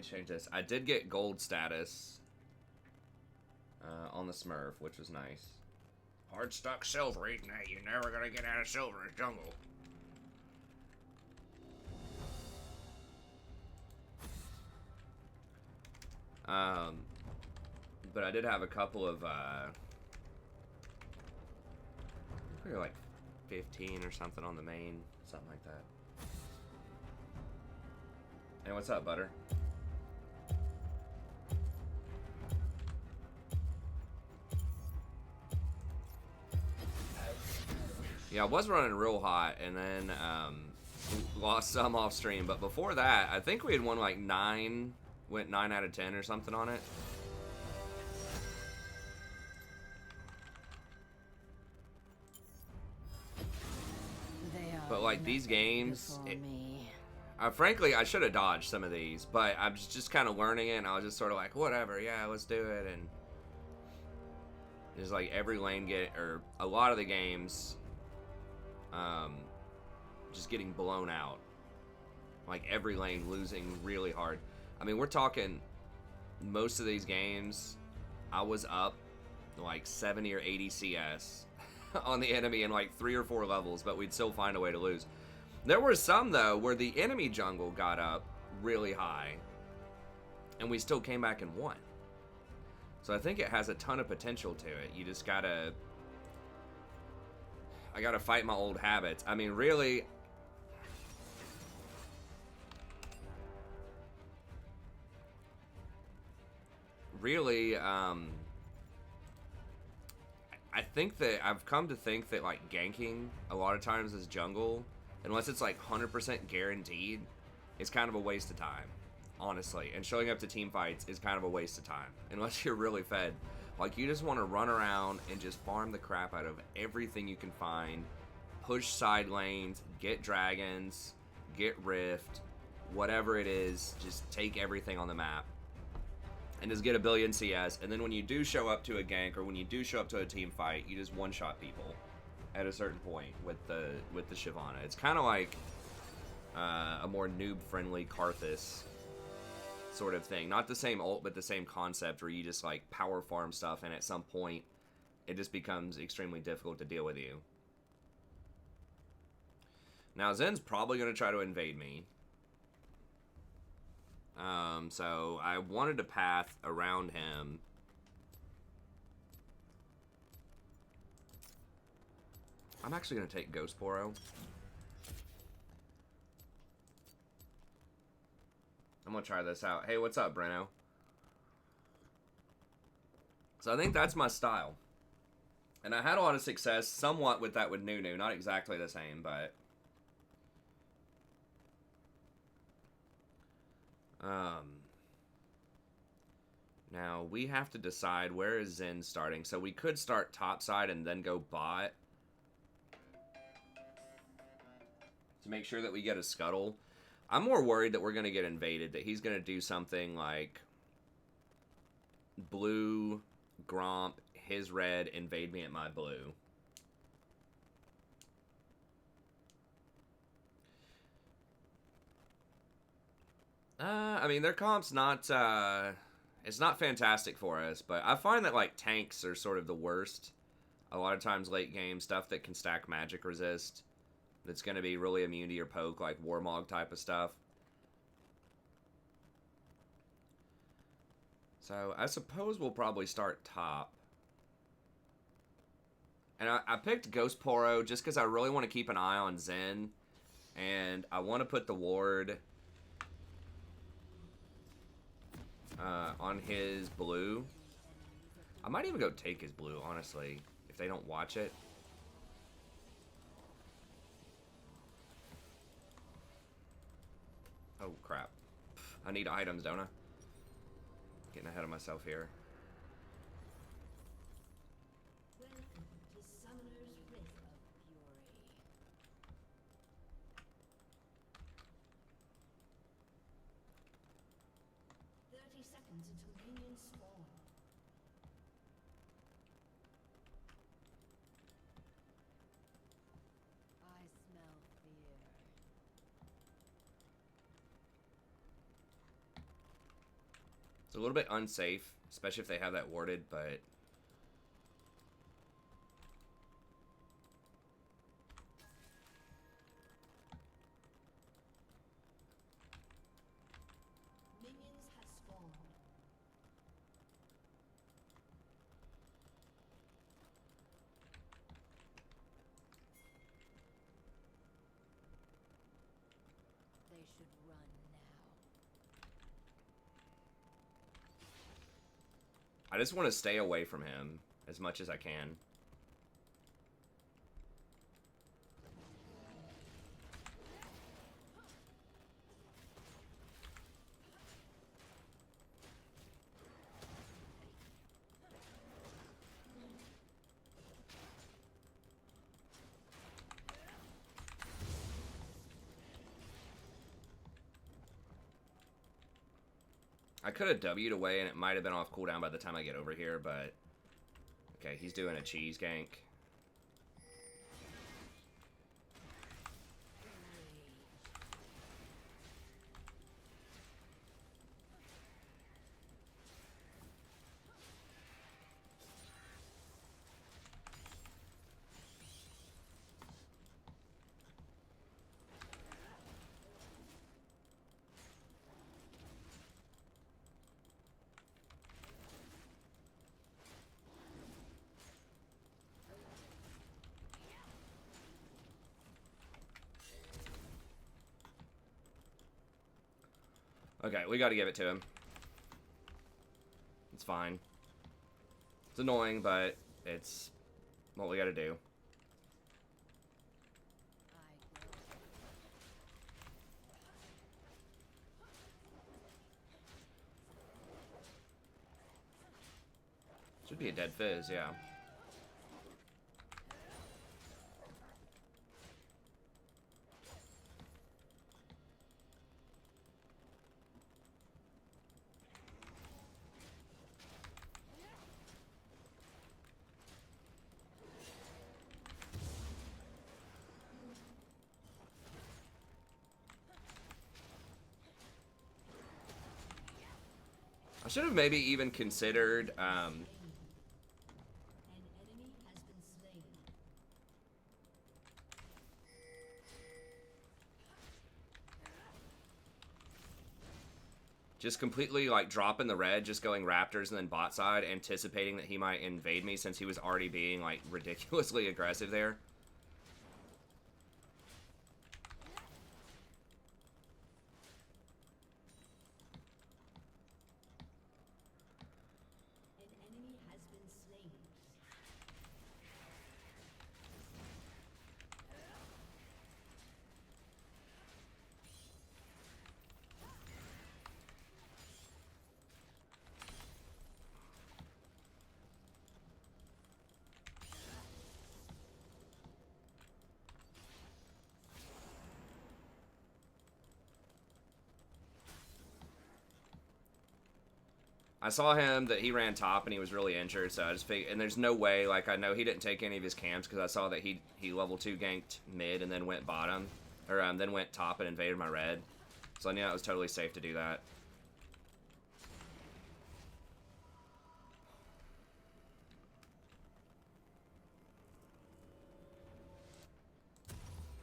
me change this. I did get gold status on the Smurf, which was nice. Hard stuck silver, eating that. You're never gonna get out of Silver's jungle. But I did have a couple of, we were like 15 or something on the main, something like that. Hey, what's up, Butter? Yeah, I was running real hot, and then lost some off stream. But before that, I think we had won like 9, went 9 out of 10 or something on it. But like these games, frankly, I should have dodged some of these, but I was just kind of learning it, and I was just sort of like, whatever, yeah, let's do it. And it's like every lane or a lot of the games, just getting blown out. Like every lane losing really hard. I mean, we're talking most of these games, I was up like 70 or 80 CS on the enemy in like 3 or 4 levels, but we'd still find a way to lose. There were some, though, where the enemy jungle got up really high, and we still came back and won. So I think it has a ton of potential to it. You just gotta... I gotta fight my old habits. I mean, really... Really, I think that I've come to think that like ganking a lot of times is jungle, unless it's like 100% guaranteed, it's kind of a waste of time, honestly. And showing up to team fights is kind of a waste of time, unless you're really fed. Like you just want to run around and just farm the crap out of everything you can find, push side lanes, get dragons, get rift, whatever it is, just take everything on the map. And just get a billion CS, and then when you do show up to a gank or when you do show up to a team fight, you just one-shot people at a certain point with the Shyvana. It's kind of like a more noob-friendly Karthus sort of thing. Not the same ult, but the same concept where you just like power farm stuff, and at some point, it just becomes extremely difficult to deal with you. Now Zen's probably going to try to invade me. So I wanted to path around him. I'm actually going to take Ghost Poro. I'm going to try this out. Hey, what's up, Breno? So I think that's my style. And I had a lot of success somewhat with that with Nunu. Not exactly the same, but... now we have to decide where is Zen starting. So we could start topside and then go bot to make sure that we get a scuttle. I'm more worried that we're going to get invaded, that he's going to do something like blue, Gromp, his red, invade me at my blue. I mean, their comp's not, it's not fantastic for us, but I find that, like, tanks are sort of the worst. A lot of times late game, stuff that can stack magic resist, that's going to be really immune to your poke, like Warmog type of stuff. So, I suppose we'll probably start top. And I picked Ghost Poro just because I really want to keep an eye on Zen. And I want to put the ward... on his blue. I might even go take his blue, honestly, if they don't watch it. Oh, crap. I need items, don't I? Getting ahead of myself here. It's a little bit unsafe, especially if they have that warded, but... I just want to stay away from him as much as I can. I could have W'd away and it might have been off cooldown by the time I get over here, but... Okay, he's doing a cheese gank. Okay, we gotta give it to him. It's fine. It's annoying, but it's what we gotta do. Should be a dead fizz, yeah. I should have maybe even considered, just completely, like, dropping the red, just going Raptors and then bot side, anticipating that he might invade me since he was already being, like, ridiculously aggressive there. I saw him that he ran top and he was really injured, so I just figured, and there's no way, like, I know he didn't take any of his camps because I saw that he level 2 ganked mid and then went bottom, or then went top and invaded my red. So I knew it was totally safe to do that.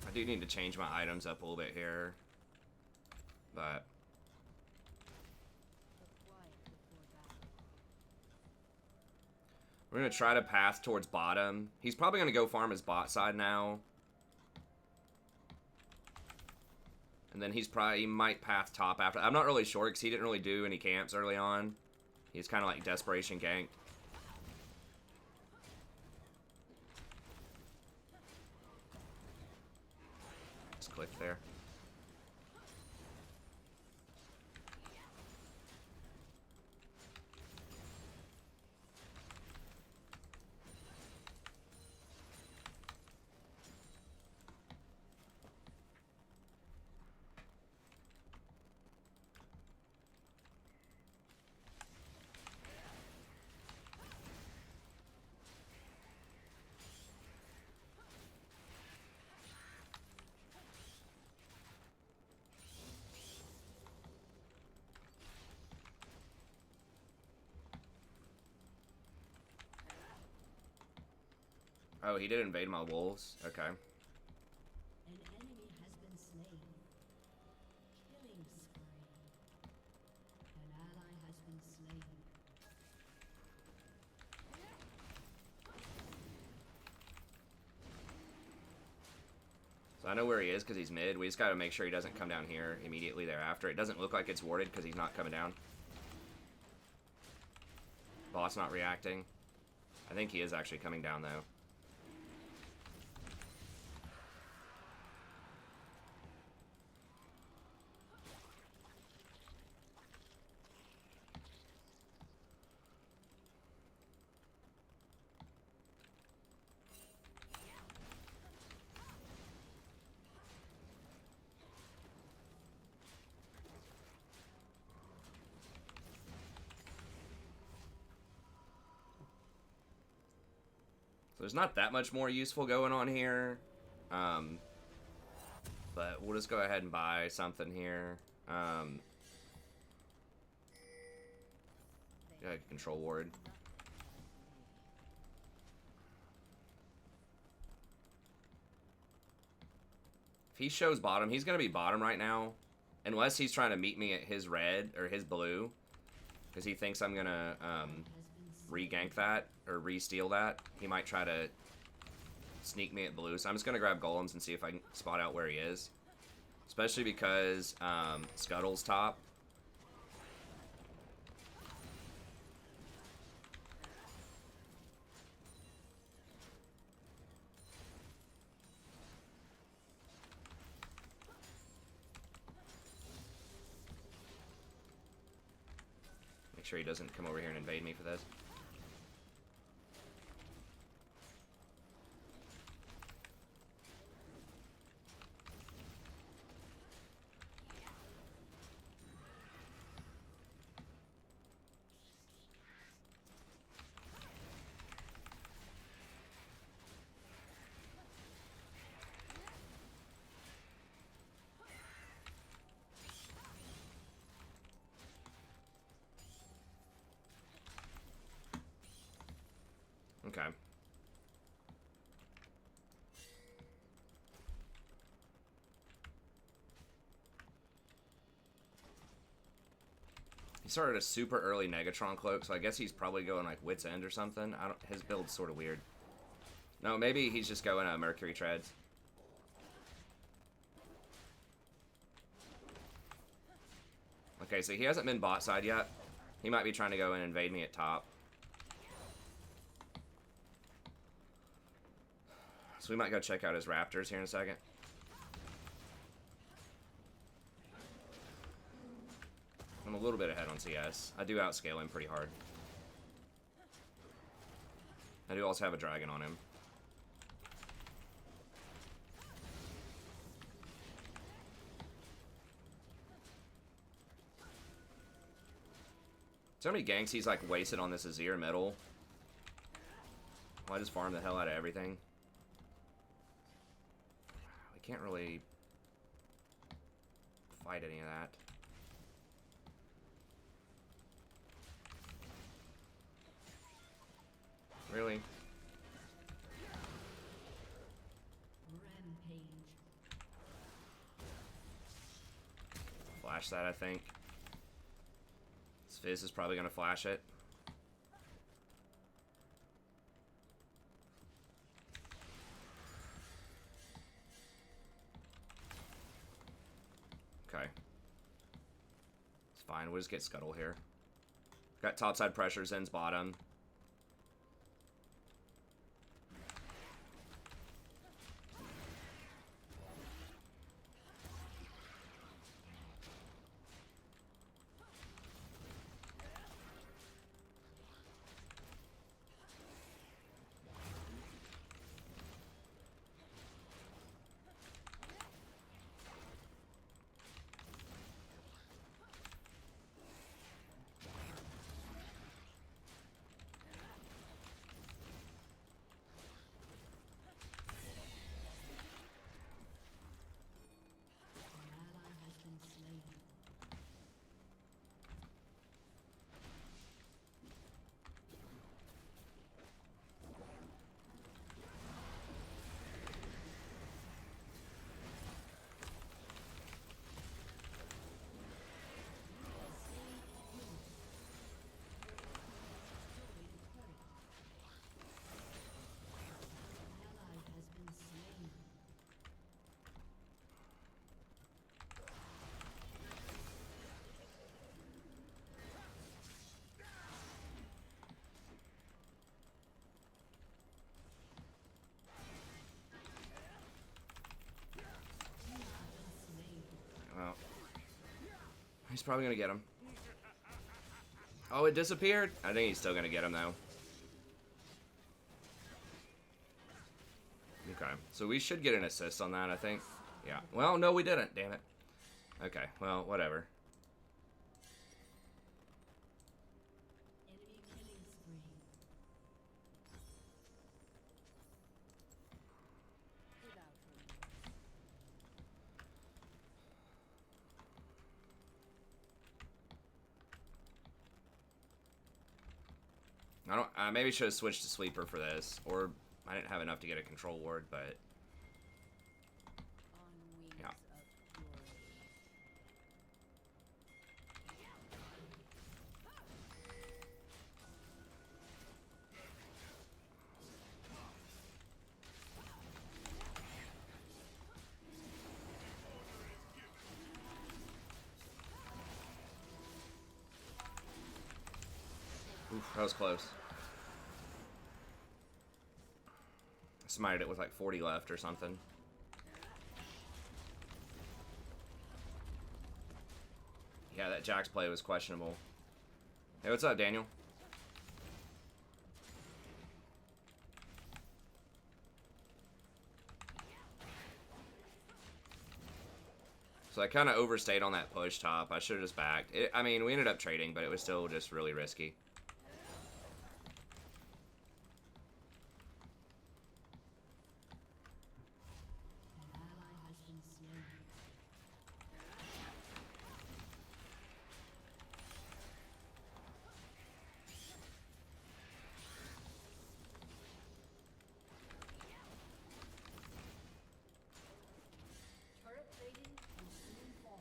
I do need to change my items up a little bit here, but... We're going to try to path towards bottom. He's probably going to go farm his bot side now. And then he might path top after. I'm not really sure because he didn't really do any camps early on. He's kind of like desperation ganked. Just click there. Oh, he did invade my wolves? Okay. An enemy has been slain. Killing spree. An ally has been slain. So I know where he is because he's mid. We just got to make sure he doesn't come down here immediately thereafter. It doesn't look like it's warded because he's not coming down. Boss not reacting. I think he is actually coming down, though. So there's not that much more useful going on here. But we'll just go ahead and buy something here. Yeah, control ward. If he shows bottom, he's going to be bottom right now. Unless he's trying to meet me at his red or his blue. Because he thinks I'm going to re-gank that or re-steal that. He might try to sneak me at blue. So I'm just going to grab golems and see if I can spot out where he is. Especially because Scuttle's top. Make sure he doesn't come over here and invade me for this. Okay. He started a super early Negatron cloak, so I guess he's probably going like Wit's End or something. His build's sort of weird. No, maybe he's just going Mercury Treads. Okay, so he hasn't been bot side yet. He might be trying to go and invade me at top. So we might go check out his Raptors here in a second. I'm a little bit ahead on CS. I do outscale him pretty hard. I do also have a dragon on him. So many ganks he's like wasted on this Azir middle. Well, I just farm the hell out of everything. We can't really fight any of that. Really? Rampage. Flash that, I think. This Fizz is probably going to flash it. Okay. It's fine. We'll just get Scuttle here. Got topside pressure, Zen's bottom. He's probably gonna get him. Oh, it disappeared? I think he's still gonna get him, though. Okay, so we should get an assist on that, I think. Yeah. Well, no, we didn't. Damn it. Okay, well, whatever. Enemy killing spree. I don't. I maybe should have switched to Sweeper for this, or I didn't have enough to get a control ward, but yeah. Oof, that was close. Smited it with like 40 left or something. Yeah, that Jax play was questionable. Hey, what's up, Daniel? So I kind of overstayed on that push top. I should have just backed. I mean, we ended up trading, but it was still just really risky. An ally has been slain. Turret plating will soon fall.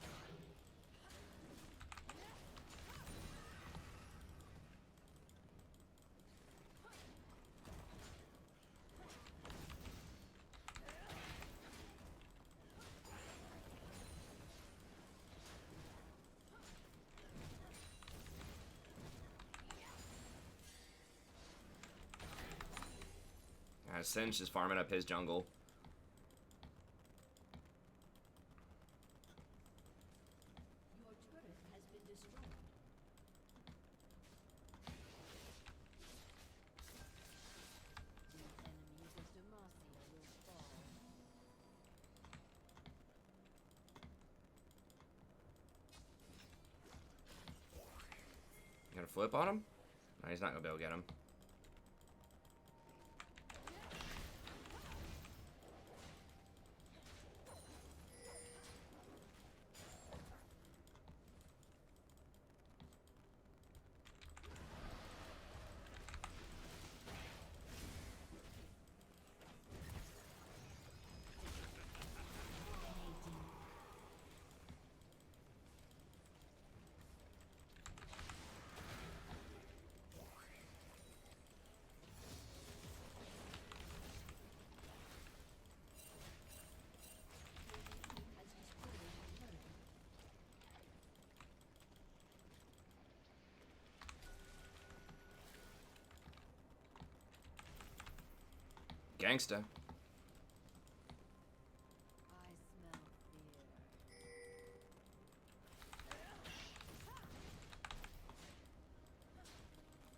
Singe is farming up his jungle. Your turret has been destroyed. The enemies of Demacia will fall. You gonna flip on him? No, he's not gonna be able to get him. Has destroyed a turret. Gangsta. I smell fear.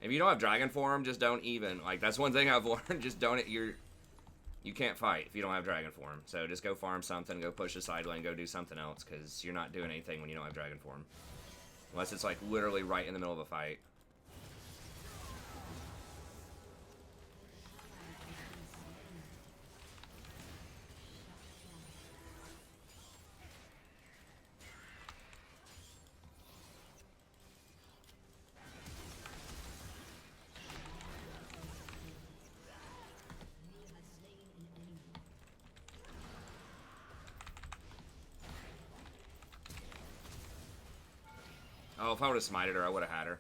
If you don't have dragon form, just don't even. Like, that's one thing I've learned. Just don't. You can't fight if you don't have dragon form. So just go farm something, go push a side lane, go do something else, because you're not doing anything when you don't have dragon form. Unless it's like literally right in the middle of a fight. He has slain an enemy. Oh, if I would have smited her, I would have had her.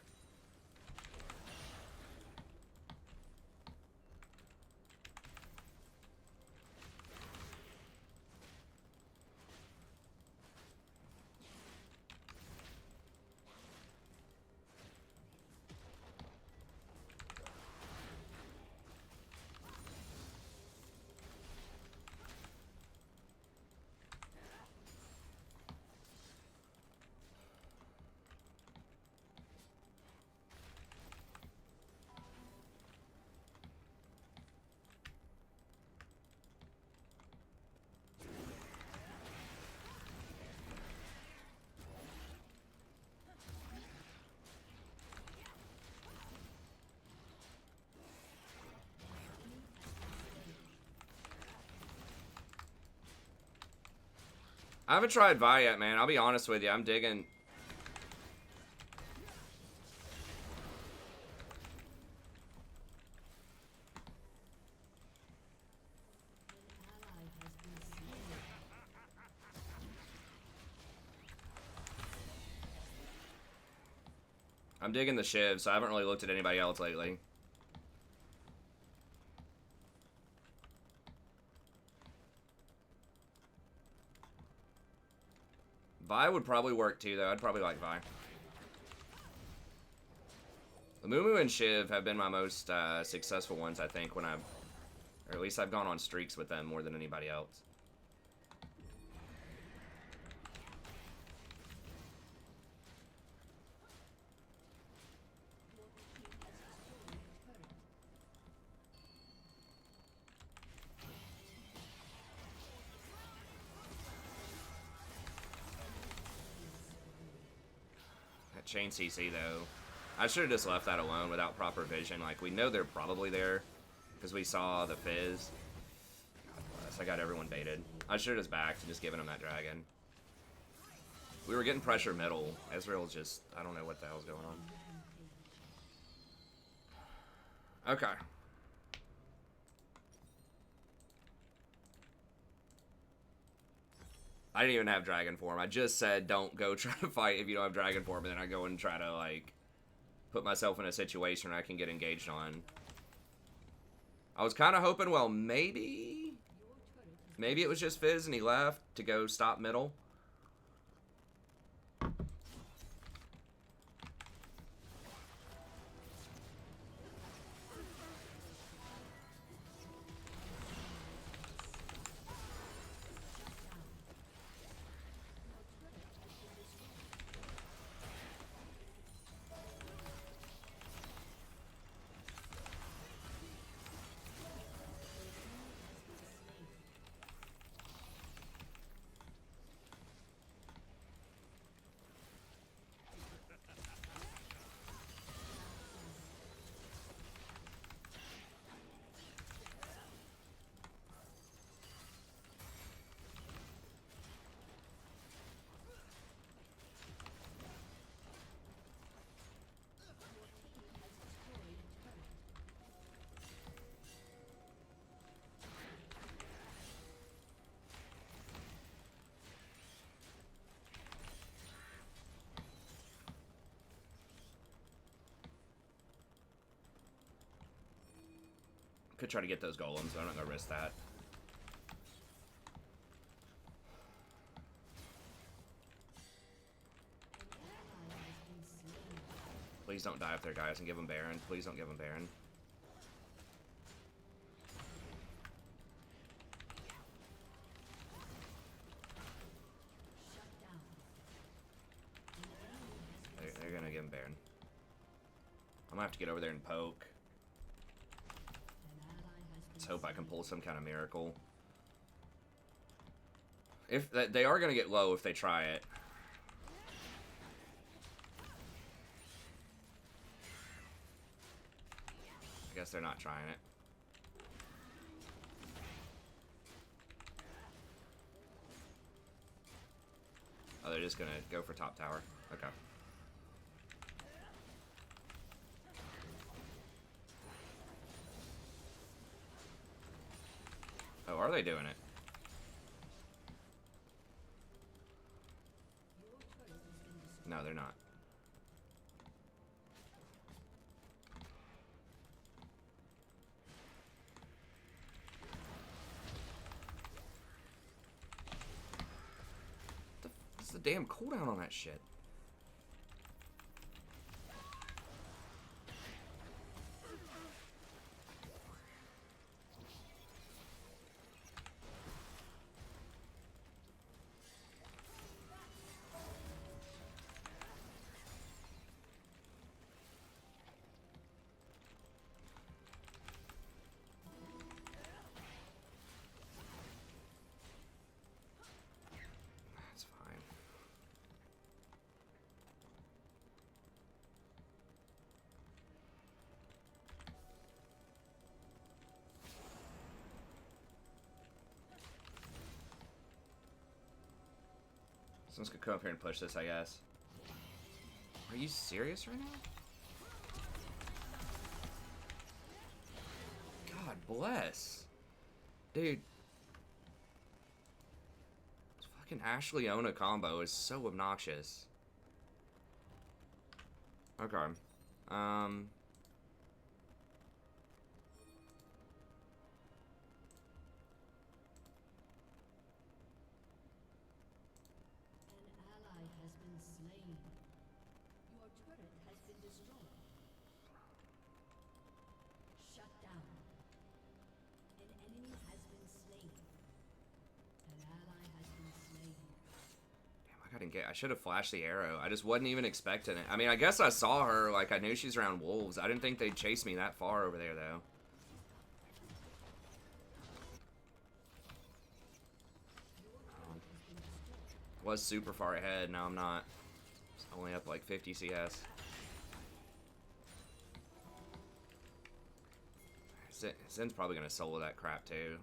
I haven't tried Vi yet, man. I'll be honest with you. I'm digging. I'm digging the Shiv, so I haven't really looked at anybody else lately. Vi would probably work too, though. I'd probably like Vi. Mumu and Shiv have been my most successful ones, I think, when I've... Or at least I've gone on streaks with them more than anybody else. That chain CC, though. I should have just left that alone without proper vision. Like, we know they're probably there because we saw the Fizz. God bless, I got everyone baited. I should have just backed and just given him that dragon. We were getting pressure middle. Ezreal just, I don't know what the hell's going on. Okay. I didn't even have dragon form. I just said don't go try to fight if you don't have dragon form, and then I go and try to, like, put myself in a situation where I can get engaged on. I was kind of hoping, well, maybe it was just Fizz and he left to go stop middle. Could try to get those golems, but I'm not gonna risk that. Please don't die up there, guys, and give him Baron. Please don't give him Baron. They're gonna give him Baron. I'm gonna have to get over there and poke. Let's hope I can pull some kind of miracle. If they are gonna get low if they try it. I guess they're not trying it. Oh, they're just gonna go for top tower. Okay. Oh, are they doing it? No, they're not. What's the damn cooldown on that shit? That's fine. Someone's gonna come up here and push this, I guess. Are you serious right now? God bless. Dude. This fucking Ashley Ona combo is so obnoxious. Okay. An ally has been slain. Your turret has been destroyed. Shut down. An enemy has been slain. An ally has been slain. I should have flashed the arrow. I just wasn't even expecting it. I mean, I guess I saw her. Like, I knew she's around wolves. I didn't think they'd chase me that far over there, though. Was super far ahead. Now I'm not. It's only up like 50 CS. Zen's probably going to solo that crap, too.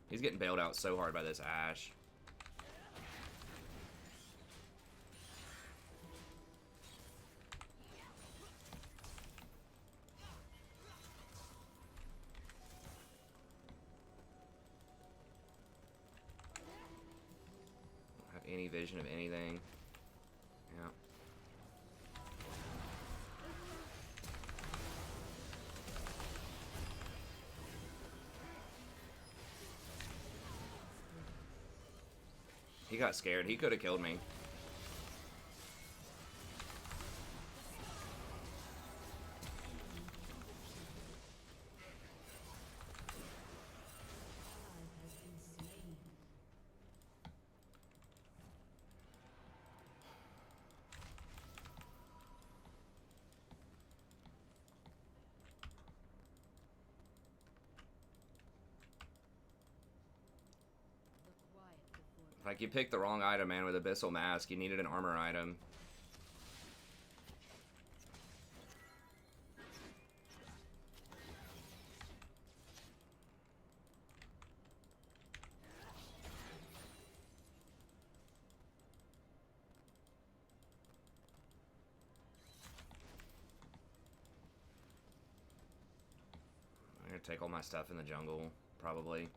He's getting bailed out so hard by this Ashe. Any vision of anything. Yeah. He got scared. He could have killed me. Like, you picked the wrong item, man, with Abyssal Mask. You needed an armor item. I'm gonna take all my stuff in the jungle, probably.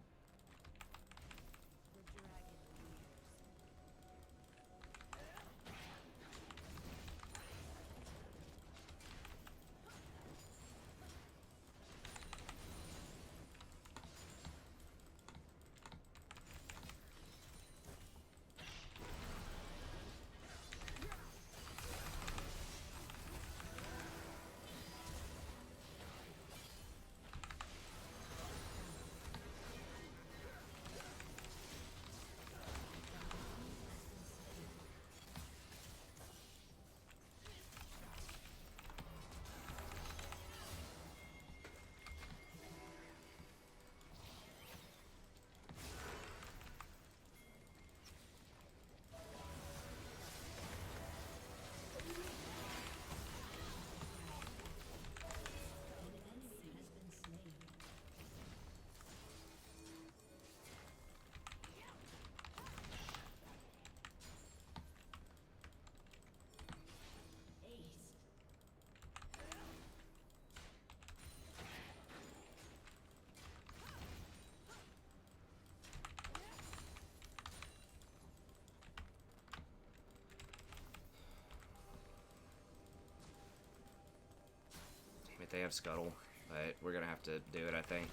They have Scuttle, but we're gonna have to do it, I think.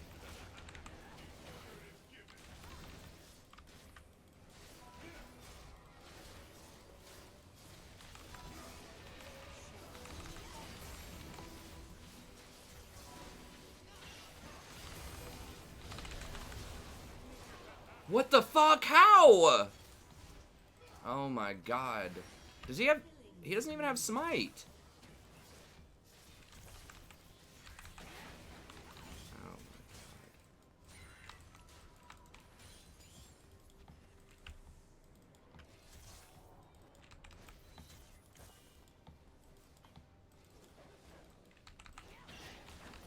What the fuck? How? Oh my god. Does he have... He doesn't even have Smite.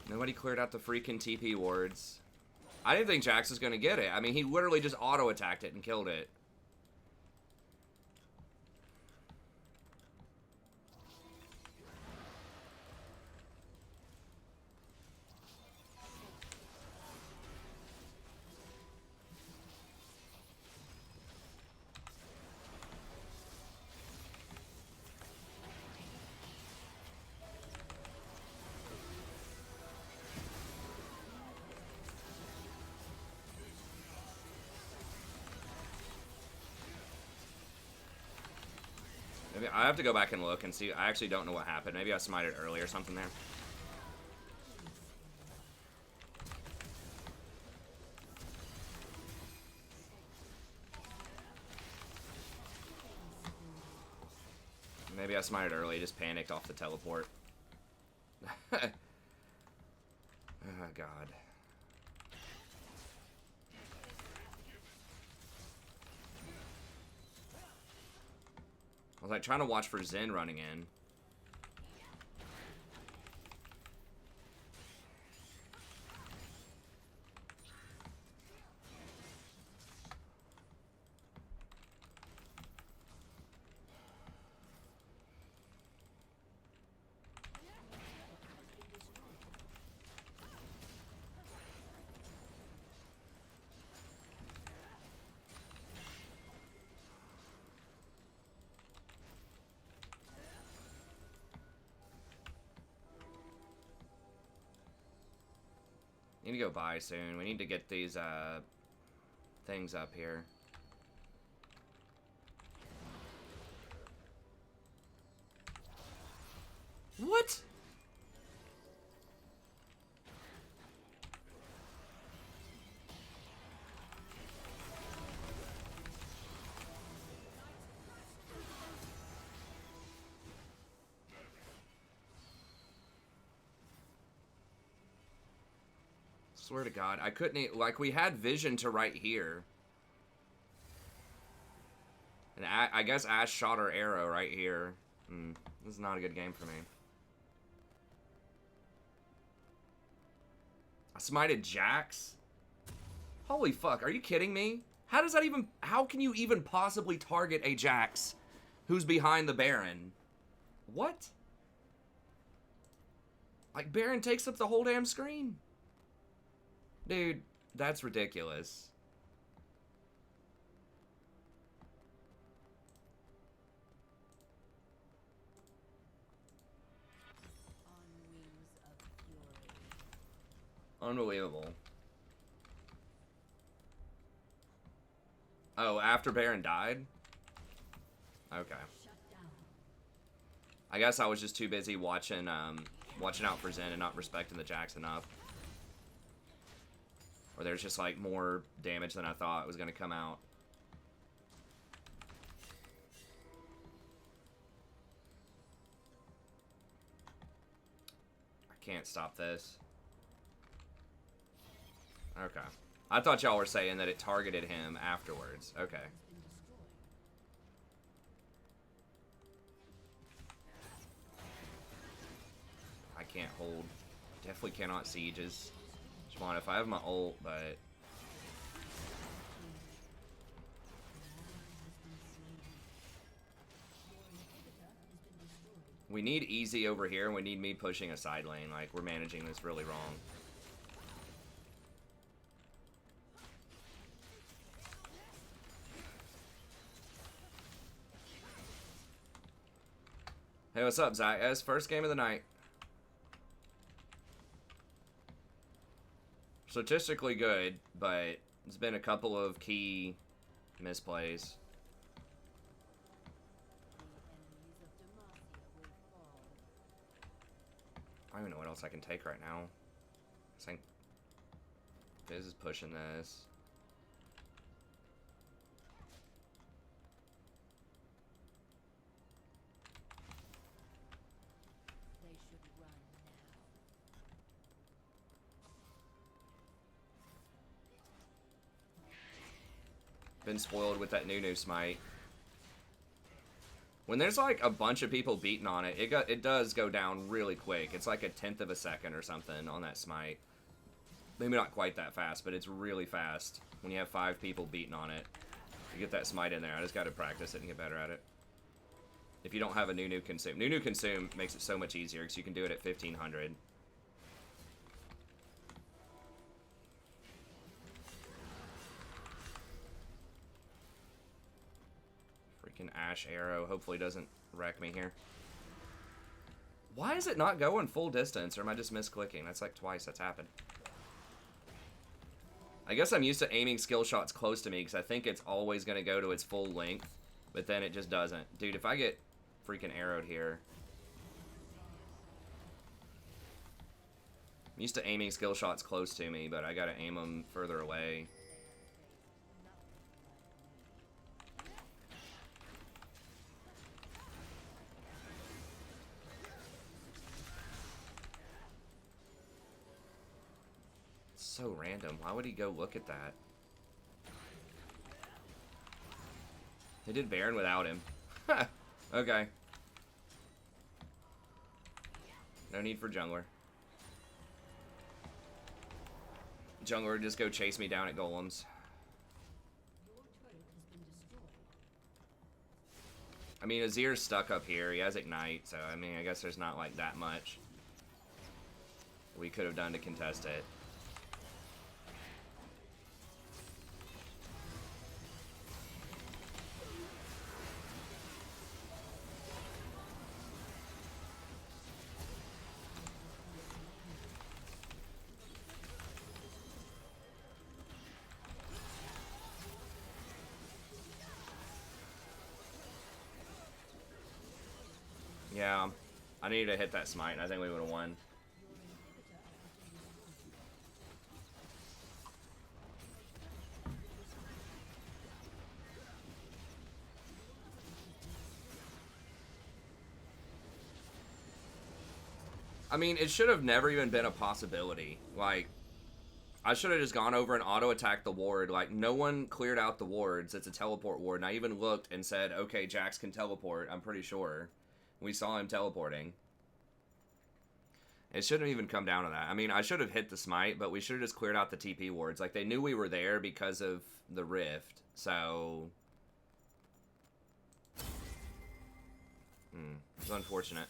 Nobody cleared out the freaking TP wards. I didn't think Jax was going to get it. I mean, he literally just auto-attacked it and killed it. Maybe I have to go back and look and see. I actually don't know what happened. Maybe I smited early or something there. Maybe I smited early, just panicked off the teleport. Oh, God. I was like trying to watch for Zen running in. Need to go buy soon. We need to get these things up here. What? Swear to God, I couldn't, like, we had vision to right here. And I guess Ash shot her arrow right here. This is not a good game for me. I smited Jax? Holy fuck, are you kidding me? How does that even, how can you even possibly target a Jax who's behind the Baron? What? Like, Baron takes up the whole damn screen. Dude, that's ridiculous. On wings of fury. Unbelievable. Oh, after Baron died? Okay. I guess I was just too busy watching watching out for Zen and not respecting the Jax enough. Or there's just like more damage than I thought was gonna come out. I can't stop this. Okay. I thought y'all were saying that it targeted him afterwards. Okay. I can't hold. Definitely cannot sieges. Just want if I have my ult, but we need easy over here, and we need me pushing a side lane. Like, we're managing this really wrong. Hey, what's up, Zach? It's first game of the night. Statistically good, but there's been a couple of key misplays. I don't even know what else I can take right now. I think Fizz is pushing this. They should run now. Been spoiled with that new smite. When there's like a bunch of people beating on it, it does go down really quick. It's like 1/10 of a second or something on that smite. Maybe not quite that fast, but it's really fast when you have 5 people beating on it. You get that smite in there. I just got to practice it and get better at it. If you don't have a new consume. New consume makes it so much easier because you can do it at 1500. Freaking Ash arrow hopefully doesn't wreck me here. Why is it not going full distance, or am I just misclicking? That's like twice that's happened. I guess I'm used to aiming skill shots close to me because I think it's always going to go to its full length, but then it just doesn't. Dude, if I get freaking arrowed here. I'm used to aiming skill shots close to me, but I gotta aim them further away. It's so random. Why would he go look at that? They did Baron without him. Okay. No need for jungler. Jungler just go chase me down at golems. I mean, Azir's stuck up here. He has Ignite, so I mean, I guess there's not like that much we could have done to contest it. Yeah, I needed to hit that smite, and I think we would have won. I mean, it should have never even been a possibility. Like, I should have just gone over and auto-attacked the ward. Like, no one cleared out the wards. It's a teleport ward. And I even looked and said, okay, Jax can teleport, I'm pretty sure. We saw him teleporting. It shouldn't even come down to that. I mean, I should have hit the smite, but we should have just cleared out the TP wards. Like, they knew we were there because of the rift, so... It's unfortunate.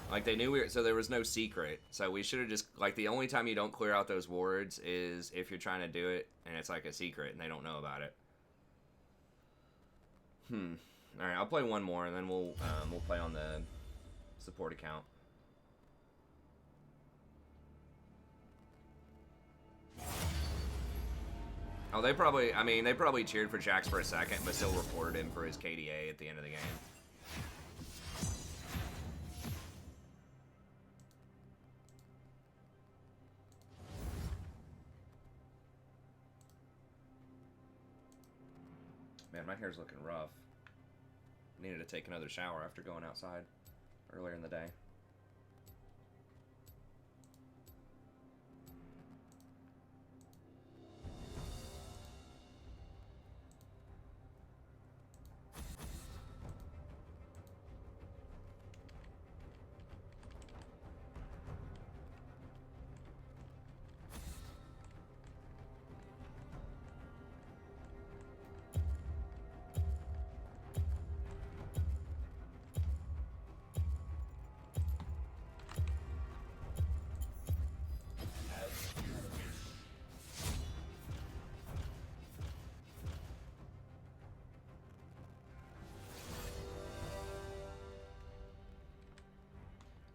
Like, they knew we were... So there was no secret. So we should have just... Like, the only time you don't clear out those wards is if you're trying to do it, and it's like a secret, and they don't know about it. Alright, I'll play one more, and then we'll play on the support account. Oh, they probably... I mean, they probably cheered for Jax for a second, but still reported him for his KDA at the end of the game. Man, my hair's looking rough. Needed to take another shower after going outside earlier in the day.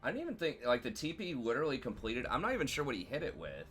I didn't even think, like, the TP literally completed. I'm not even sure what he hit it with.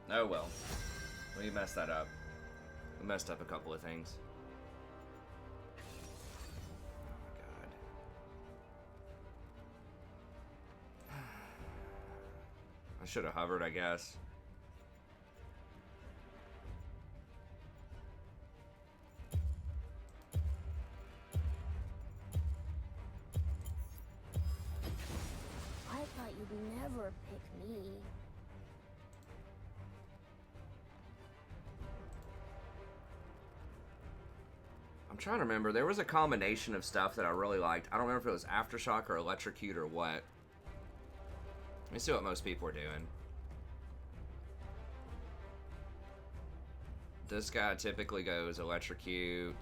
Oh well. We messed that up. We messed up a couple of things. Oh, God. I should have hovered, I guess. I thought you'd never pick me. I'm trying to remember. There was a combination of stuff that I really liked. I don't remember if it was Aftershock or Electrocute or what. Let me see what most people are doing. This guy typically goes electrocute.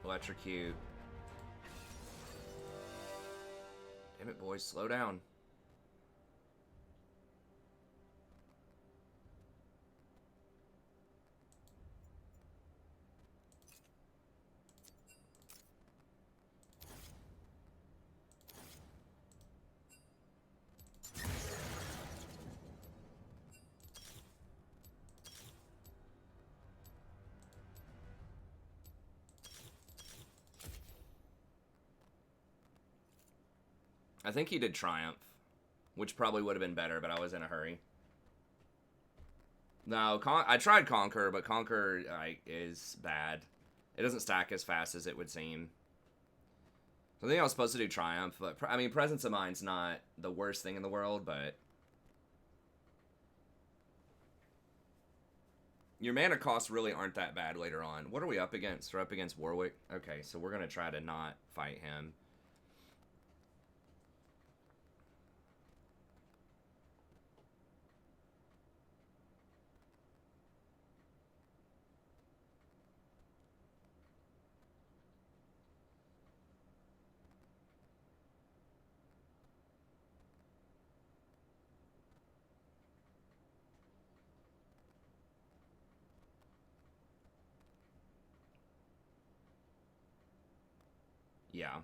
Electrocute. Damn it, boys, slow down. I think he did Triumph, which probably would have been better, but I was in a hurry. No, I tried Conquer, but Conquer is bad. It doesn't stack as fast as it would seem. I think I was supposed to do Triumph, but I mean, Presence of Mind's not the worst thing in the world, but your mana costs really aren't that bad later on. What are we up against? We're up against Warwick. Okay, so we're gonna try to not fight him. Yeah.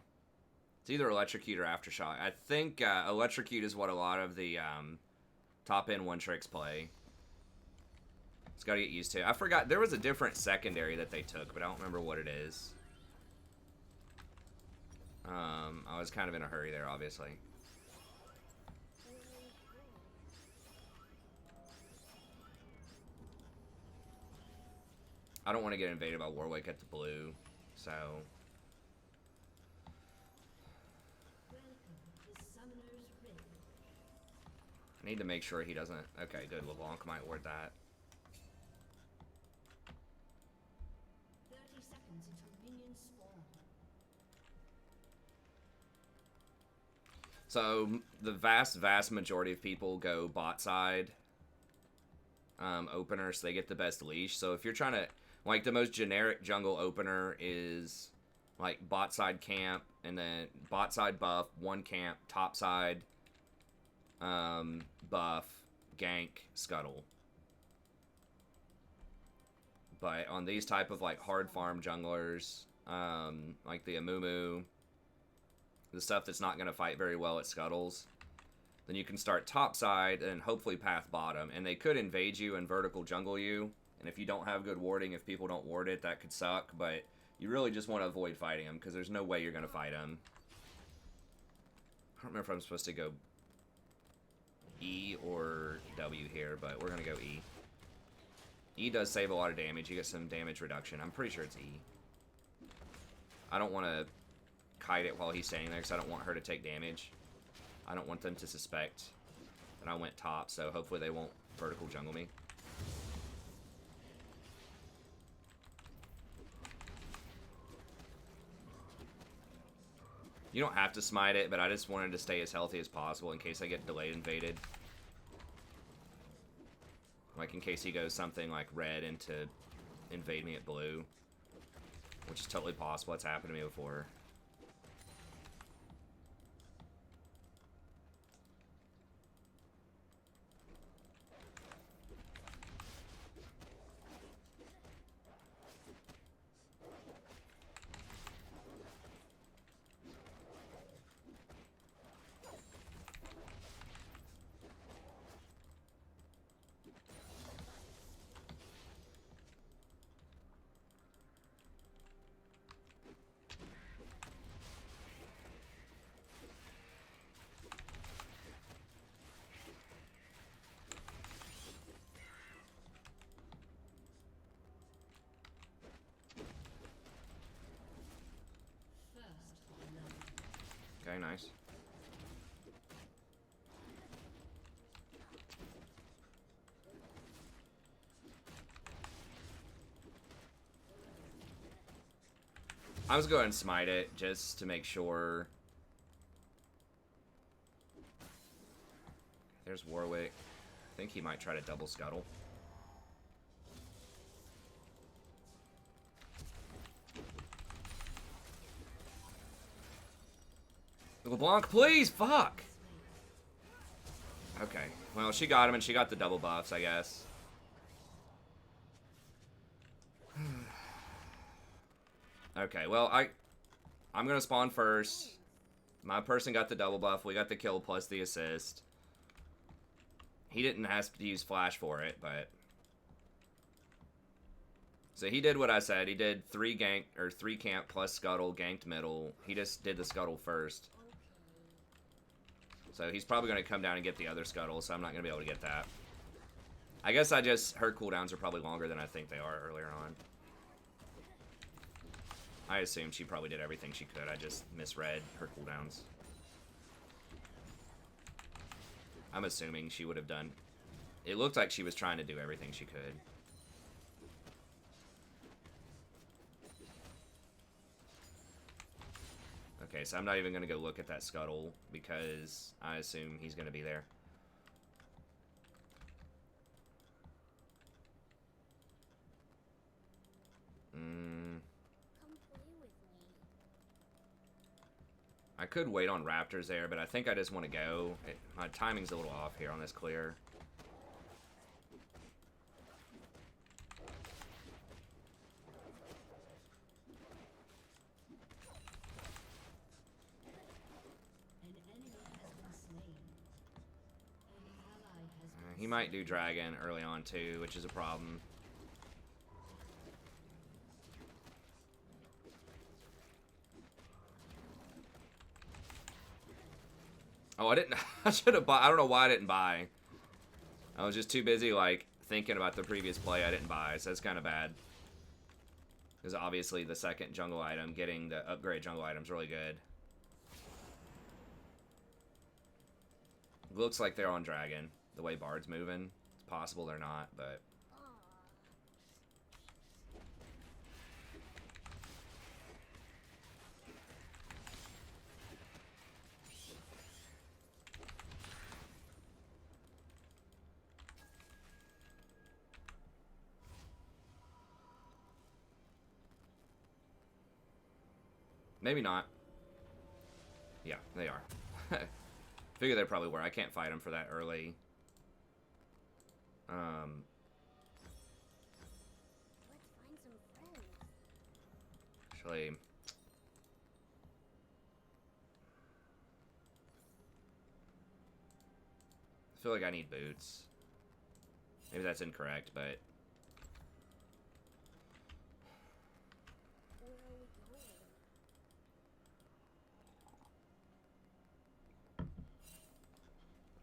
It's either Electrocute or Aftershock. I think Electrocute is what a lot of the top-end one-tricks play. It's got to get used to. I forgot. There was a different secondary that they took, but I don't remember what it is. I was kind of in a hurry there, obviously. I don't want to get invaded by Warwick at the blue, so... I need to make sure he doesn't... Okay, good. LeBlanc might ward that. 30 seconds until minions spawn. So, the vast majority of people go bot side opener, so they get the best leash. So, if you're trying to... Like, the most generic jungle opener is, like, bot side camp, and then bot side buff, one camp, top side... buff, gank, scuttle. But on these type of like hard farm junglers, like the Amumu, the stuff that's not going to fight very well at scuttles, then you can start top side and hopefully path bottom. And they could invade you and vertical jungle you. And if you don't have good warding, if people don't ward it, that could suck. But you really just want to avoid fighting them because there's no way you're going to fight them. I don't remember if I'm supposed to go E or W here, but we're gonna go E. E does save a lot of damage. You get some damage reduction. I'm pretty sure it's E. I don't want to kite it while he's standing there because I don't want her to take damage. I don't want them to suspect that I went top, so hopefully they won't vertical jungle me. You don't have to smite it, but I just wanted to stay as healthy as possible in case I get delayed invaded. Like in case he goes something like red into invade me at blue. Which is totally possible. It's happened to me before. Okay, nice. I was going to smite it just to make sure. There's Warwick. I think he might try to double scuttle. LeBlanc, please! Fuck! Okay. Well, she got him, and she got the double buffs, I guess. Okay, well, I'm gonna spawn first. My person got the double buff. We got the kill plus the assist. He didn't have to use flash for it, but... So he did what I said. He did 3 camp plus scuttle, ganked middle. He just did the scuttle first. So he's probably going to come down and get the other scuttle, so I'm not going to be able to get that. I guess her cooldowns are probably longer than I think they are earlier on. I assumed she probably did everything she could. I just misread her cooldowns. I'm assuming she would have done... It looked like she was trying to do everything she could. Okay, so I'm not even going to go look at that scuttle because I assume he's going to be there. I could wait on Raptors there, but I think I just want to go. My timing's a little off here on this clear. He might do Dragon early on too, which is a problem. Oh, I didn't. I should have bought. I don't know why I didn't buy. I was just too busy, like, thinking about the previous play. I didn't buy, so that's kind of bad. Because obviously the second jungle item, getting the upgrade jungle item is really good. Looks like they're on Dragon. The way Bard's moving. It's possible they're not, but... Maybe not. Yeah, they are. Figure they probably were. I can't fight them for that early. Let's find some friends. Actually... I feel like I need boots. Maybe that's incorrect, but... Where are we going?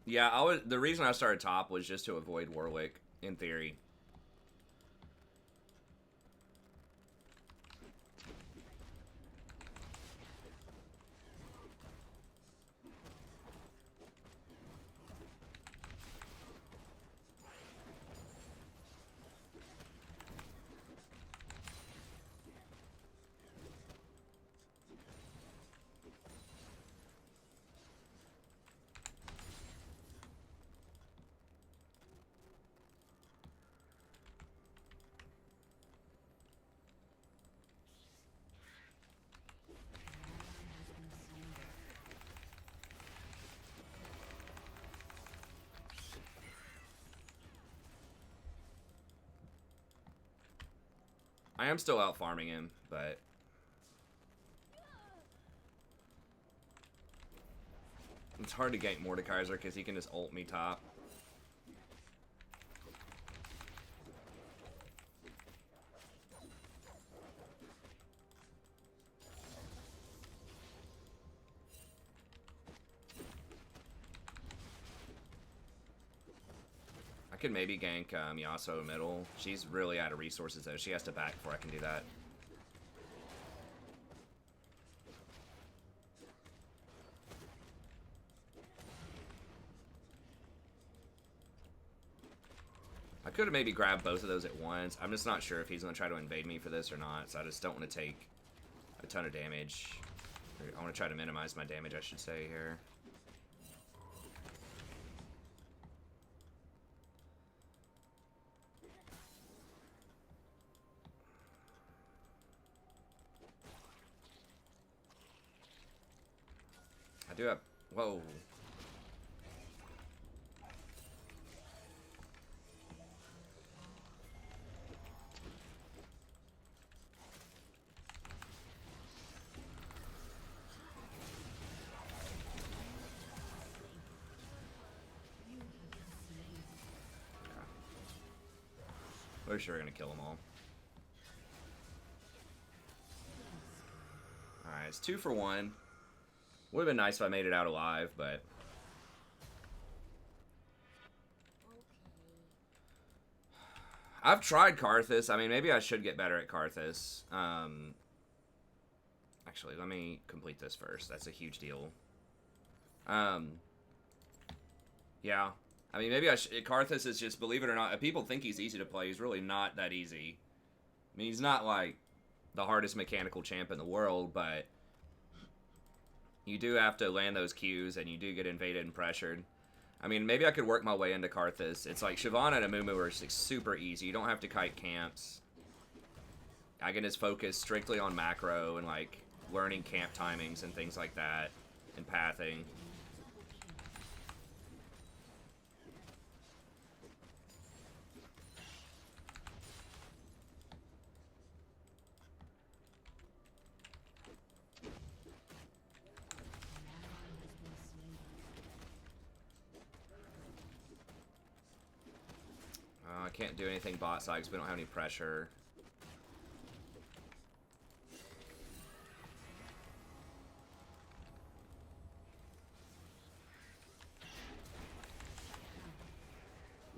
Yeah, the reason I started top was just to avoid Warwick, in theory. I am still out farming him, but... It's hard to gank Mordekaiser because he can just ult me top. I could maybe gank Yasuo middle. She's really out of resources though. She has to back before I can do that. I could have maybe grabbed both of those at once. I'm just not sure if he's going to try to invade me for this or not, so I just don't want to take a ton of damage. I want to try to minimize my damage, I should say, here. I do have... Whoa. We're sure we're gonna kill them all. Alright, it's 2 for 1. Would have been nice if I made it out alive, but... I've tried Karthus. I mean, maybe I should get better at Karthus. Actually, let me complete this first. That's a huge deal. Yeah. I mean, maybe I should... Karthus is just, believe it or not, people think he's easy to play. He's really not that easy. I mean, he's not, like, the hardest mechanical champ in the world, but... You do have to land those Qs, and you do get invaded and pressured. I mean, maybe I could work my way into Karthus. It's like Shyvana and Amumu are like, super easy. You don't have to kite camps. I can just focus strictly on macro and, like, learning camp timings and things like that. And pathing. I can't do anything bot side because we don't have any pressure.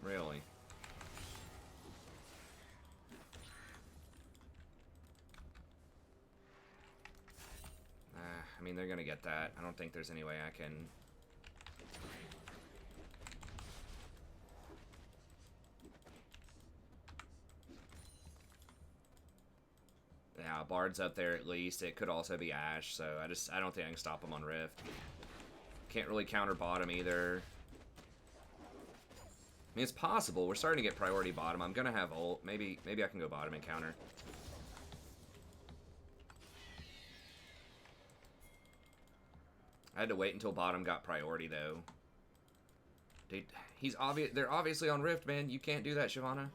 Really? I mean, they're gonna get that. I don't think there's any way I can... Yeah, Bard's up there at least. It could also be Ashe, so I don't think I can stop him on Rift. Can't really counter bottom either. I mean, it's possible. We're starting to get priority bottom. I'm gonna have ult. Maybe I can go bottom and counter. I had to wait until bottom got priority though. Dude, they're obviously on Rift, man. You can't do that, Shyvana.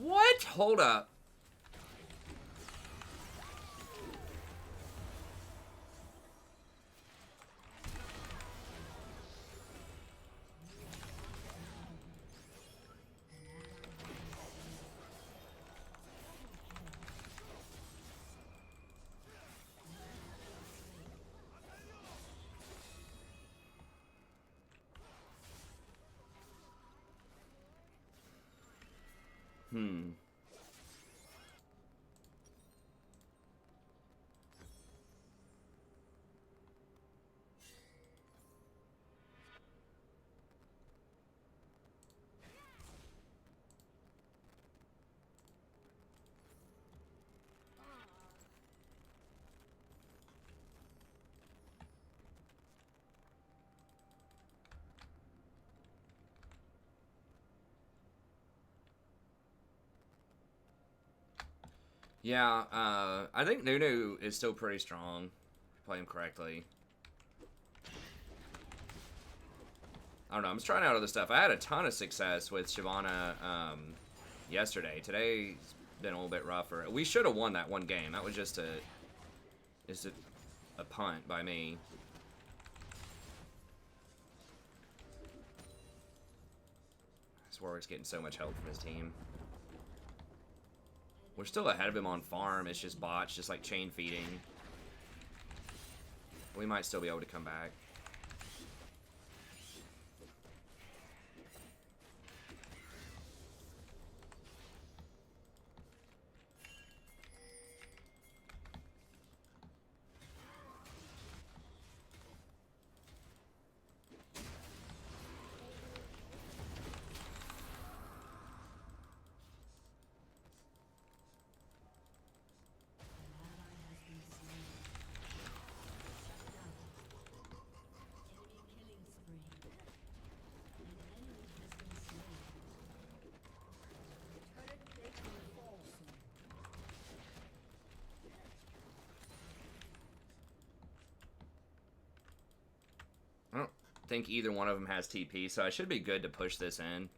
What? Hold up. Yeah, I think Nunu is still pretty strong. Play him correctly. I don't know. I'm just trying out other stuff. I had a ton of success with Shyvana yesterday. Today's been a little bit rougher. We should have won that one game. That was just a punt by me. Warwick's getting so much help from his team. We're still ahead of him on farm. It's just bots, just like chain feeding. We might still be able to come back. think either one of them has TP, so I should be good to push this in.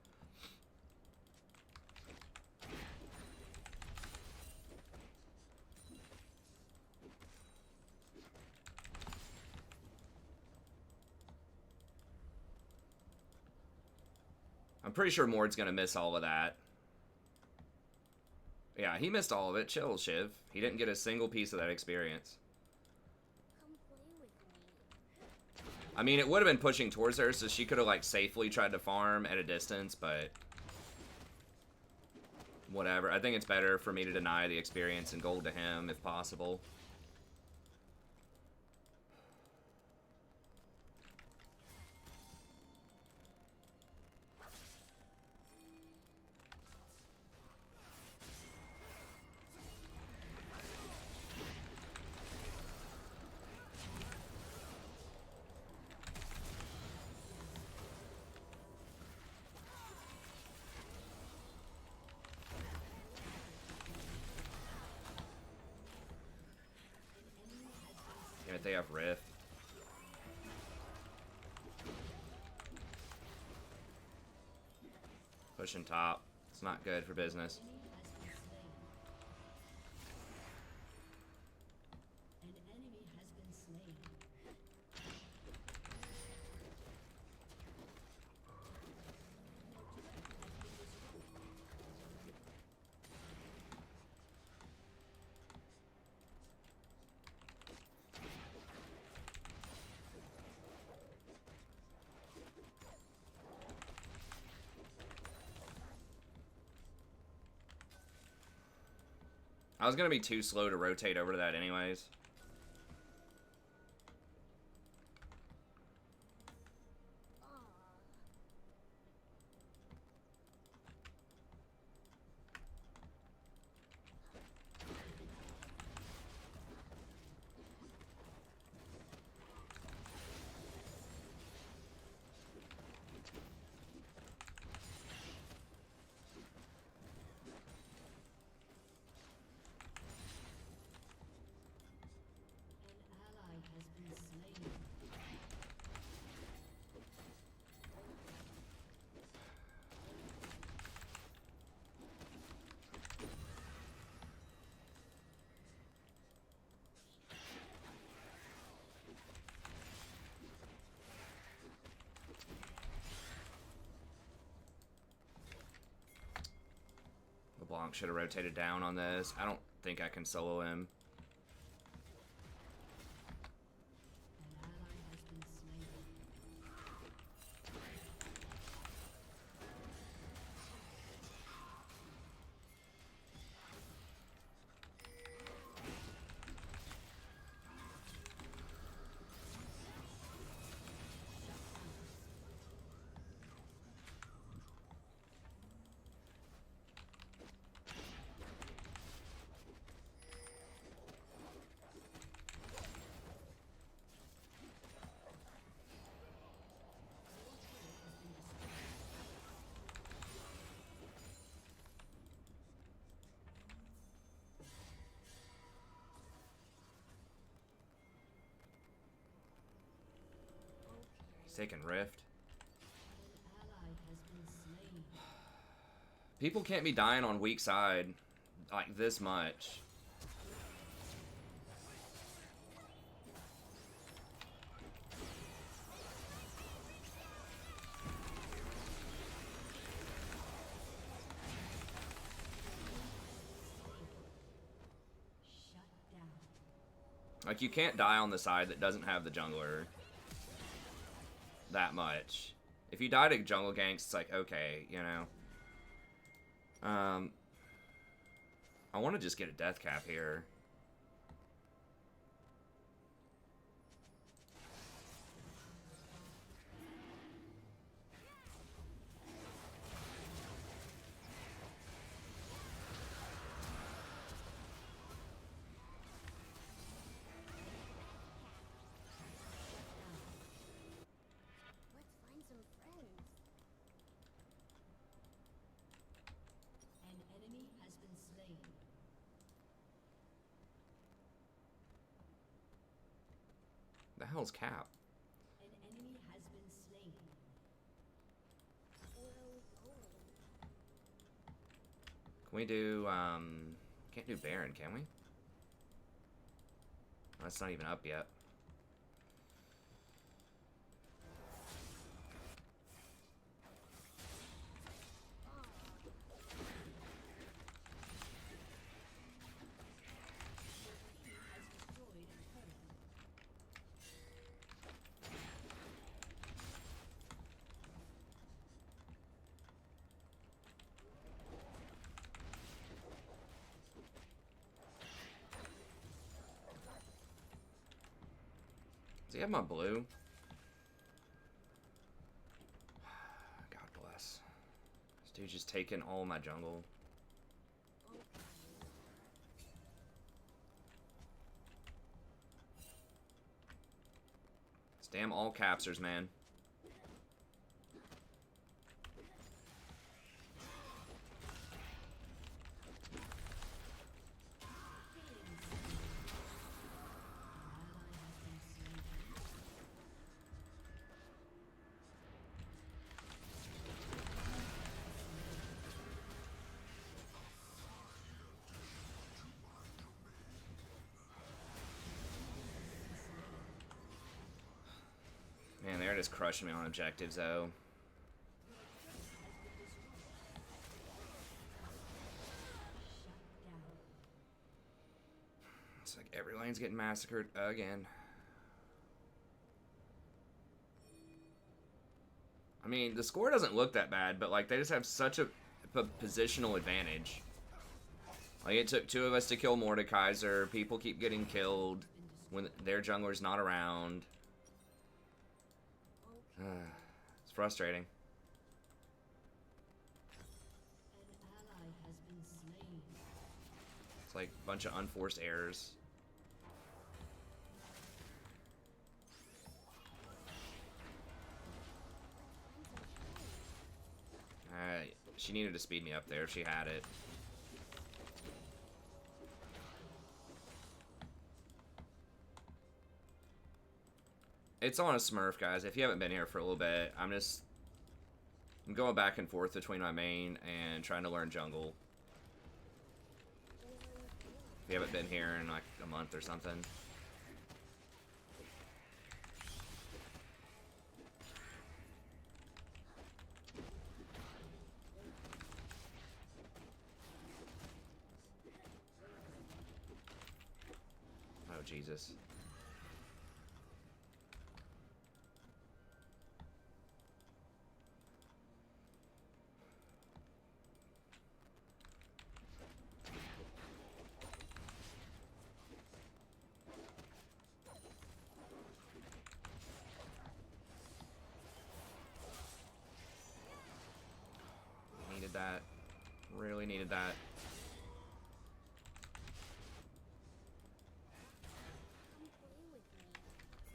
I'm pretty sure Mord's gonna miss all of that. Yeah, he missed all of it. Chill, Shiv. He didn't get a single piece of that experience. Come play with me. I mean, it would have been pushing towards her, so she could have, like, safely tried to farm at a distance, but... whatever. I think it's better for me to deny the experience and gold to him, if possible. Damn it, they have Rift. Pushing top. It's not good for business. An enemy has been slain. I was gonna be too slow to rotate over to that anyways. An ally has been slain. LeBlanc should have rotated down on this. I don't think I can solo him. An ally has been slain. He's taking Rift. An ally has been slain. People can't be dying on weak side like this much. Shut down. Like, you can't die on the side that doesn't have the jungler that much. If you die to jungle ganks, it's like, okay, you know. I want to just get a death cap here. Let's find some friends. An enemy has been slain. The hell's cap? An enemy has been slain. Can we do, can't do Baron, can we? That's not even up yet. Does he have my blue? God bless. This dude's just taking all my jungle. It's damn all capsers, man. Man, they're just crushing me on objectives, though. It's like every lane's getting massacred again. I mean, the score doesn't look that bad, but like they just have such a positional advantage. Like it took 2 of us to kill Mordekaiser. People keep getting killed when their jungler's not around. It's frustrating. It's like a bunch of unforced errors. She needed to speed me up there if she had it. It's on a Smurf, guys. If you haven't been here for a little bit, I'm going back and forth between my main and trying to learn jungle. If you haven't been here in like a month or something. Oh, Jesus. Needed that. Really needed that.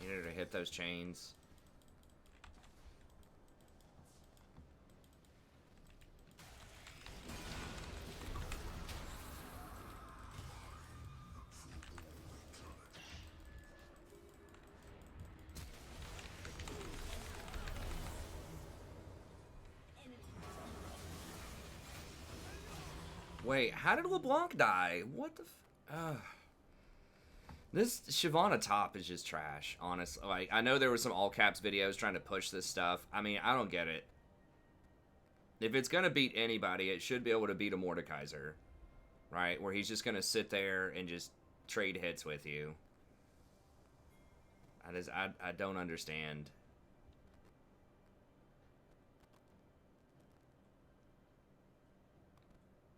Needed her to hit those chains. Wait, how did LeBlanc die? What the This Shyvana top is just trash, honestly. Like, I know there were some all caps videos trying to push this stuff. I mean, I don't get it. If it's going to beat anybody, it should be able to beat a Mordekaiser. Right? Where he's just going to sit there and just trade hits with you. I don't understand.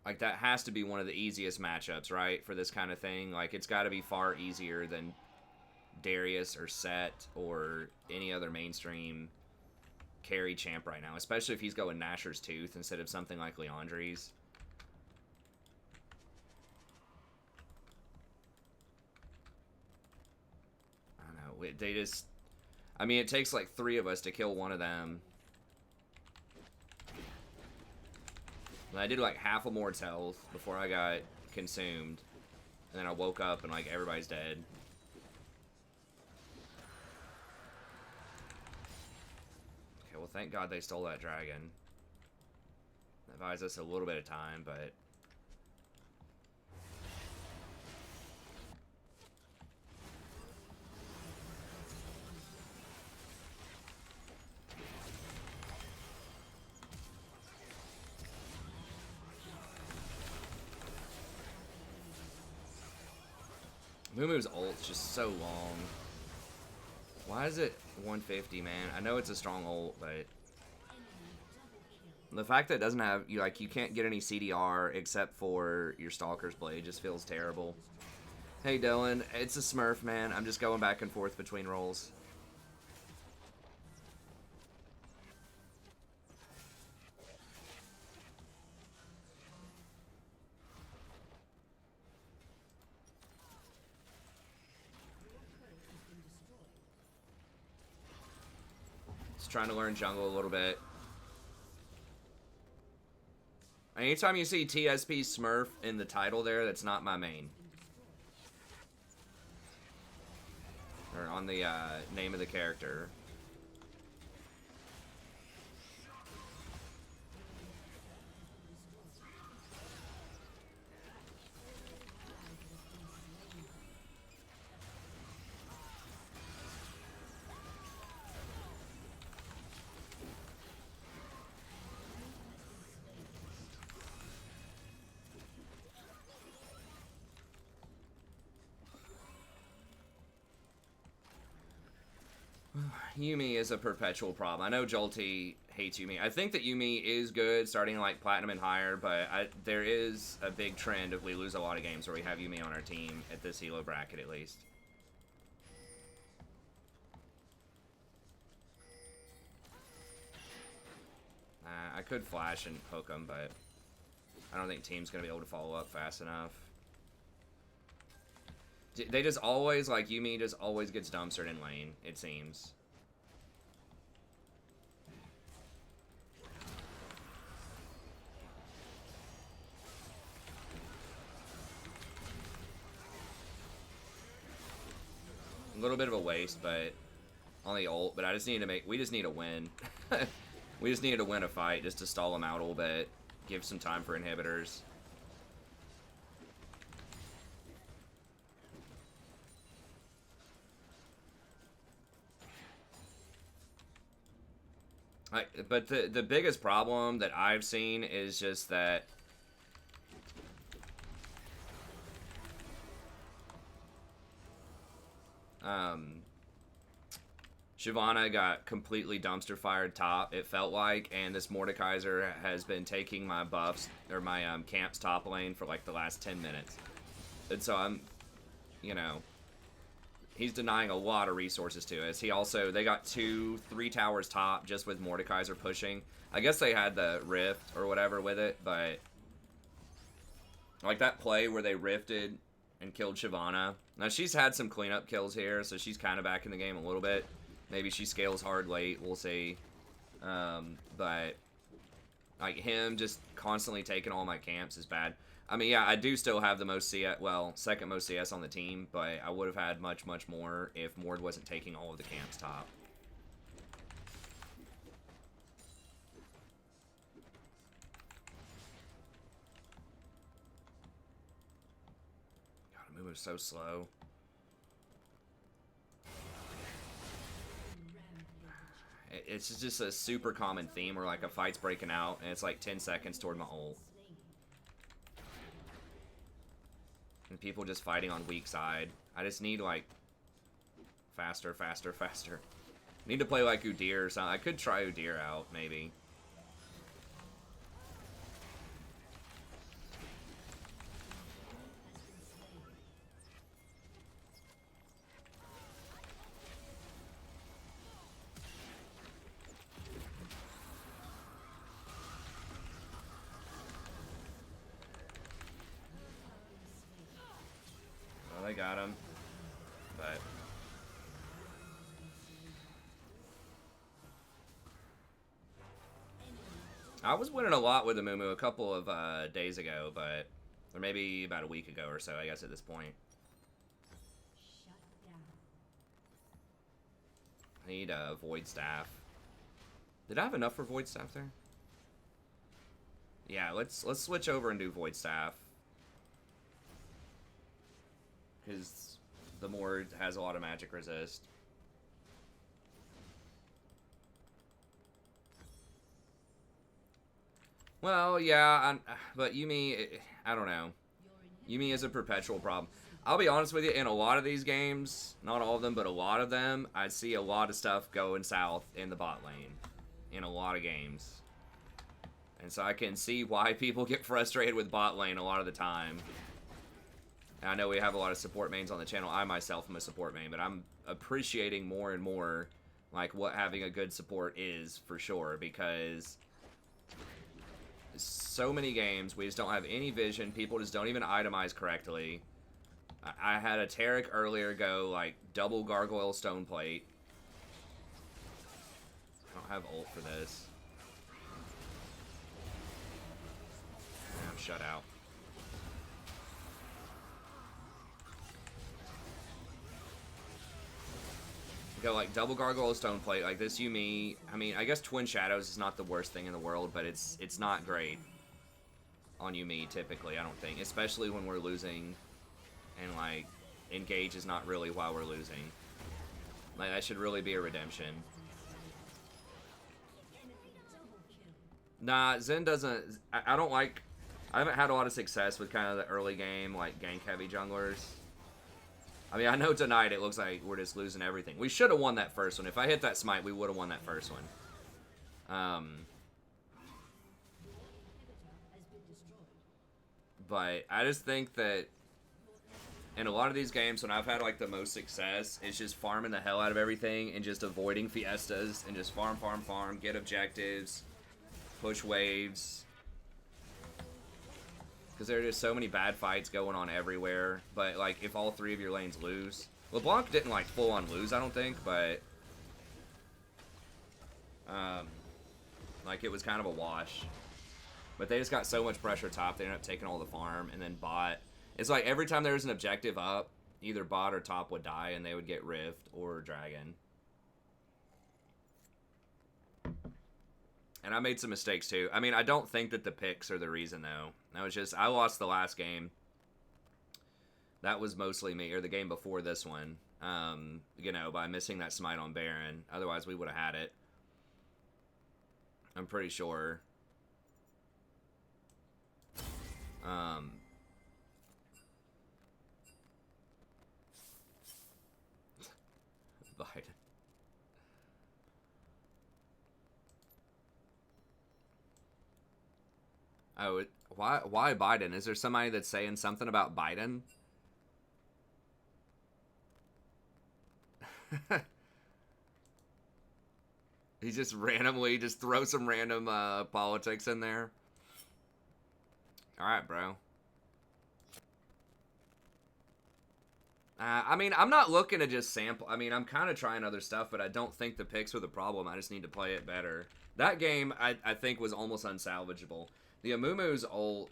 Like, that has to be one of the easiest matchups, right? For this kind of thing. Like, it's got to be far easier than Darius or Set or any other mainstream carry champ right now. Especially if he's going Nashor's Tooth instead of something like Leandri's. I don't know. They just... I mean, it takes like 3 of us to kill one of them. I did like half a Mord's health before I got consumed. And then I woke up and like everybody's dead. Okay, well thank God they stole that dragon. That buys us a little bit of time, but Mumu's ult's just so long. Why is it 150, man? I know it's a strong ult, but the fact that it doesn't have you can't get any CDR except for your Stalker's Blade just feels terrible. Hey Dylan, it's a Smurf, man. I'm just going back and forth between roles. Just trying to learn jungle a little bit. Anytime you see TSP Smurf in the title there, that's not my main. Or on the name of the character. Yuumi is a perpetual problem. I know Jolty hates Yuumi. I think that Yuumi is good starting like Platinum and higher, but there is a big trend if we lose a lot of games where we have Yuumi on our team at this Elo bracket at least. I could flash and hook him, but I don't think team's going to be able to follow up fast enough. They just always, like, Yuumi just always gets dumpstered in lane, it seems. A little bit of a waste, but on the ult, but we just need a win. We just needed to win a fight just to stall them out a little bit, give some time for inhibitors. But the biggest problem that I've seen is just that Shyvana got completely dumpster fired top, it felt like, and this Mordekaiser has been taking my buffs, or my camp's top lane for like the last 10 minutes. And so I'm, you know, he's denying a lot of resources to us. They got 2-3 towers top just with Mordekaiser pushing. I guess they had the rift or whatever with it, but like that play where they rifted and killed Shyvana. Now she's had some cleanup kills here, so she's kind of back in the game a little bit. Maybe she scales hard late, we'll see. But like him just constantly taking all my camps is bad. I mean, yeah, I do still have the most CS, well, second most CS on the team, but I would have had much, much more if Mord wasn't taking all of the camps top. God, the move was so slow. It's just a super common theme where like a fight's breaking out and it's like 10 seconds toward my ult. And people just fighting on weak side. I just need like faster, faster, faster. Need to play like Udyr or something. I could try Udyr out, maybe. Well, they got him. But I was winning a lot with the Mumu a couple of days ago, but or maybe about a week ago or so, I guess, at this point. I need a Void Staff. Did I have enough for Void Staff there? Yeah, let's switch over and do Void Staff. Because the Mord has a lot of magic resist. Well, yeah, but Yuumi, I don't know. Yuumi is a perpetual problem. I'll be honest with you, in a lot of these games, not all of them, but a lot of them, I see a lot of stuff going south in the bot lane. In a lot of games. And so I can see why people get frustrated with bot lane a lot of the time. And I know we have a lot of support mains on the channel. I myself am a support main, but I'm appreciating more and more like what having a good support is for sure, because so many games we just don't have any vision. People just don't even itemize correctly. I had a Taric earlier go like double gargoyle stone plate. I don't have ult for this. I'm shut out. Go like double gargoyle stone plate like this. Yuumi, I mean, I guess Twin Shadows is not the worst thing in the world, but it's not great on Yuumi typically. I don't think, especially when we're losing, and like engage is not really why we're losing. Like that should really be a redemption. Nah, Zen doesn't. I don't like. I haven't had a lot of success with kind of the early game like gank heavy junglers. I mean, I know tonight it looks like we're just losing everything. We should have won that first one. If I hit that smite, we would have won that first one. But I just think that in a lot of these games, when I've had like the most success, it's just farming the hell out of everything and just avoiding fiestas and just farm, get objectives, push waves. Because there are just so many bad fights going on everywhere. But, like, if all three of your lanes lose... LeBlanc didn't, like, full-on lose, I don't think, but... like, it was kind of a wash. But they just got so much pressure top, they ended up taking all the farm, and then bot... It's like, every time there was an objective up, either bot or top would die, and they would get Rift or Dragon. And I made some mistakes, too. I mean, I don't think that the picks are the reason, though. That was just... I lost the last game. That was mostly me. Or the game before this one. You know, by missing that smite on Baron. Otherwise, we would have had it. I'm pretty sure. Biden. Oh, why Biden? Is there somebody that's saying something about Biden? He just randomly just throw some random politics in there. All right, bro. I mean, I'm not looking to just sample. I mean, I'm kind of trying other stuff, but I don't think the picks were the problem. I just need to play it better. That game, I think, was almost unsalvageable. The Amumu's ult,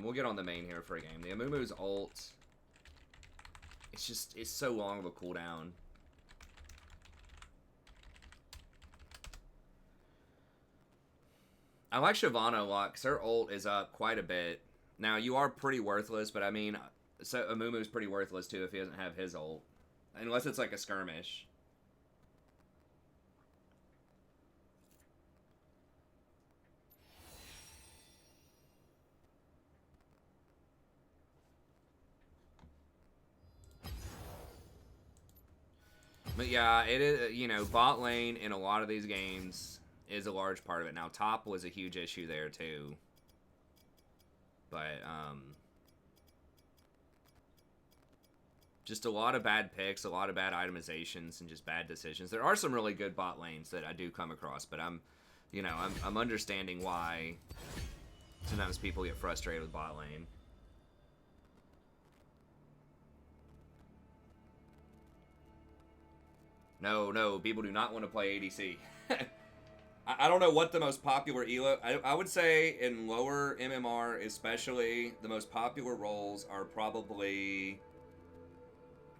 we'll get on the main here for a game. The Amumu's ult, it's so long of a cooldown. I like Shyvana a lot, because her ult is up quite a bit. Now, you are pretty worthless, but I mean, so Amumu's pretty worthless too if he doesn't have his ult. Unless it's like a skirmish. But yeah, it is, you know, bot lane in a lot of these games is a large part of it. Now, top was a huge issue there too. But, just a lot of bad picks, a lot of bad itemizations, and just bad decisions. There are some really good bot lanes that I do come across, but I'm understanding why sometimes people get frustrated with bot lane. No, people do not want to play ADC. I don't know what the most popular elo... I would say in lower MMR especially, the most popular roles are probably...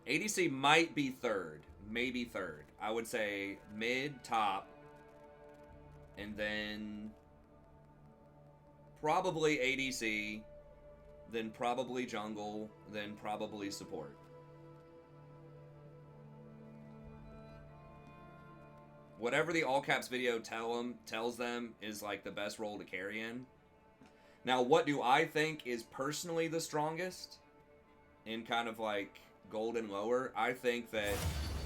ADC might be third. Maybe third. I would say mid, top, and then probably ADC, then probably jungle, then probably support. Whatever the all caps video tells them is like the best role to carry in. Now, what do I think is personally the strongest in kind of like gold and lower? I think that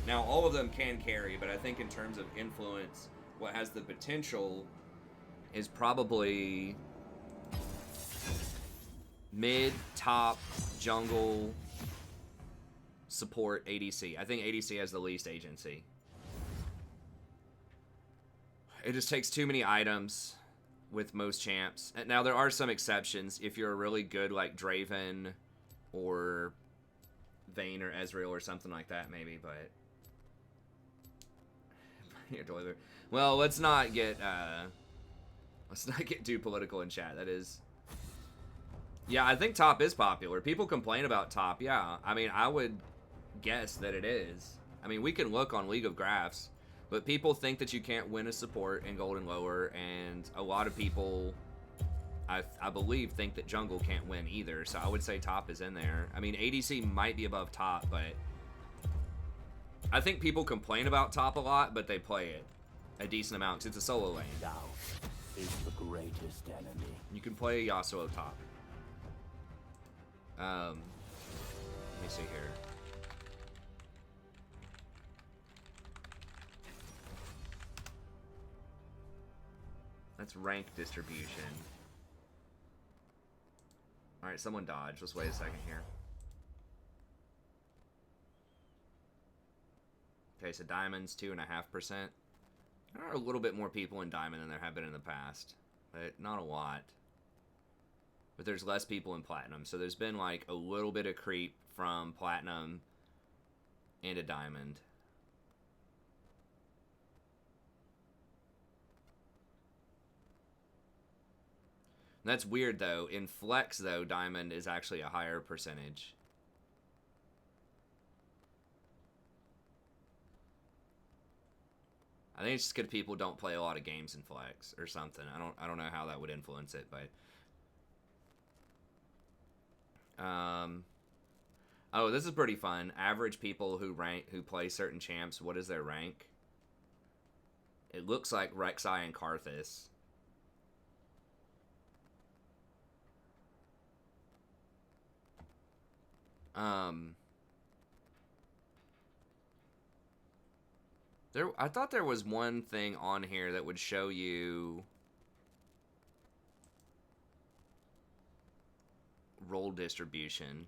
now all of them can carry, but I think in terms of influence, what has the potential is probably mid, top, jungle, support, ADC. I think ADC has the least agency. It just takes too many items with most champs. And now there are some exceptions. If you're really good like Draven or Vayne or Ezreal or something like that, maybe, but well, let's not get too political in chat. That is, yeah, I think top is popular. People complain about top. Yeah, I mean, I would guess that it is. I mean, we can look on League of Graphs, but people think that you can't win a support in gold and lower, and a lot of people, I believe, think that jungle can't win either. So I would say top is in there. I mean, ADC might be above top, but I think people complain about top a lot, but they play it a decent amount because it's a solo lane. Doubt is the greatest enemy. You can play Yasuo top. Let me see here. That's rank distribution. Alright, someone dodge. Let's wait a second here. Okay, so diamonds, 2.5%. There are a little bit more people in diamond than there have been in the past, but not a lot. But there's less people in platinum, so there's been like a little bit of creep from platinum into diamond. And that's weird though. In flex though, diamond is actually a higher percentage. I think it's just because people don't play a lot of games in flex or something. I don't know how that would influence it, but oh, this is pretty fun. Average people who play certain champs, what is their rank? It looks like Rek'Sai and Karthus. I thought there was one thing on here that would show you role distribution.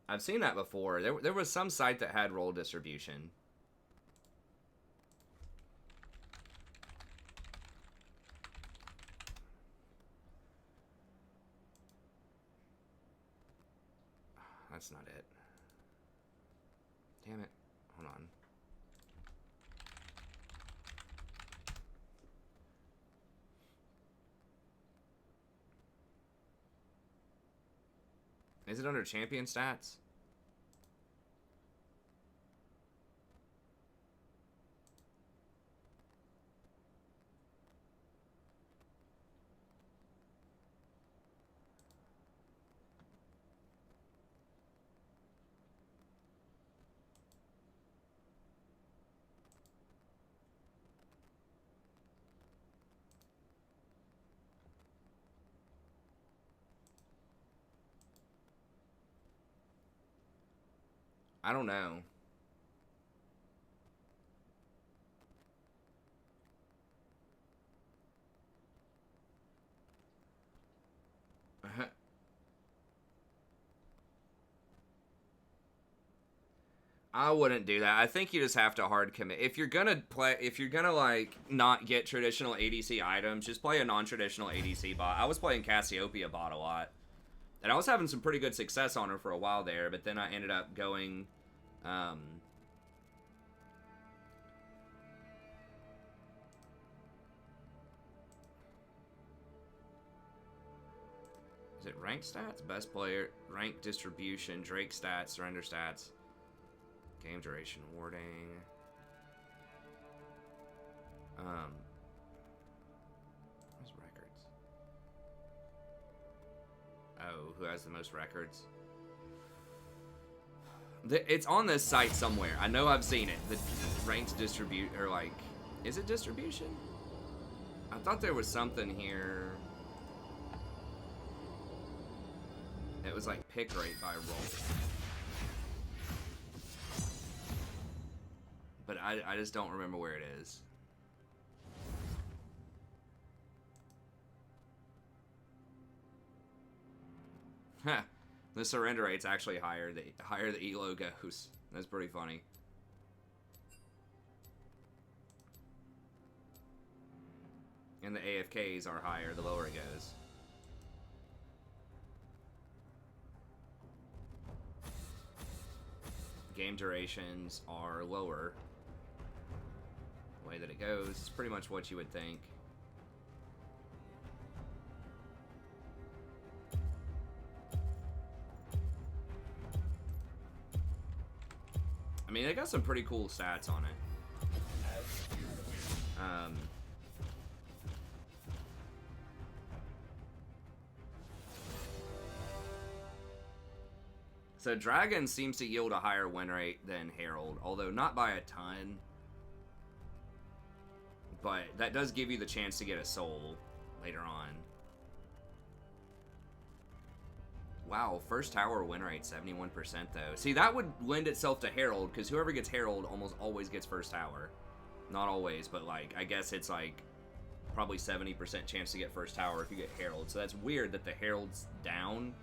I've seen that before. There was some site that had role distribution. That's not it. Damn it. Hold on. Is it under champion stats? I don't know. I wouldn't do that. I think you just have to hard commit. If you're gonna like not get traditional ADC items, just play a non-traditional ADC bot. I was playing Cassiopeia bot a lot, and I was having some pretty good success on her for a while there. But then I ended up going, is it rank stats? Best player, rank distribution, Drake stats, surrender stats. Game duration, warding. Where's records? Oh, who has the most records? It's on this site somewhere. I know I've seen it. The ranked distribute, or like, is it distribution? I thought there was something here. It was like pick rate by roll. But I just don't remember where it is. Huh. The surrender rate's actually higher the higher the elo goes. That's pretty funny. And the AFKs are higher the lower it goes. Game durations are lower. The way that it goes is pretty much what you would think. I mean, they got some pretty cool stats on it. So Dragon seems to yield a higher win rate than Herald, although not by a ton. But that does give you the chance to get a soul later on. Wow, first tower win rate 71% though. See, that would lend itself to Herald, because whoever gets Herald almost always gets first tower. Not always, but like, I guess it's like probably 70% chance to get first tower if you get Herald. So that's weird that the Herald's down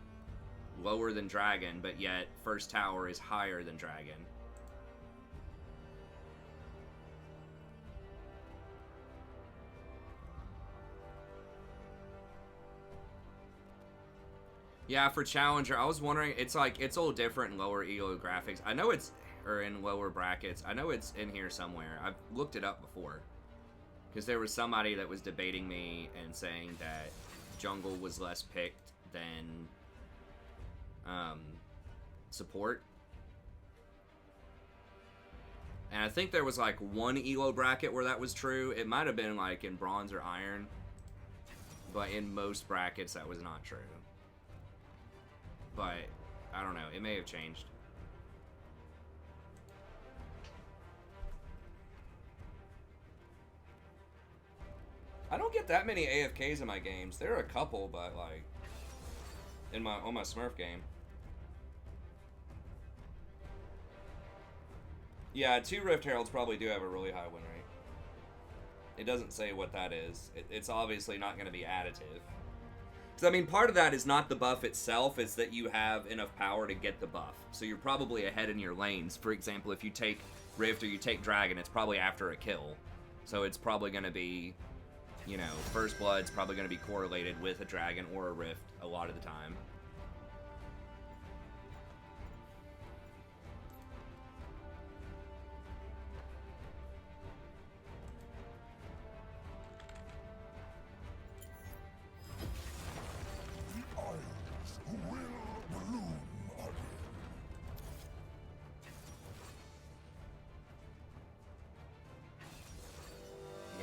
lower than Dragon, but yet first tower is higher than Dragon. Yeah, for Challenger, I was wondering, it's like, it's a little different in lower ELO graphics. I know it's, or in lower brackets. I know it's in here somewhere. I've looked it up before. Because there was somebody that was debating me and saying that jungle was less picked than support. And I think there was like one ELO bracket where that was true. It might have been like in bronze or iron. But in most brackets, that was not true. But, I don't know. It may have changed. I don't get that many AFKs in my games. There are a couple, but like, on my Smurf game. Yeah, 2 Rift Heralds probably do have a really high win rate. It doesn't say what that is. It's obviously not going to be additive. Because, I mean, part of that is not the buff itself, it's that you have enough power to get the buff. So you're probably ahead in your lanes. For example, if you take Rift or you take Dragon, it's probably after a kill. So it's probably going to be, you know, First Blood's probably going to be correlated with a Dragon or a Rift a lot of the time.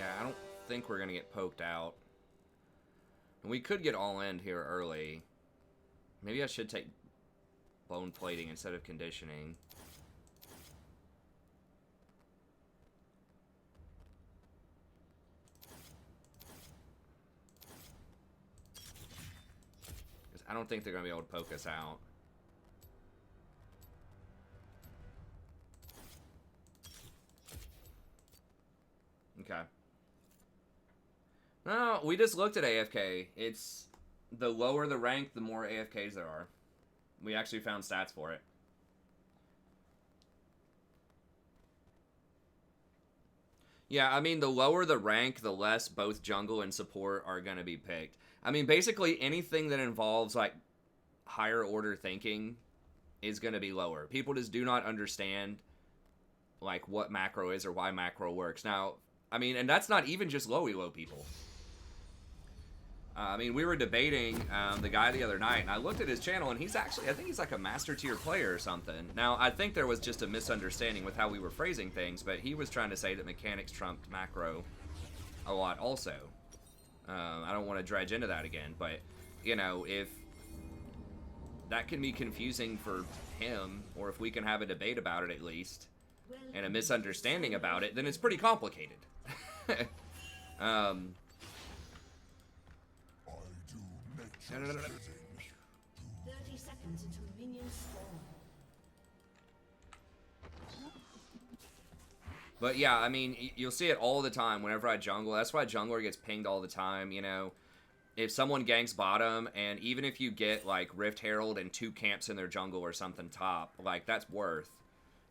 I think we're gonna get poked out, and we could get all end here early. Maybe I should take bone plating instead of conditioning. Because I don't think they're gonna be able to poke us out. Okay. No, we just looked at AFK. It's the lower the rank, the more AFKs there are. We actually found stats for it. Yeah, I mean, the lower the rank, the less both jungle and support are going to be picked. I mean, basically anything that involves, like, higher order thinking is going to be lower. People just do not understand, like, what macro is or why macro works. Now, I mean, and that's not even just low elo people. I mean, we were debating the guy the other night, and I looked at his channel, and he's actually, I think he's like a master tier player or something. Now, I think there was just a misunderstanding with how we were phrasing things, but he was trying to say that mechanics trumped macro a lot also. I don't want to dredge into that again, but, you know, if that can be confusing for him, or if we can have a debate about it at least, and a misunderstanding about it, then it's pretty complicated. No. 30 seconds seconds until minions spawn. But yeah, I mean, you'll see it all the time whenever I jungle. That's why jungler gets pinged all the time, you know. If someone ganks bottom, and even if you get, like, Rift Herald and 2 camps in their jungle or something top, like, that's worth,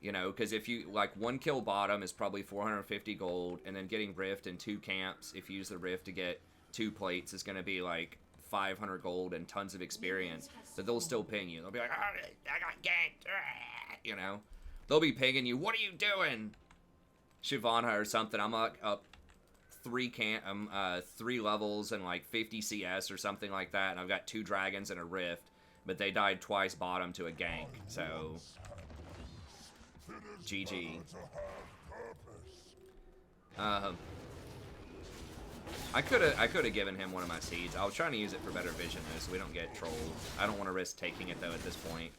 you know, because if you, like, 1 kill bottom is probably 450 gold, and then getting Rift and 2 camps, if you use the Rift to get 2 plates, is going to be, like, 500 gold and tons of experience, but they'll still ping you. They'll be like, oh, I got ganked, you know. They'll be pinging you, what are you doing? Shyvana or something, I'm like up 3 levels and like 50 CS or something like that, and I've got 2 dragons and a rift, but they died twice bottom to a gank, so GG. I could have given him one of my seeds. I was trying to use it for better vision though, so we don't get trolled. I don't want to risk taking it though at this point.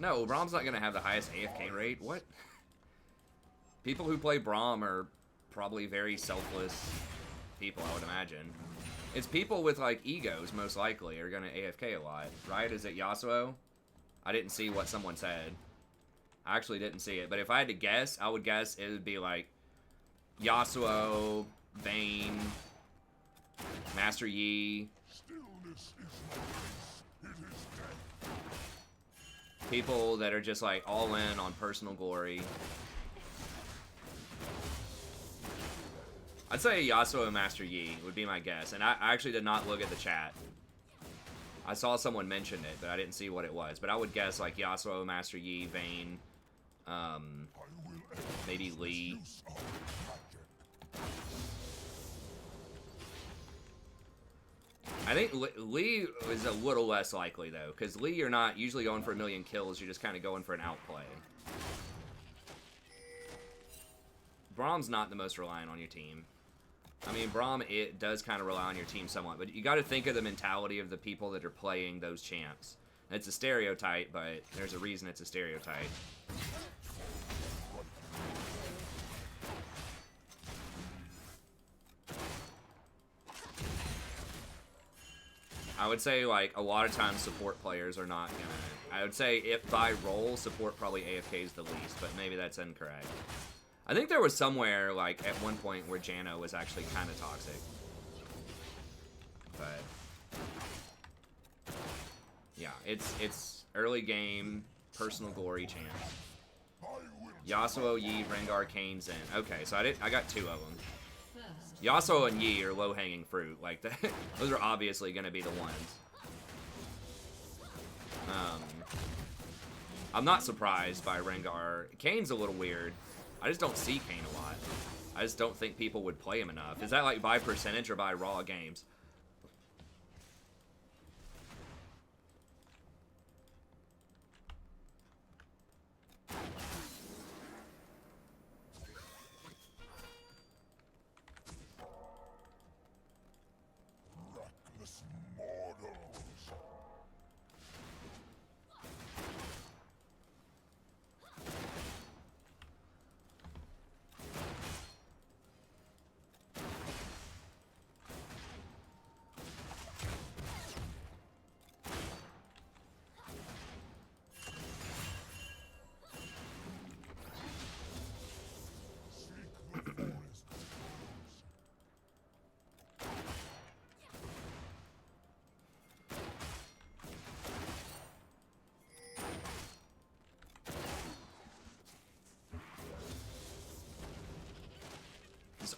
No, Braum's not going to have the highest AFK rate. What? People who play Braum are probably very selfless people, I would imagine. It's people with, like, egos, most likely, are going to AFK a lot. Right? Is it Yasuo? I didn't see what someone said. I actually didn't see it. But if I had to guess, I would guess it would be, like, Yasuo, Vayne, Master Yi. People that are just like all in on personal glory. I'd say Yasuo and Master Yi would be my guess. And I actually did not look at the chat. I saw someone mention it, but I didn't see what it was. But I would guess like Yasuo, Master Yi, Vayne, maybe Lee. I think Lee is a little less likely, though, because Lee, you're not usually going for a million kills, you're just kind of going for an outplay. Braum's not the most reliant on your team. I mean, Braum, it does kind of rely on your team somewhat, but you got to think of the mentality of the people that are playing those champs. It's a stereotype, but there's a reason it's a stereotype. I would say, like, a lot of times support players are not gonna... I would say, if by role, support probably AFKs the least, but maybe that's incorrect. I think there was somewhere, like, at one point where Jano was actually kind of toxic. But... yeah, it's early game, personal glory chance. Yasuo, Yi, Rengar, Kayn, Zen. Okay, so I got 2 of them. Yasuo and Yi are low-hanging fruit. Like, that, those are obviously going to be the ones. I'm not surprised by Rengar. Kayn's a little weird. I just don't see Kayn a lot. I just don't think people would play him enough. Is that, like, by percentage or by raw games?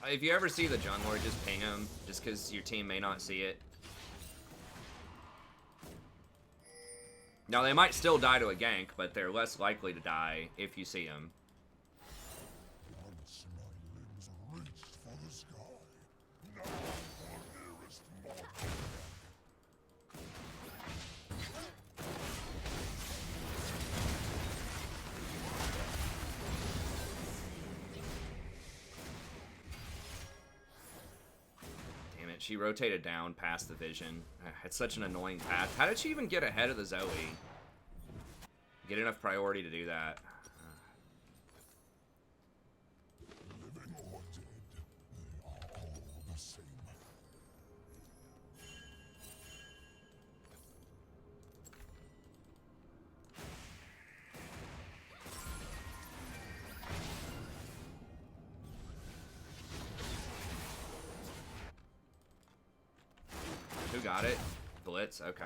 If you ever see the jungler, just ping him, just because your team may not see it. Now, they might still die to a gank, but they're less likely to die if you see him. Once my limbs reached for the sky, now for nearest mortal. She rotated down past the vision. It's such an annoying path. How did she even get ahead of the Zoe? Get enough priority to do that. Living or dead, Who got it? Blitz? Okay.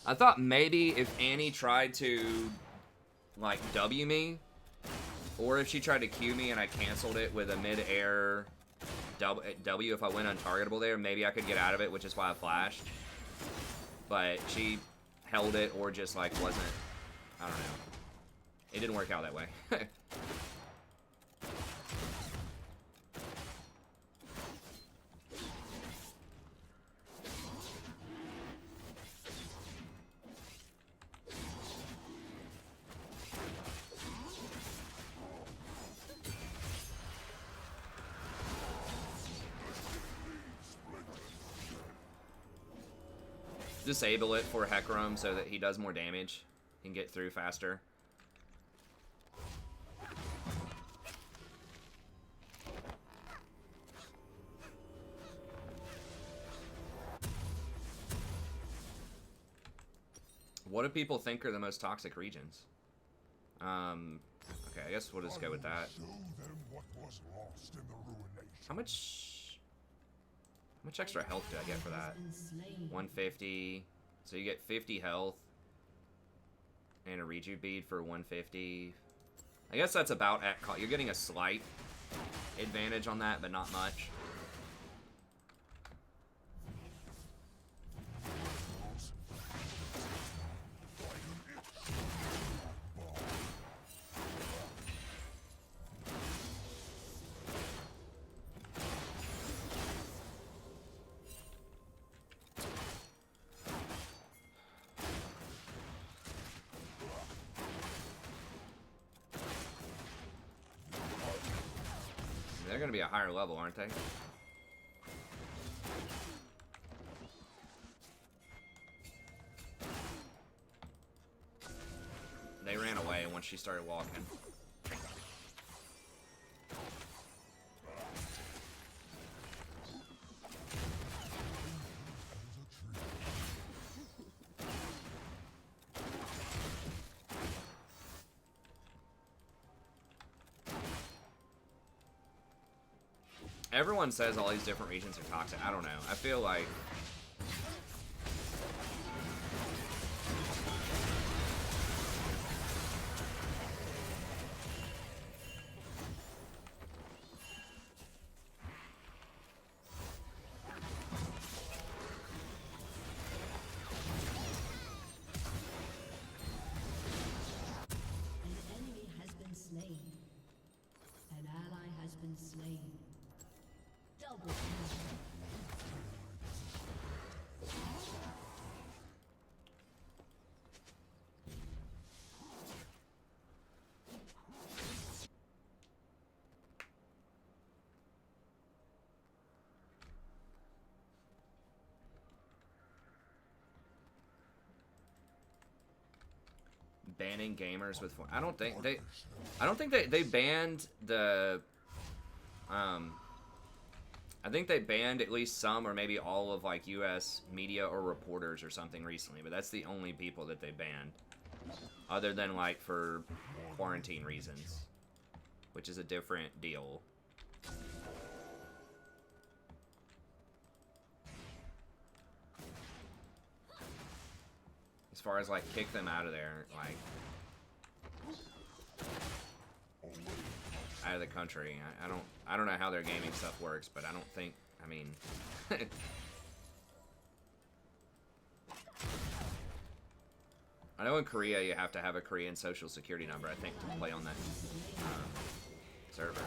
I thought maybe if Annie tried to, like, W me, or if she tried to Q me and I canceled it with a mid-air W if I went untargetable there, maybe I could get out of it, which is why I flashed. But she held it or just, like, wasn't... I don't know. It didn't work out that way. Disable it for Hecarim so that he does more damage. He can get through faster. What do people think are the most toxic regions? Okay, I guess we'll just go with that. Show them what was lost in the ruination. How much extra health do I get for that? 150. So you get 50 health. And a rejuve bead for 150. I guess that's about at cost. You're getting a slight advantage on that, but not much. They're going to be a higher level, aren't they? They ran away once she started walking. Everyone says all these different regions are toxic. I don't know. I feel like... An enemy has been slain. An ally has been slain. Double kill. Banning gamers with... I don't think they banned the... I think they banned at least some or maybe all of, like, US media or reporters or something recently, but that's the only people that they banned. Other than, like, for quarantine reasons. Which is a different deal. As far as, like, kick them out of there, like... out of the country. I don't know how their gaming stuff works, but I don't think, I mean... I know in Korea you have to have a Korean social security number, I think, to play on that server.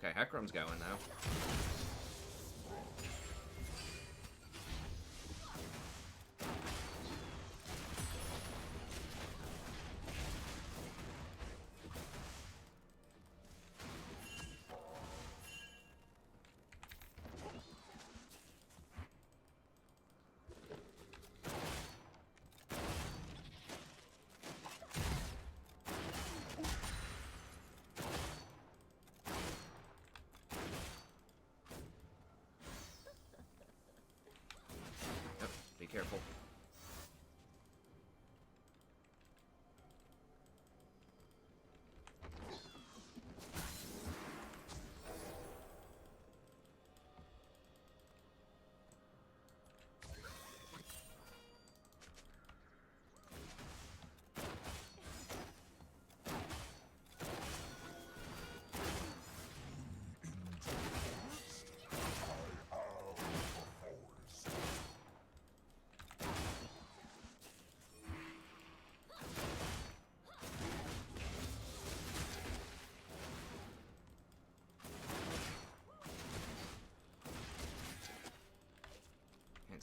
Okay, Hecarim's going though.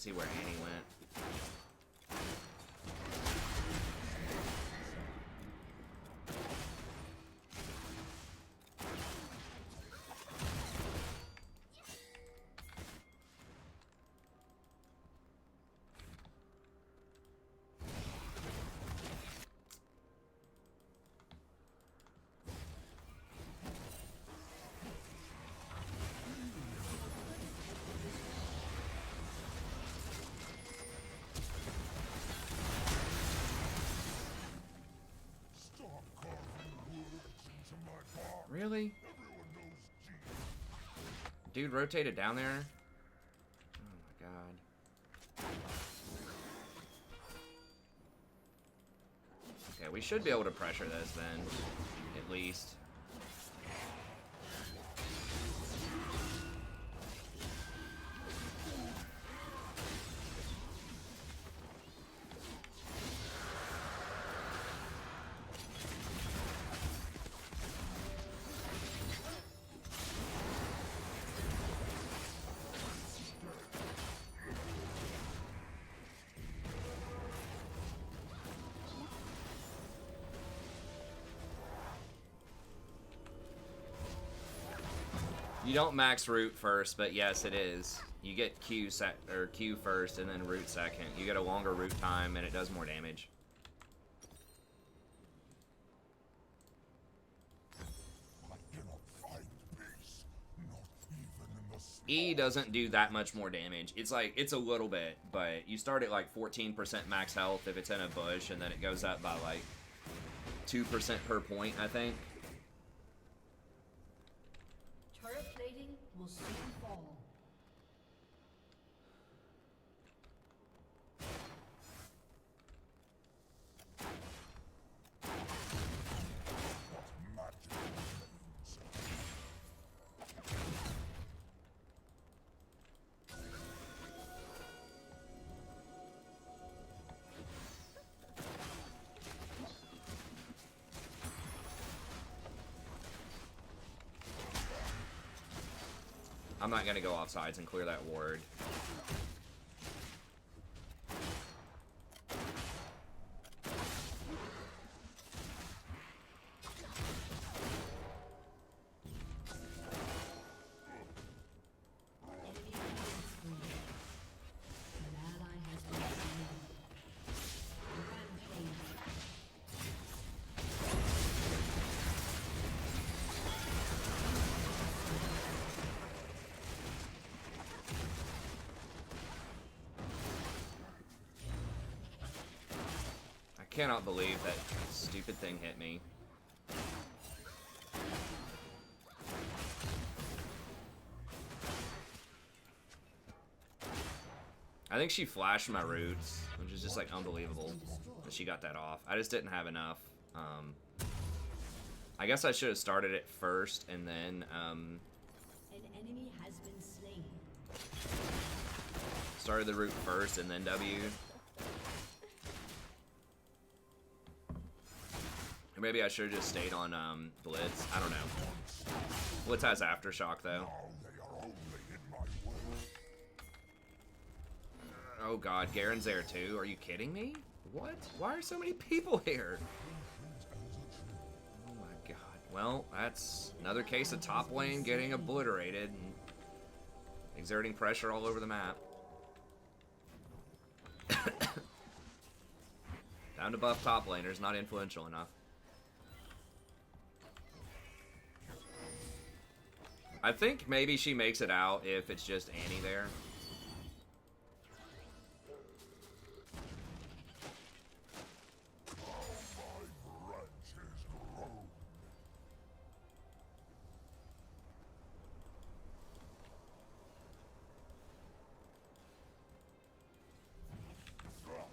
Let's see where Annie went. Stop carving words into my bark. Really? Everyone knows G. Dude rotated down there? Oh my god. Okay, we should be able to pressure this then, at least. You don't max root first, but yes, it is. You get Q first and then root second. You get a longer root time and it does more damage. I cannot find peace, not even in the smallest. E doesn't do that much more damage. It's like, it's a little bit, but you start at like 14% max health if it's in a bush, and then it goes up by like 2% per point, I think. Turret plating will soon fall. Magic remains. I'm not gonna go off sides and clear that ward. Enemy killing spree. An ally has been slain. Rampage. I cannot believe that stupid thing hit me. I think she flashed my roots, which is just like unbelievable that she got that off. I just didn't have enough. I guess I should have started it first and then An enemy has been slain. started the root first and then W. Or maybe I should have just stayed on Blitz. I don't know. Blitz has Aftershock though. Now they are only in my way. Oh god, Garen's there too. Are you kidding me? What? Why are so many people here? Oh my god. Well, that's another case of top lane getting obliterated and exerting pressure all over the map. Down to buff top laners, not influential enough. I think maybe she makes it out if it's just Annie there. My branches grow.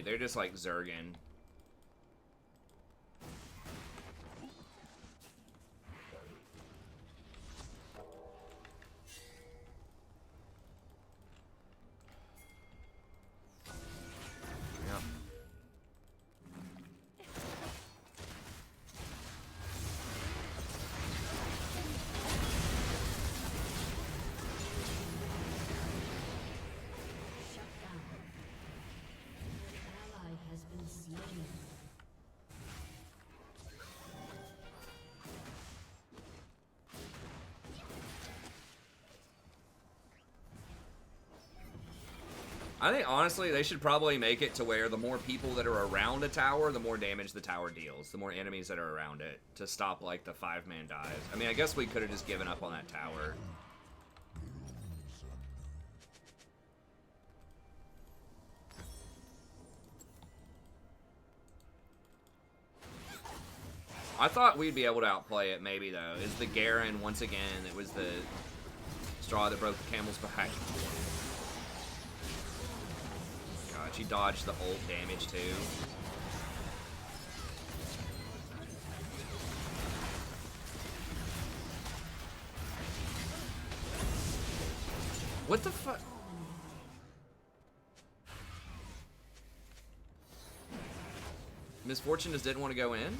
Dude, they're just like Zergan. Yep. Shut down. An ally has been slain. I think honestly they should probably make it to where the more people that are around a tower, the more damage the tower deals. The more enemies that are around it to stop like the 5-man dives. I mean, I guess we could have just given up on that tower. I thought we'd be able to outplay it maybe though. Is the Garen once again, it was the straw that broke the camel's back. God, she dodged the ult damage too. What the fuck? Misfortune just didn't want to go in?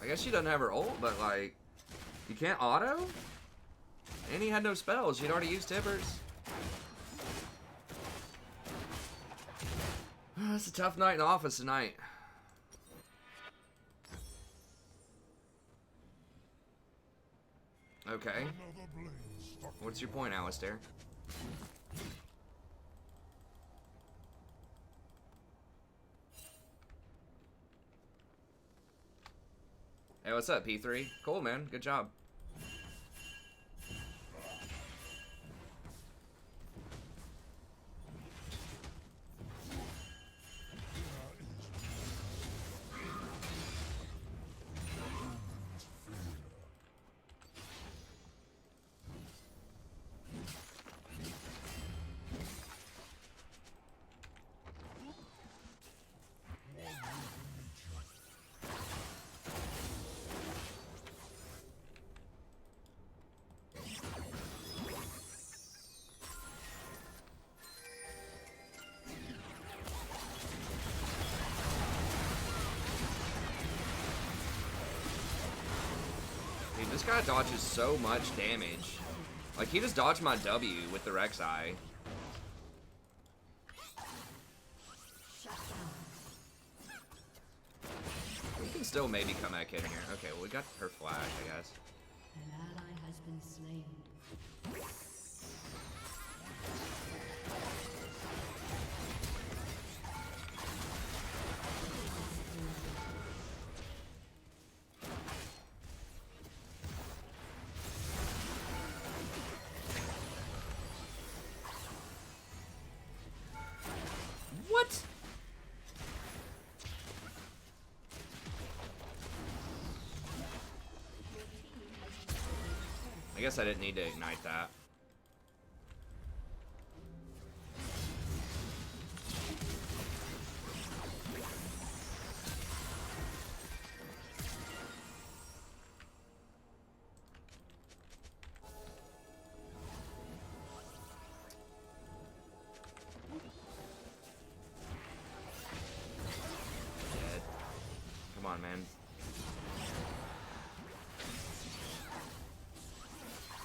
I guess she doesn't have her ult, but like, you can't auto? And he had no spells, she'd already used Tibbers. It's a tough night in the office tonight. Okay. What's your point, Alistair? Hey, what's up, P3? Cool, man. Good job. Dude, this guy dodges so much damage. Like, he just dodged my W with the Rek'Sai. We can still maybe come back in here. Okay, well, we got her flash, I guess. An ally has been slain. What? I guess I didn't need to ignite that. Dead. Come on, man.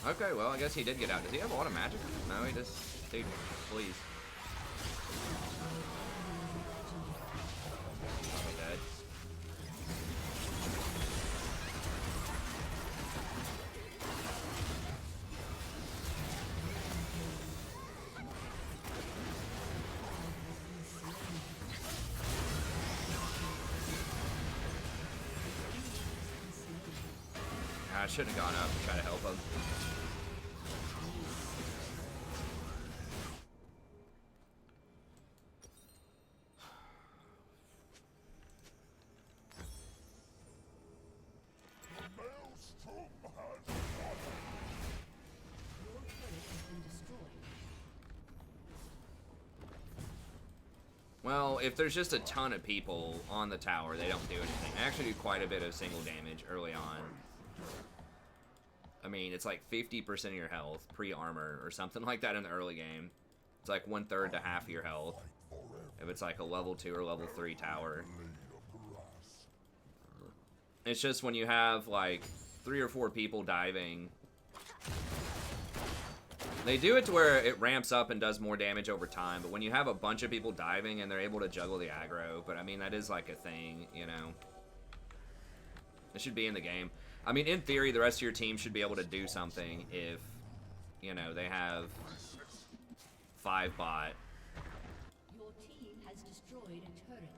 Okay, well, I guess he did get out. Does he have a lot of magic? No, he just... Dude, please. Probably dead. I shouldn't have gone up to try to help him. Well, if there's just a ton of people on the tower, they don't do anything. They actually do quite a bit of single damage early on. I mean, it's like 50% of your health pre-armor or something like that in the early game. It's like 1/3 to half of your health if it's like a level 2 or level 3 tower. It's just when you have like 3 or 4 people diving, they do it to where it ramps up and does more damage over time. But when you have a bunch of people diving and they're able to juggle the aggro, but I mean, that is like a thing, you know. It should be in the game. I mean, in theory, the rest of your team should be able to do something if, you know, they have 5 bot. Your team has destroyed a turret.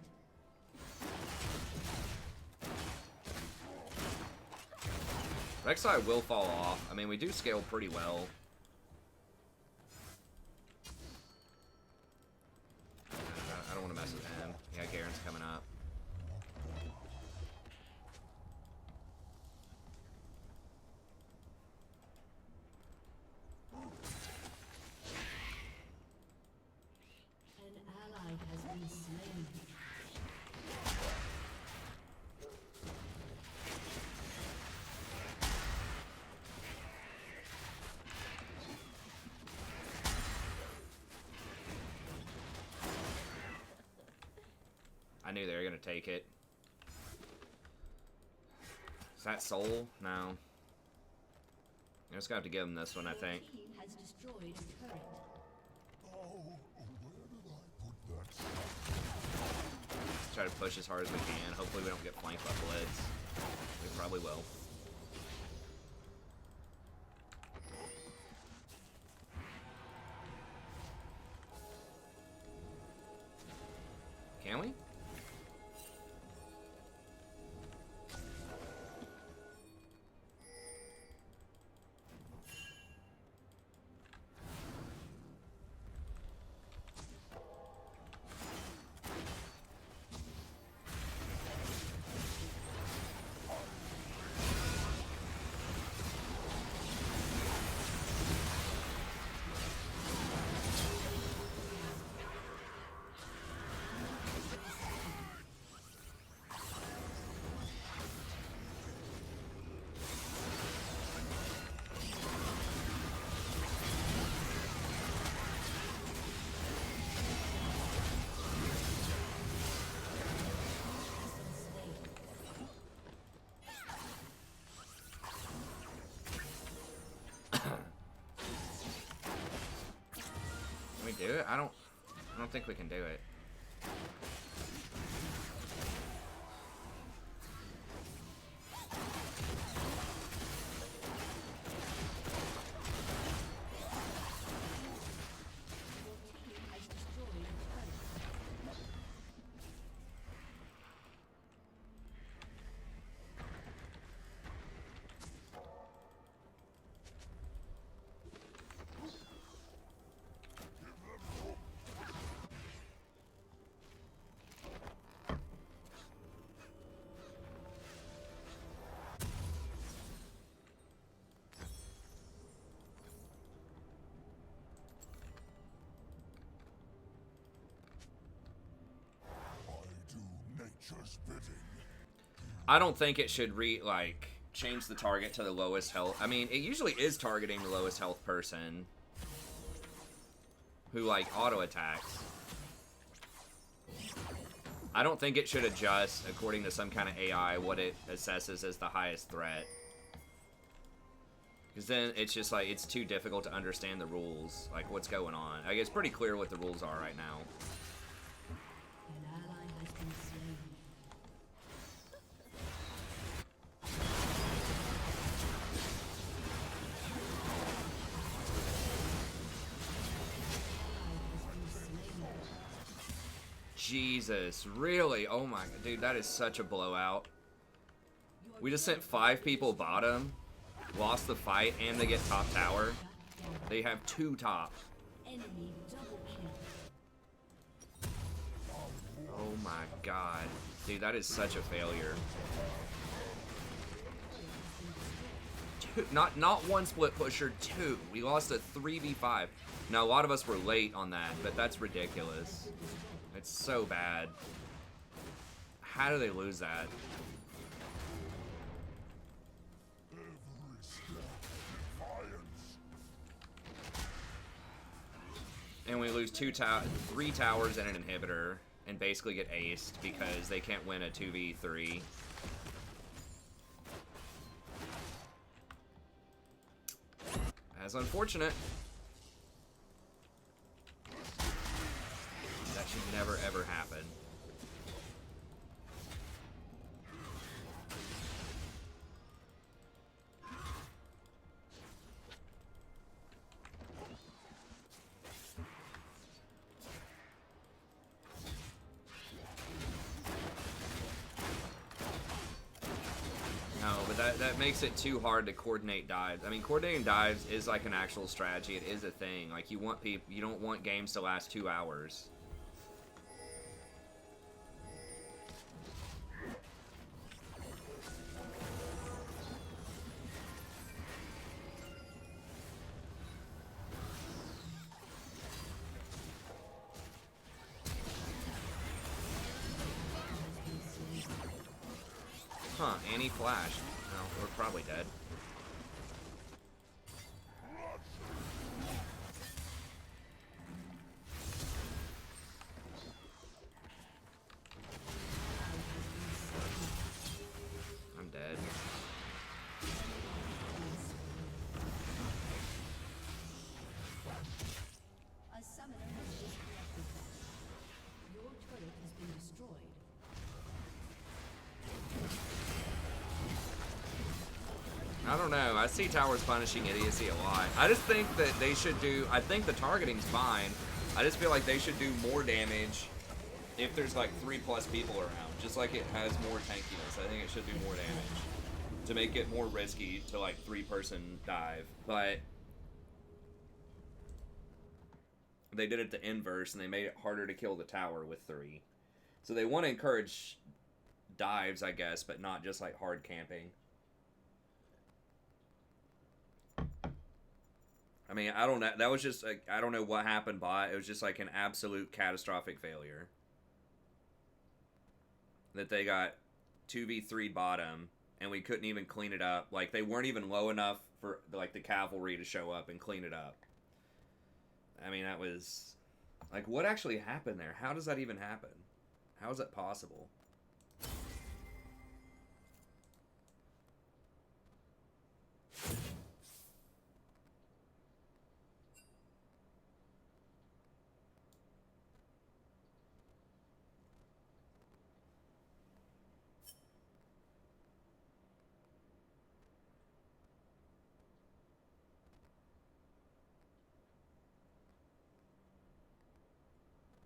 Rek'Sai will fall off. I mean, we do scale pretty well. I don't want to mess with him. Yeah, Garen's coming up. An ally has been slain. I knew they were going to take it. Is that Soul? No. I just have to give him this one, I think. Your team has destroyed a turret. Oh, where did I put that? Let's try to push as hard as we can. Hopefully we don't get flanked by Blitz. We probably will. Can we? Can we do it? I don't think we can do it. Nature's bidding. I don't think it should change the target to the lowest health. I mean, it usually is targeting the lowest health person who like auto attacks. I don't think it should adjust according to some kind of AI what it assesses as the highest threat. Because then it's just like, it's too difficult to understand the rules, like what's going on. Like, it's pretty clear what the rules are right now. An ally has been slain. Jesus, really? Oh my, dude, that is such a blowout. We just sent 5 people bottom, lost the fight, and they get top tower. They have 2 top. Enemy double kill. Oh my god. Dude, that is such a failure. Not one split pusher, 2. We lost a 3v5. Now, a lot of us were late on that, but that's ridiculous. It's so bad. How do they lose that? Every step defiance. And we lose 3 towers and an inhibitor, and basically get aced because they can't win a 2v3. That's unfortunate. That should never ever happen. No, but that makes it too hard to coordinate dives. I mean, coordinating dives is like an actual strategy. It is a thing. Like, you don't want games to last 2 hours. Huh, Annie flashed. No, we're probably dead. I'm dead. A summoner has disconnected. Your turret has been destroyed. I don't know. I see towers punishing idiocy a lot. I just think that they should do... I think the targeting's fine. I just feel like they should do more damage if there's like 3+ people around. Just like it has more tankiness. I think it should do more damage to make it more risky to like 3-person dive. But they did it the inverse and they made it harder to kill the tower with 3. So they want to encourage dives, I guess, but not just like hard camping. I mean, I don't know. That was just, like, I don't know what happened by it. It was just like an absolute catastrophic failure. That they got 2v3 bottom, and we couldn't even clean it up. Like, they weren't even low enough for, like, the cavalry to show up and clean it up. I mean, that was... Like, what actually happened there? How does that even happen? How is that possible?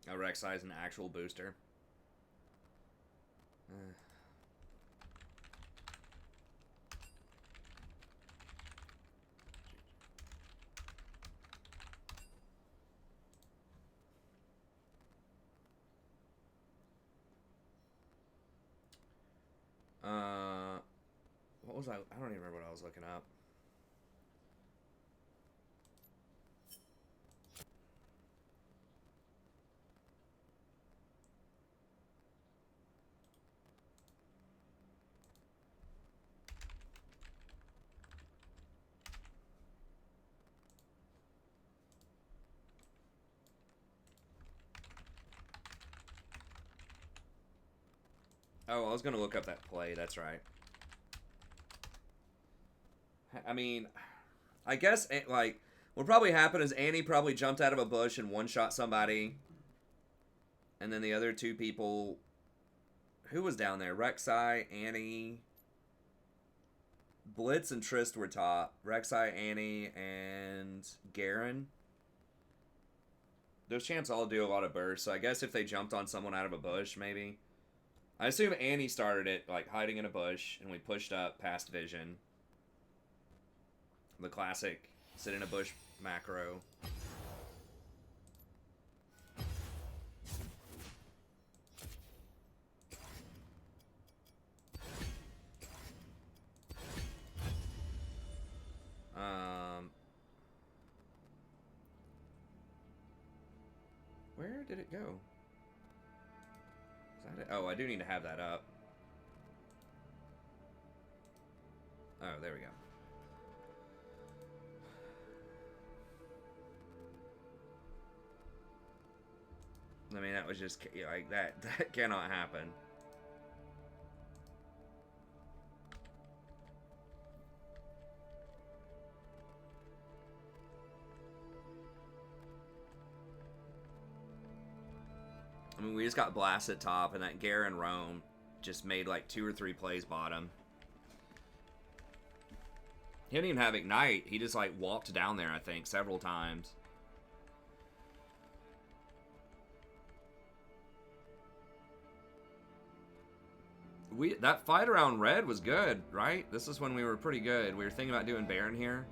Oh, Rek'Sai is an actual booster. What was I don't even remember what I was looking up. Oh, I was gonna look up that play, that's right. I mean, I guess, like, what probably happened is Annie probably jumped out of a bush and one-shot somebody. And then the other 2 people... Who was down there? Rek'Sai, Annie... Blitz and Trist were top. Rek'Sai, Annie, and Garen. Those champs all do a lot of bursts, so I guess if they jumped on someone out of a bush, maybe. I assume Annie started it, like, hiding in a bush, and we pushed up past vision. The classic sit in a bush macro. Where did it go? Is that it? Oh, I do need to have that up. Oh, there we go. I mean, that was just like that. That cannot happen. I mean, we just got blasted top, and that Garen Rome just made like 2 or 3 plays bottom. He didn't even have Ignite. He just like walked down there, I think, several times. That fight around red was good, right? This is when we were pretty good. We were thinking about doing Baron here.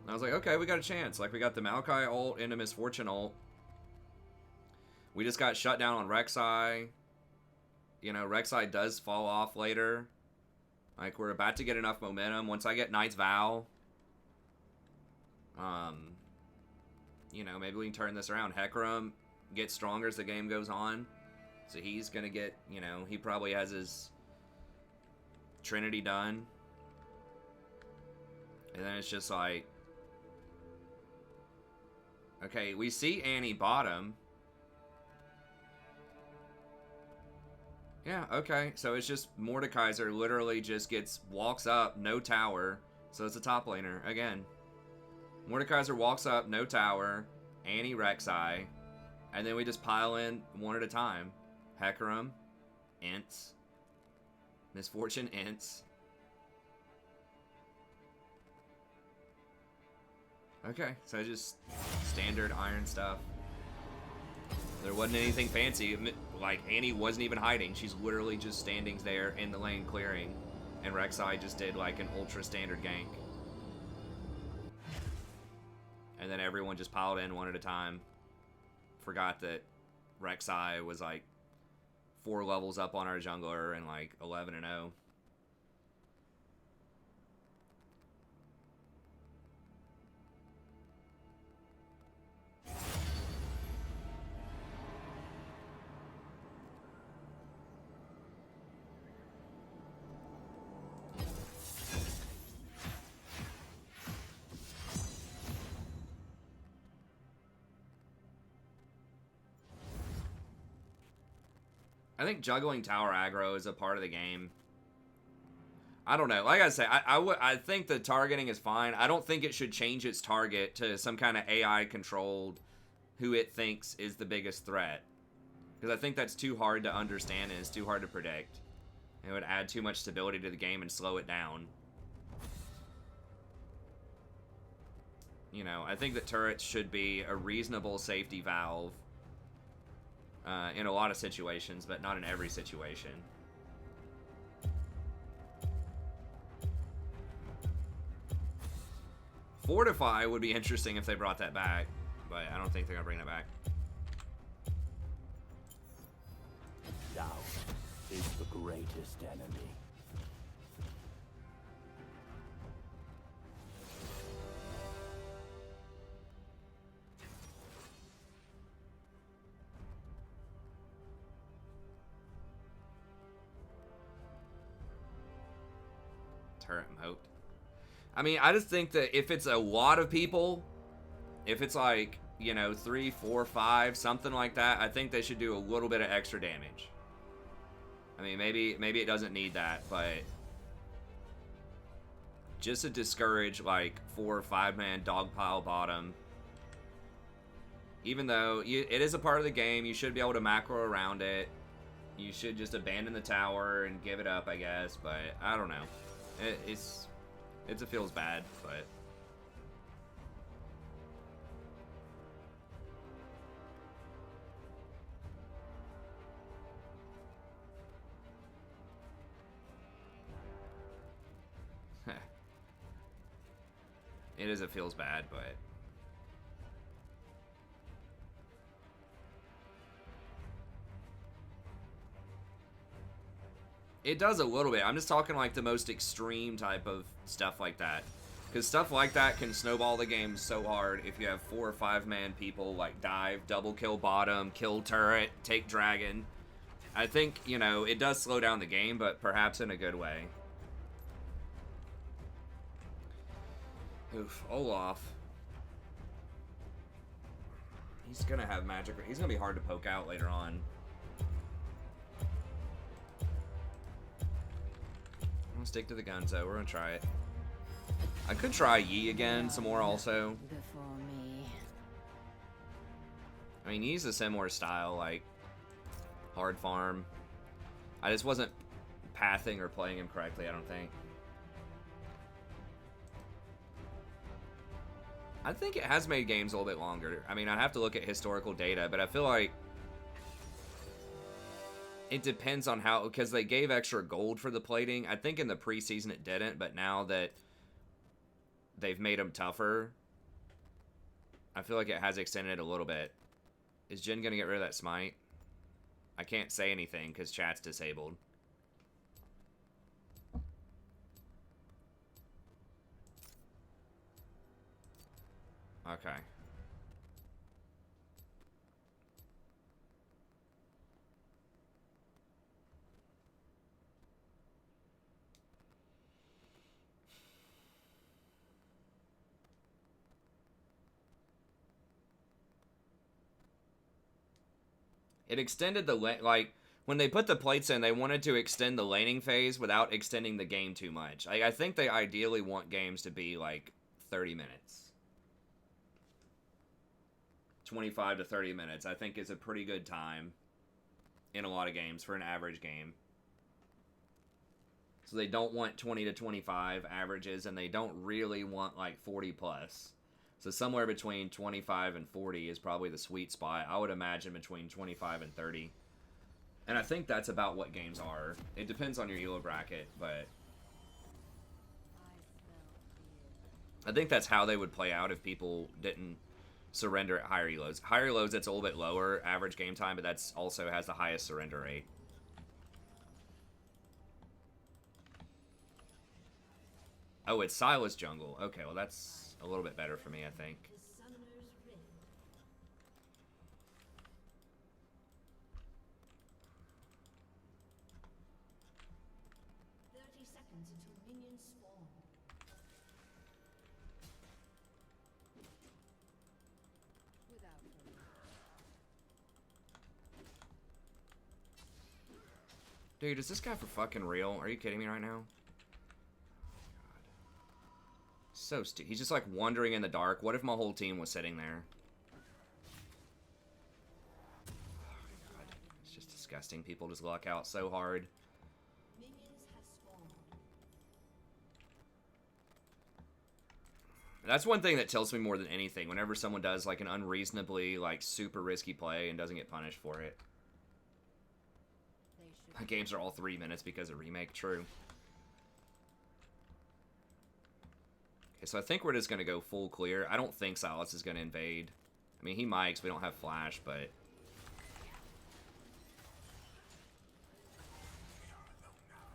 And I was like, okay, we got a chance. Like, we got the Maokai ult into Misfortune ult. We just got shut down on Rek'Sai. You know, Rek'Sai does fall off later. Like, we're about to get enough momentum. Once I get Knight's Vow, you know, maybe we can turn this around. Hecarim gets stronger as the game goes on. So he's going to get, you know, he probably has his Trinity done. And then it's just like, okay, we see Annie bottom. Yeah, okay. So it's just Mordekaiser literally just walks up, no tower. So it's a top laner again. Mordekaiser walks up, no tower. Annie Rek'Sai. And then we just pile in one at a time. Hecarim. Ints. Misfortune Ints. Okay, so just standard iron stuff. There wasn't anything fancy. Like, Annie wasn't even hiding. She's literally just standing there in the lane clearing. And Rek'Sai just did like an ultra standard gank. And then everyone just piled in one at a time. Forgot that Rek'Sai was like 4 levels up on our jungler and like 11-0. I think juggling tower aggro is a part of the game. I don't know. Like I say, I think the targeting is fine. I don't think it should change its target to some kind of AI-controlled who it thinks is the biggest threat. Because I think that's too hard to understand and it's too hard to predict. It would add too much stability to the game and slow it down. You know, I think that turrets should be a reasonable safety valve in a lot of situations, but not in every situation. Fortify would be interesting if they brought that back, but I don't think they're gonna bring that back. Doubt is the greatest enemy. Turret moat. I mean, I just think that if it's a lot of people, if it's like, you know, 3, 4, 5, something like that, I think they should do a little bit of extra damage. I mean, maybe it doesn't need that, but just to discourage like 4 or 5 man dogpile bottom. Even though it is a part of the game, you should be able to macro around it. You should just abandon the tower and give it up, I guess. But I don't know. It feels bad, but it feels bad, but it does a little bit. I'm just talking like the most extreme type of stuff like that. Because stuff like that can snowball the game so hard if you have 4 or 5 man people like dive, double kill bottom, kill turret, take dragon. I think, you know, it does slow down the game, but perhaps in a good way. Oof, Olaf. He's gonna have magic. He's gonna be hard to poke out later on. I'm gonna stick to the guns though. We're gonna try it. I could try Yi again some more also. Before me. I mean, Yi's a similar style, like hard farm. I just wasn't pathing or playing him correctly, I don't think. I think it has made games a little bit longer. I mean, I'd have to look at historical data, but I feel like it depends on how, because they gave extra gold for the plating. I think in the preseason it didn't, but now that they've made them tougher, I feel like it has extended it a little bit. Is Jin going to get rid of that smite? I can't say anything because chat's disabled. Okay. It extended the like when they put the plates in, they wanted to extend the laning phase without extending the game too much. I think they ideally want games to be like 30 minutes. 25 to 30 minutes, I think, is a pretty good time in a lot of games for an average game. So they don't want 20 to 25 averages, and they don't really want like 40 plus. So somewhere between 25 and 40 is probably the sweet spot. I would imagine between 25 and 30. And I think that's about what games are. It depends on your ELO bracket, but I think that's how they would play out if people didn't surrender at higher ELOs. Higher ELOs, it's a little bit lower average game time, but that's also has the highest surrender rate. Oh, it's Silas Jungle. Okay, well that's a little bit better for me, I think. The Summoner's Rift. 30 seconds until minions spawn. Dude, is this guy for fucking real? Are you kidding me right now? So stupid. He's just like wandering in the dark. What if my whole team was sitting there? Oh my god. It's just disgusting. People just luck out so hard. Minions have spawned. That's one thing that tilts me more than anything. Whenever someone does like an unreasonably like super risky play and doesn't get punished for it. My games are all 3 minutes because of remake. True. Okay, so I think we're just going to go full clear. I don't think Silas is going to invade. I mean, he might because we don't have flash, but...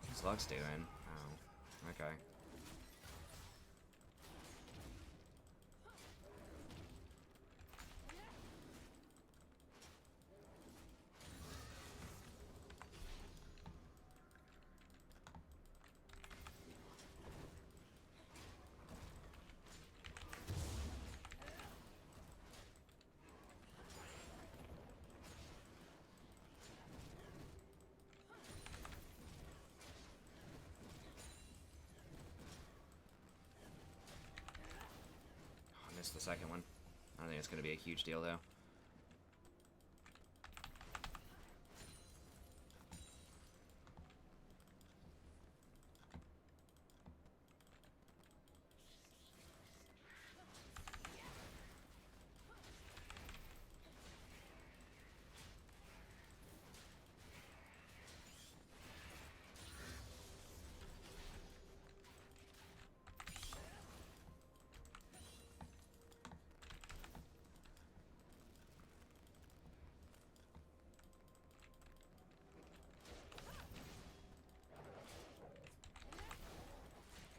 What's Lux doing? Oh, okay. The second one. I don't think it's going to be a huge deal though.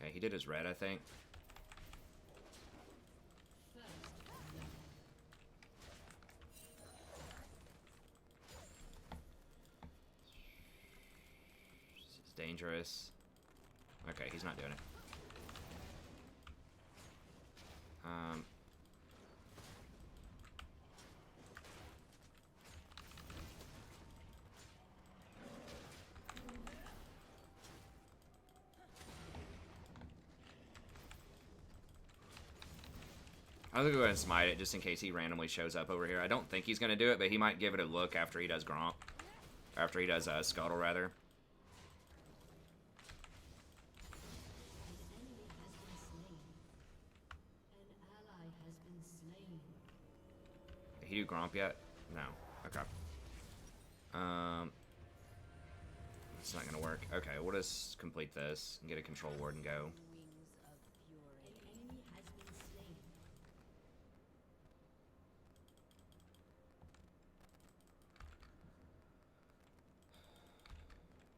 Okay, he did his red, I think. dangerous. Okay, he's not doing it. I'm gonna go ahead and smite it just in case he randomly shows up over here. I don't think he's gonna do it, but he might give it a look after he does Gromp. After he does Scuttle, rather. Did he do Gromp yet? No. Okay. It's not gonna work. Okay, we'll just complete this and get a control ward and go.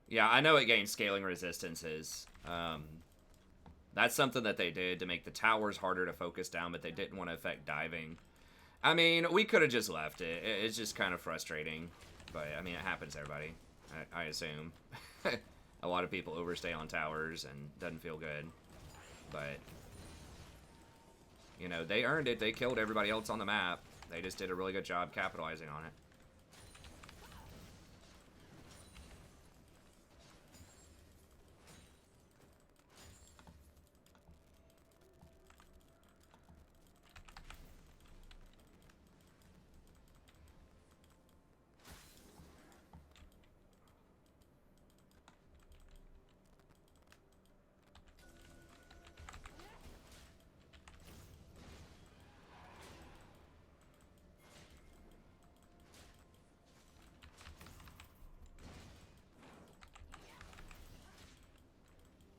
Yeah, I know it gains scaling resistances. That's something that they did to make the towers harder to focus down, but they didn't want to affect diving. I mean, we could have just left it. It's just kind of frustrating. But, I mean, it happens to everybody, I assume. A lot of people overstay on towers and doesn't feel good. But, you know, they earned it. They killed everybody else on the map. They just did a really good job capitalizing on it.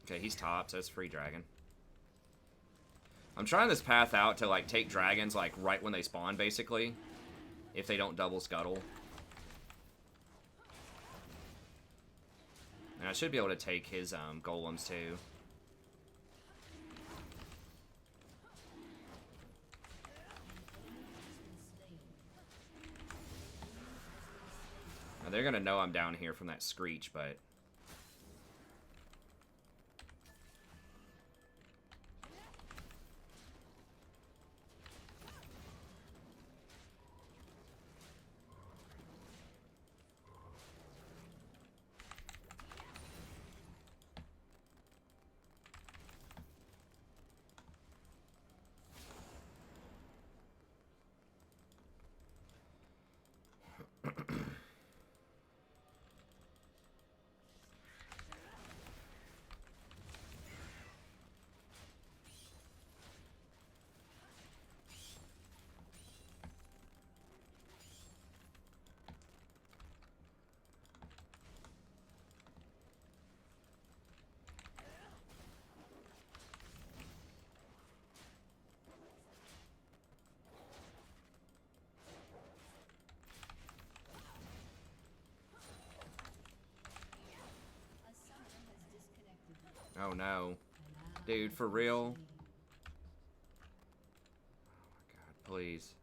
Okay, he's top, so it's free dragon. I'm trying this path out to, like, take dragons, like, right when they spawn, basically. If they don't double scuttle. And I should be able to take his, golems, too. Now, they're gonna know I'm down here from that screech, but... Oh no. Dude, for real? Oh my god, please.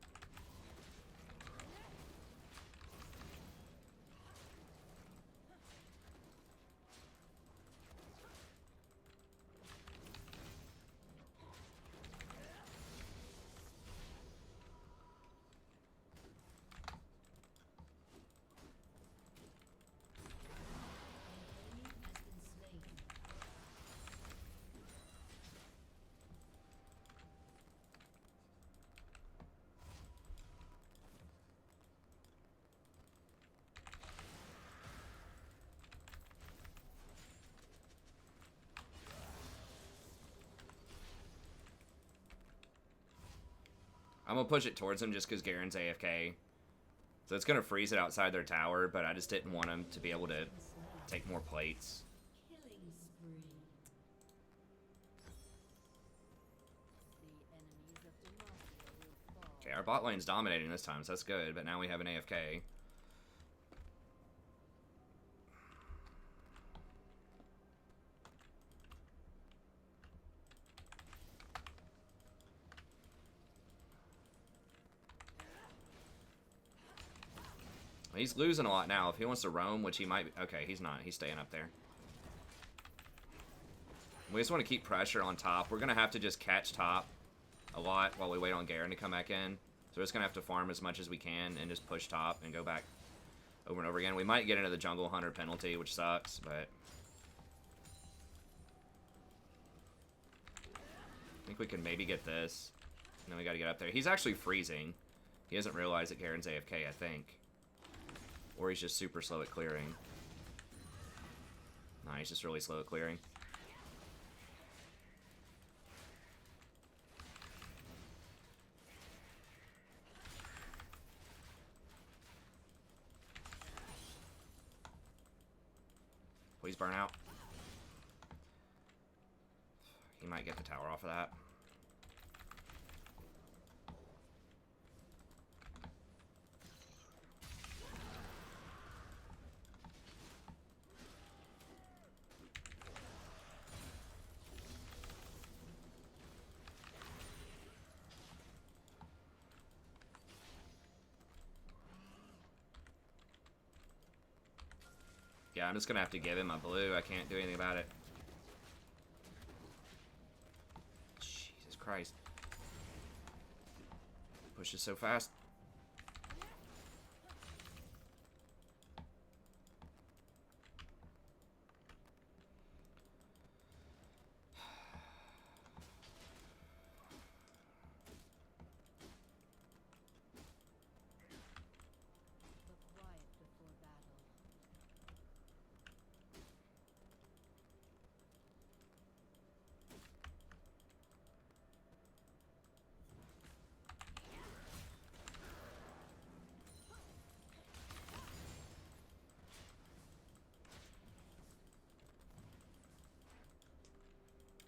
I'm gonna push it towards him just because Garen's AFK. So it's gonna freeze it outside their tower, but I just didn't want him to be able to take more plates. Okay, our bot lane's dominating this time, so that's good, but now we have an AFK. He's losing a lot now. If he wants to roam, which he might... Okay, he's not. He's staying up there. We just want to keep pressure on top. We're going to have to just catch top a lot while we wait on Garen to come back in. So we're just going to have to farm as much as we can and just push top and go back over and over again. We might get into the jungle hunter penalty, which sucks, but I think we can maybe get this. And then we got to get up there. He's actually freezing. He doesn't realize that Garen's AFK, I think. Or he's just super slow at clearing. Nah, he's just really slow at clearing. Please burn out. He might get the tower off of that. Yeah, I'm just gonna have to give him a blue. I can't do anything about it. Jesus Christ. Pushes so fast.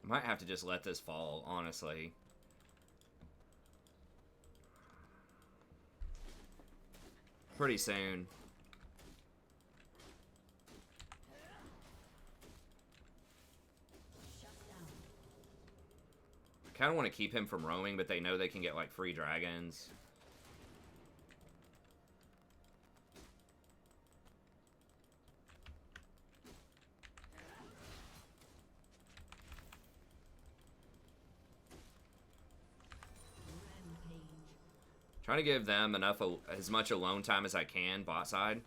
Might have to just let this fall, honestly. Pretty soon. I kind of want to keep him from roaming, but they know they can get like free dragons. Trying to give them enough, as much alone time as I can, bot side.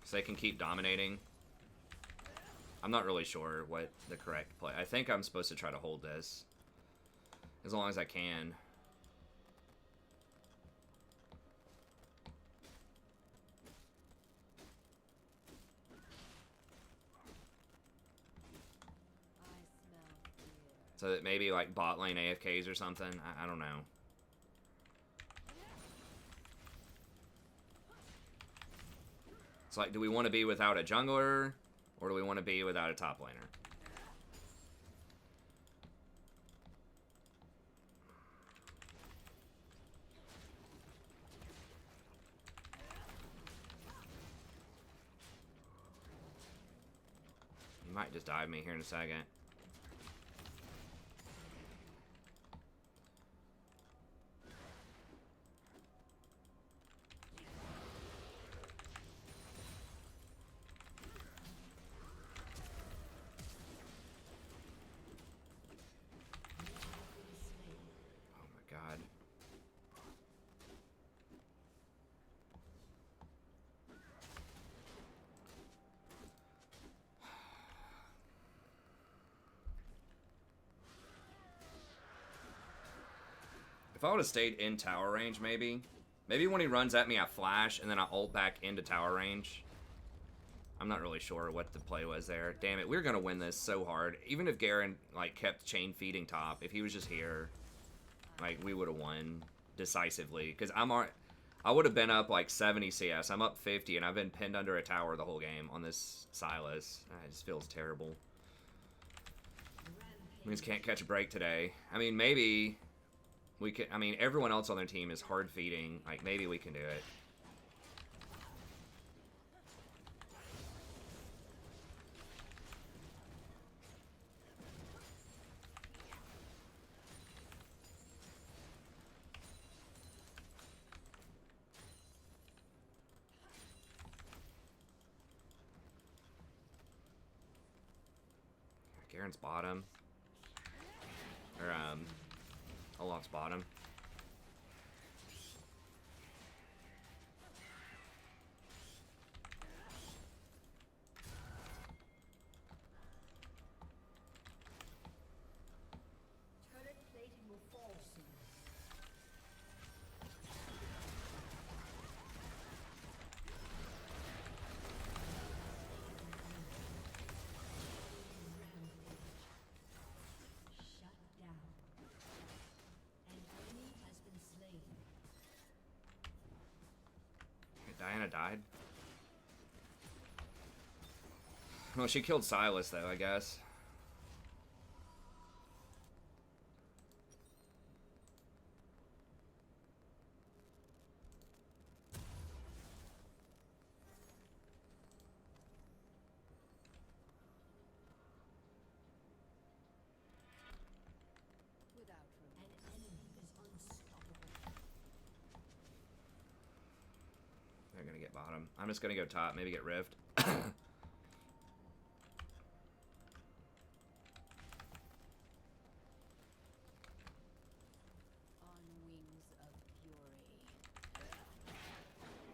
So they can keep dominating. I'm not really sure what the correct play. I think I'm supposed to try to hold this as long as I can. So that maybe like bot lane AFKs or something. I don't know. It's like, do we want to be without a jungler, or do we want to be without a top laner? He might just dive me here in a second. If I would have stayed in tower range, maybe. Maybe when he runs at me, I flash, and then I ult back into tower range. I'm not really sure what the play was there. Damn it, we're going to win this so hard. Even if Garen, like, kept chain feeding top, if he was just here, like, we would have won decisively. Because I would have been up, like, 70 CS. I'm up 50, and I've been pinned under a tower the whole game on this Silas. It just feels terrible. We just can't catch a break today. I mean, maybe... we can. I mean, everyone else on their team is hard feeding. Like, maybe we can do it. Garen's bottom. Or, Olaf's bottom. Turret plating will fall soon. Shut down. An enemy has been slain. Diana died. Well, she killed Silas, though, I guess. An enemy is unstoppable. They're gonna get bottom. I'm just gonna go top, maybe get Rift.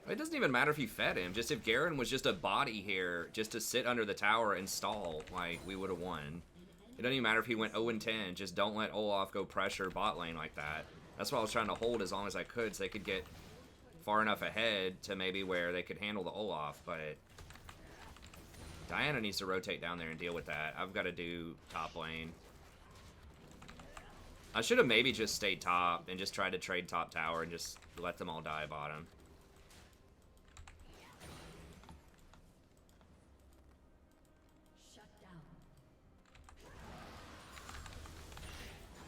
It doesn't even matter if you fed him. Just if Garen was just a body here, just to sit under the tower and stall, like, we would have won. It doesn't even matter if he went 0-10. Just don't let Olaf go pressure bot lane like that. That's why I was trying to hold as long as I could so they could get far enough ahead to maybe where they could handle the Olaf, but Diana needs to rotate down there and deal with that. I've got to do top lane. I should have maybe just stayed top and just tried to trade top tower and just let them all die bottom. Shut down.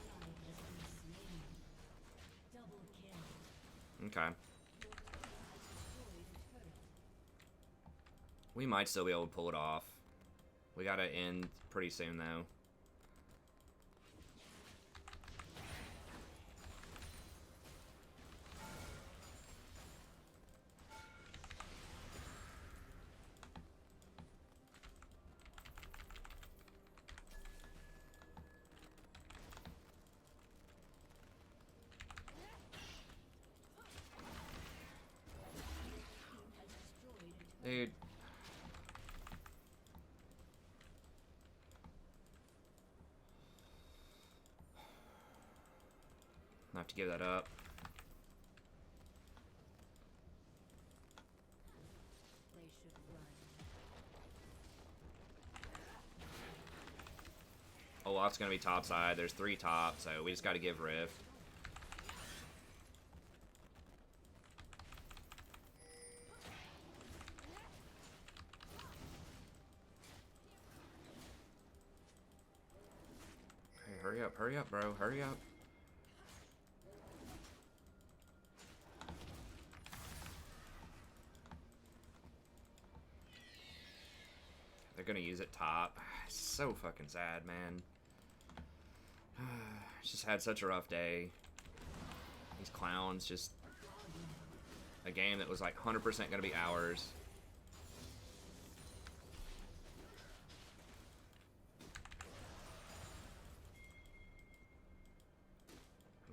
Ally has been slain. Double kill. Okay. Your team has destroyed a turret. We might still be able to pull it off. We gotta end pretty soon, though. Dude. I have to give that up. They should run. Olaf's gonna be top side. There's 3 top, so we just gotta give Rift. Hey, hurry up, bro, hurry up. They're gonna use it top. It's so fucking sad, man. Just had such a rough day. These clowns just... A game that was like 100% gonna be ours.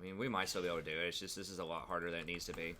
I mean, we might still be able to do it. It's just this is a lot harder than it needs to be.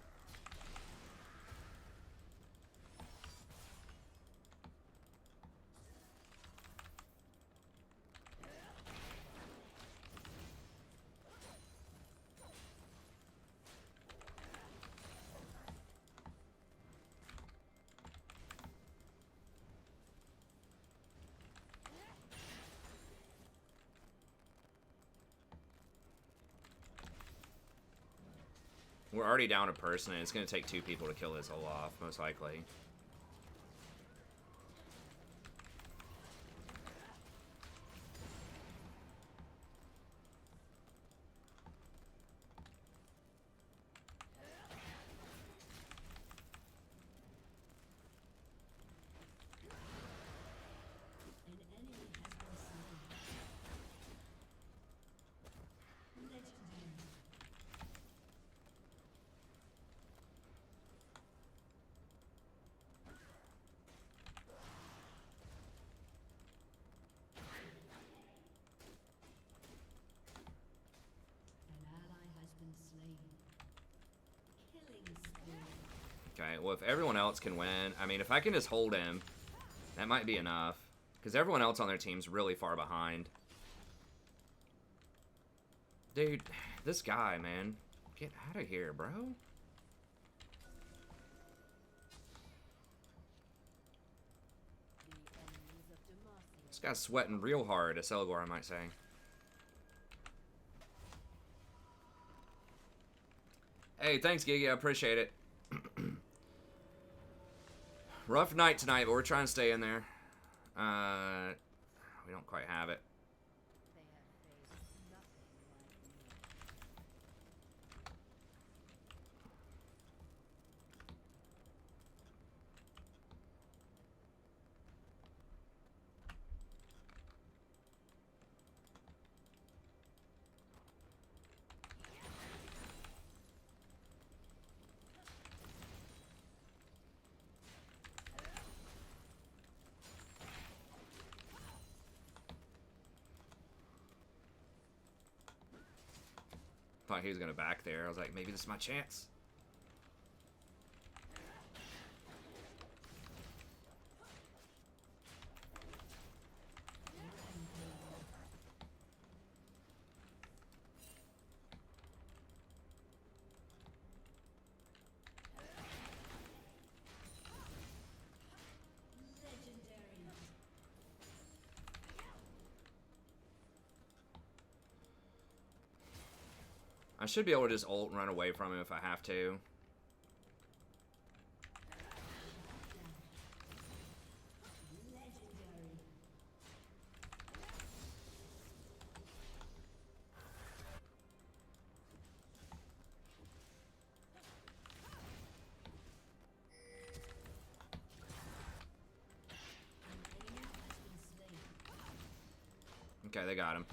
We're already down a person, and it's going to take 2 people to kill this Olaf, most likely. An enemy has been slain. Legendary. Okay, well, if everyone else can win, I mean, if I can just hold him, that might be enough. Because everyone else on their team's really far behind. Dude, this guy, man. Get out of here, bro. This guy's sweating real hard, as Elgor, I might say. Hey, thanks, Gigi. I appreciate it. Rough night tonight, but we're trying to stay in there. We don't quite have it. Thought he was gonna back there. I was like, maybe this is my chance. I should be able to just ult and run away from him if I have to. Okay, they got him.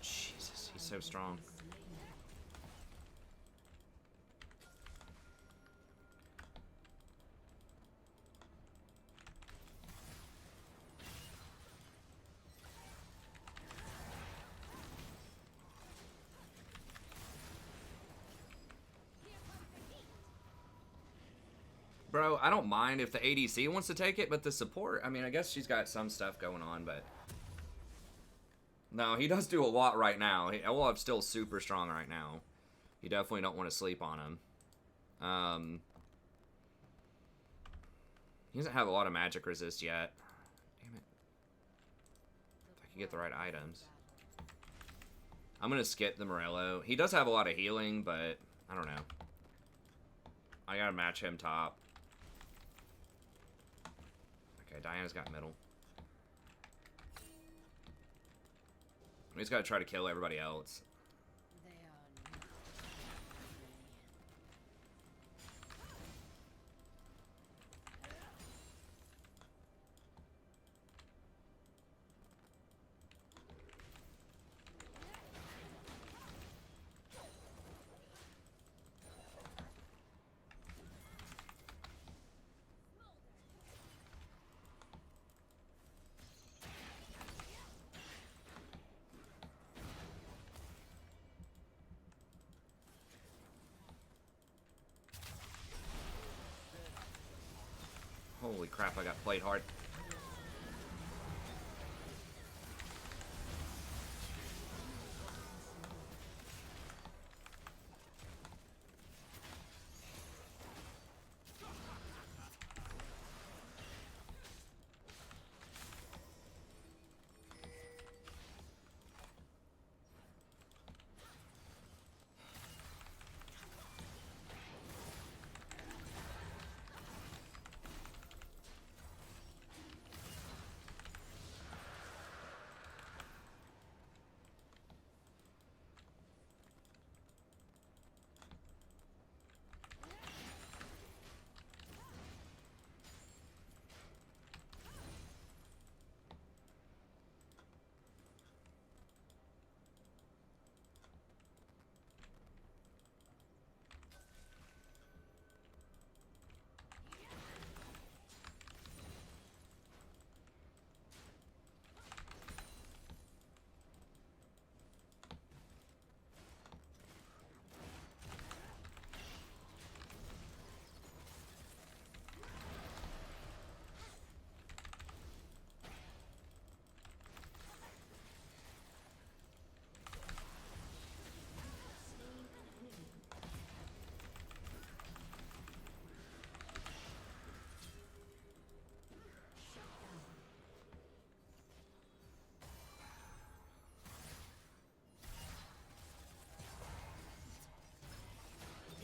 Jesus, he's so strong. Bro, I don't mind if the ADC wants to take it, but the support, I mean, I guess she's got some stuff going on, but... No, he does do a lot right now. Olaf's still super strong right now. You definitely don't want to sleep on him. He doesn't have a lot of magic resist yet. Damn it. If I can get the right items. I'm going to skip the Morello. He does have a lot of healing, but I don't know. I got to match him top. Okay, Diana's got middle. We just gotta try to kill everybody else. Holy crap, I got played hard.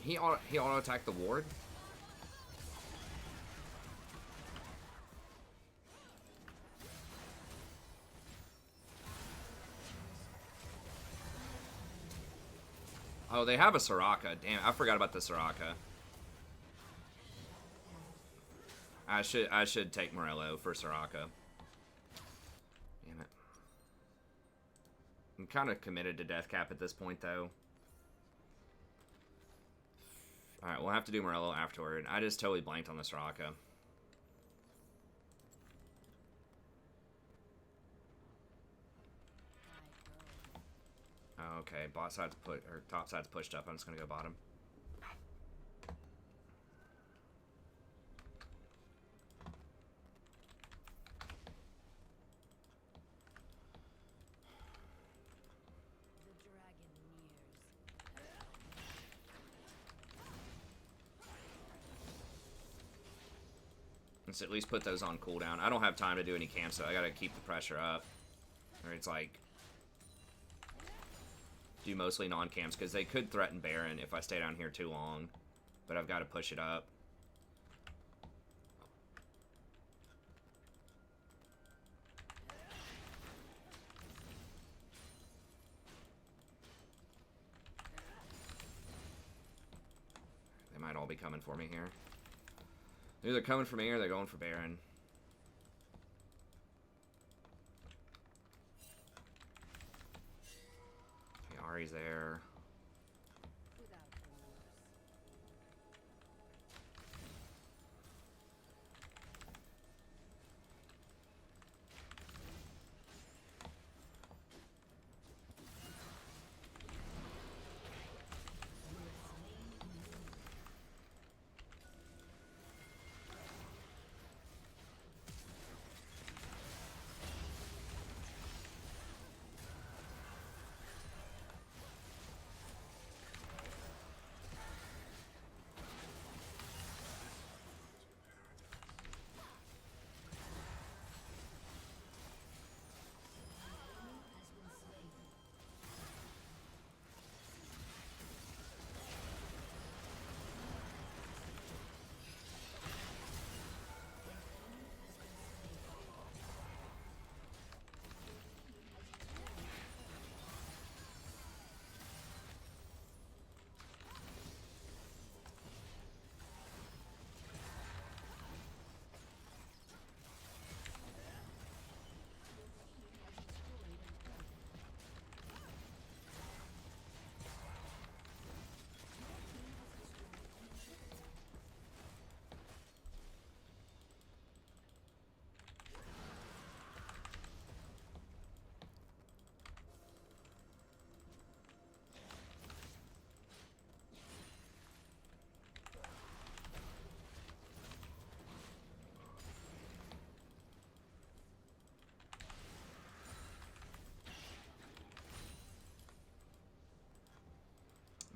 He auto attacked the ward. Oh, they have a Soraka. Damn, I forgot about the Soraka. I should take Morello for Soraka. Damn it. I'm kind of committed to death cap at this point, though. Alright, we'll have to do Morello afterward. I just totally blanked on the Soraka. Oh, okay, bot side's top side's pushed up. I'm just gonna go bottom. Let's at least put those on cooldown. I don't have time to do any camps, so I gotta keep the pressure up. Or it's like do mostly non-camps because they could threaten Baron if I stay down here too long, but I've got to push it up. They might all be coming for me here. They're either coming for me or they're going for Baron. Ari's there.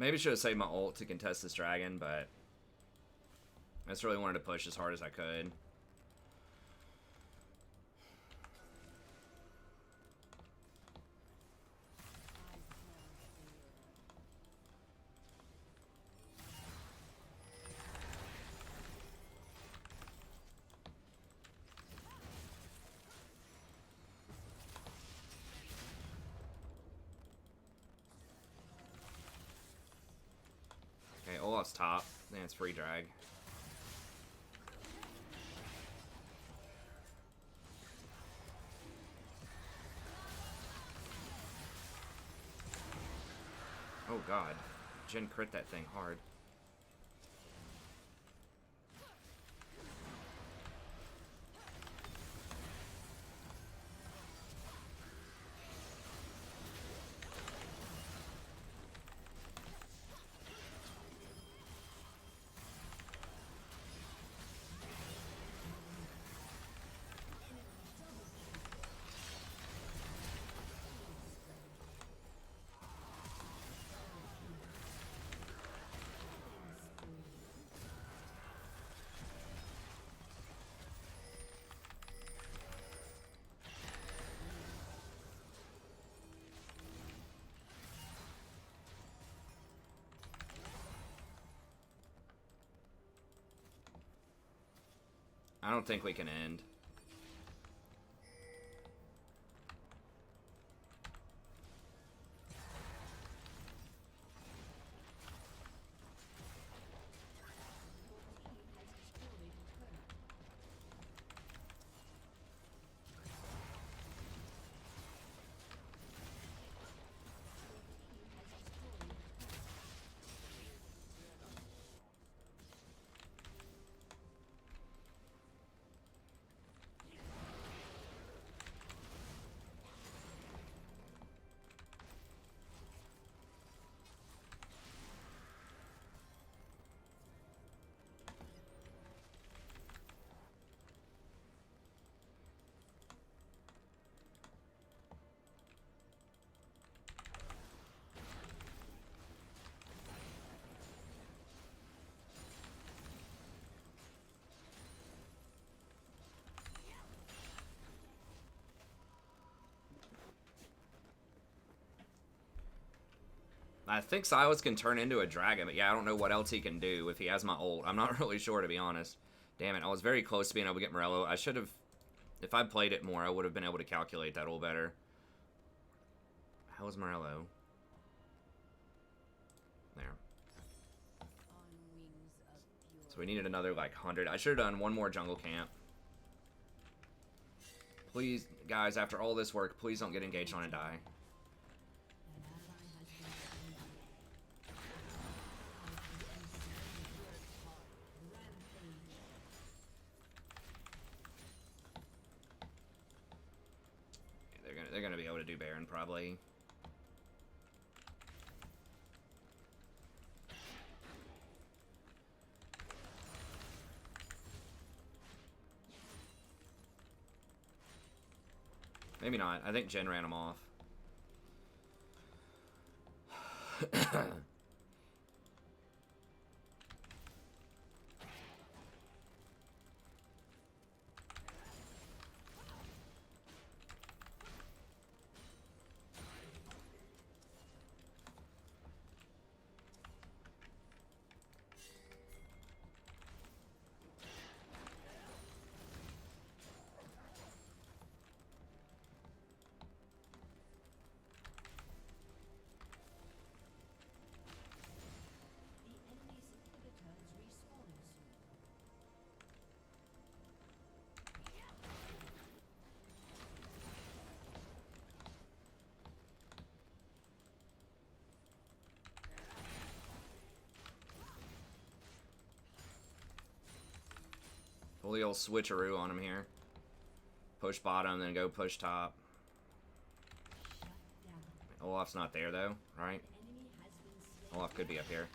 Maybe should have saved my ult to contest this dragon, but I just really wanted to push as hard as I could. Okay, Olaf's top. Man, it's free drag. Oh god. Jhin crit that thing hard. I don't think we can end. I think Silas can turn into a dragon, but yeah, I don't know what else he can do if he has my ult. I'm not really sure, to be honest. Damn it, I was very close to being able to get Morello. I should have, if I played it more, I would have been able to calculate that a little better. How is Morello? There. So we needed another, like, 100. I should have done one more jungle camp. Please, guys, after all this work, please don't get engaged on and die. They're gonna be able to do Baron, probably. Maybe not. I think Jen ran him off. Pull the old switcheroo on him here. Push bottom, then go push top. Olaf's not there, though, right? Olaf could be up here.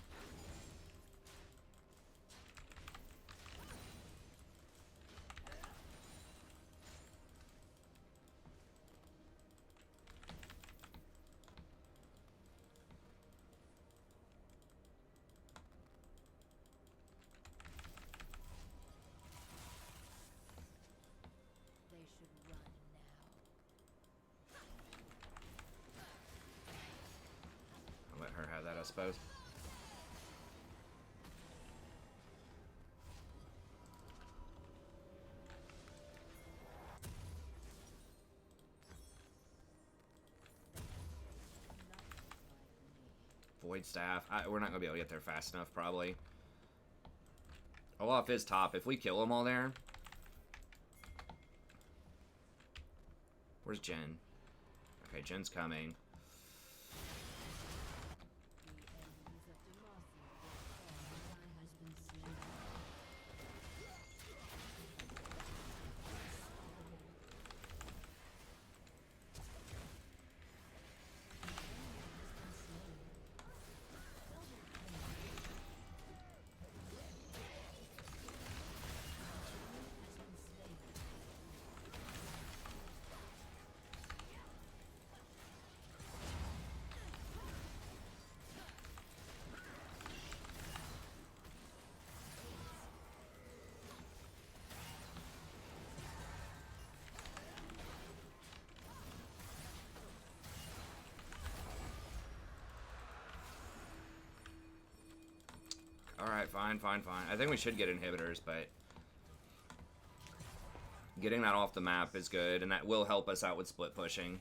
I'll let her have that, I suppose. Void staff. We're not gonna be able to get there fast enough, probably. Olaf is top. If we kill them all there. Where's Jen? Okay, Jen's coming. Alright, fine. I think we should get inhibitors, but Getting that off the map is good, and that will help us out with split pushing.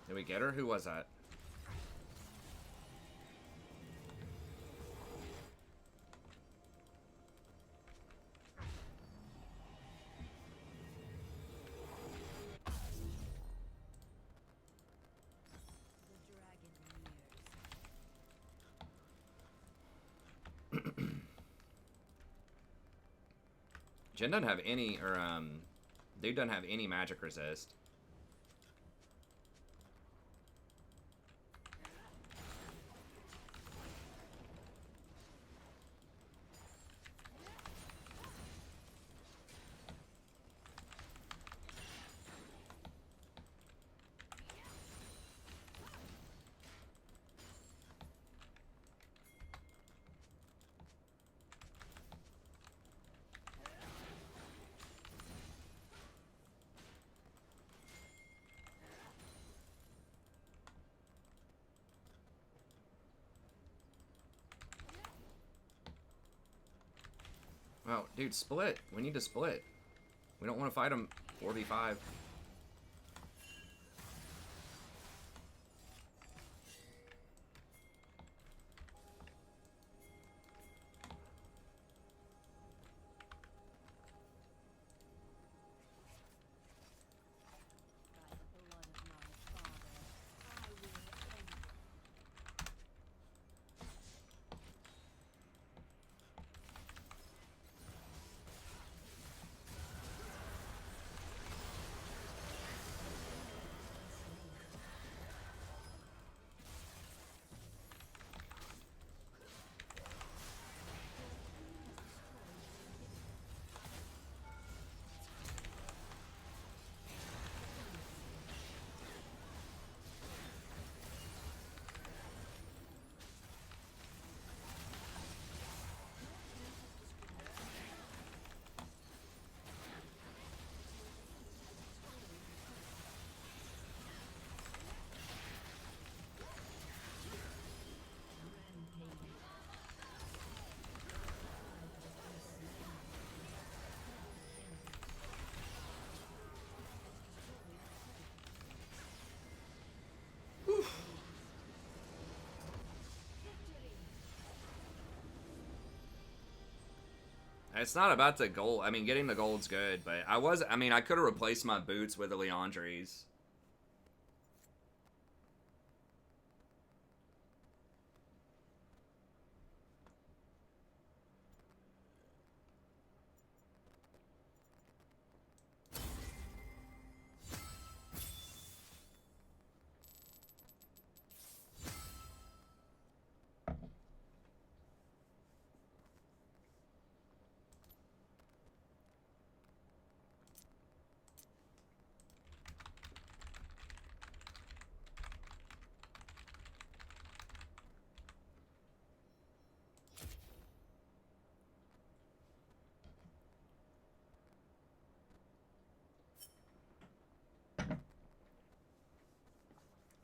Did we get her? Who was that? Jen doesn't have any, or, dude doesn't have any magic resist. Oh, dude, split. We need to split. We don't want to fight him 4v5. It's not about the gold. I mean, getting the gold's good, but I mean, I could have replaced my boots with the Leandries.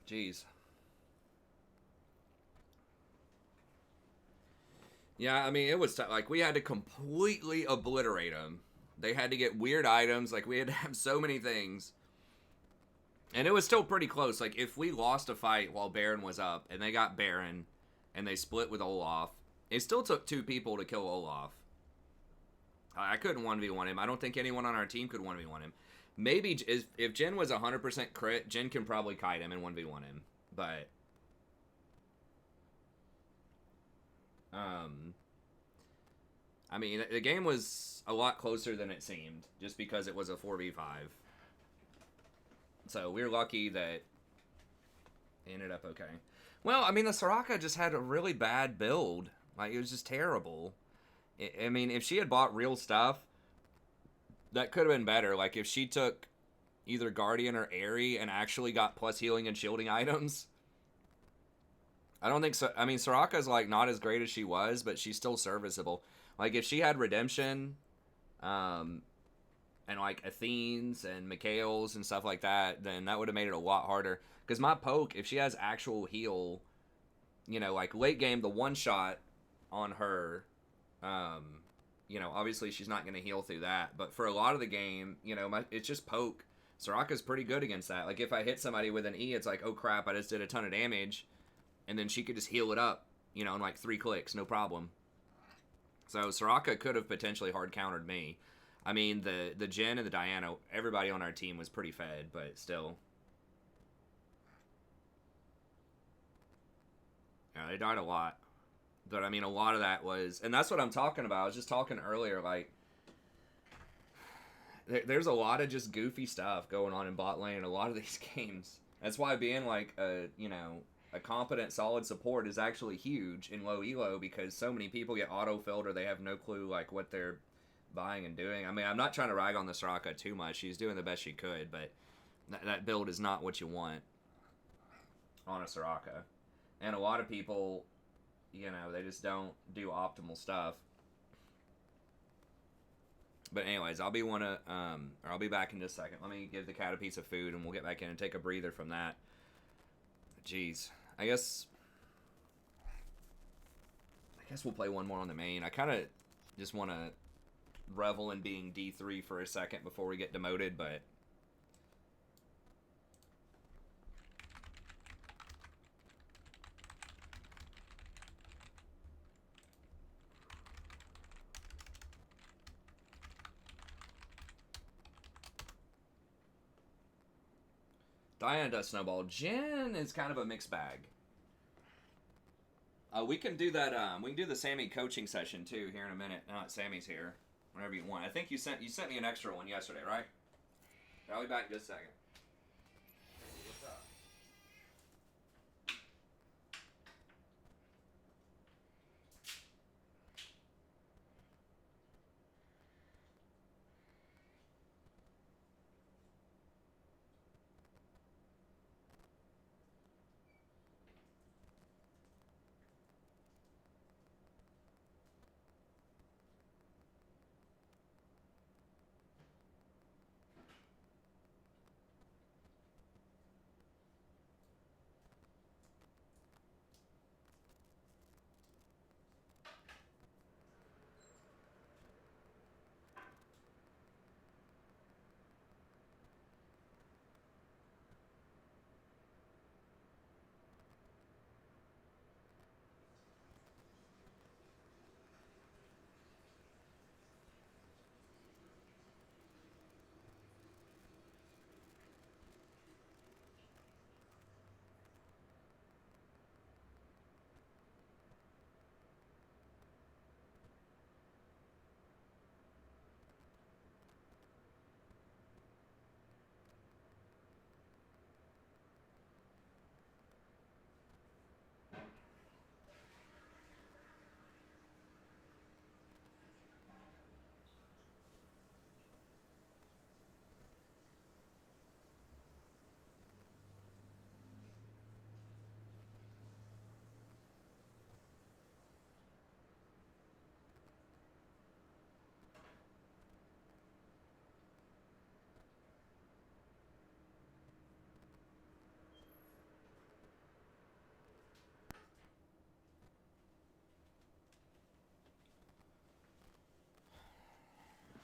Jeez. Yeah, I mean, it was like we had to completely obliterate them. They had to get weird items. Like, we had to have so many things. And it was still pretty close. Like, if we lost a fight while Baron was up, and they got Baron, and they split with Olaf, it still took 2 people to kill Olaf. I couldn't 1v1 him. I don't think anyone on our team could 1v1 him. Maybe, if Jen was 100% crit, Jen can probably kite him and 1v1 him. But, I mean, the game was a lot closer than it seemed, just because it was a 4v5. So, we're lucky that it ended up okay. Well, I mean, the Soraka just had a really bad build. Like, it was just terrible. I mean, if she had bought real stuff, that could have been better. Like, if she took either Guardian or Aerie and actually got plus healing and shielding items, I don't think so. I mean, Soraka's like not as great as she was, but she's still serviceable. Like if she had redemption, um, and like Athene's and Mikhail's and stuff like that, then that would have made it a lot harder. Because my poke, if she has actual heal, you know, like late game, the one shot on her, um, you know, obviously she's not going to heal through that. But for a lot of the game, you know, it's just poke. Soraka's pretty good against that. Like if I hit somebody with an E, it's like, oh crap, I just did a ton of damage. And then she could just heal it up, you know, in like 3 clicks, no problem. So Soraka could have potentially hard countered me. I mean, the Jhin and the Diana, everybody on our team was pretty fed, but still. Yeah, they died a lot. But I mean, a lot of that was, and that's what I'm talking about. I was just talking earlier, like, there's a lot of just goofy stuff going on in bot lane in a lot of these games. That's why being like a, you know, a competent, solid support is actually huge in low elo, because so many people get auto-filled or they have no clue like what they're buying and doing. I mean, I'm not trying to rag on the Soraka too much. She's doing the best she could, but that build is not what you want on a Soraka. And a lot of people, you know, they just don't do optimal stuff. But anyways, I'll be back in just a second. Let me give the cat a piece of food, and we'll get back in and take a breather from that. Jeez, I guess we'll play one more on the main. I kind of just want to revel in being D3 for a second before we get demoted, but Diana does snowball. Jhin is kind of a mixed bag. We can do that. We can do the Sammy coaching session too here in a minute. Now that Sammy's here, whenever you want. I think you sent me an extra one yesterday, right? I'll be back in just a second. What's up?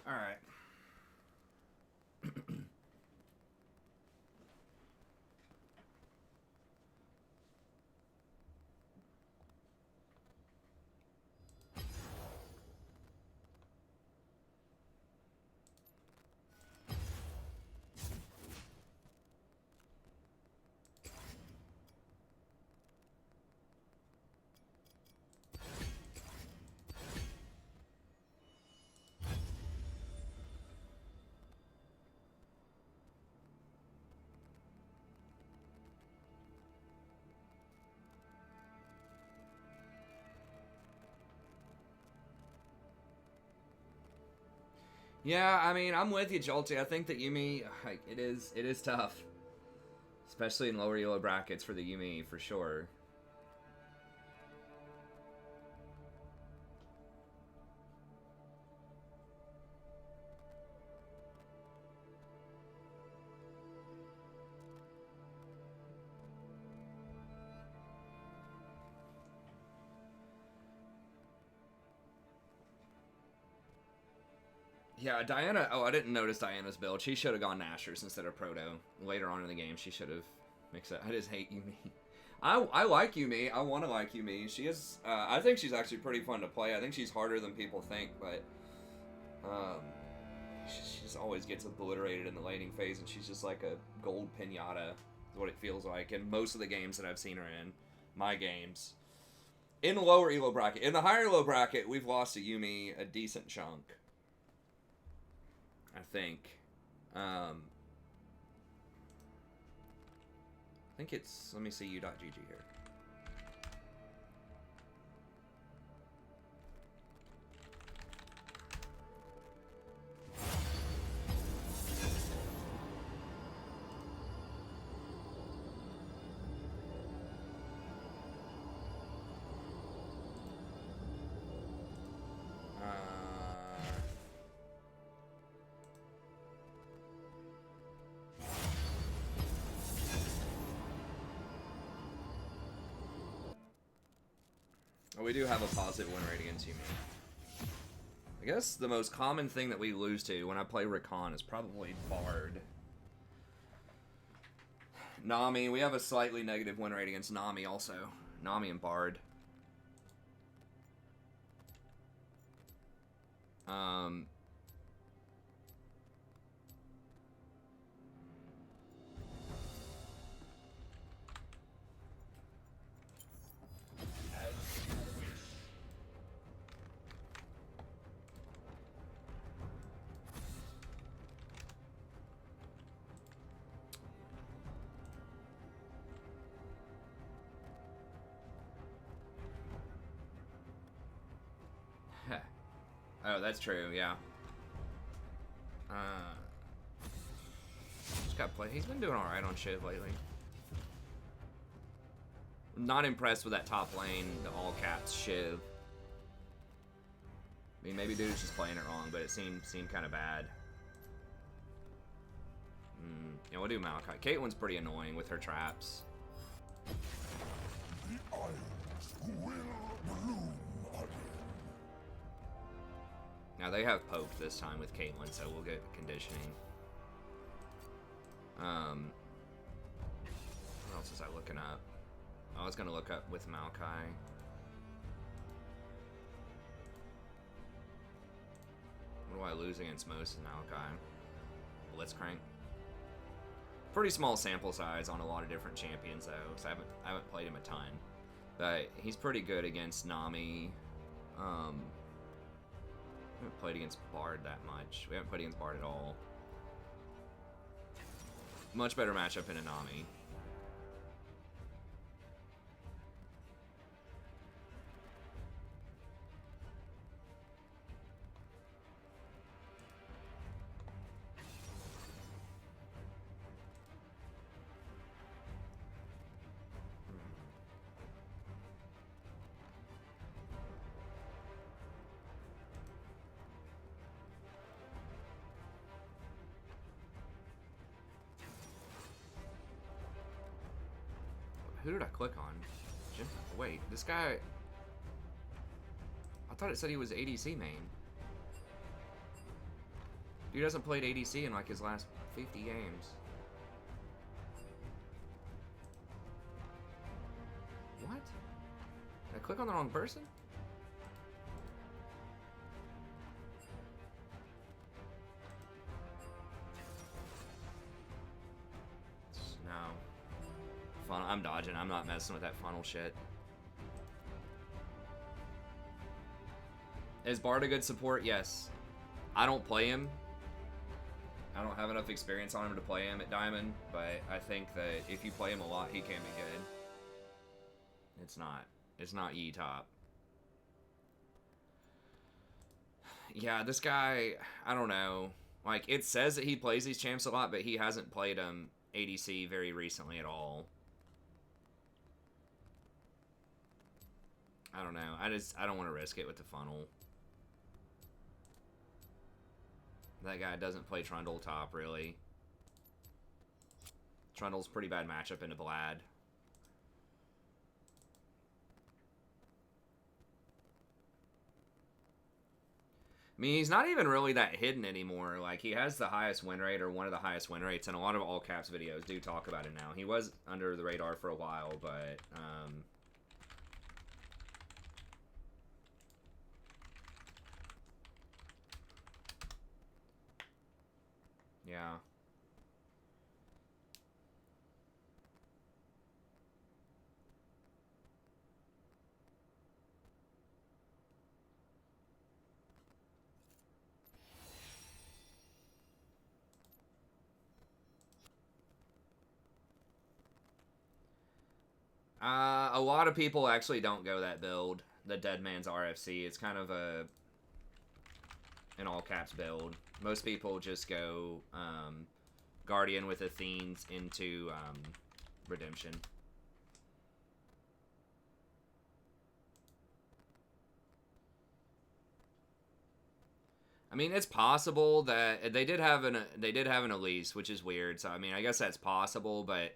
All right. Yeah, I mean, I'm with you, Jolty. I think that Yumi, like, it is tough, especially in lower elo brackets for the Yumi for sure. Yeah, Diana. Oh, I didn't notice Diana's build. She should have gone Nashers instead of Proto. Later on in the game, she should have mixed it. I just hate Yumi. I like Yumi. I want to like Yumi. She is. I think she's actually pretty fun to play. I think she's harder than people think, but she just always gets obliterated in the laning phase, and she's just like a gold pinata. Is what it feels like in most of the games that I've seen her in. My games. In the lower elo bracket. In the higher elo bracket, we've lost to Yumi a decent chunk. I think. I think it's... Let me see u.gg here. We do have a positive win rate against Yumi. I guess the most common thing that we lose to when I play Rakan is probably Bard. Nami, we have a slightly negative win rate against Nami also. Nami and Bard. Oh, that's true, yeah. Just got play. He's been doing alright on Shiv lately. Not impressed with that top lane, the all caps Shiv. I mean, maybe dude's just playing it wrong, but it seemed kind of bad. Yeah, we'll do Maokai. Caitlyn's pretty annoying with her traps. The isles will bloom again. Now they have poked this time with Caitlyn, so we'll get conditioning. What else was I looking up? I was gonna look up with Maokai. What do I lose against most in Maokai? Blitzcrank. Pretty small sample size on a lot of different champions though, because I haven't played him a ton. But he's pretty good against Nami. I haven't played against Bard that much. We haven't played against Bard at all. Much better matchup in a Nami. Who did I click on? Wait, this guy... I thought it said he was ADC main. Dude hasn't played ADC in like his last 50 games. What? Did I click on the wrong person? No. I'm dodging. I'm not messing with that funnel shit. Is Bard a good support? Yes. I don't play him. I don't have enough experience on him to play him at Diamond, but I think that if you play him a lot, he can be good. It's not. It's not Yi top. Yeah, this guy, I don't know. Like, it says that he plays these champs a lot, but he hasn't played them ADC very recently at all. I don't know. I don't want to risk it with the funnel. That guy doesn't play Trundle top, really. Trundle's pretty bad matchup into Vlad. mean, he's not even really that hidden anymore. Like, he has the highest win rate, or one of the highest win rates, and a lot of all caps videos do talk about it now. He was under the radar for a while, but yeah. A lot of people actually don't go that build, the Dead Man's RFC. It's kind of an all caps build. Most people just go Guardian with Athenes into Redemption. I mean, it's possible that they did have an Elise, which is weird. So I mean, I guess that's possible, but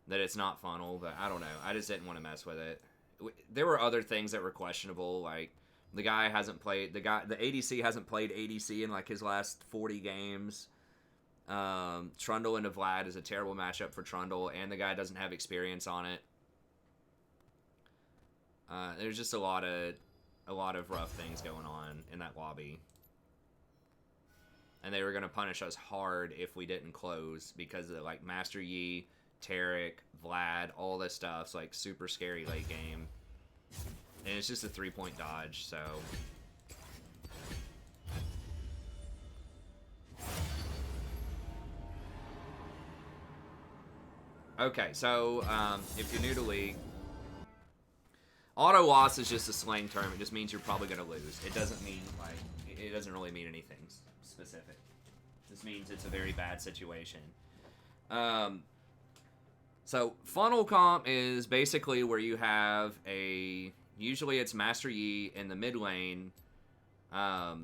that it's not funnel. But I don't know. I just didn't want to mess with it. There were other things that were questionable, like the ADC hasn't played ADC in like his last 40 games. Trundle into Vlad is a terrible matchup for Trundle, and the guy doesn't have experience on it. There's just a lot of rough things going on in that lobby. And they were going to punish us hard if we didn't close because of like Master Yi, Tarek, Vlad, all this stuff's like super scary late game. And it's just a 3-point dodge, so. Okay, so if you're new to League, auto loss is just a slang term. It just means you're probably going to lose. It doesn't mean like, it doesn't really mean anything specific. This means it's a very bad situation. So funnel comp is basically where you have usually it's Master Yi in the mid lane, or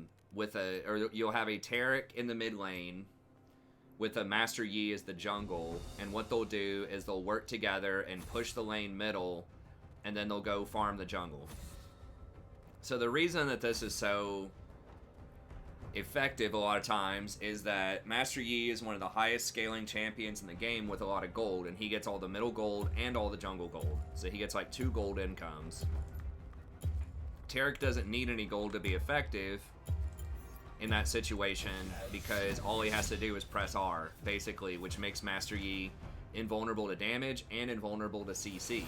you'll have a Tarek in the mid lane with a Master Yi as the jungle, and what they'll do is they'll work together and push the lane middle, and then they'll go farm the jungle. So the reason that this is so effective a lot of times is that Master Yi is one of the highest scaling champions in the game with a lot of gold, and he gets all the middle gold and all the jungle gold. So he gets like 2 gold incomes. Tarek doesn't need any gold to be effective in that situation because all he has to do is press R, basically, which makes Master Yi invulnerable to damage and invulnerable to CC.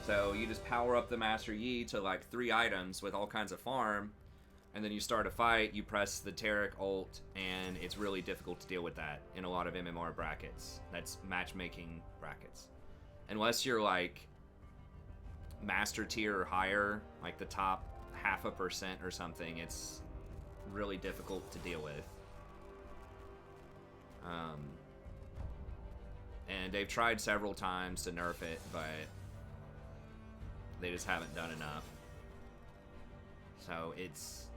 So you just power up the Master Yi to like 3 items with all kinds of farm, and then you start a fight, you press the Tarek ult, and it's really difficult to deal with that in a lot of MMR brackets. That's matchmaking brackets. Unless you're like master tier or higher, like the top 0.5% or something, it's really difficult to deal with. And they've tried several times to nerf it, but they just haven't done enough. So it's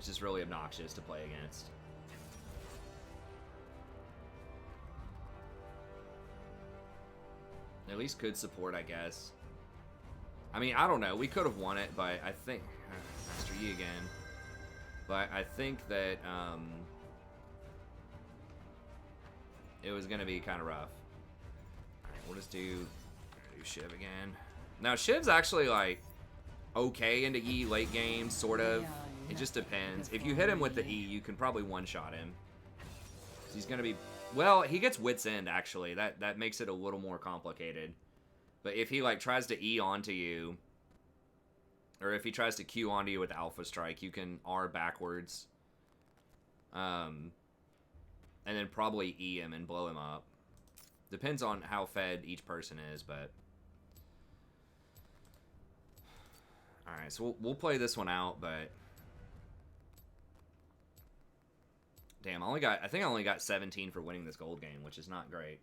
just really obnoxious to play against. At least could support, I guess. I mean, I don't know. We could have won it, but I think Master Yi again. But I think that it was gonna be kind of rough. All right, we'll just do Shiv again. Now Shiv's actually like okay into E late game, sort of. It just depends. If you hit him with the E, you can probably one-shot him. He's gonna be, well, he gets Wit's End actually. That makes it a little more complicated. But if he like tries to E onto you, or if he tries to Q onto you with Alpha Strike, you can R backwards. And then probably E him and blow him up. Depends on how fed each person is, but. Alright, so we'll play this one out, but. Damn, I think I only got 17 for winning this gold game, which is not great.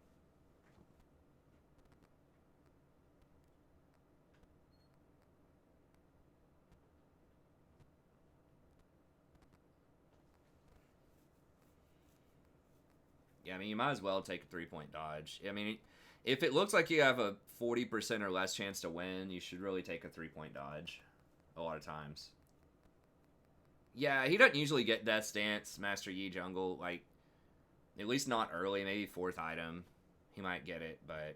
Yeah, I mean, you might as well take a 3-point dodge. I mean, if it looks like you have a 40% or less chance to win, you should really take a 3-point dodge a lot of times. Yeah, he doesn't usually get Death's Dance, Master Yi jungle, like, at least not early, maybe 4th item. He might get it, but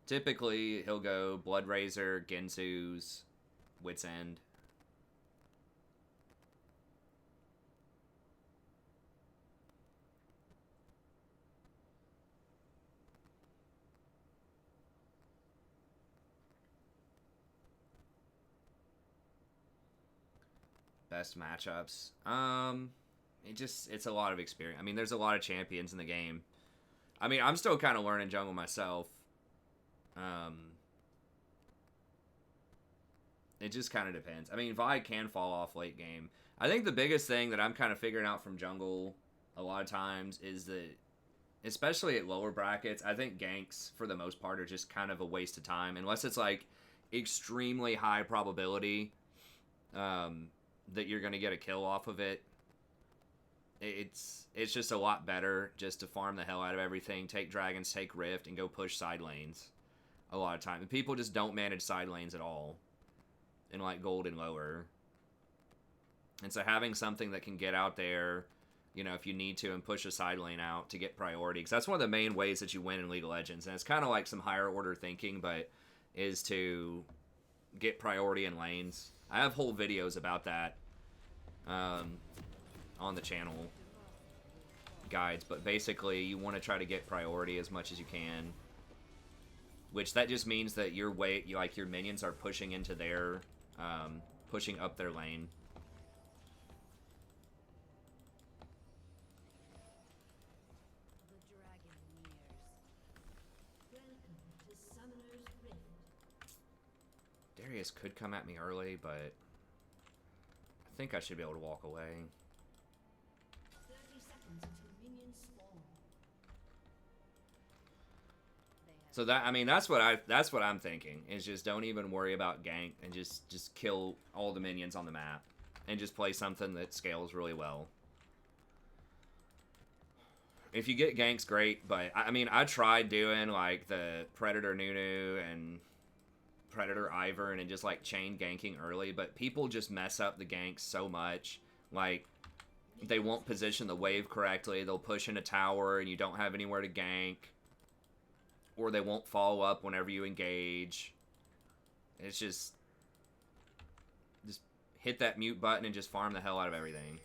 typically he'll go Blood Razor, Gensu's, Wit's End. Best matchups. It's a lot of experience. I mean, there's a lot of champions in the game. I mean, I'm still kind of learning jungle myself. It just kind of depends. I mean, Vi can fall off late game. I think the biggest thing that I'm kind of figuring out from jungle a lot of times is that, especially at lower brackets, I think ganks, for the most part, are just kind of a waste of time. Unless it's, like, extremely high probability that you're going to get a kill off of it. It's just a lot better just to farm the hell out of everything, take dragons, take rift, and go push side lanes a lot of time. And people just don't manage side lanes at all in, like, gold and lower. And so having something that can get out there, you know, if you need to, and push a side lane out to get priority, because that's one of the main ways that you win in League of Legends. And it's kind of like some higher order thinking, but is to get priority in lanes. I have whole videos about that on the channel, guides, but basically you want to try to get priority as much as you can, which that just means that your minions are pushing into their pushing up their lane. The dragon nears. Welcome to Summoner's Rift. Darius could come at me early, but I think I should be able to walk away. 30 seconds until minions spawn. So that, I mean, that's what I'm thinking, is just don't even worry about gank and just kill all the minions on the map and just play something that scales really well. If you get ganks, great, but I mean, I tried doing like the Predator Nunu and Predator Ivern and just like chain ganking early, but people just mess up the ganks so much. Like, they won't position the wave correctly, they'll push in a tower and you don't have anywhere to gank, or they won't follow up whenever you engage. It's just hit that mute button and just farm the hell out of everything.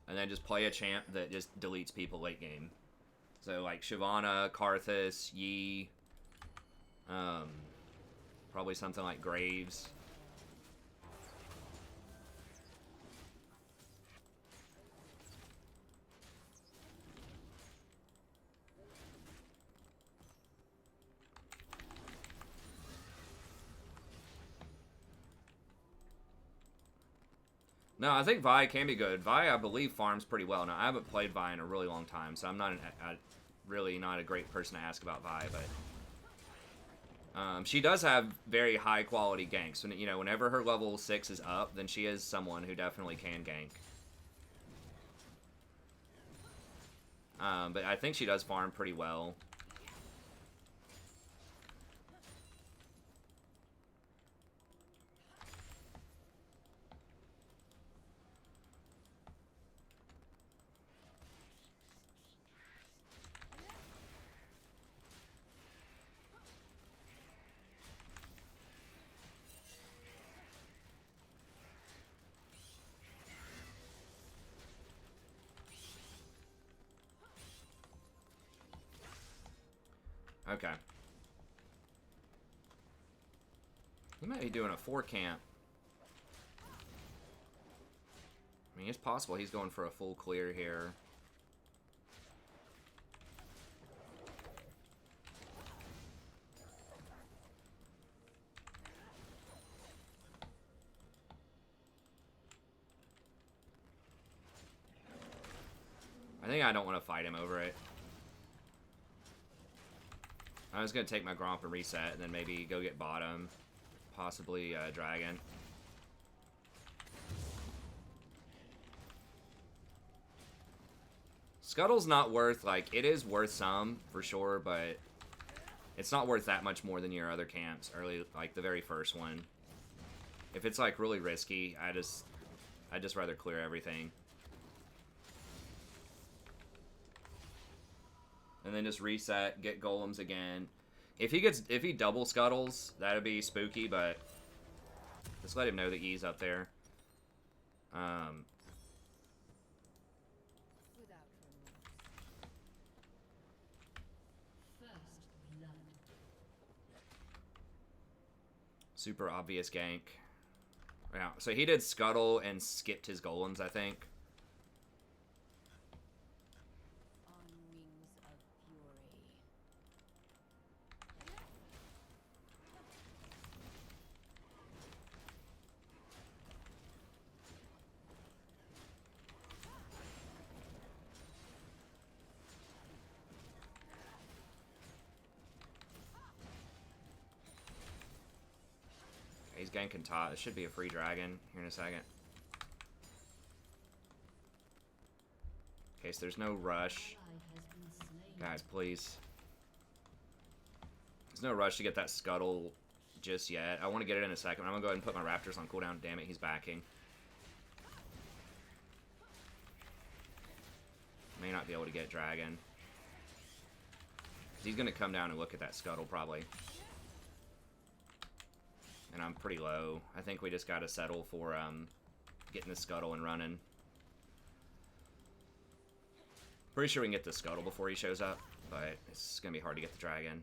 And then just play a champ that just deletes people late game. So like Shyvana, Karthus, Yi, probably something like Graves. No, I think Vi can be good. Vi, I believe, farms pretty well. Now, I haven't played Vi in a really long time, so I'm not really not a great person to ask about Vi, but she does have very high quality ganks. When, you know, whenever her level 6 is up, then she is someone who definitely can gank. But I think she does farm pretty well. Okay. He might be doing a 4 camp. I mean, it's possible he's going for a full clear here. I think I don't want to fight him over it. I was going to take my Gromp and reset, and then maybe go get bottom. Possibly Dragon. Scuttle's not worth, like, it is worth some, for sure, but it's not worth that much more than your other camps, early, like, the very first one. If it's, like, really risky, I'd just rather clear everything. And then just reset, get golems again. If he double scuttles, that'd be spooky, but just let him know that he's up there. Super obvious gank. Yeah, so he did scuttle and skipped his golems, I think. He's ganking top. This should be a free dragon here in a second. Okay, so there's no rush. Guys, please. There's no rush to get that scuttle just yet. I want to get it in a second. I'm going to go ahead and put my raptors on cooldown. Damn it, he's backing. May not be able to get dragon. He's going to come down and look at that scuttle probably. And I'm pretty low. I think we just got to settle for getting the scuttle and running. Pretty sure we can get the scuttle before he shows up, but it's going to be hard to get the dragon.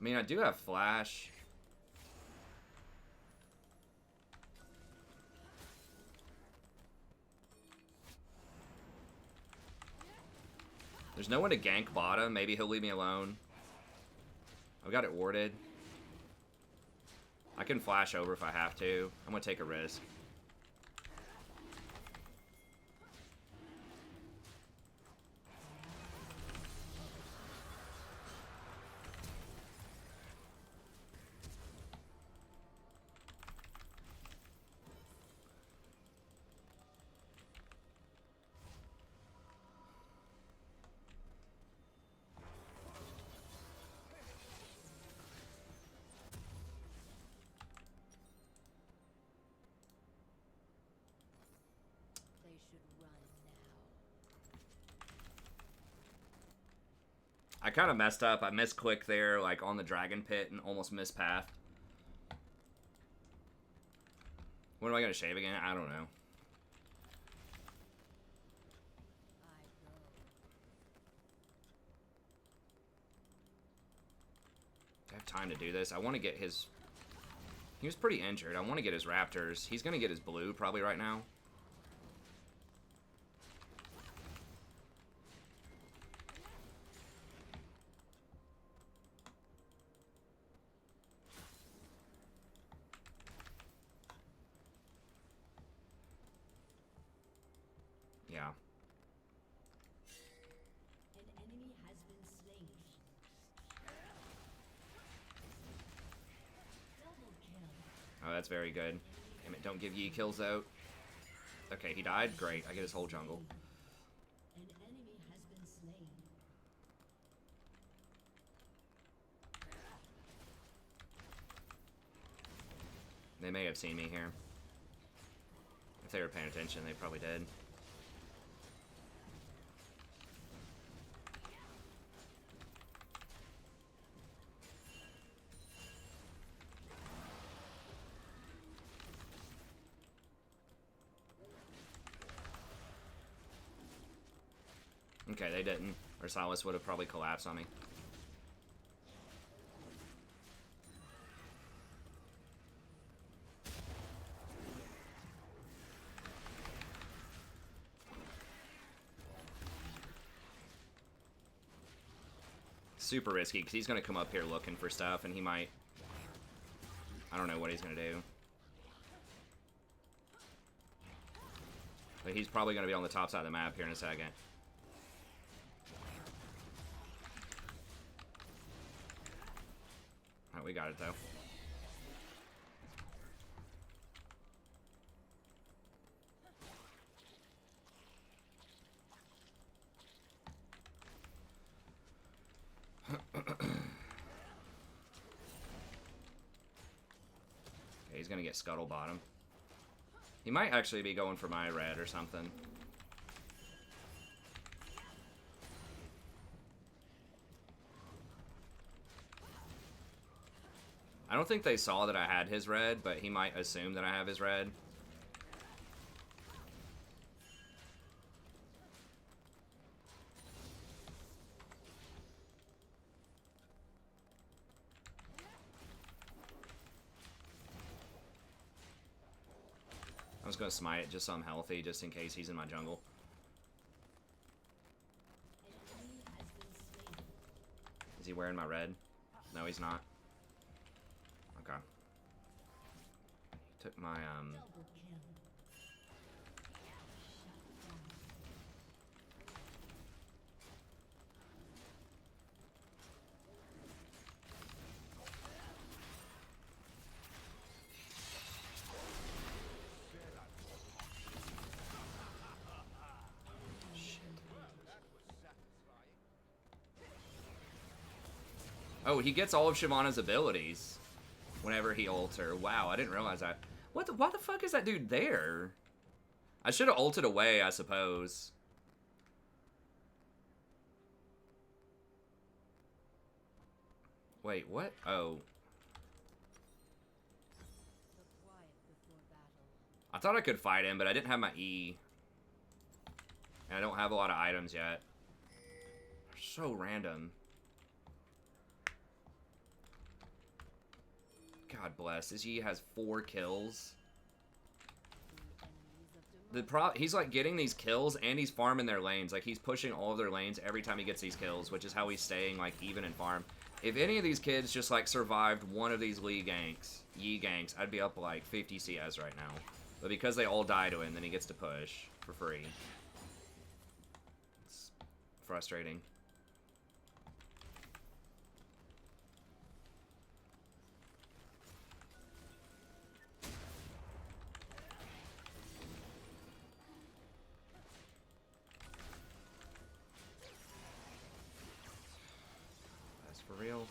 I mean, I do have flash. There's no one to gank bottom. Maybe he'll leave me alone. I've got it warded. I can flash over if I have to. I'm going to take a risk. I kind of messed up. I misclicked there, like, on the dragon pit and almost missed path. When am I going to shave again? I don't know. I have time to do this. I want to get his... He was pretty injured. I want to get his raptors. He's going to get his blue probably right now. Yeah. An enemy has been slain. Double kill. Oh, that's very good. Damn it, don't give Yi kills out. Okay, he died. Great. I get his whole jungle. An enemy has been slain. They may have seen me here. If they were paying attention, they probably did. Okay, they didn't. Or Silas would have probably collapsed on me. Super risky, because he's going to come up here looking for stuff, and he might... I don't know what he's going to do. But he's probably going to be on the top side of the map here in a second. Alright, we got it, though. gonna get Scuttle Bottom. He might actually be going for my red or something. I don't think they saw that I had his red, but he might assume that I have his red. I was gonna smite it just so I'm healthy, just in case he's in my jungle. Is he wearing my red? No, he's not. Okay. He took my, Oh, he gets all of Shyvana's abilities whenever he ults her. Wow, I didn't realize that. Why the fuck is that dude there? I should have ulted away, I suppose. Wait, what? Oh. I thought I could fight him, but I didn't have my E. And I don't have a lot of items yet. They're so random. God bless. His E has 4 kills. He's like getting these kills and he's farming their lanes. Like he's pushing all of their lanes every time he gets these kills, which is how he's staying like even in farm. If any of these kids just like survived one of these Yi ganks, I'd be up like 50 CS right now. But because they all die to him, then he gets to push for free. It's frustrating. For real.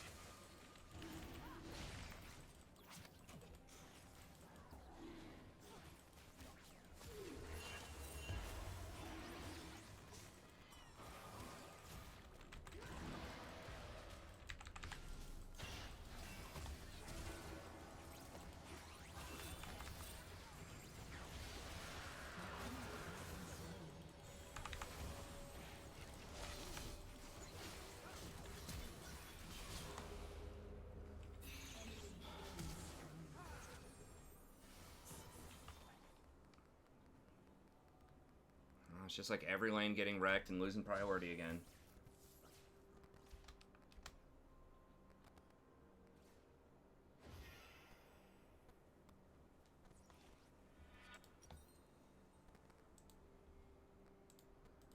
It's just like every lane getting wrecked and losing priority again.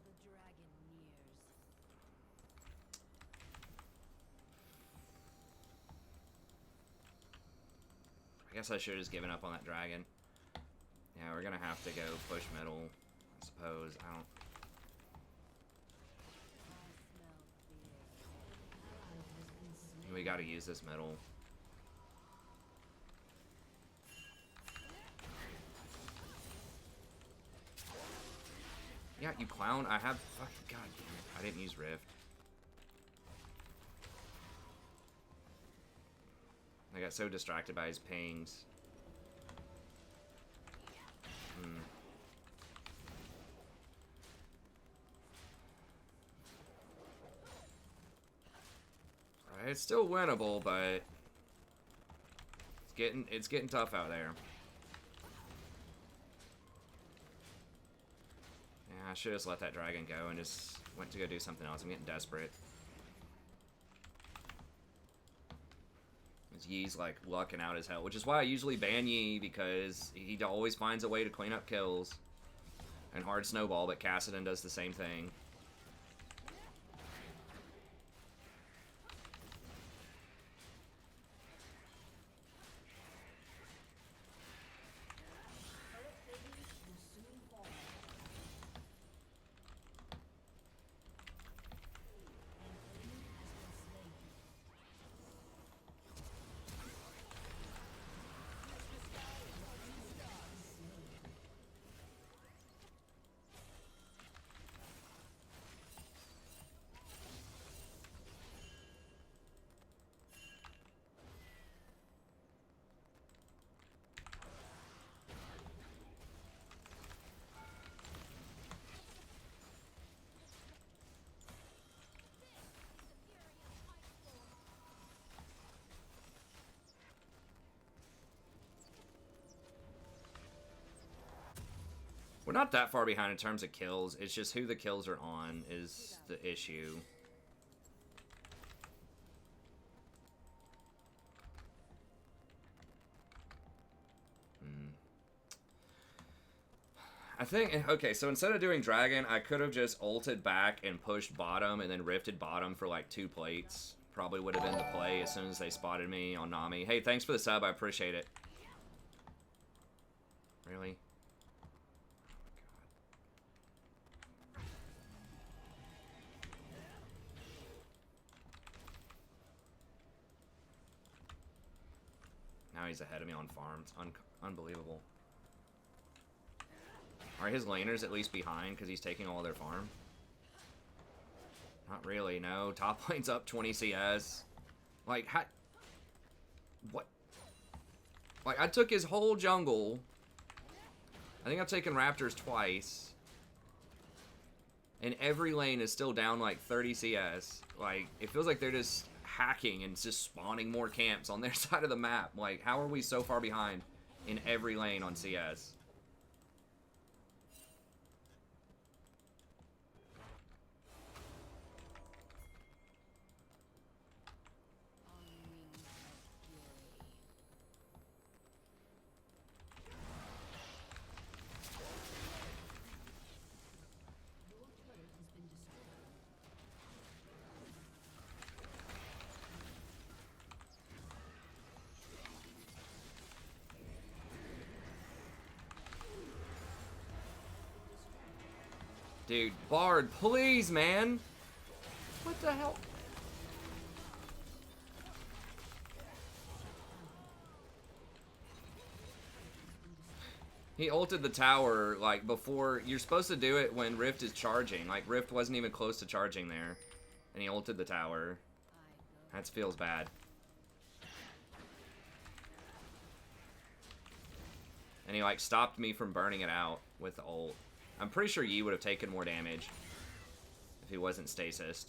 The dragon nears. I guess I should have just given up on that dragon. Yeah, we're gonna have to go push middle, I suppose. I don't... We gotta use this middle. Yeah, you clown. I have... Fucking... God damn it. I didn't use Rift. I got so distracted by his pings. It's still winnable, but it's getting tough out there. Yeah, I should have just let that dragon go and just went to go do something else. I'm getting desperate. Yi's like lucking out as hell, which is why I usually ban Yi, because he always finds a way to clean up kills and hard snowball, but Kassadin does the same thing. We're not that far behind in terms of kills. It's just who the kills are on is the issue. I think, okay, so instead of doing Dragon, I could have just ulted back and pushed bottom and then rifted bottom for like 2 plates. Probably would have been the play as soon as they spotted me on Nami. Hey, thanks for the sub, I appreciate it. Really? Now he's ahead of me on farm. It's unbelievable. Are his laners at least behind because he's taking all their farm? Not really, no. Top lane's up 20 CS. Like, how... What? Like, I took his whole jungle. I think I've taken Raptors twice. And every lane is still down like 30 CS. Like, it feels like they're just hacking and just spawning more camps on their side of the map. Like, how are we so far behind in every lane on CS? Dude, Bard, please, man. What the hell? He ulted the tower, like, before... You're supposed to do it when Rift is charging. Like, Rift wasn't even close to charging there. And he ulted the tower. That feels bad. And he, like, stopped me from burning it out with the ult. I'm pretty sure Yi would have taken more damage if he wasn't stasised.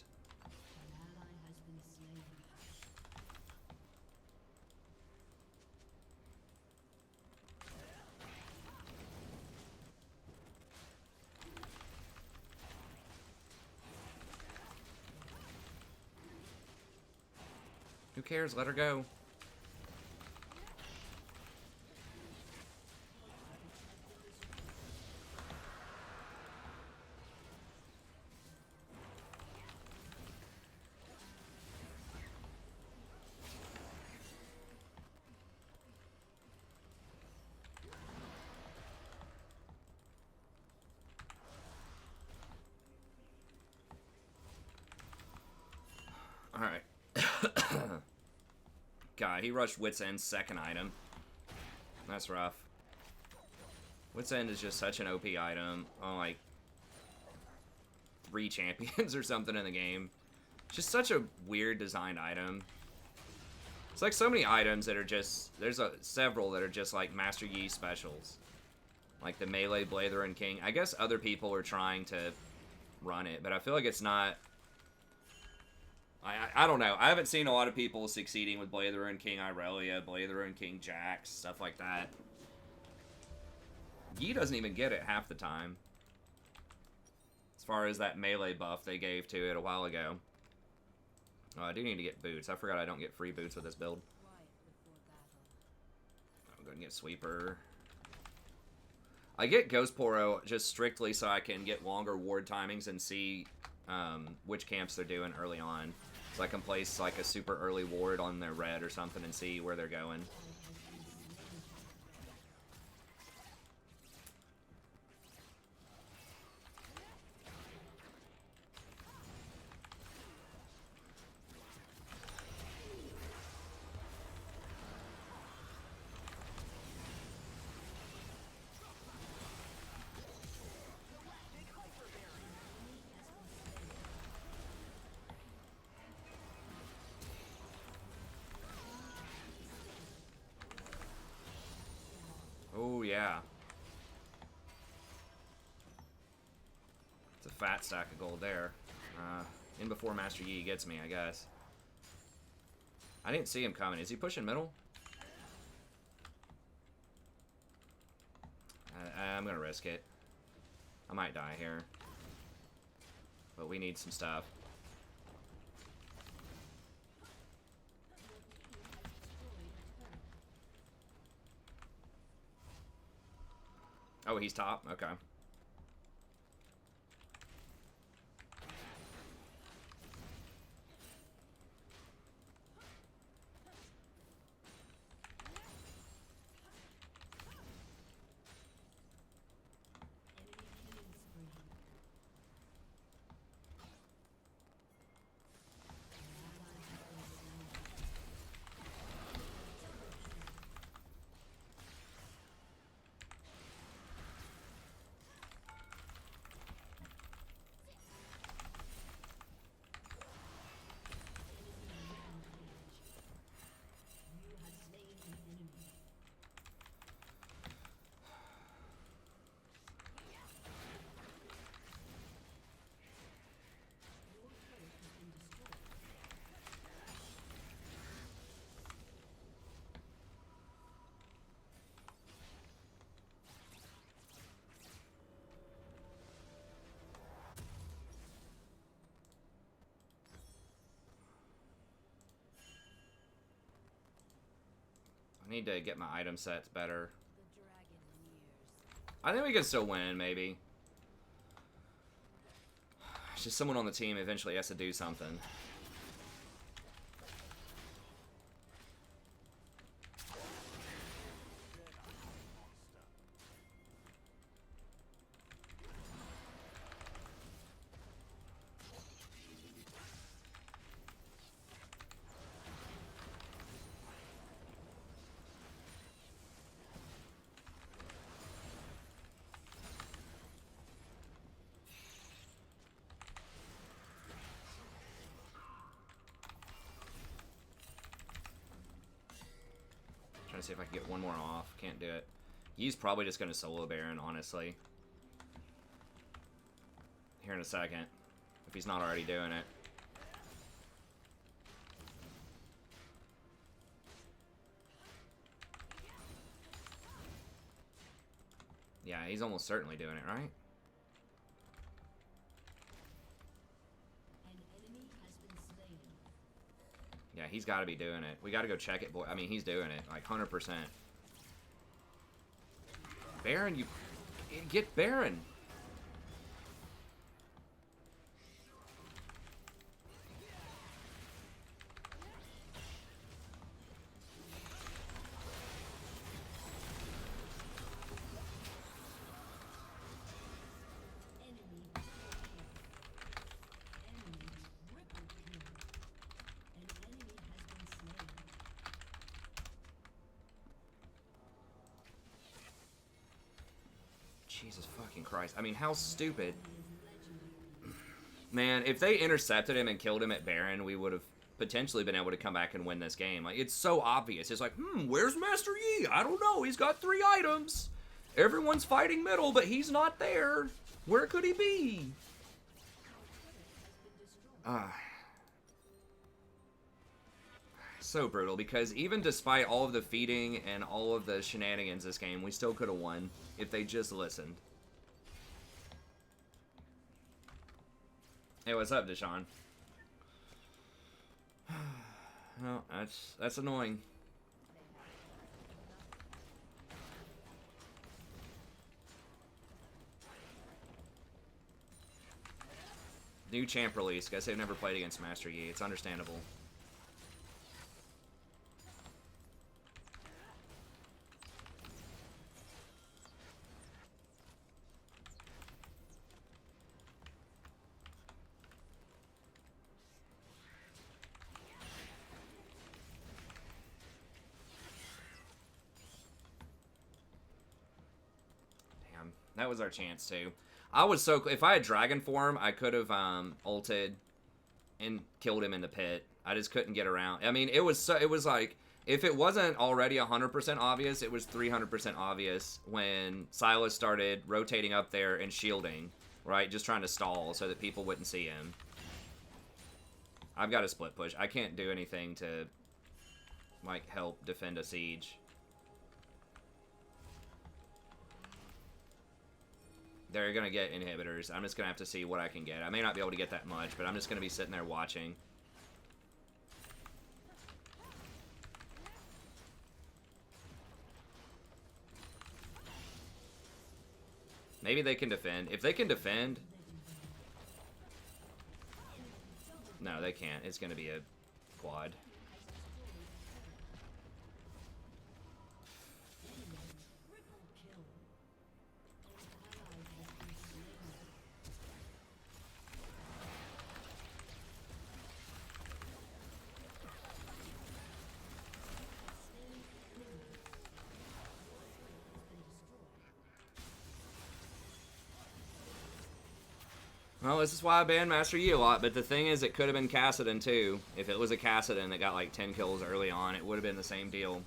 Who cares? Let her go. Alright. God, he rushed Wit's End's second item. That's rough. Wit's End is just such an OP item on like 3 champions or something in the game. Just such a weird designed item. It's like so many items that are just... There's several that are just like Master Yi specials. Like the Melee Blatherin King. I guess other people are trying to run it, but I feel like it's not... I don't know. I haven't seen a lot of people succeeding with Blatherin King Irelia, Blatherin King Jax, stuff like that. Yi doesn't even get it half the time. As far as that melee buff they gave to it a while ago. Oh, I do need to get boots. I forgot I don't get free boots with this build. I'm going to get Sweeper. I get Ghost Poro just strictly so I can get longer ward timings and see which camps they're doing early on. So I can place like a super early ward on their red or something and see where they're going. Oh, yeah. It's a fat stack of gold there. In before Master Yi gets me, I guess. I didn't see him coming. Is he pushing middle? I'm gonna risk it. I might die here. But we need some stuff. Oh, he's top? Okay. I need to get my item sets better. I think we can still win, maybe. It's just someone on the team eventually has to do something. Trying to see if I can get one more off. Can't do it. He's probably just going to solo Baron, honestly. Here in a second. If he's not already doing it. Yeah, he's almost certainly doing it, right? Yeah, he's got to be doing it. We got to go check it, boy. I mean, he's doing it, like 100%. Baron, you get Baron. Jesus fucking Christ. I mean, how stupid. Man, if they intercepted him and killed him at Baron, we would have potentially been able to come back and win this game. Like, it's so obvious. It's like, where's Master Yi? I don't know. He's got 3 items. Everyone's fighting middle, but he's not there. Where could he be? So brutal, because even despite all of the feeding and all of the shenanigans this game, we still could have won if they just listened. Hey, what's up, Deshaun? Well, that's annoying. New champ release. Guess they've never played against Master Yi. It's understandable. That was our chance too. I was so if I had dragon form, I could have ulted and killed him in the pit. I just couldn't get around. I mean, it was like if it wasn't already 100% obvious, it was 300% obvious when Silas started rotating up there and shielding, right? Just trying to stall so that people wouldn't see him. I've got a split push. I can't do anything to like help defend a siege. they're going to get inhibitors. I'm just going to have to see what I can get. I may not be able to get that much, but I'm just going to be sitting there watching. Maybe they can defend. If they can defend... No, they can't. It's going to be a quad. Well, this is why I ban Master Yi a lot, but the thing is, it could have been Kassadin too. If it was a Kassadin that got like 10 kills early on, it would have been the same deal.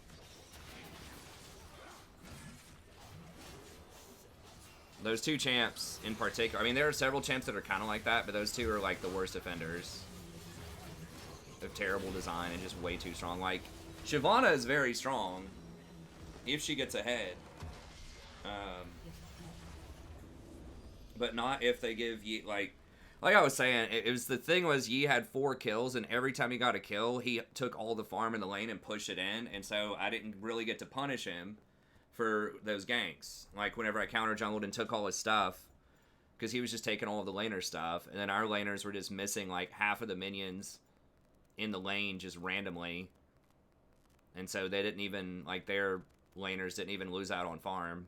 Those two champs in particular, I mean, there are several champs that are kind of like that, but those two are like the worst offenders. They're terrible design and just way too strong. Like, Shyvana is very strong if she gets ahead. But not if they give Yi, like I was saying, it was the thing was Yi had 4 kills, and every time he got a kill, he took all the farm in the lane and pushed it in, and so I didn't really get to punish him for those ganks. Like, whenever I counter jungled and took all his stuff, because he was just taking all of the laner stuff, and then our laners were just missing, like, half of the minions in the lane just randomly, and so they didn't even, like, their laners didn't even lose out on farm.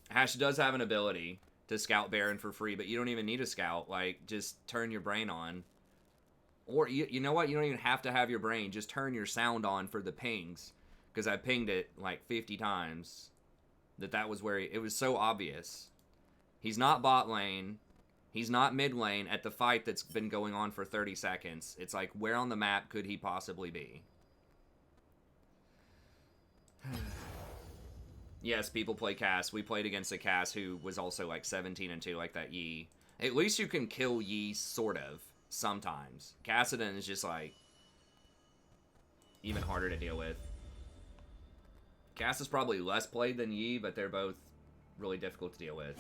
Ashe does have an ability to scout Baron for free, but you don't even need a scout. Like, just turn your brain on. Or, you know what? You don't even have to have your brain. Just turn your sound on for the pings. Because I pinged it like 50 times. That was where it was so obvious. He's not bot lane. He's not mid lane at the fight that's been going on for 30 seconds. It's like, where on the map could he possibly be? Yes, people play Cass. We played against a Cass who was also like 17-2, like that Yi. At least you can kill Yi, sort of, sometimes. Kassadin is just like even harder to deal with. Cass is probably less played than Yi, but they're both really difficult to deal with.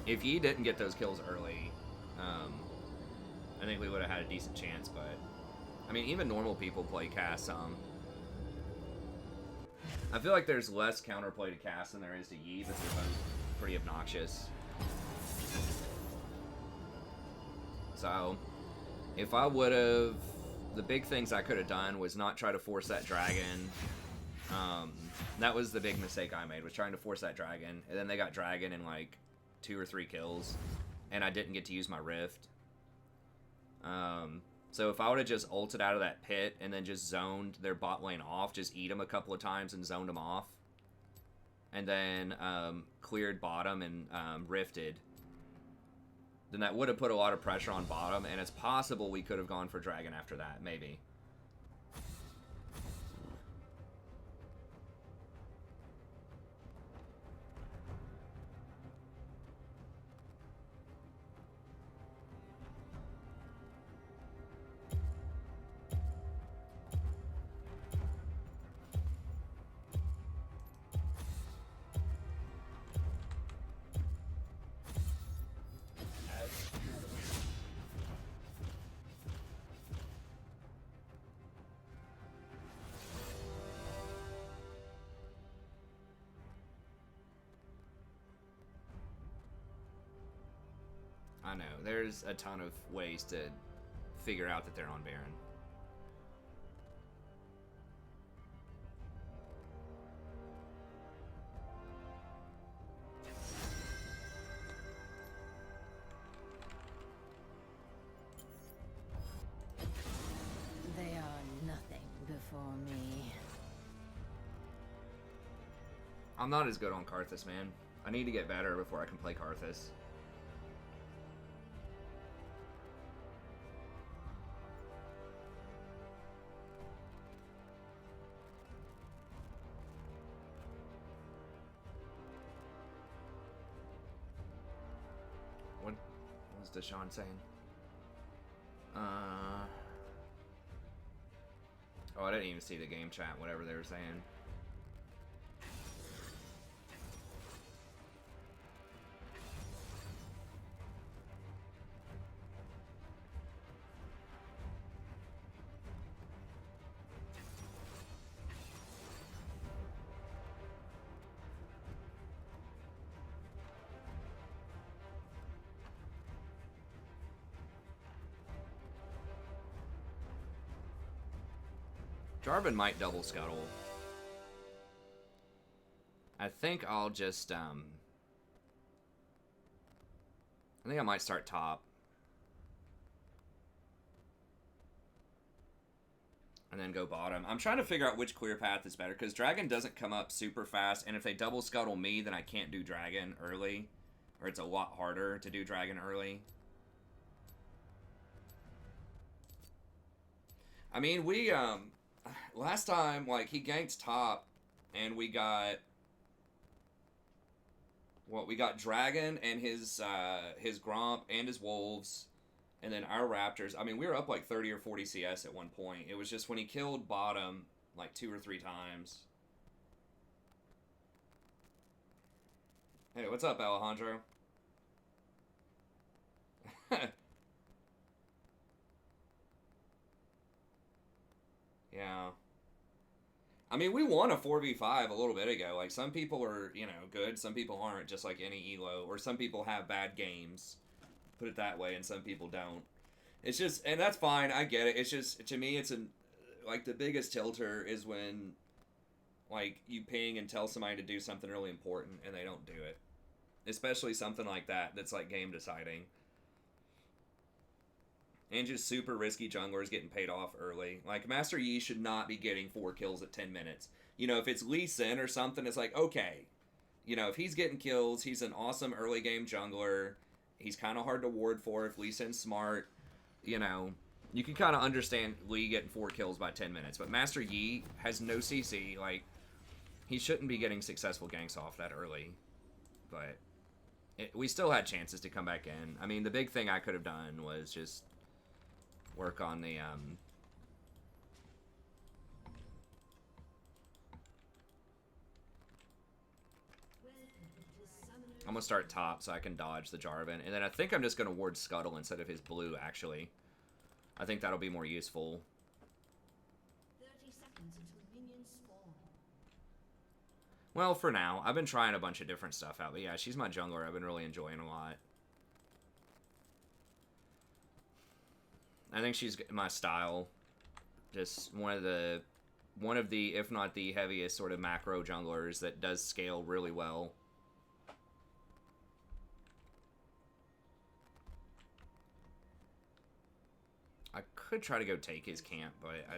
If Yi didn't get those kills early, I think we would have had a decent chance, but I mean, even normal people play Cass some. I feel like there's less counterplay to Cass than there is to Yi, but they're both pretty obnoxious. So, if I would have... The big things I could have done was not try to force that dragon. That was the big mistake I made, was trying to force that dragon. And then they got dragon in like 2 or 3 kills. And I didn't get to use my rift. So if I would have just ulted out of that pit and then just zoned their bot lane off, just eat them a couple of times and zoned them off, and then cleared bottom and rifted, then that would have put a lot of pressure on bottom, and it's possible we could have gone for dragon after that, maybe. I know, there's a ton of ways to figure out that they're on Baron. They are nothing before me. I'm not as good on Karthus, man. I need to get better before I can play Karthus. What was Deshaun saying? Oh, I didn't even see the game chat, whatever they were saying. Jarvan might double scuttle. I think I'll just, I think I might start top. And then go bottom. I'm trying to figure out which clear path is better, because Dragon doesn't come up super fast, and if they double scuttle me, then I can't do Dragon early. Or it's a lot harder to do Dragon early. I mean, we, last time, like, he ganked top, and we got... Well, we got Dragon and his Gromp and his Wolves, and then our Raptors. I mean, we were up like 30 or 40 CS at one point. It was just when he killed bottom like 2 or 3 times. Hey, what's up, Alejandro? Yeah. I mean, we won a 4v5 a little bit ago. Like, some people are, you know, good. Some people aren't, just like any elo. Or some people have bad games. Put it that way, and some people don't. It's just, and that's fine. I get it. It's just, to me, it's like, the biggest tilter is when, like, you ping and tell somebody to do something really important, and they don't do it. Especially something like that, that's, like, game deciding. And just super risky junglers getting paid off early. Like, Master Yi should not be getting 4 kills at 10 minutes. You know, if it's Lee Sin or something, it's like, okay. You know, if he's getting kills, he's an awesome early game jungler. He's kind of hard to ward for if Lee Sin's smart. You know, you can kind of understand Lee getting 4 kills by 10 minutes. But Master Yi has no CC. Like, he shouldn't be getting successful ganks off that early. But we still had chances to come back in. I mean, the big thing I could have done was just... work on the, I'm gonna start top so I can dodge the Jarvan. And then I think I'm just gonna ward Scuttle instead of his blue, actually. I think that'll be more useful. 30 seconds until minions spawn. Well, for now. I've been trying a bunch of different stuff out. But yeah, she's my jungler. I've been really enjoying a lot. I think she's my style. Just one of the, if not the heaviest sort of macro junglers that does scale really well. I could try to go take his camp, but I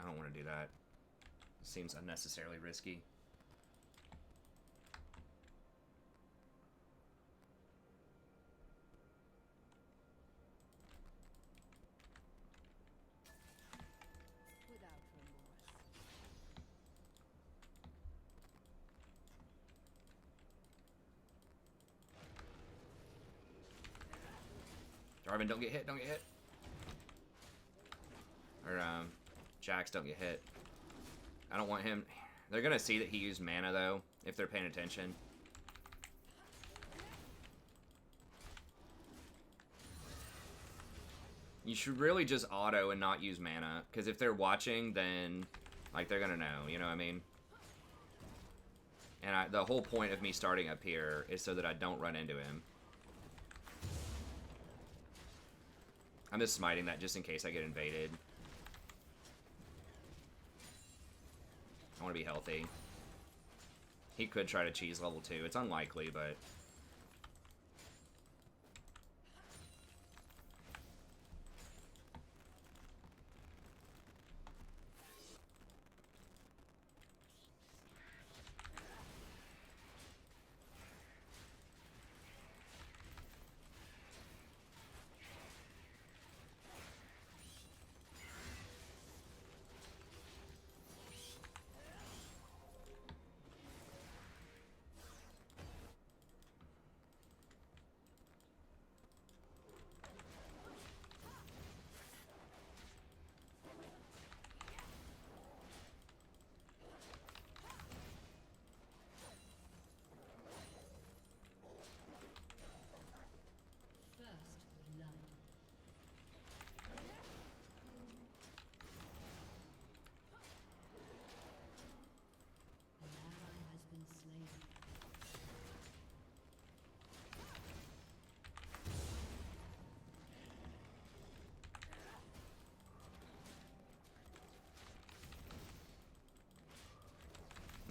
don't want to do that. It seems unnecessarily risky. Jarvan, don't get hit, don't get hit. Or, Jax, don't get hit. I don't want him... They're gonna see that he used mana, though, if they're paying attention. You should really just auto and not use mana, because if they're watching, then, like, they're gonna know, you know what I mean? And the whole point of me starting up here is so that I don't run into him. I'm just smiting that just in case I get invaded. I want to be healthy. He could try to cheese level 2. It's unlikely, but...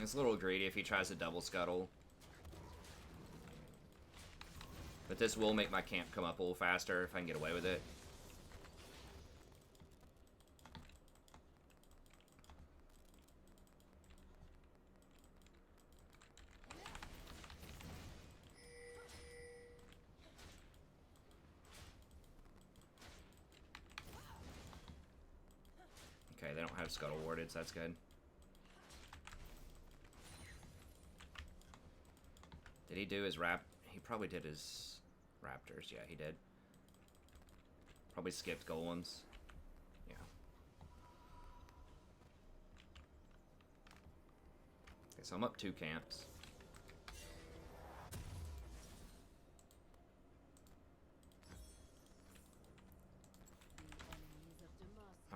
It's a little greedy if he tries to double scuttle. But this will make my camp come up a little faster if I can get away with it. Okay, they don't have scuttle warded, so that's good. Did he do his He probably did his raptors. Yeah, he did. Probably skipped golems. Yeah. Okay, so I'm up 2 camps.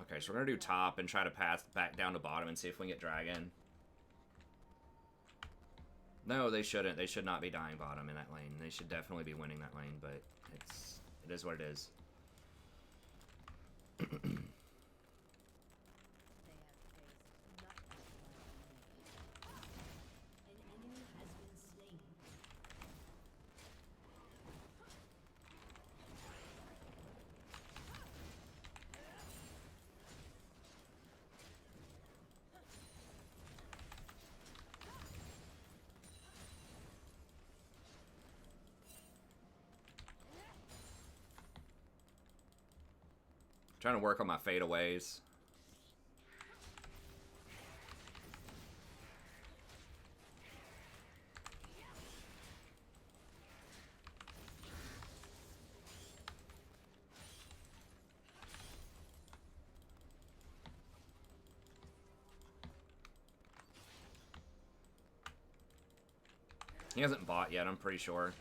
Okay, so we're gonna do top and try to pass back down to bottom and see if we can get dragon. No, they shouldn't. They should not be dying bottom in that lane. They should definitely be winning that lane, but it is what it is. Trying to work on my fadeaways. He hasn't bought yet, I'm pretty sure.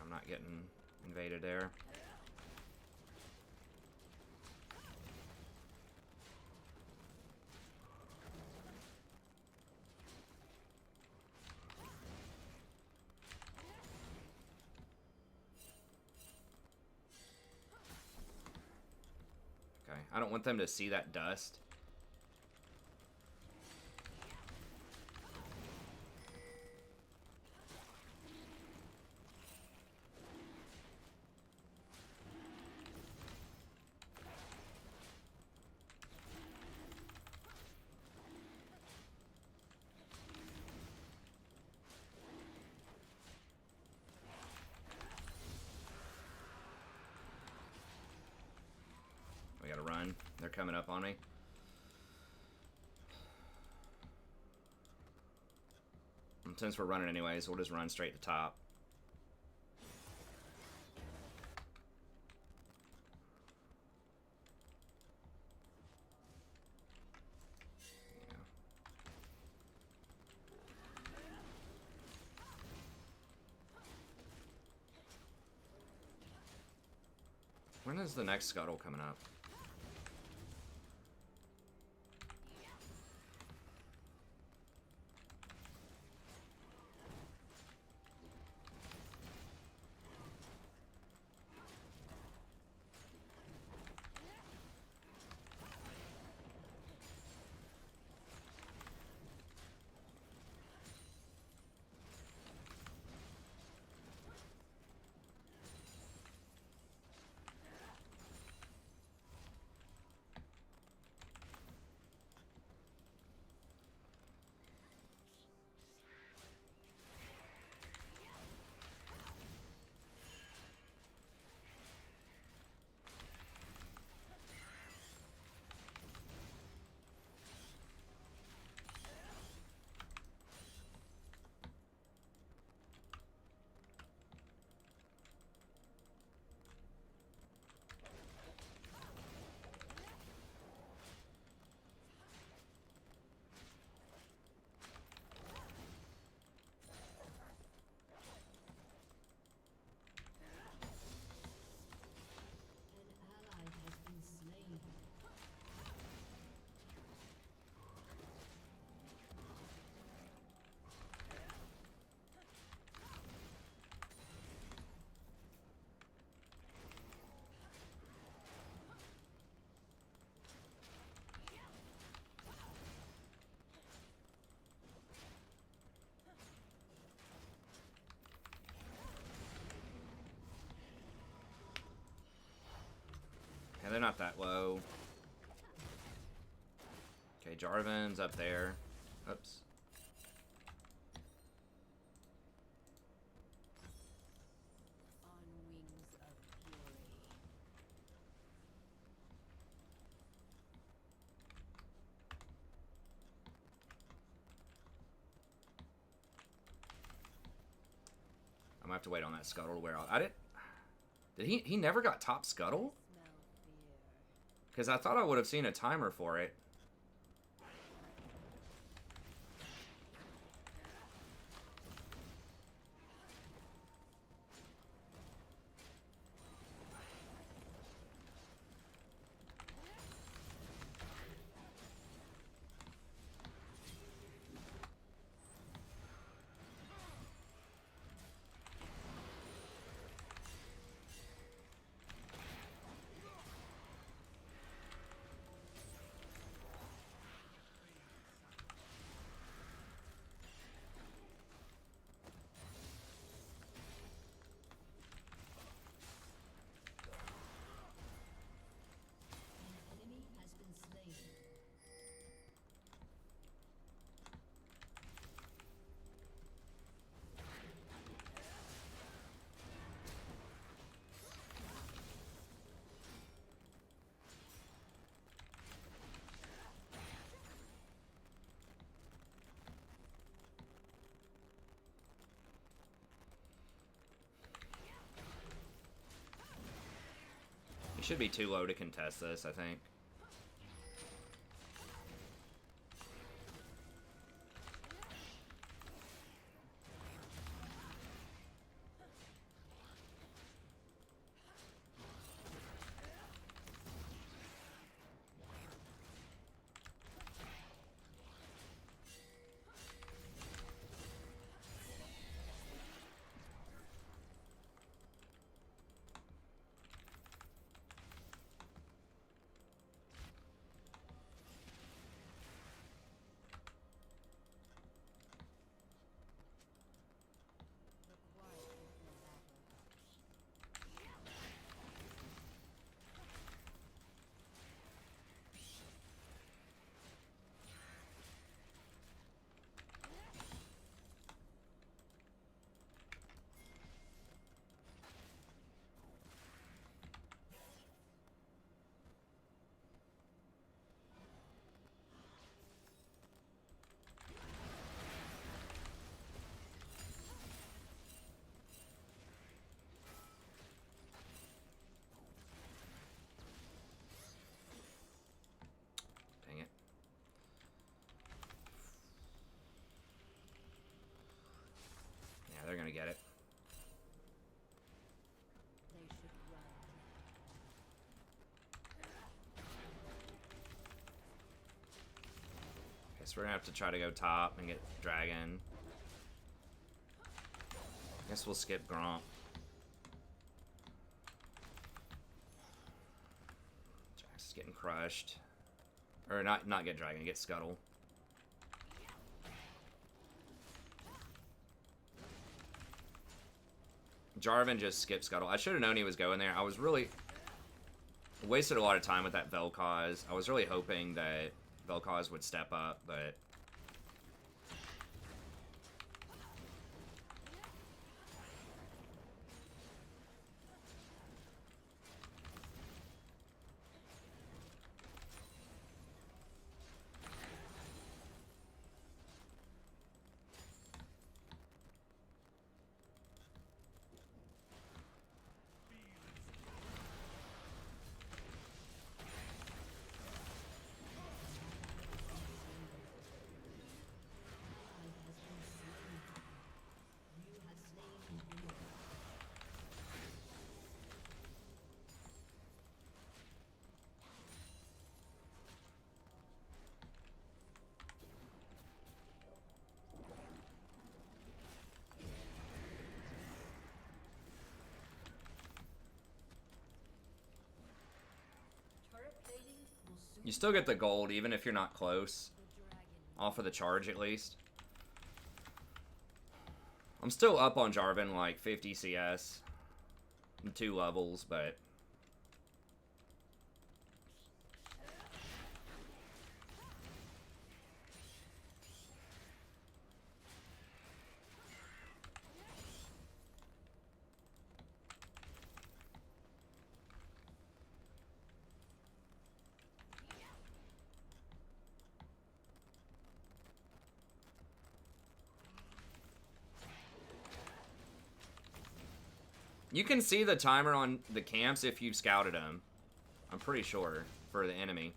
I'm not getting invaded there. Okay, I don't want them to see that dust. We gotta run. They're coming up on me. And since we're running anyways, we'll just run straight to top. Yeah. When is the next scuttle coming up? not that low. Okay, Jarvan's up there. Oops. I'm gonna have to wait on that scuttle to wear off. Did he never got top scuttle? Because I thought I would have seen a timer for it. Enemy has been slain. He should be too low to contest this, I think. Dang it. Yeah, they're gonna get it. They should run. Guess we're gonna have to try to go top and get Dragon. Guess we'll skip Gromp. Jax is getting crushed. Or not get Dragon, get Scuttle. Jarvan just skipped Scuttle. I should have known he was going there. I was really... wasted a lot of time with that Vel'Koz. I was really hoping that Vel'Koz would step up, but... You still get the gold even if you're not close. Off of the charge at least. I'm still up on Jarvan like 50 CS. 2 levels, but... You can see the timer on the camps if you've scouted them. I'm pretty sure, for the enemy.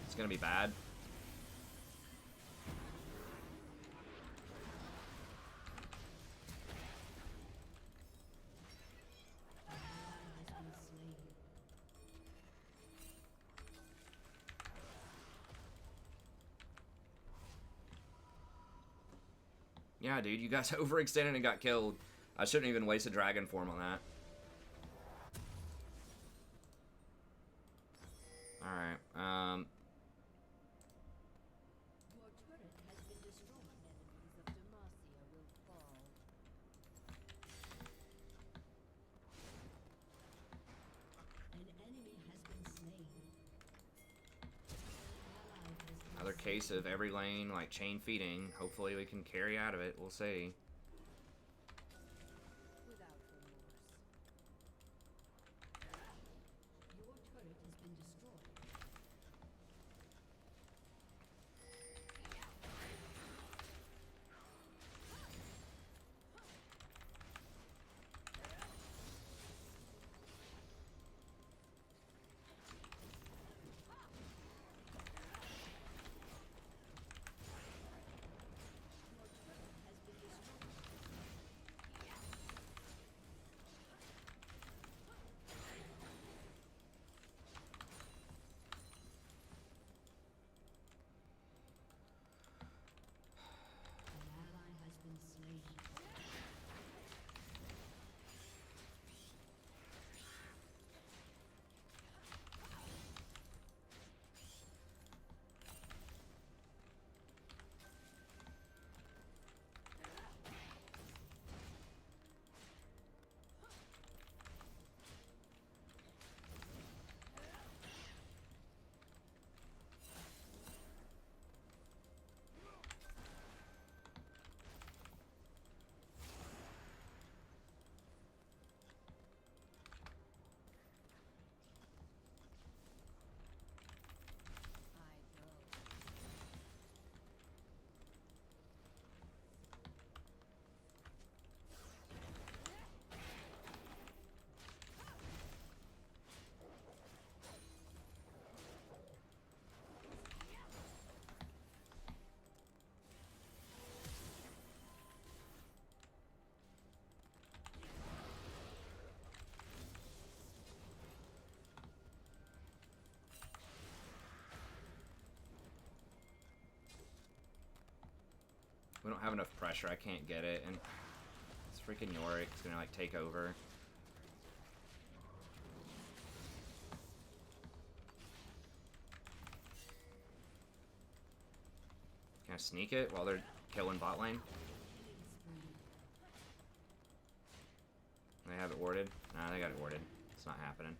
It's gonna be bad. Yeah, dude, you guys overextended and got killed. I shouldn't even waste a dragon form on that. Alright, Your turret has been destroyed. Enemies of Demacia will fall. An enemy has been slain. another case of every lane, like, chain feeding. Hopefully we can carry out of it. We'll see. Without remorse. Your turret has been destroyed. An ally has been slain. I go. We don't have enough pressure. I can't get it. And it's freaking Yorick. It's gonna, like, take over. Can I sneak it while they're killing bot lane? They have it warded? Nah, they got it warded. It's not happening.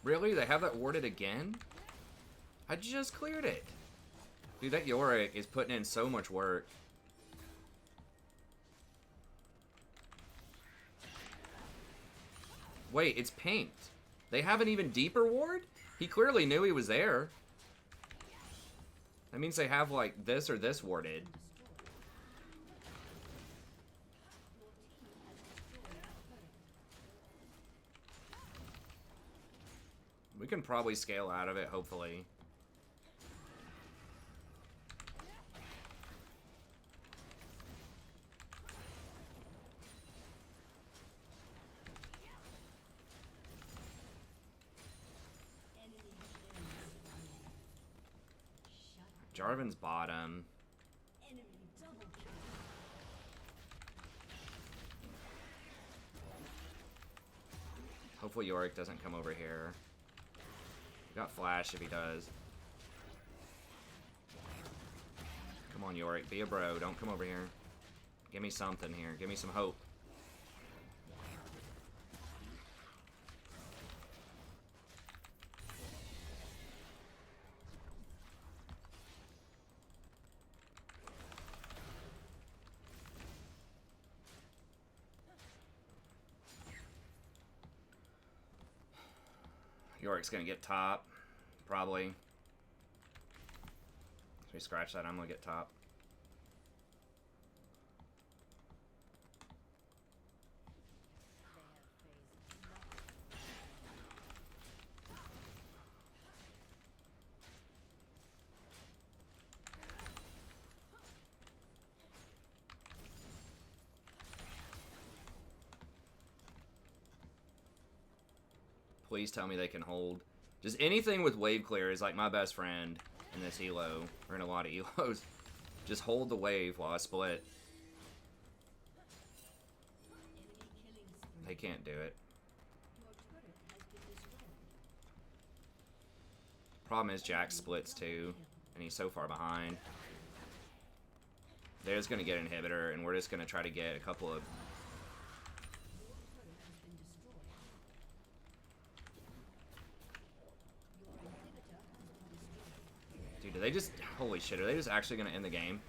Really? They have that warded again? I just cleared it. Dude, that Yorick is putting in so much work. Wait, it's pinked. They have an even deeper ward? He clearly knew he was there. That means they have, like, this or this warded. We can probably scale out of it, hopefully. Jarvan's bottom. Enemy double kill. Hopefully Yorick doesn't come over here. We got flash if he does. Come on, Yorick. Be a bro. Don't come over here. Give me something here. Give me some hope. Yorick's gonna get top. Probably. If we scratch that, I'm gonna get top. Please tell me they can hold. Just anything with wave clear is like my best friend in this elo, or in a lot of elos. Just hold the wave while I split. They can't do it. Problem is Jack splits too, and he's so far behind. They're just gonna get an inhibitor, and we're just gonna try to get a couple of... Dude, do they just... Holy shit, are they just actually gonna end the game?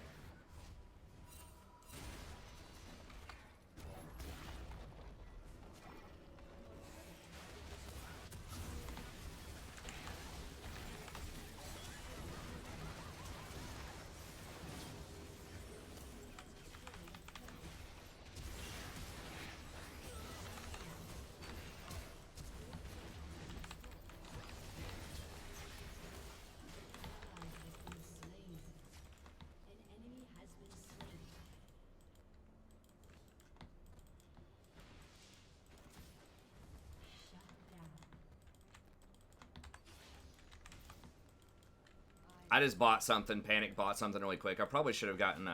I just bought something, panic bought something really quick. I probably should have gotten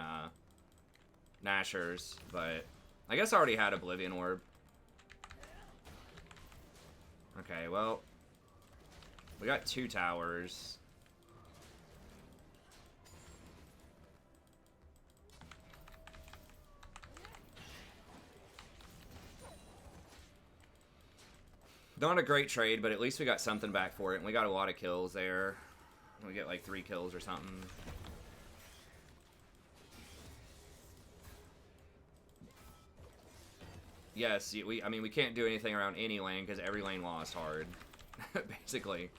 Nashers, but I guess I already had Oblivion Orb. Okay, well, we got 2 towers. Not a great trade, but at least we got something back for it, and we got a lot of kills there. We get like 3 kills or something. Yes, I mean, we can't do anything around any lane because every lane lost hard, basically.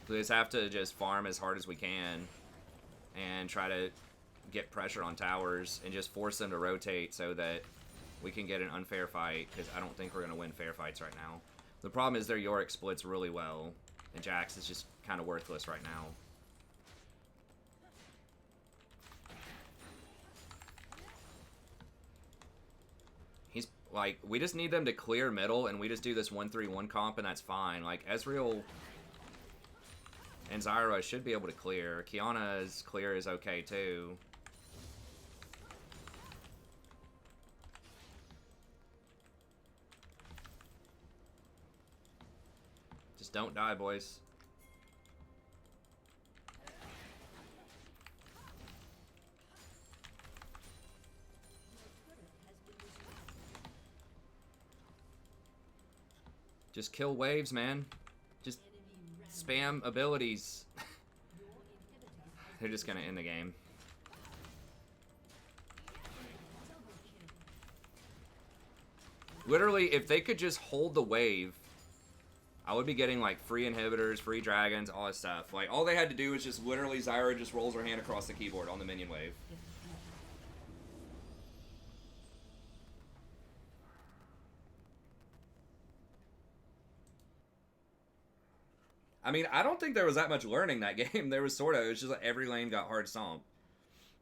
We just have to just farm as hard as we can and try to get pressure on towers and just force them to rotate so that we can get an unfair fight, because I don't think we're going to win fair fights right now. The problem is their Yorick splits really well, and Jax is just kind of worthless right now. He's, like, we just need them to clear middle, and we just do this 1-3-1 comp, and that's fine. Like, Ezreal and Zyra should be able to clear. Kiana's clear is okay, too. Just don't die, boys. Just kill waves, man. Just spam abilities. They're just gonna end the game. Literally, if they could just hold the wave, I would be getting like free inhibitors, free dragons, all this stuff. Like, all they had to do is just literally Zyra just rolls her hand across the keyboard on the minion wave. I mean, I don't think there was that much learning that game. There was sort of, it was just like every lane got hard stomped.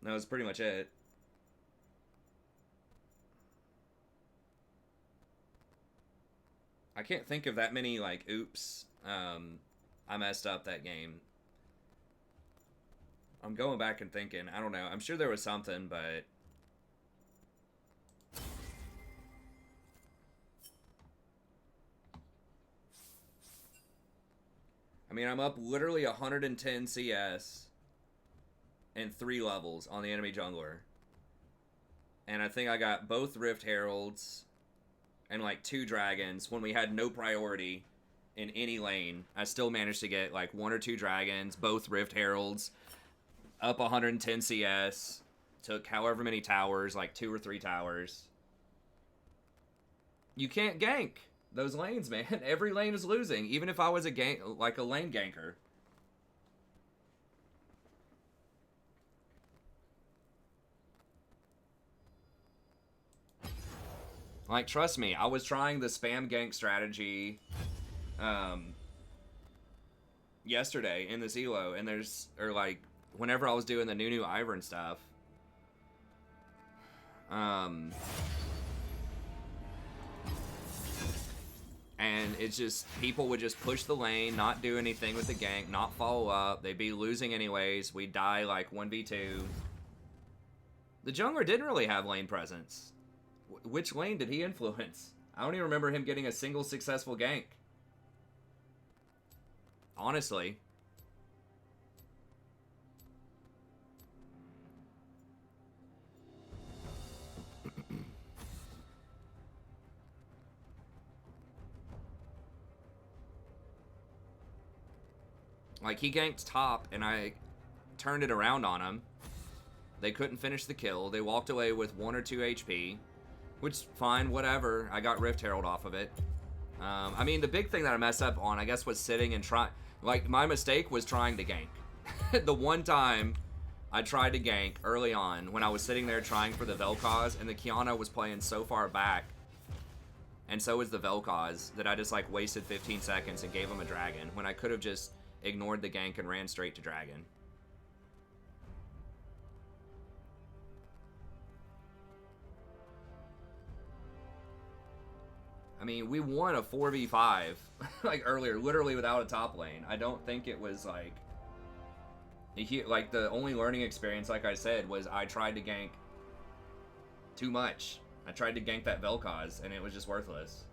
That was pretty much it. I can't think of that many, like, oops, I messed up that game. I'm going back and thinking, I don't know. I'm sure there was something, but... I mean, I'm up literally 110 CS. and 3 levels on the enemy jungler. And I think I got both Rift Heralds and like 2 dragons when we had no priority in any lane. I still managed to get like 1 or 2 dragons, both Rift Heralds, up 110 CS, took however many towers, like 2 or 3 towers. You can't gank those lanes, man. Every lane is losing, even if I was a lane ganker. Like, trust me, I was trying the spam gank strategy yesterday in this elo, and whenever I was doing the new Ivern and stuff. And it's just, people would just push the lane, not do anything with the gank, not follow up. They'd be losing anyways. We'd die like 1v2. The jungler didn't really have lane presence. Which lane did he influence? I don't even remember him getting a single successful gank. Honestly. Like, he ganked top, and I turned it around on him. They couldn't finish the kill. They walked away with 1 or 2 HP. Which, fine, whatever. I got Rift Herald off of it. I mean, the big thing that I messed up on, I guess, was sitting and trying... Like, my mistake was trying to gank. The one time I tried to gank early on, when I was sitting there trying for the Vel'Koz, and the Kiana was playing so far back, and so was the Vel'Koz, that I just, like, wasted 15 seconds and gave him a dragon, when I could have just ignored the gank and ran straight to dragon. I mean, we won a 4v5, like, earlier, literally without a top lane. I don't think it was, like... Like, the only learning experience, like I said, was I tried to gank too much. I tried to gank that Vel'Koz, and it was just worthless.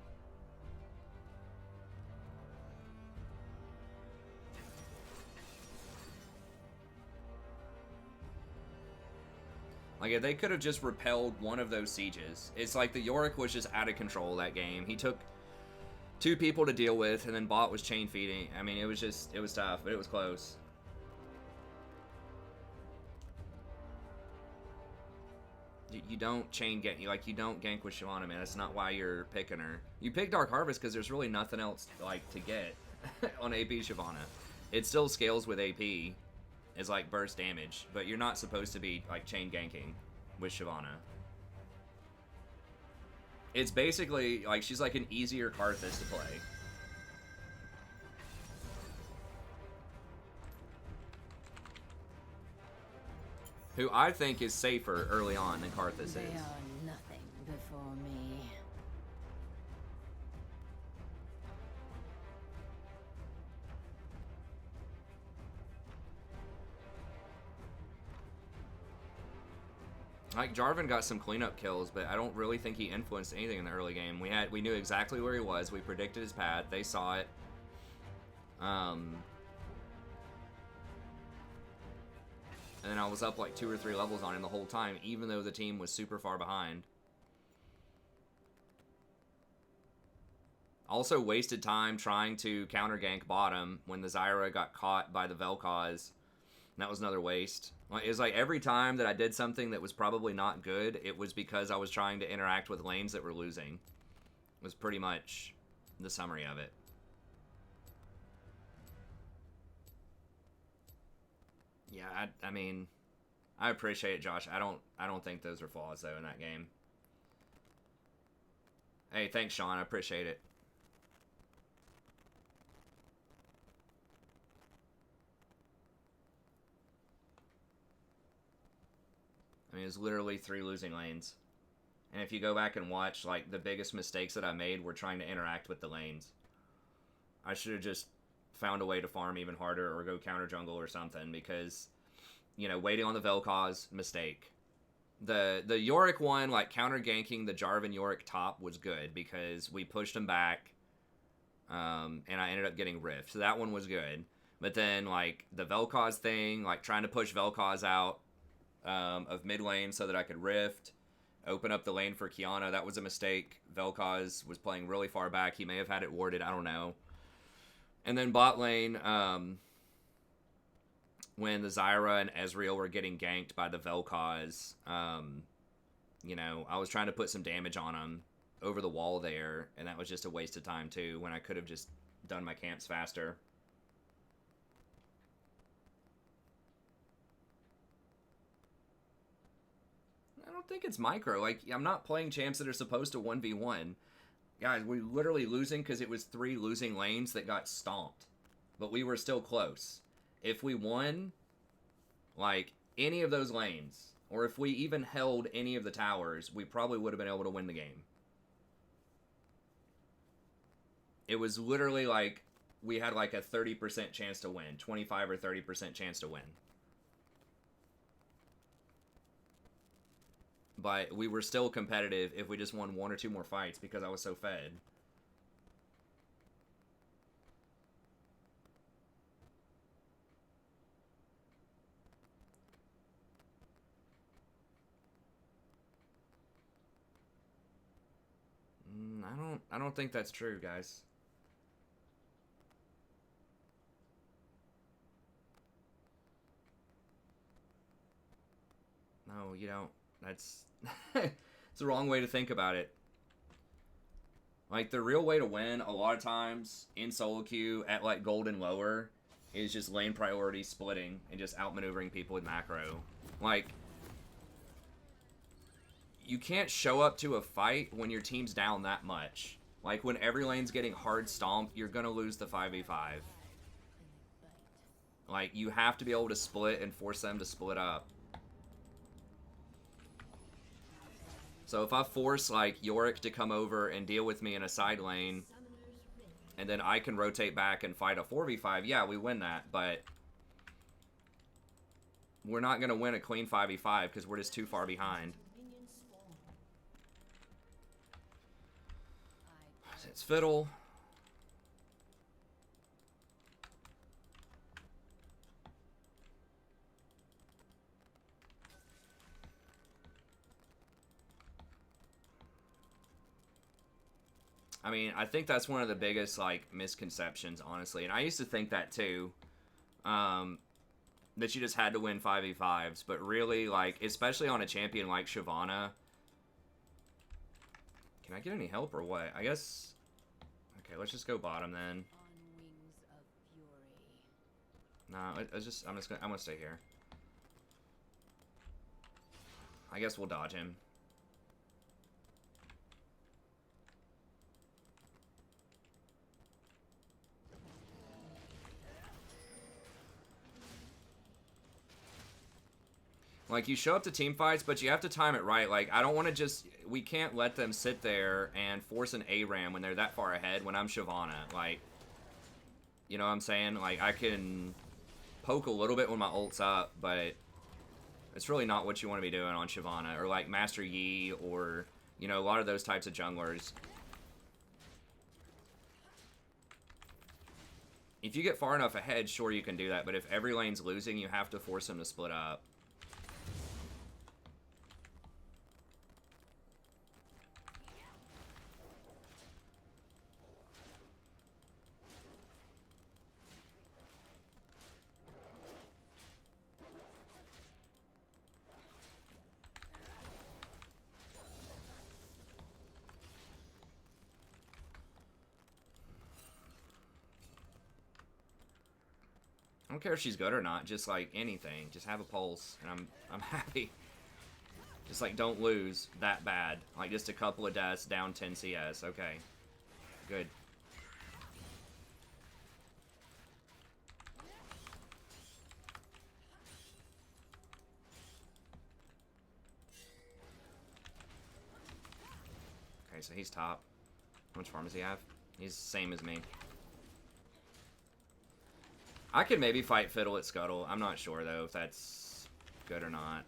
Like, if they could have just repelled one of those sieges. It's like the Yorick was just out of control that game. He took 2 people to deal with, and then bot was chain feeding. I mean, it was tough, but it was close. You don't chain gank, you don't gank with Shyvana, man. That's not why you're picking her. You pick Dark Harvest because there's really nothing else, like, to get on AP Shyvana. It still scales with AP. Is like burst damage, but you're not supposed to be like chain ganking with Shyvana. It's basically like she's like an easier Karthus to play. Who I think is safer early on than Karthus is. They are nothing before me. Like, Jarvan got some cleanup kills, but I don't really think he influenced anything in the early game. We knew exactly where he was. We predicted his path. They saw it. And then I was up like 2 or 3 levels on him the whole time, even though the team was super far behind. Also wasted time trying to counter gank bottom when the Zyra got caught by the Vel'Koz. That was another waste. It was like every time that I did something that was probably not good, it was because I was trying to interact with lanes that were losing. Was pretty much the summary of it. Yeah, I mean, I appreciate it, Josh. I don't think those are flaws though in that game. Hey, thanks, Sean. I appreciate it. I mean, it was literally 3 losing lanes. And if you go back and watch, like, the biggest mistakes that I made were trying to interact with the lanes. I should have just found a way to farm even harder or go counter jungle or something because, you know, waiting on the Vel'Koz, mistake. The Yorick one, like, counter ganking the Jarvan Yorick top was good because we pushed him back and I ended up getting Rift. So that one was good. But then, like, the Vel'Koz thing, like, trying to push Vel'Koz out of mid lane so that I could Rift, open up the lane for Kiana, that was a mistake. Vel'Koz was playing really far back. He may have had it warded, I don't know. And then bot lane, when the Zyra and Ezreal were getting ganked by the Vel'Koz, you know, I was trying to put some damage on them over the wall there, and that was just a waste of time, too, when I could have just done my camps faster. I don't think it's micro. Like, I'm not playing champs that are supposed to 1v1. Guys, we're literally losing because it was 3 losing lanes that got stomped. But we were still close. If we won, like, any of those lanes, or if we even held any of the towers, we probably would have been able to win the game. It was literally like, we had like a 30% chance to win. 25 or 30% chance to win. But we were still competitive if we just won 1 or 2 more fights because I was so fed. I don't think that's true, guys. No, you don't. That's it's the wrong way to think about it. Like, the real way to win a lot of times in solo queue at like gold and lower is just lane priority splitting and just outmaneuvering people with macro. Like, you can't show up to a fight when your team's down that much. Like, when every lane's getting hard stomped, you're gonna lose the 5v5. Like, you have to be able to split and force them to split up. So if I force, like, Yorick to come over and deal with me in a side lane, and then I can rotate back and fight a 4v5, yeah, we win that, but we're not going to win a clean 5v5 because we're just too far behind. It's Fiddle. I mean, I think that's one of the biggest, like, misconceptions, honestly. And I used to think that, too. That you just had to win 5v5s. But really, like, especially on a champion like Shyvana. Can I get any help or what? I guess... Okay, let's just go bottom, then. Nah, I'm gonna stay here. I guess we'll dodge him. Like, you show up to team fights, but you have to time it right. Like, I don't want to just... We can't let them sit there and force an ARAM when they're that far ahead when I'm Shyvana. Like, you know what I'm saying? Like, I can poke a little bit when my ult's up, but it's really not what you want to be doing on Shyvana. Or, like, Master Yi or, you know, a lot of those types of junglers. If you get far enough ahead, sure, you can do that. But if every lane's losing, you have to force them to split up. I don't care if she's good or not, just like anything. Just have a pulse, and I'm happy. Just like, don't lose that bad. Like, just a couple of deaths, down 10 CS. Okay. Good. Okay, so he's top. How much farm does he have? He's the same as me. I could maybe fight Fiddle at Scuttle. I'm not sure, though, if that's good or not.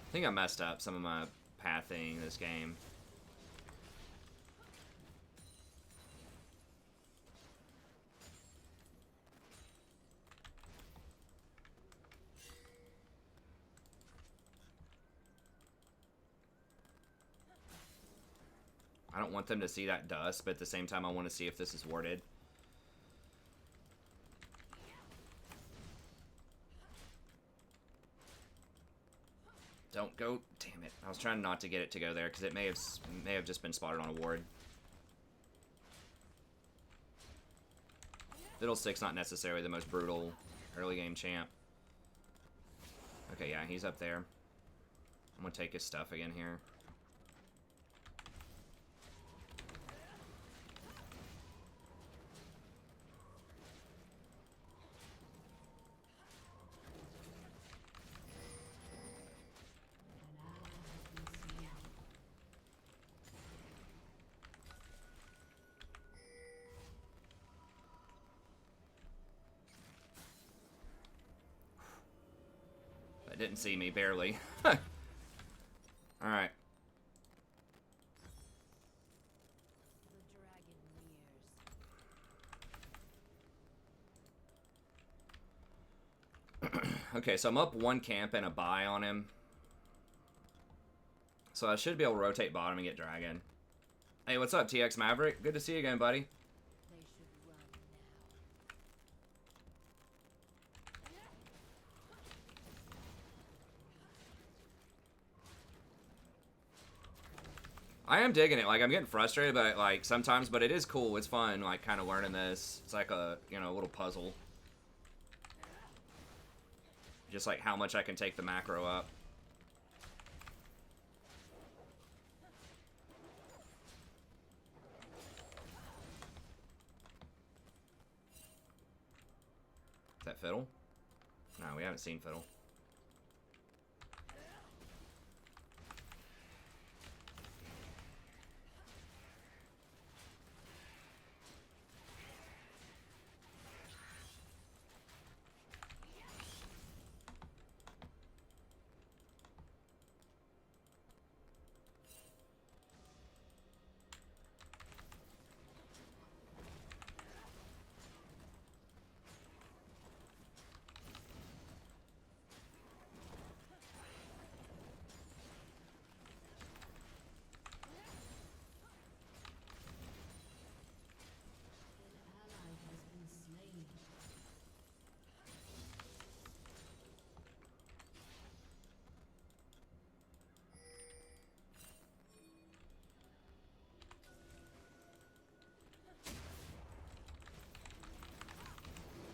I think I messed up some of my pathing this game. I don't want them to see that dust, but at the same time I want to see if this is warded. Don't go. Damn it. I was trying not to get it to go there because it may have just been spotted on a ward. Fiddlestick's not necessarily the most brutal early game champ. Okay, yeah, he's up there. I'm gonna take his stuff again here. Didn't see me, barely. Alright. Okay, so I'm up one camp and a buy on him. So I should be able to rotate bottom and get dragon. Hey, what's up, TX Maverick? Good to see you again, buddy. I am digging it. Like, I'm getting frustrated, but like sometimes, but it is cool. It's fun, like kind of learning this. It's like a, you know, a little puzzle. Just like how much I can take the macro up. Is that Fiddle? No, we haven't seen Fiddle.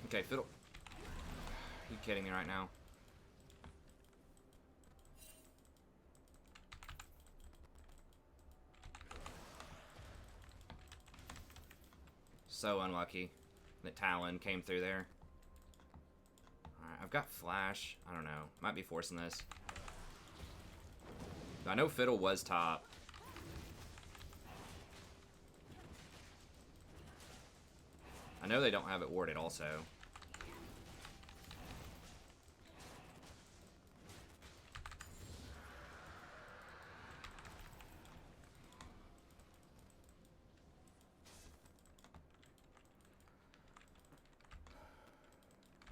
Okay, Fiddle. You kidding me right now? So unlucky that Talon came through there. Alright, I've got Flash. I don't know. Might be forcing this. I know Fiddle was top. I know they don't have it warded also.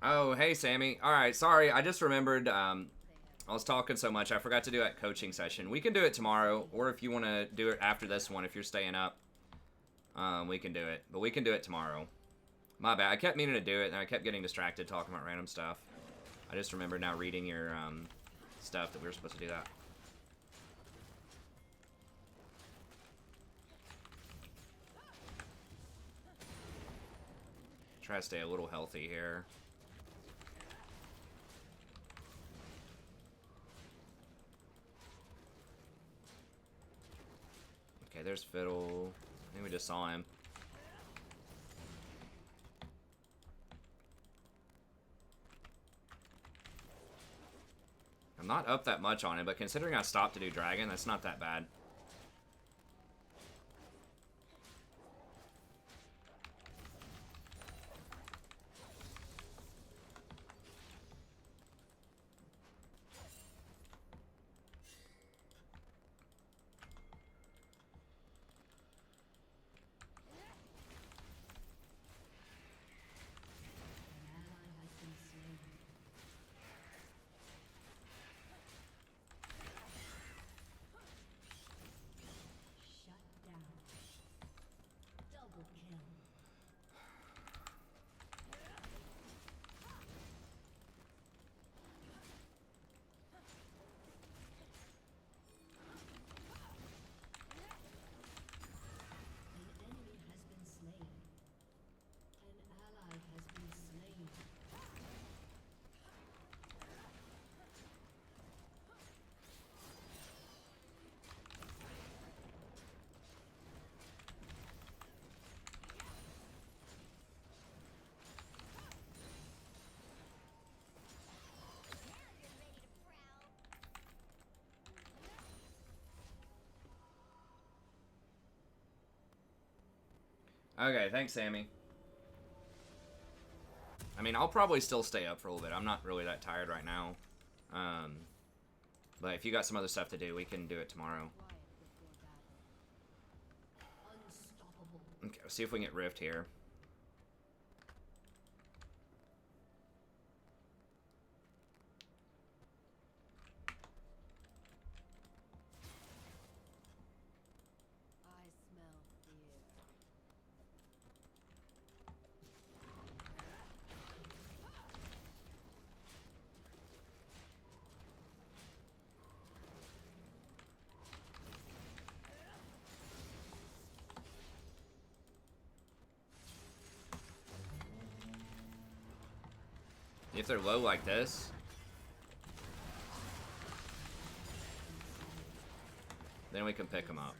Oh, hey, Sammy. All right, sorry. I just remembered I was talking so much. I forgot to do that coaching session. We can do it tomorrow, or if you want to do it after this one, if you're staying up, we can do it. But we can do it tomorrow. My bad. I kept meaning to do it, and I kept getting distracted talking about random stuff. I just remembered now reading your stuff that we were supposed to do that. Try to stay a little healthy here. Okay, there's Fiddle. I think we just saw him. I'm not up that much on it, but considering I stopped to do Dragon, that's not that bad. Okay, thanks, Sammy. I mean, I'll probably still stay up for a little bit. I'm not really that tired right now. But if you got some other stuff to do, we can do it tomorrow. Okay, let's see if we can get Rift here. I smell fear. If they're low like this, then we can pick them up.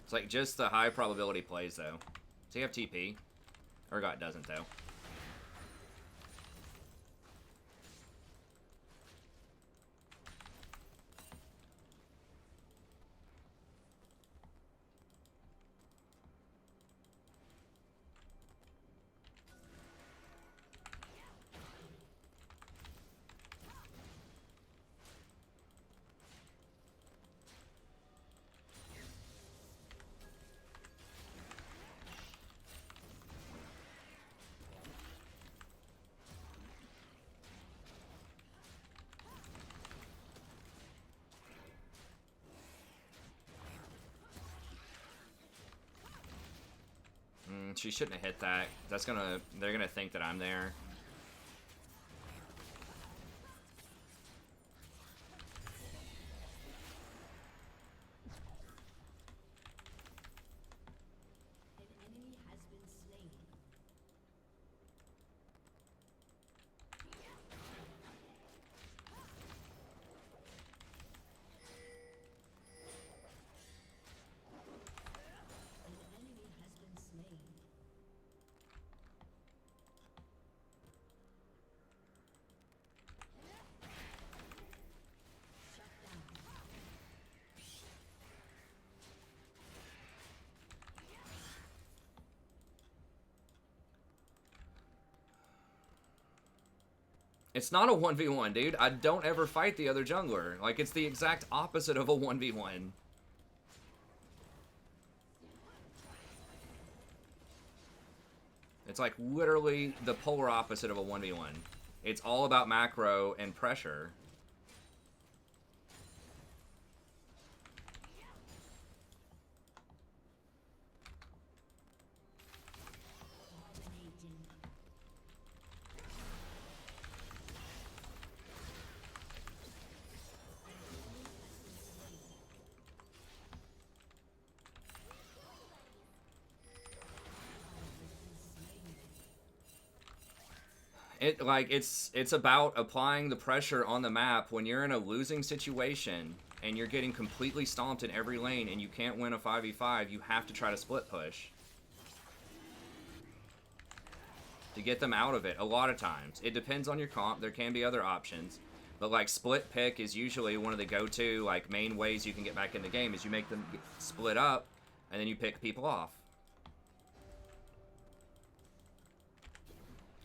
It's like just the high probability plays, though. Does he have TP? Urgot doesn't, though. She shouldn't have hit that. They're gonna think that I'm there. An enemy has been slain. An enemy has been slain. Shut down. It's not a 1v1, dude. I don't ever fight the other jungler. Like, it's the exact opposite of a 1v1. It's like literally the polar opposite of a 1v1. It's all about macro and pressure. Dominating. It's about applying the pressure on the map when you're in a losing situation and you're getting completely stomped in every lane and you can't win a 5v5. You have to try to split push to get them out of it. A lot of times it depends on your comp. There can be other options, but like split pick is usually one of the go-to like main ways you can get back in the game. Is you make them split up and then you pick people off.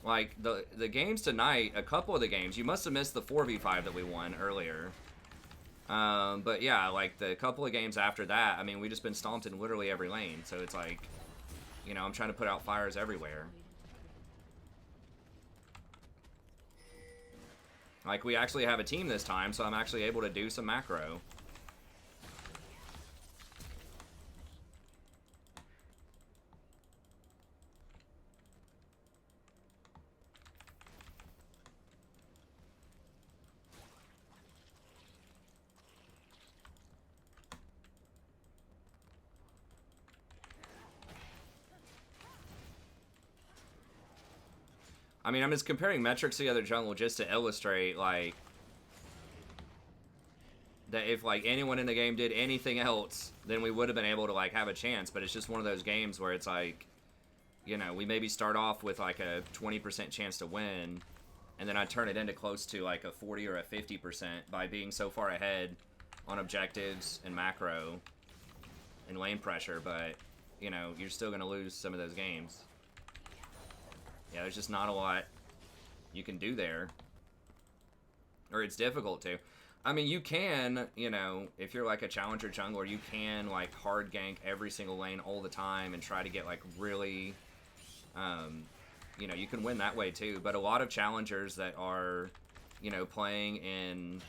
Like, the games tonight, a couple of the games, you must have missed the 4v5 that we won earlier. But yeah, like, the couple of games after that, I mean, we just been stomped in literally every lane. So it's like, you know, I'm trying to put out fires everywhere. Like, we actually have a team this time, so I'm actually able to do some macro. I mean, I'm just comparing metrics to the other jungle just to illustrate, like, that if, like, anyone in the game did anything else, then we would have been able to, like, have a chance. But it's just one of those games where it's like, you know, we maybe start off with, like, a 20% chance to win, and then I turn it into close to, like, a 40 or a 50% by being so far ahead on objectives and macro and lane pressure. But you know, you're still going to lose some of those games. Yeah, there's just not a lot you can do there. Or it's difficult to. I mean, you can, you know, if you're like a challenger jungler, you can like hard gank every single lane all the time and try to get like really, you know, you can win that way too. But a lot of challengers that are, you know, playing in,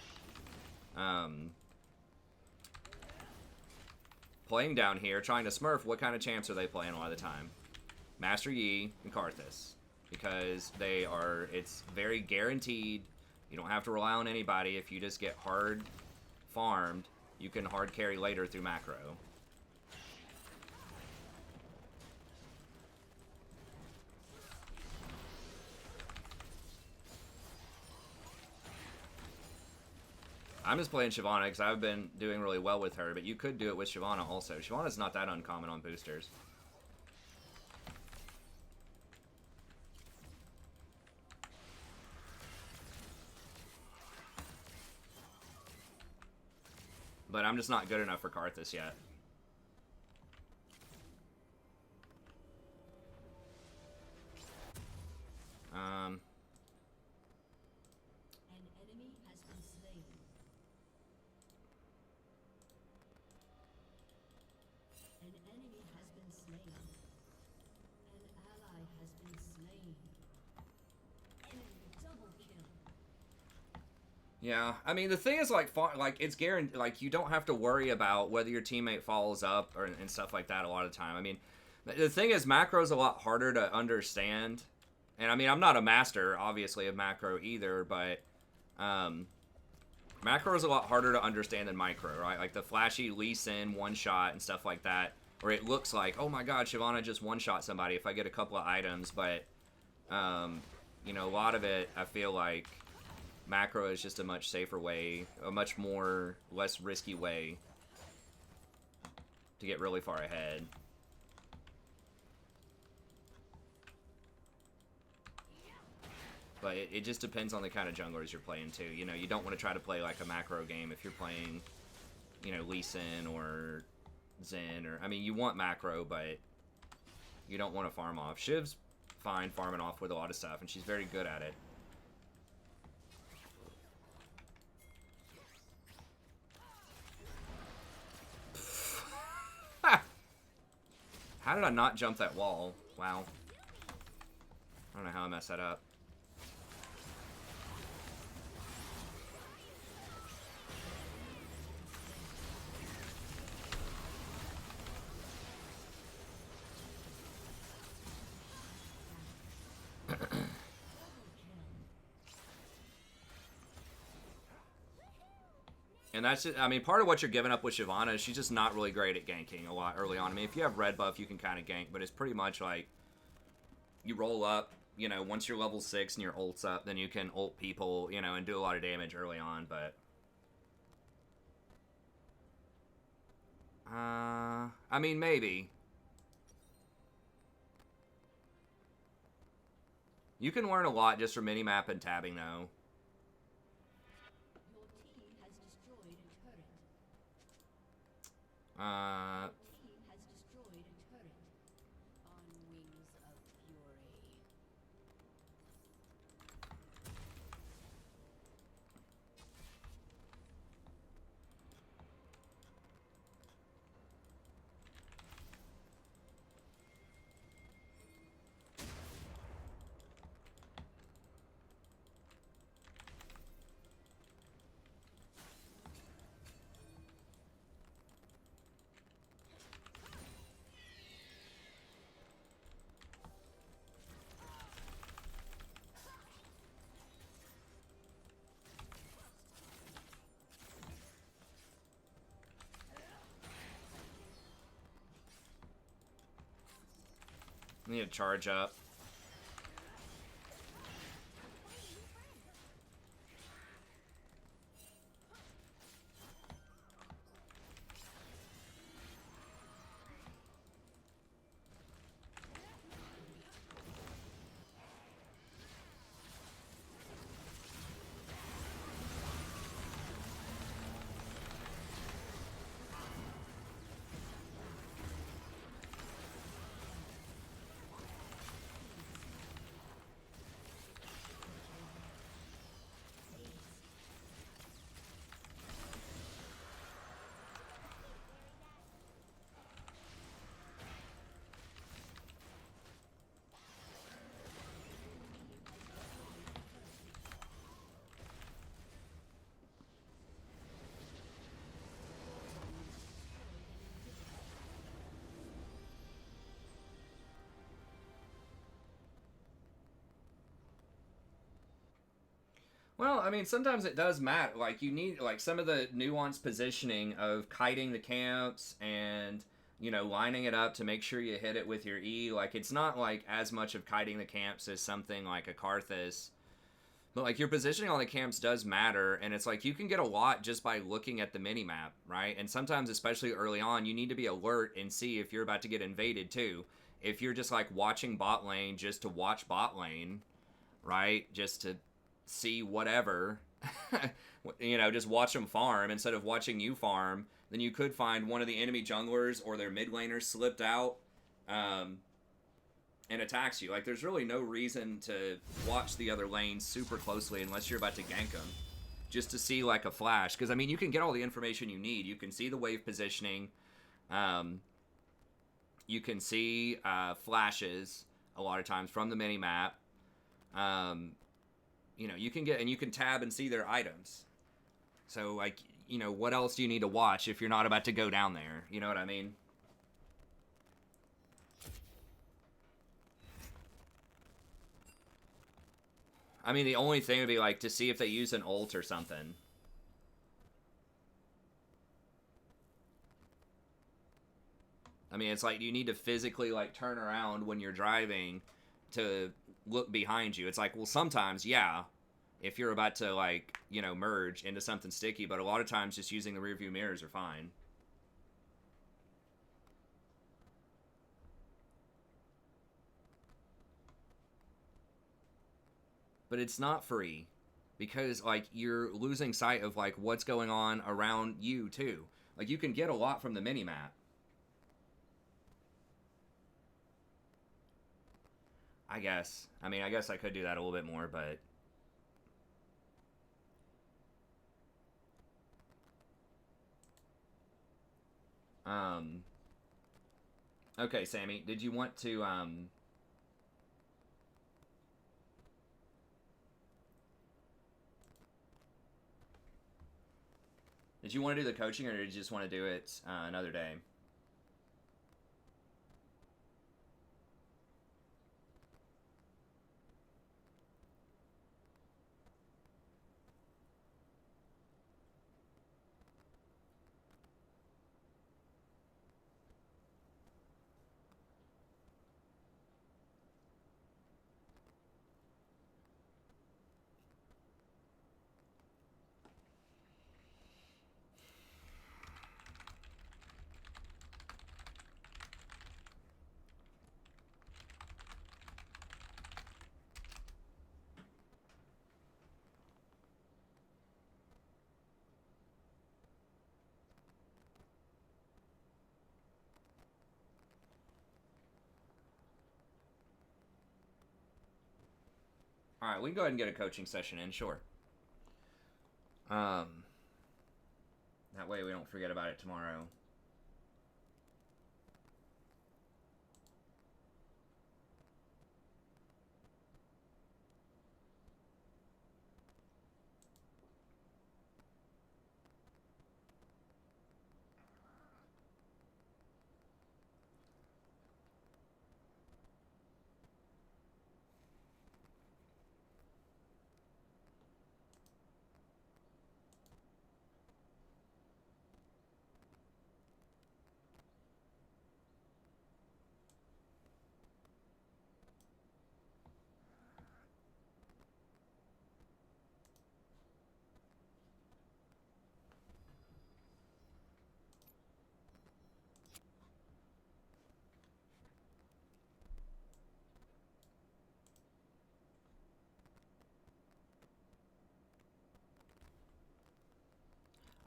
playing down here, trying to smurf, what kind of champs are they playing a lot of the time? Master Yi and Karthus. Because they are, it's very guaranteed. You don't have to rely on anybody. If you just get hard farmed, you can hard carry later through macro. I'm just playing Shyvana because I've been doing really well with her, but you could do it with Shyvana also. Shyvana's not that uncommon on boosters. But I'm just not good enough for Karthus yet. An enemy has been slain. An enemy has been slain. An ally has been slain. Enemy double kill. Yeah, I mean the thing is like it's guaranteed. Like you don't have to worry about whether your teammate follows up or and stuff like that a lot of the time. I mean, the thing is macro's a lot harder to understand. And I mean, I'm not a master, obviously, of macro either, but macro is a lot harder to understand than micro, right? Like the flashy Lee Sin one-shot and stuff like that, where it looks like, oh my god, Shyvana just one-shot somebody if I get a couple of items, but, you know, a lot of it, I feel like macro is just a much safer way, a much more, less risky way to get really far ahead. But it just depends on the kind of junglers you're playing too. You know, you don't want to try to play like a macro game if you're playing, you know, Lee Sin or Zen or... I mean, you want macro, but you don't want to farm off. Shiv's fine farming off with a lot of stuff, and she's very good at it. How did I not jump that wall? Wow. I don't know how I messed that up. And that's just, I mean, part of what you're giving up with Shyvana is she's just not really great at ganking a lot early on. I mean, if you have red buff, you can kind of gank, but it's pretty much like you roll up, you know, once you're level 6 and your ult's up, then you can ult people, you know, and do a lot of damage early on, but... I mean, maybe. You can learn a lot just from minimap and tabbing, though. Your team has destroyed a turret. Team has destroyed a turret. On wings of fury. I need to charge up. Well, I mean, sometimes it does matter. Like, you need, like, some of the nuanced positioning of kiting the camps and, you know, lining it up to make sure you hit it with your E. Like, it's not, like, as much of kiting the camps as something like a Karthus. But, like, your positioning on the camps does matter, and it's like, you can get a lot just by looking at the minimap, right? And sometimes, especially early on, you need to be alert and see if you're about to get invaded, too. If you're just, like, watching bot lane just to watch bot lane, right? Just to see whatever, you know, just watch them farm instead of watching you farm, then you could find one of the enemy junglers or their mid laners slipped out and attacks you. Like, there's really no reason to watch the other lanes super closely unless you're about to gank them, just to see, like, a flash. Because, I mean, you can get all the information you need. You can see the wave positioning. You can see flashes a lot of times from the mini-map. You know, you can get, and you can tab and see their items. So, like, you know, what else do you need to watch if you're not about to go down there? You know what I mean? I mean, the only thing would be, like, to see if they use an ult or something. I mean, it's like, you need to physically, like, turn around when you're driving to look behind you. It's like, well, sometimes, yeah, if you're about to, like, you know, merge into something sticky, but a lot of times just using the rearview mirrors are fine. But it's not free because, like, you're losing sight of, like, what's going on around you, too. Like, you can get a lot from the mini-map. I guess. I mean, I guess I could do that a little bit more, but... Okay, Sammy, did you want to, Did you want to do the coaching, or did you just want to do it another day? Alright, we can go ahead and get a coaching session in, sure. That way we don't forget about it tomorrow.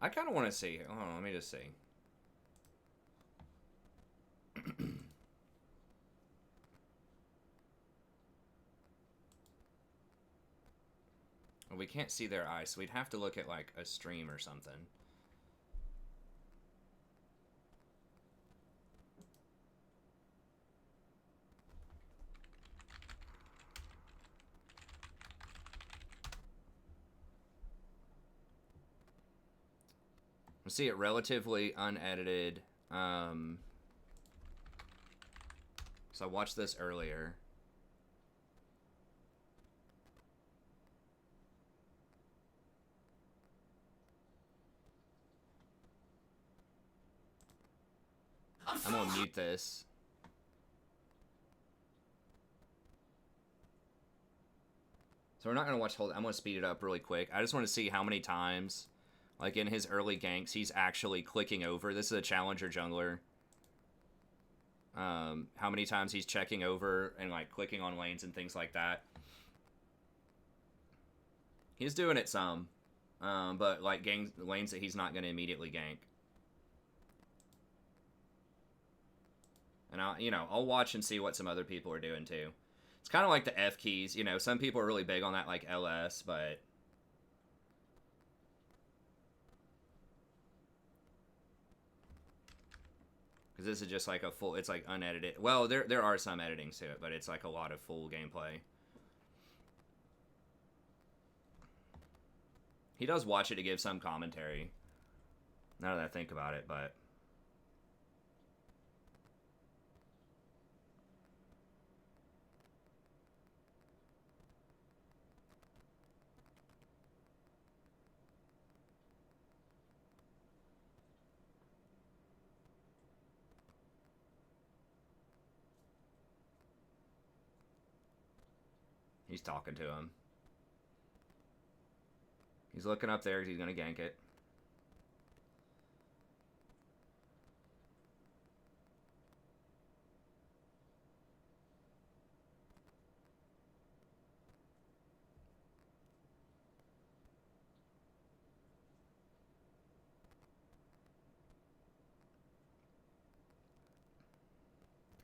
I kind of want to see. Hold on, let me just see. Well, we can't see their eyes, so we'd have to look at, like, a stream or something. We'll see it relatively unedited. So I watched this earlier. I'm gonna mute this. So we're not gonna watch the whole. I'm gonna speed it up really quick. I just want to see how many times, like in his early ganks, he's actually clicking over. This is a challenger jungler. How many times he's checking over and like clicking on lanes and things like that. He's doing it some, but like lanes that he's not gonna immediately gank. And I'll watch and see what some other people are doing too. It's kind of like the F keys, you know. Some people are really big on that, like LS, but because this is just like a full, it's like unedited. Well, there are some editings to it, but it's like a lot of full gameplay. He does watch it to give some commentary. Now that I think about it, but. He's talking to him. He's looking up there because he's going to gank it.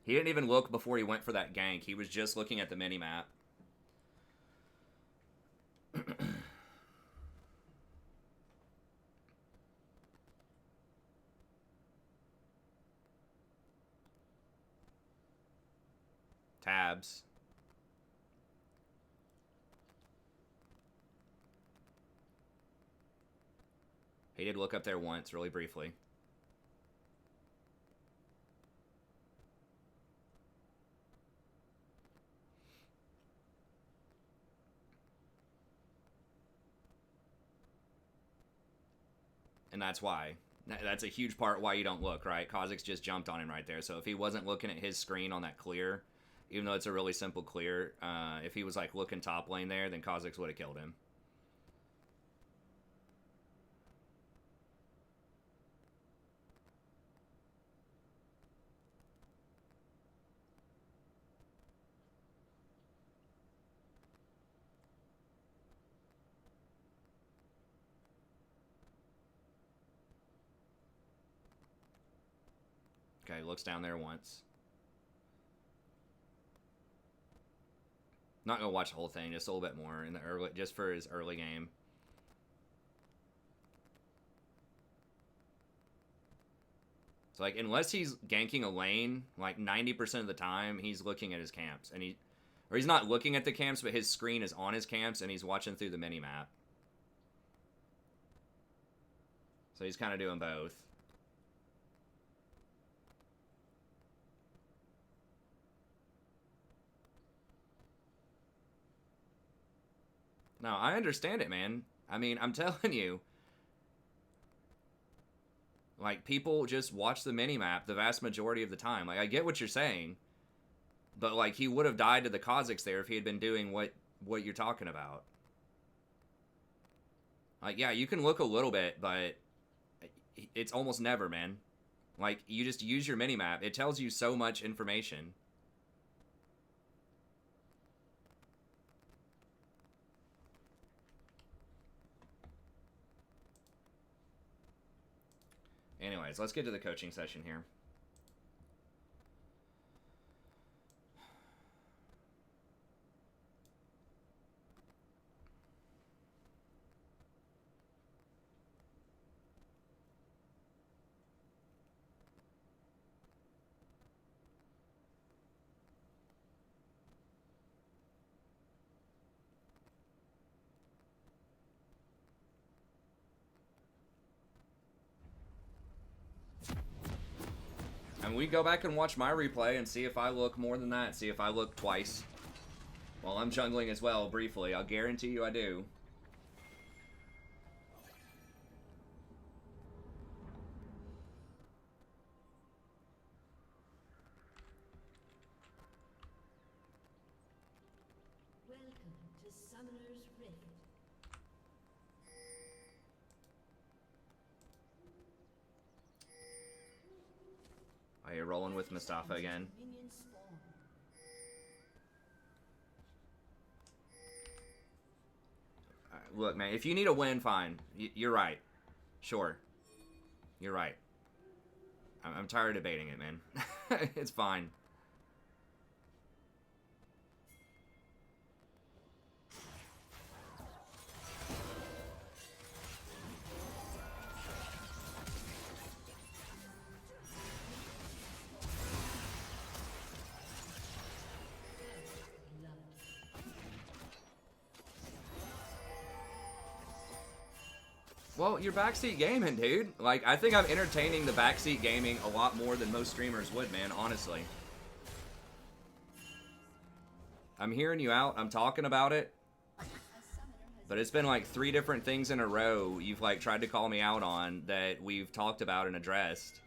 He didn't even look before he went for that gank. He was just looking at the mini-map. Tabs. He did look up there once, really briefly. And that's why. That's a huge part why you don't look, right? Kha'Zix just jumped on him right there. So if he wasn't looking at his screen on that clear, even though it's a really simple clear, if he was like looking top lane there, then Kha'Zix would have killed him. Okay, looks down there once. Not gonna watch the whole thing, just a little bit more in the early, just for his early game. So like, unless he's ganking a lane, like 90% of the time, he's looking at his camps, and or he's not looking at the camps, but his screen is on his camps, and he's watching through the mini map. So he's kind of doing both. No, I understand it, man. I mean, I'm telling you. Like, people just watch the minimap the vast majority of the time. Like, I get what you're saying. But, like, he would have died to the Kha'Zix there if he had been doing what you're talking about. Like, yeah, you can look a little bit, but it's almost never, man. Like, you just use your minimap. It tells you so much information. Anyways, let's get to the coaching session here. And we go back and watch my replay and see if I look more than that. See if I look twice. While I'm jungling as well, briefly. I'll guarantee you I do. to Summoner's Rift. Are you rolling with Mustafa again? Minion spawn. Look, man, if you need a win, fine. You're right. Sure. You're right. I'm tired of debating it, man. It's fine. Well, you're backseat gaming, dude. Like, I think I'm entertaining the backseat gaming a lot more than most streamers would, man, honestly. I'm hearing you out. I'm talking about it. But it's been like 3 different things in a row you've like tried to call me out on that we've talked about and addressed.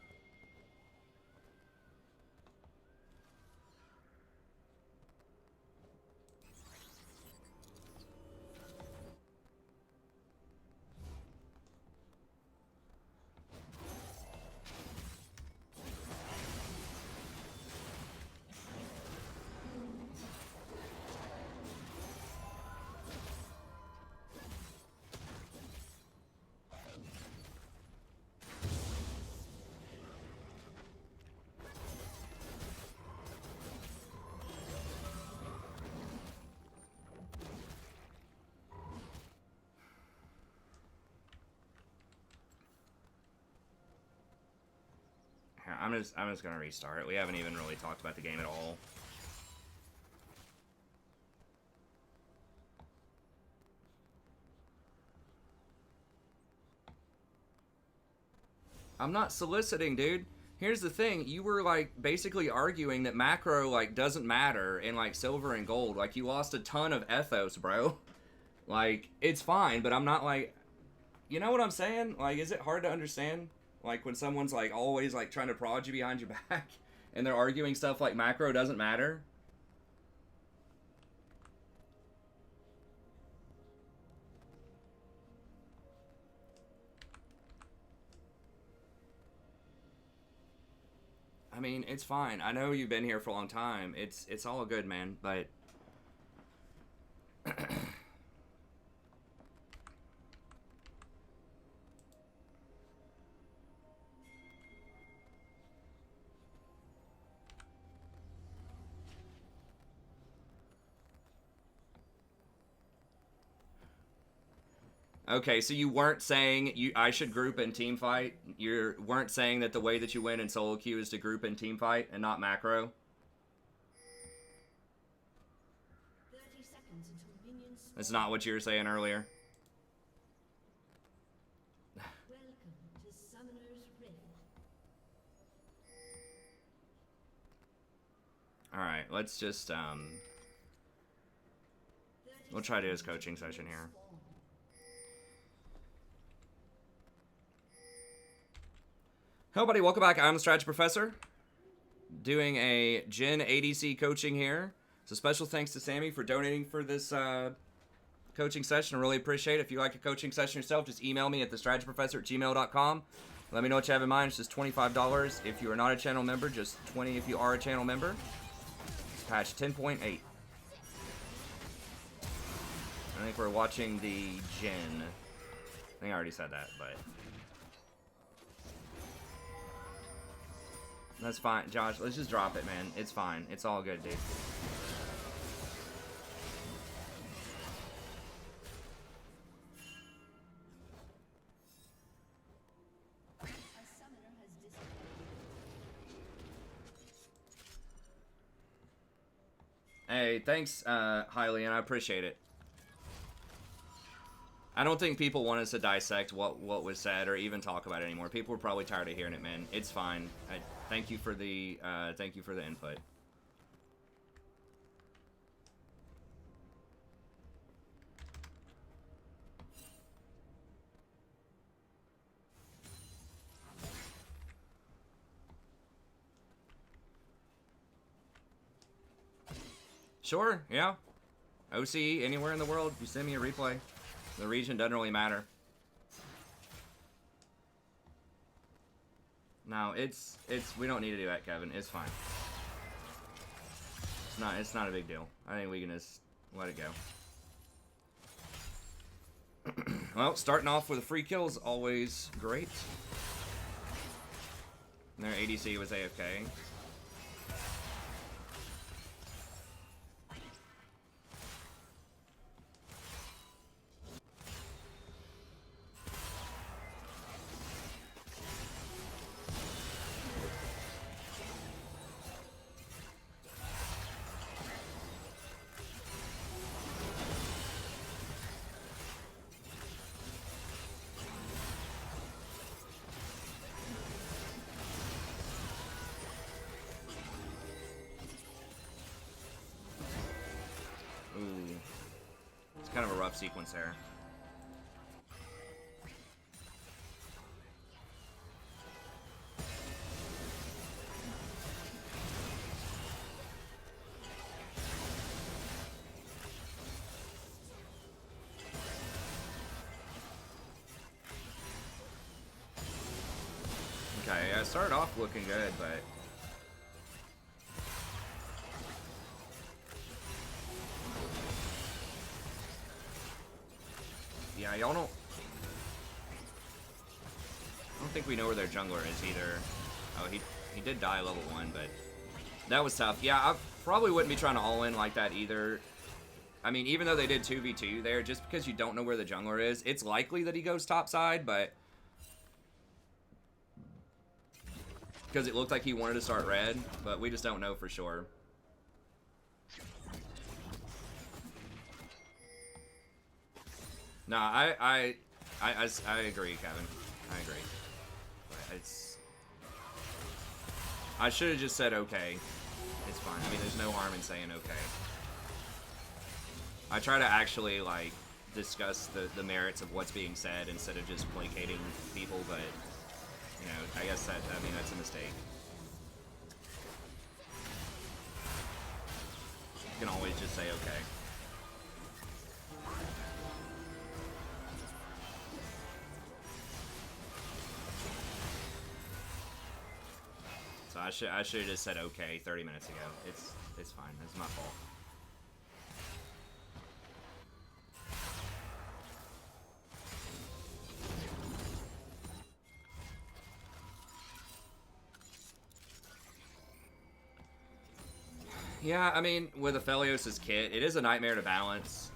I'm just gonna restart. We haven't even really talked about the game at all. I'm not soliciting, dude. Here's the thing. You were like basically arguing that macro like doesn't matter in like silver and gold. Like you lost a ton of ethos, bro. Like it's fine, but I'm not like, you know what I'm saying? Like, is it hard to understand? Like when someone's like always like trying to prod you behind your back and they're arguing stuff like macro doesn't matter. I mean, it's fine. I know you've been here for a long time. It's all good, man, but okay, so you weren't saying I should group and team fight? You weren't saying that the way that you win in solo queue is to group and team fight and not macro? 30 seconds until minions spawn. That's not what you were saying earlier. Welcome to Summoner's Rift. Alright, let's just, we'll try to do his coaching session here. Hello, buddy. Welcome back. I'm the Strategy Professor, doing a Gen ADC coaching here. So special thanks to Sammy for donating for this coaching session. I really appreciate it. If you like a coaching session yourself, just email me at thestrategyprofessor@gmail.com. Let me know what you have in mind. It's just $25 if you are not a channel member, just $20 if you are a channel member. It's patch 10.8. I think we're watching the Gen. I think I already said that, but... That's fine, Josh. Let's just drop it, man. It's fine. It's all good, dude. A summoner has disconnected. Hey, thanks, Hylian. I appreciate it. I don't think people want us to dissect what was said or even talk about it anymore. People are probably tired of hearing it, man. It's fine. Thank you for the input. Sure, yeah. OC, anywhere in the world, you send me a replay. The region doesn't really matter. No, we don't need to do that, Kevin. It's fine. It's not a big deal. I think we can just let it go. Well, starting off with a free kill is always great. And their ADC was AFK. Kind of a rough sequence there. Okay, I started off looking good, but yeah, y'all don't think we know where their jungler is either. Oh, he did die level 1, but that was tough. Yeah, I probably wouldn't be trying to all-in like that either. I mean, even though they did 2v2 there, just because you don't know where the jungler is, it's likely that he goes topside, but because it looked like he wanted to start red, but we just don't know for sure. No, I agree, Kevin. I agree. But I should have just said okay. It's fine. I mean, there's no harm in saying okay. I try to actually, like, discuss the merits of what's being said instead of just placating people, but, you know, I guess that's a mistake. You can always just say okay. So I should have just said okay 30 minutes ago. It's fine. It's my fault. Yeah, I mean, with Aphelios' kit, it is a nightmare to balance.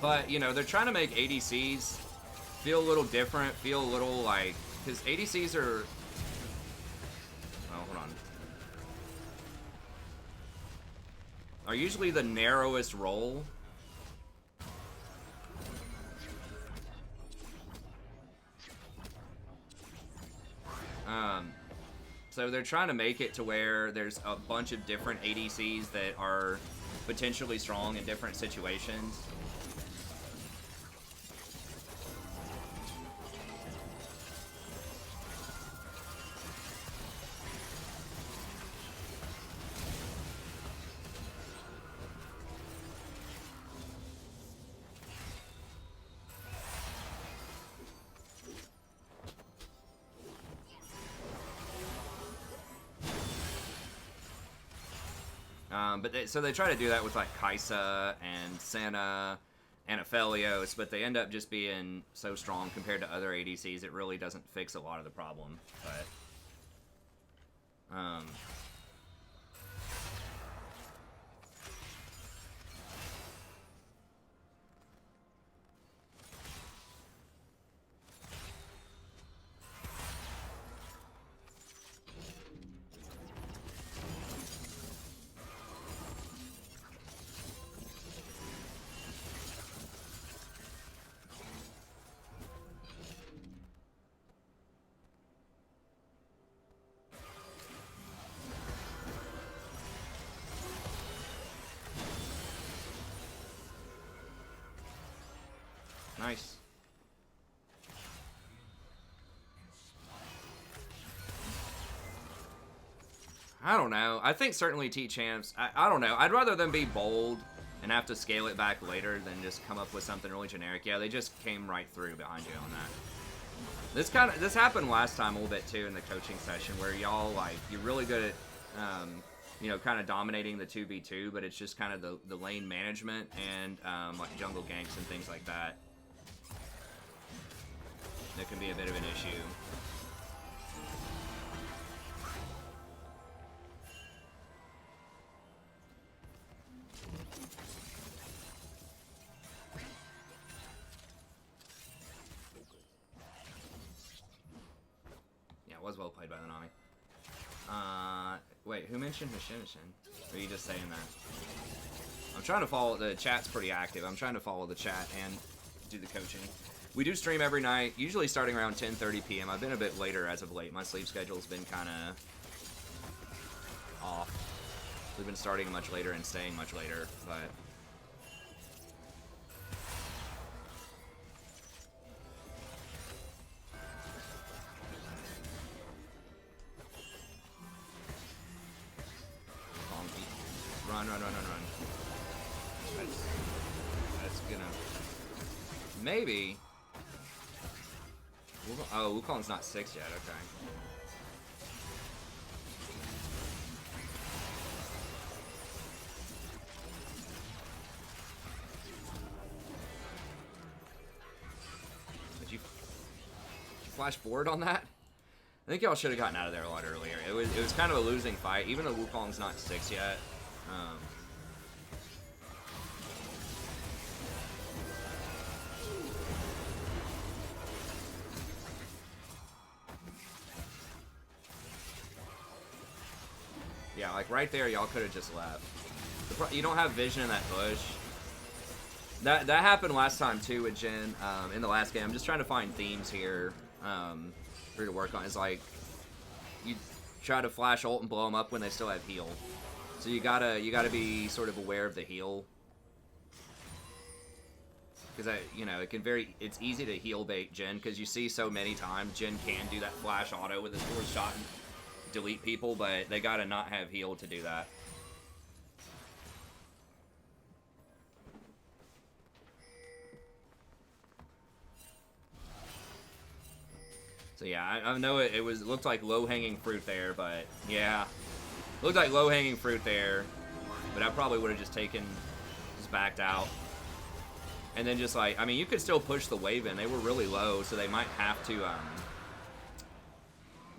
But, you know, they're trying to make ADCs feel a little different, feel a little like... Because ADCs are... Oh, hold on. Are usually the narrowest role. So they're trying to make it to where there's a bunch of different ADCs that are potentially strong in different situations. So they try to do that with like Kaisa and Senna and Aphelios, but they end up just being so strong compared to other ADCs, it really doesn't fix a lot of the problem. But Nice. I don't know. I think certainly T-Champs, I don't know. I'd rather them be bold and have to scale it back later than just come up with something really generic. Yeah, they just came right through behind you on that. This happened last time a little bit too in the coaching session where y'all, like, you're really good at, you know, kind of dominating the 2v2, but it's just kind of the lane management and, like, jungle ganks and things like that. That can be a bit of an issue. Yeah, it was well played by the Nami. Wait, who mentioned Hashinishin? Or are you just saying that? I'm trying to follow, the chat's pretty active. I'm trying to follow the chat and do the coaching. We do stream every night, usually starting around 10:30 p.m. I've been a bit later as of late. My sleep schedule's been kind of off. We've been starting much later and staying much later, but... Run, run, run, run, run. That's gonna... Maybe... Oh, Wukong's not 6 yet, okay. Did you flash forward on that? I think y'all should have gotten out of there a lot earlier. It was kind of a losing fight, even though Wukong's not 6 yet. Yeah, like right there, y'all could have just left. You don't have vision in that bush. That happened last time too with Jin in the last game. I'm just trying to find themes here for you to work on. It's like you try to flash ult and blow them up when they still have heal. So you gotta be sort of aware of the heal. Because it's easy to heal bait Jin because you see so many times Jin can do that flash auto with his forward shot and delete people, but they gotta not have heal to do that. So yeah, I know it looked like low-hanging fruit there, but yeah, looked like low-hanging fruit there. But I probably would have just backed out, and then just like, I mean, you could still push the wave in. They were really low, so they might have to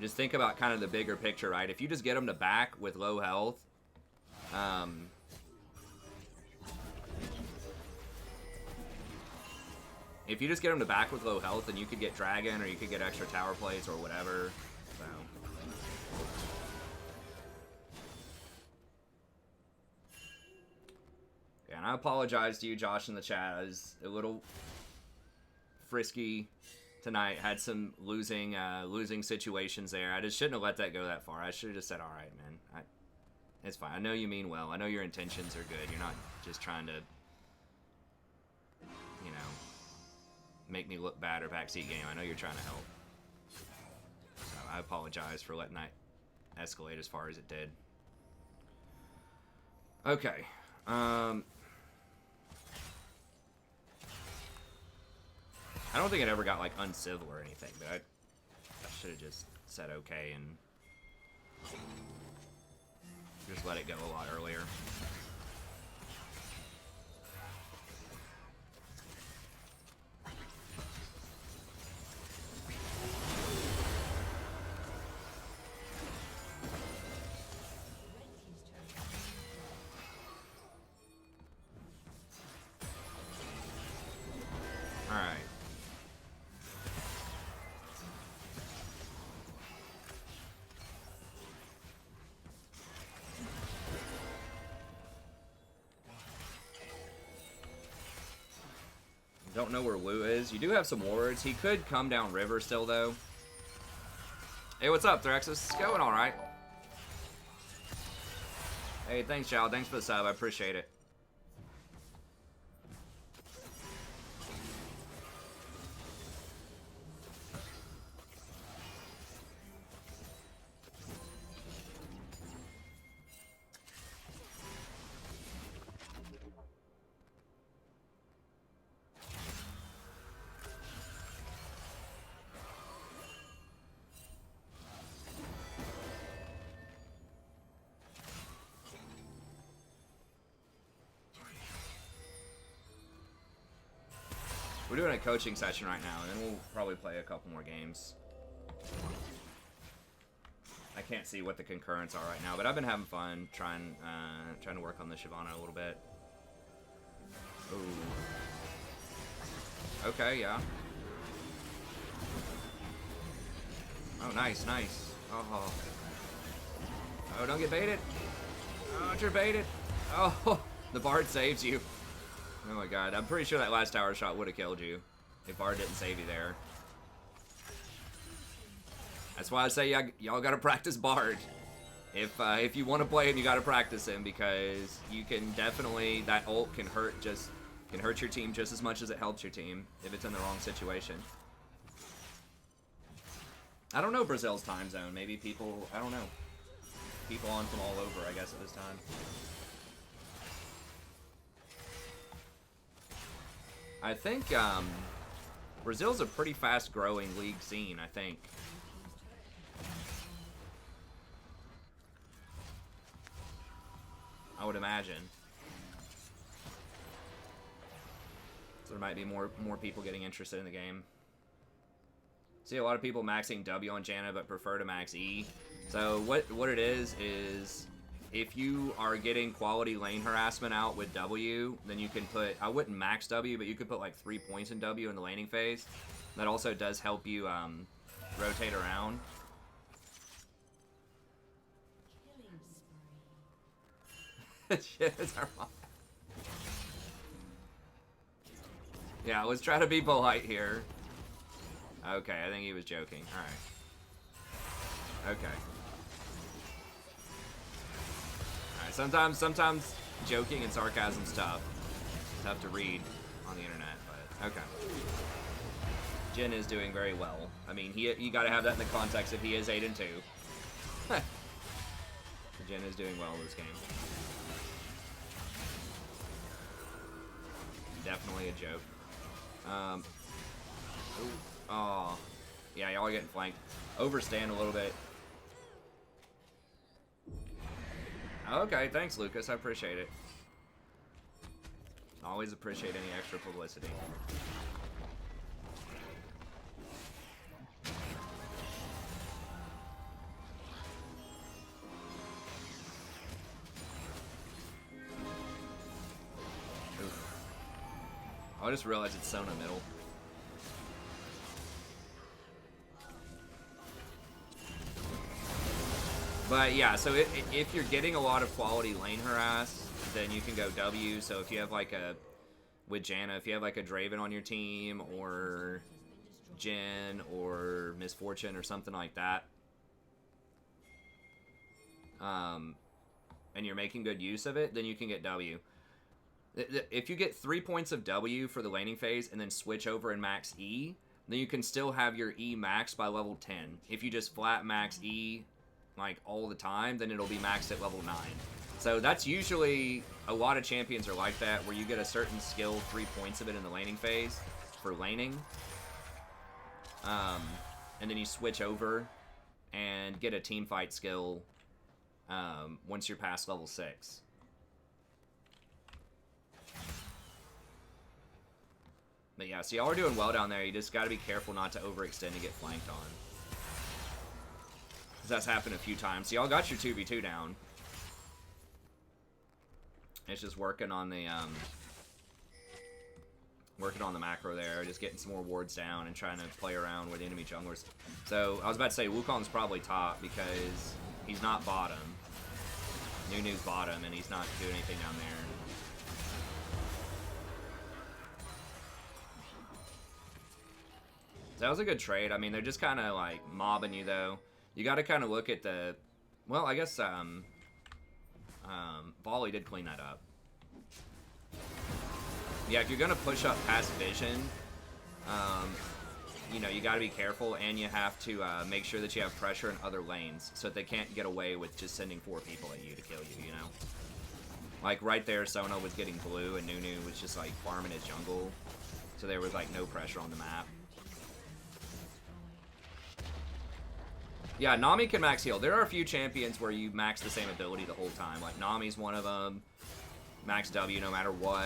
just think about kind of the bigger picture, right? If you just get them to back with low health, if you just get them to back with low health, then you could get Dragon, or you could get extra tower plays, or whatever. So. Yeah, and I apologize to you, Josh, in the chat. I was a little frisky tonight. Had some losing situations there. I just shouldn't have let that go that far. I should have just said, all right, man. It's fine. I know you mean well. I know your intentions are good. You're not just trying to, you know, make me look bad or backseat game. I know you're trying to help. So I apologize for letting that escalate as far as it did. Okay. I don't think it ever got, like, uncivil or anything, but I should have just said okay and just let it go a lot earlier. Alright. Don't know where Wu is. You do have some wards. He could come down river still, though. Hey, what's up, Thraxus? It's going all right. Hey, thanks, Child. Thanks for the sub. I appreciate it. We're doing a coaching session right now, and then we'll probably play a couple more games. I can't see what the concurrents are right now, but I've been having fun trying to work on the Shyvana a little bit. Ooh. Okay, yeah. Oh, nice, nice. Oh. Oh, don't get baited. Oh, you're baited. Oh, the Bard saves you. Oh my god, I'm pretty sure that last tower shot would have killed you if Bard didn't save you there. That's why I say y'all gotta practice Bard. If you want to play him, you gotta practice him, because you can definitely, that ult can hurt your team just as much as it helps your team if it's in the wrong situation. I don't know Brazil's time zone. Maybe people, I don't know. People on from all over, I guess, at this time. I think Brazil's a pretty fast-growing league scene, I think. I would imagine. So there might be more people getting interested in the game. See a lot of people maxing W on Janna but prefer to max E. So what it is if you are getting quality lane harassment out with W, then you can put, I wouldn't max W, but you could put like 3 points in W in the laning phase. That also does help you rotate around. Shit, it's our mom. Yeah, let's try to be polite here. Okay, I think he was joking. Alright. Okay. Alright, sometimes joking and sarcasm's tough. It's tough to read on the internet, but okay. Jhin is doing very well. I mean, you gotta have that in the context if he is 8-2. Jhin is doing well in this game. Definitely a joke. Oh, yeah, y'all are getting flanked. Overstand a little bit. Okay, thanks, Lucas. I appreciate it. Always appreciate any extra publicity. I just realized it's Sona middle. But yeah, so if you're getting a lot of quality lane harass, then you can go W. So if you have like with Janna, if you have like a Draven on your team, or Jhin, or Misfortune, or something like that, and you're making good use of it, then you can get W. If you get 3 points of W for the laning phase and then switch over and max E, then you can still have your E maxed by level 10. If you just flat max E like all the time, then it'll be maxed at level 9. So that's usually, a lot of champions are like that, where you get a certain skill, 3 points of it in the laning phase for laning. And then you switch over and get a team fight skill once you're past level 6. But yeah, so y'all are doing well down there. You just got to be careful not to overextend and get flanked on. Because that's happened a few times. So y'all got your 2v2 down. It's just working on the macro there, just getting some more wards down and trying to play around with enemy junglers. So I was about to say Wukong's probably top because he's not bottom. Nunu's bottom and he's not doing anything down there. That was a good trade. I mean, they're just kind of like mobbing you though. You got to kind of look at the, well, I guess Volley did clean that up. Yeah, if you're gonna push up past vision, you know, you got to be careful, and you have to make sure that you have pressure in other lanes so that they can't get away with just sending 4 people at you to kill you. You know, like right there, Sona was getting blue, and Nunu was just like farming his jungle, so there was like no pressure on the map. Yeah, Nami can max heal. There are a few champions where you max the same ability the whole time. Like, Nami's one of them. max W no matter what.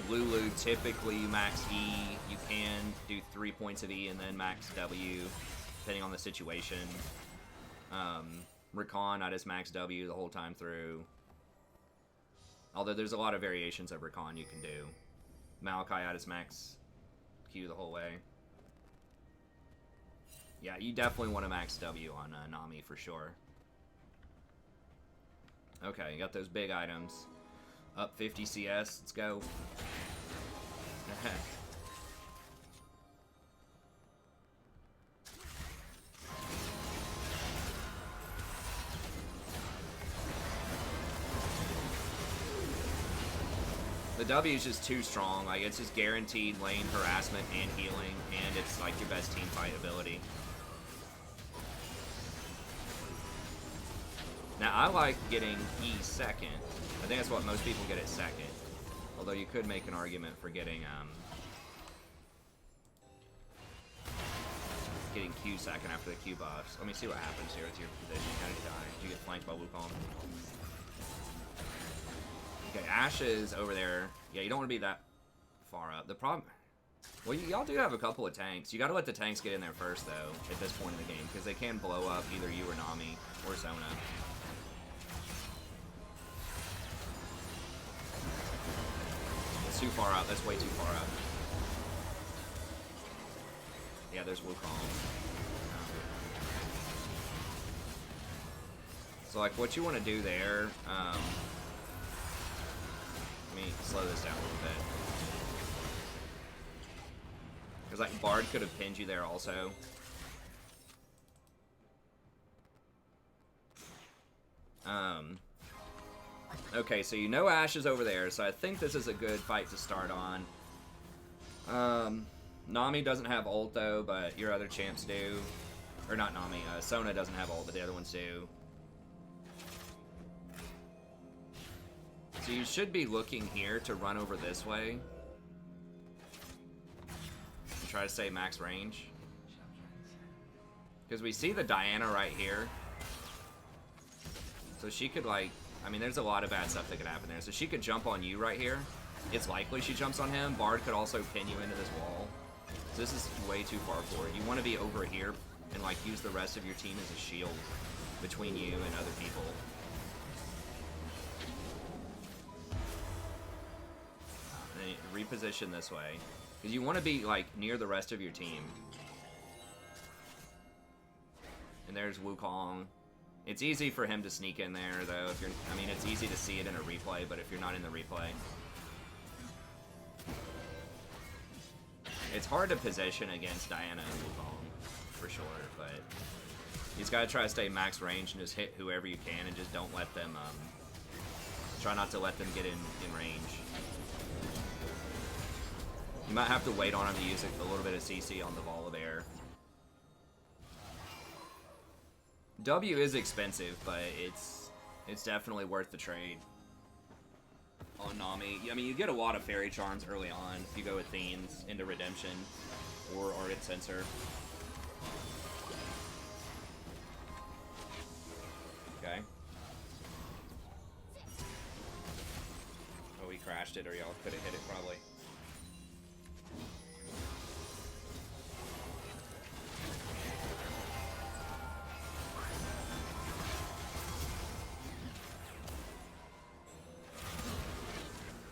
Lulu, typically you max E. You can do 3 points of E and then max W, depending on the situation. Rakan, I just max W the whole time through. Although there's a lot of variations of Rakan you can do. Malachi, I just max Q the whole way. Yeah, you definitely want to max W on Nami for sure. Okay, you got those big items. Up 50 CS, let's go. The W is just too strong. Like, it's just guaranteed lane harassment and healing, and it's like your best team fight ability. Now, I like getting E second. I think that's what most people get at second. Although you could make an argument for getting Q second after the Q buffs. Let me see what happens here with your position. How did you die? Did you get flanked by Wukong? Okay, Ashe is over there. Yeah, you don't want to be that far up. The problem... Well, y'all do have a couple of tanks. You gotta let the tanks get in there first, though, at this point in the game, because they can blow up either you or Nami or Zona. It's too far up. That's way too far up. Yeah, there's Wukong. So, like, what you want to do there... Let me slow this down a little bit. Because, like, Bard could have pinned you there also. Okay, so you know Ashe is over there, so I think this is a good fight to start on. Nami doesn't have ult, though, but your other champs do. Or not Nami, Sona doesn't have ult, but the other ones do. So you should be looking here to run over this way. And try to stay max range. Because we see the Diana right here. So she could, like... I mean, there's a lot of bad stuff that could happen there. So she could jump on you right here. It's likely she jumps on him. Bard could also pin you into this wall. So this is way too far forward. You want to be over here and, like, use the rest of your team as a shield between you and other people. And then reposition this way. Because you want to be, like, near the rest of your team. And there's Wukong. It's easy for him to sneak in there, though. If you're, I mean, it's easy to see it in a replay, but if you're not in the replay, it's hard to position against Diana and Wukong, for sure. But you just gotta try to stay max range and just hit whoever you can, and just don't let them. Try not to let them get in range. You might have to wait on him to use a little bit of CC on the Volibear. W is expensive, but it's definitely worth the trade on Nami. I mean, you get a lot of fairy charms early on if you go with Themes into Redemption or Ardent Sensor. Okay. Oh, we crashed it, or y'all could have hit it probably.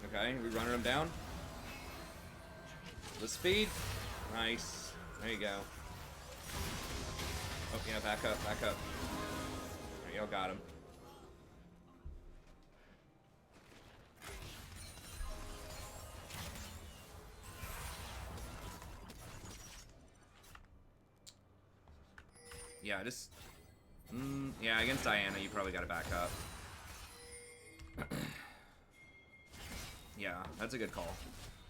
Okay, we running him down. The speed. Nice. There you go. Oh, yeah, back up, back up. There you go, got him. Yeah, just... yeah, against Diana, you probably gotta back up. Yeah, that's a good call.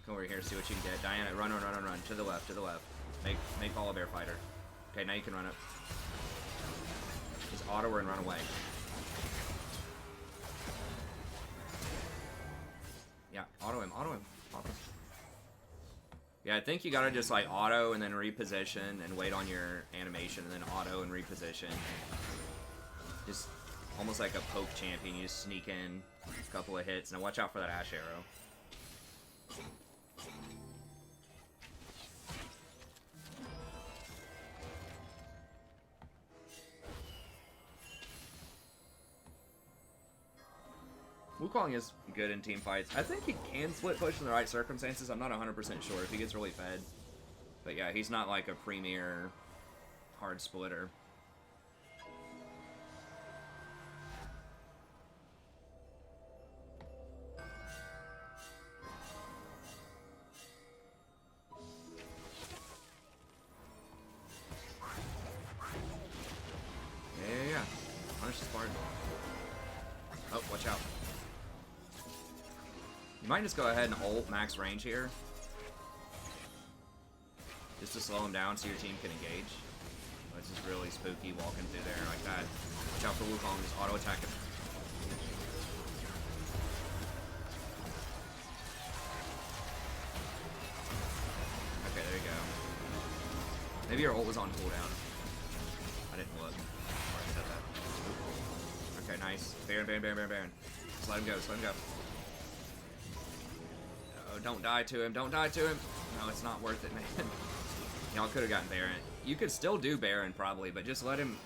Come over here, see what you can get. Diana, run, run, run, run, run. To the left, to the left. Make Volibear fighter. Okay, now you can run up. Just auto her and run away. Yeah, auto him, auto him, auto him. Yeah, I think you gotta just like auto and then reposition and wait on your animation and then auto and reposition. Just almost like a poke champion. You just sneak in a couple of hits. Now watch out for that Ash Arrow. Wukong is good in team fights. I think he can split push in the right circumstances. I'm not 100% sure if he gets really fed. But yeah, he's not like a premier hard splitter. Yeah. Punish the Spartan. Oh, watch out. You might just go ahead and ult max range here. Just to slow him down so your team can engage. This is really spooky walking through there like that. Watch out for Wukong, just auto attack him. Okay, there you go. Maybe your ult was on cooldown. I didn't look. Already said that. Okay, nice. Baron. Just let him go, just let him go. Oh, don't die to him, don't die to him. No, it's not worth it, man. Y'all could have gotten Baron. You could still do Baron probably, but just let him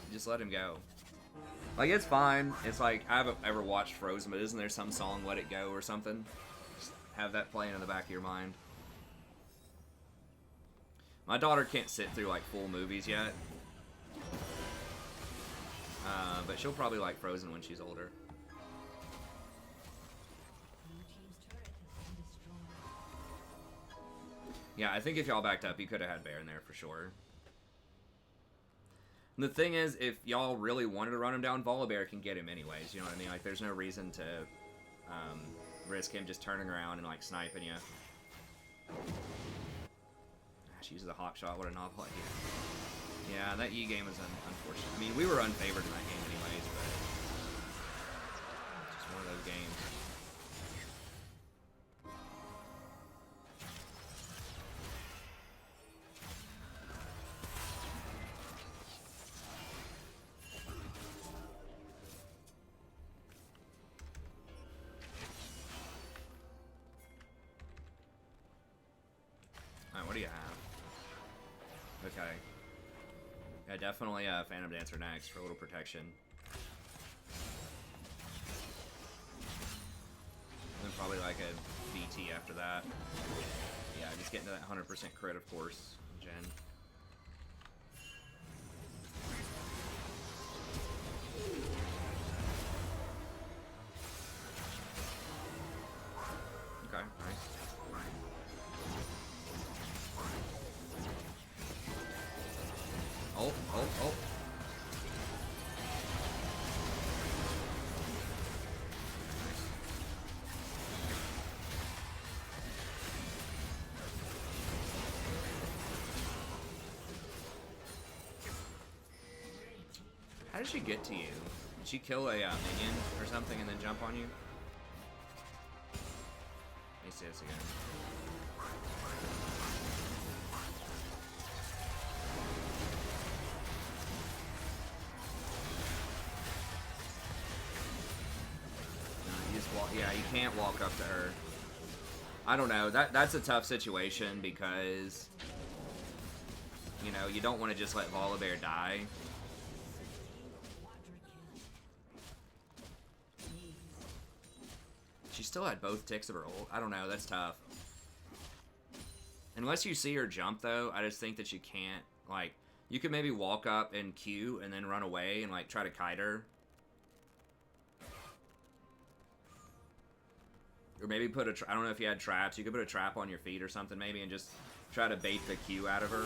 go. Like, it's fine. It's like, I haven't ever watched Frozen, but isn't there some song, Let It Go or something? Just have that playing in the back of your mind. My daughter can't sit through like full movies yet. But she'll probably like Frozen when she's older. Yeah, I think if y'all backed up, you could have had Baron there for sure. And the thing is, if y'all really wanted to run him down, Volibear can get him anyways. You know what I mean? Like, there's no reason to risk him just turning around and like sniping you. She uses a hot shot. What a novel idea. Yeah, that E game is unfortunate. I mean, we were unfavored in that game anyways, but it's just one of those games. Alright, what do you have? Okay. Yeah, definitely Phantom Dancer next for a little protection. And then probably like a BT after that. Yeah, just getting to that 100% crit, of course, Jen. Okay, nice. Oh. How did she get to you? Did she kill a minion or something and then jump on you? Let me see this again. Yeah, you can't walk up to her. I don't know. That's a tough situation because, you know, you don't want to just let Volibear die. She still had both ticks of her ult. I don't know. That's tough. Unless you see her jump, though, I just think that you can't, like, you could maybe walk up and Q and then run away and, like, try to kite her. Or maybe put a, I don't know if you had traps, you could put a trap on your feet or something maybe and just try to bait the Q out of her.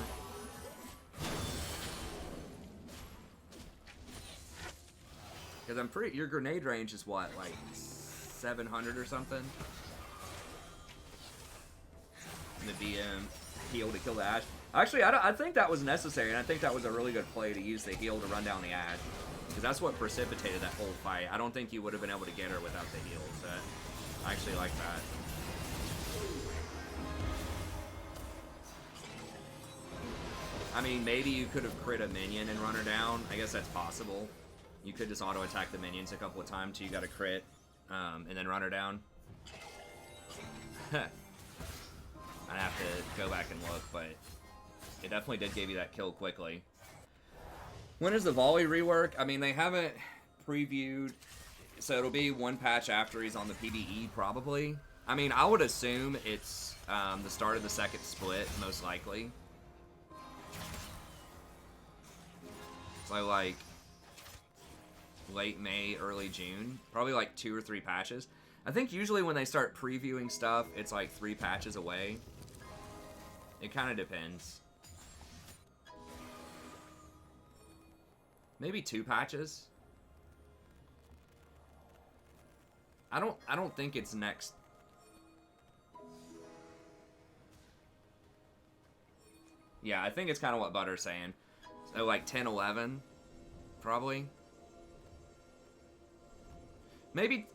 Because I'm pretty, your grenade range is what, like 700 or something? And the BM heal to kill the Ashe. Actually, I think that was necessary, and I think that was a really good play to use the heal to run down the Ashe. Because that's what precipitated that whole fight. I don't think you would have been able to get her without the heal, so I actually like that. I mean, maybe you could have crit a minion and run her down. I guess that's possible. You could just auto attack the minions a couple of times till you got a crit, and then run her down. I'd have to go back and look, but it definitely did give you that kill quickly. When is the volley rework? I mean, they haven't previewed, so it'll be one patch after he's on the PvE, probably. I mean, I would assume it's the start of the second split, most likely. So, like, late May, early June. Probably, like, 2 or 3 patches. I think usually when they start previewing stuff, it's, like, 3 patches away. It kind of depends. Maybe 2 patches. I don't think it's next. Yeah, I think it's kind of what Butter's saying. So like 10, 11, probably. Maybe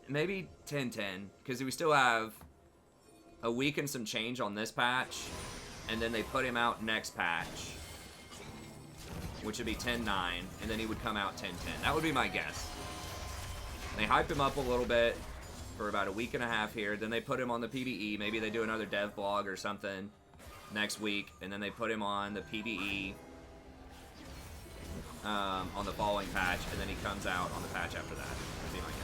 10, 10, because we still have a week and some change on this patch, and then they put him out next patch, which would be 10, 9, and then he would come out 10, 10. That would be my guess. They hype him up a little bit for about a week and a half here, then they put him on the PvE. Maybe they do another dev blog or something next week, and then they put him on the PvE on the following patch, and then he comes out on the patch after that. That'd be my guess.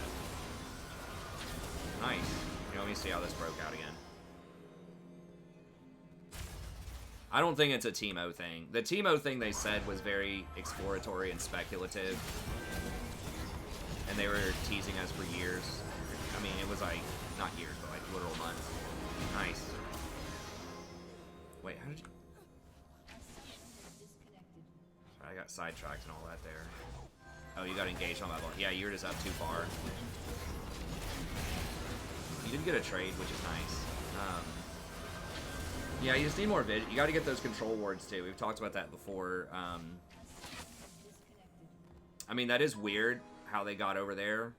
Nice. You know, let me see how this broke out again. I don't think it's a Teemo thing. The Teemo thing they said was very exploratory and speculative, and they were teasing us for years. I mean, it was like, not years, but like literal months. Nice. Wait, how did you... Sorry, I got sidetracked and all that there. Oh, you got engaged on my ball. Yeah, you're just up too far. You did get a trade, which is nice. Yeah, you just need more vision. You got to get those control wards too. We've talked about that before. I mean, that is weird how they got over there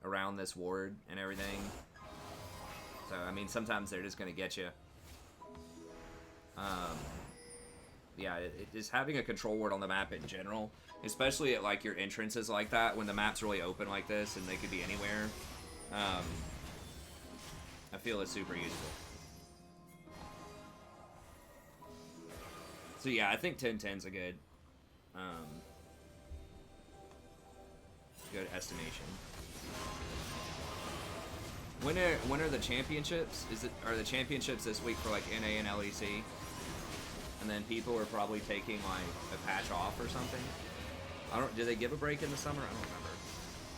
around this ward and everything. So, I mean, sometimes they're just going to get you. Yeah, just having a control ward on the map in general, especially at like your entrances like that, when the map's really open like this and they could be anywhere, I feel it's super useful. So yeah, I think 10-10's a good, good estimation. When are the championships? Are the championships this week for like NA and LEC? And then people are probably taking like a patch off or something. Do they give a break in the summer? I don't remember.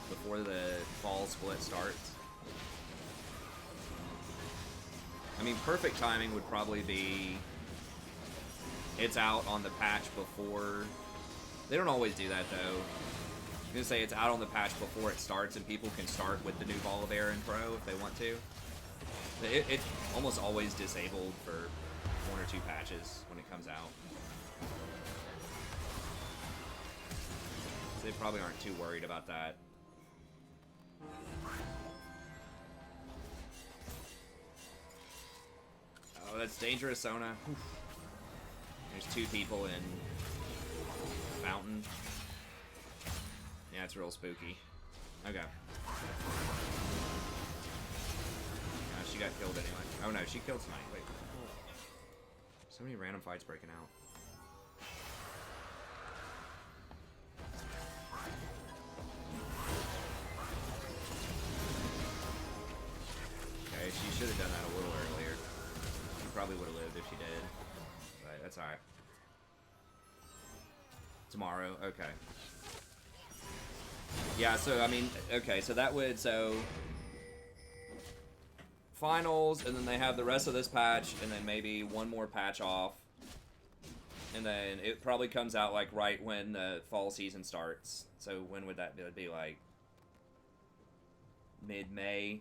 Before the fall split starts. I mean, perfect timing would probably be it's out on the patch before. They don't always do that though. I'm gonna say it's out on the patch before it starts, and people can start with the new Ball of Air in Pro if they want to. It's almost always disabled for 1 or 2 patches when it comes out. So they probably aren't too worried about that. Oh, that's dangerous, Sona. Oof. There's 2 people in Fountain. Yeah, it's real spooky. Okay. She got killed anyway. Oh no, she killed Smite. Wait. So many random fights breaking out. Okay, she should have done that a little earlier. She probably would have lived if she did. But that's alright. Tomorrow, okay. Yeah, so I mean, okay, so that would, finals, and then they have the rest of this patch, and then maybe one more patch off, and then it probably comes out like right when the fall season starts. So when would that be? It would be like mid-May.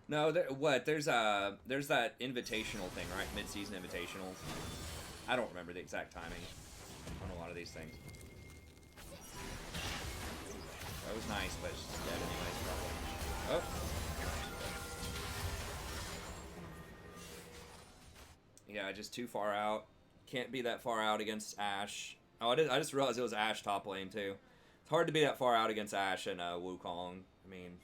No, there's that invitational thing, right? Mid-season invitational. I don't remember the exact timing on a lot of these things. That was nice, but she's dead anyways, probably. Oh. Yeah, just too far out. Can't be that far out against Ashe. Oh, I just realized it was Ashe top lane, too. It's hard to be that far out against Ashe and Wukong. I mean...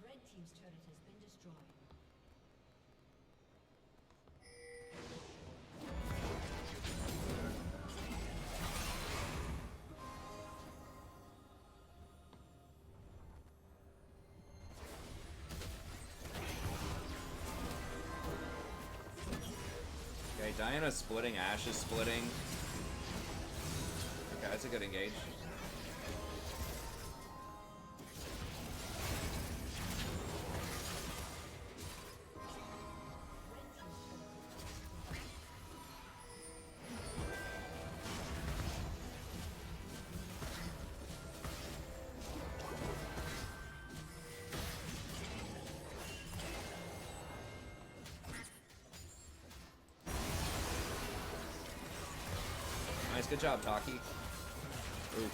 Red team's turret has been destroyed. Okay, Diana's splitting, Ashe is splitting. Okay, that's a good engage. Nice, good job, Taki. Ooh.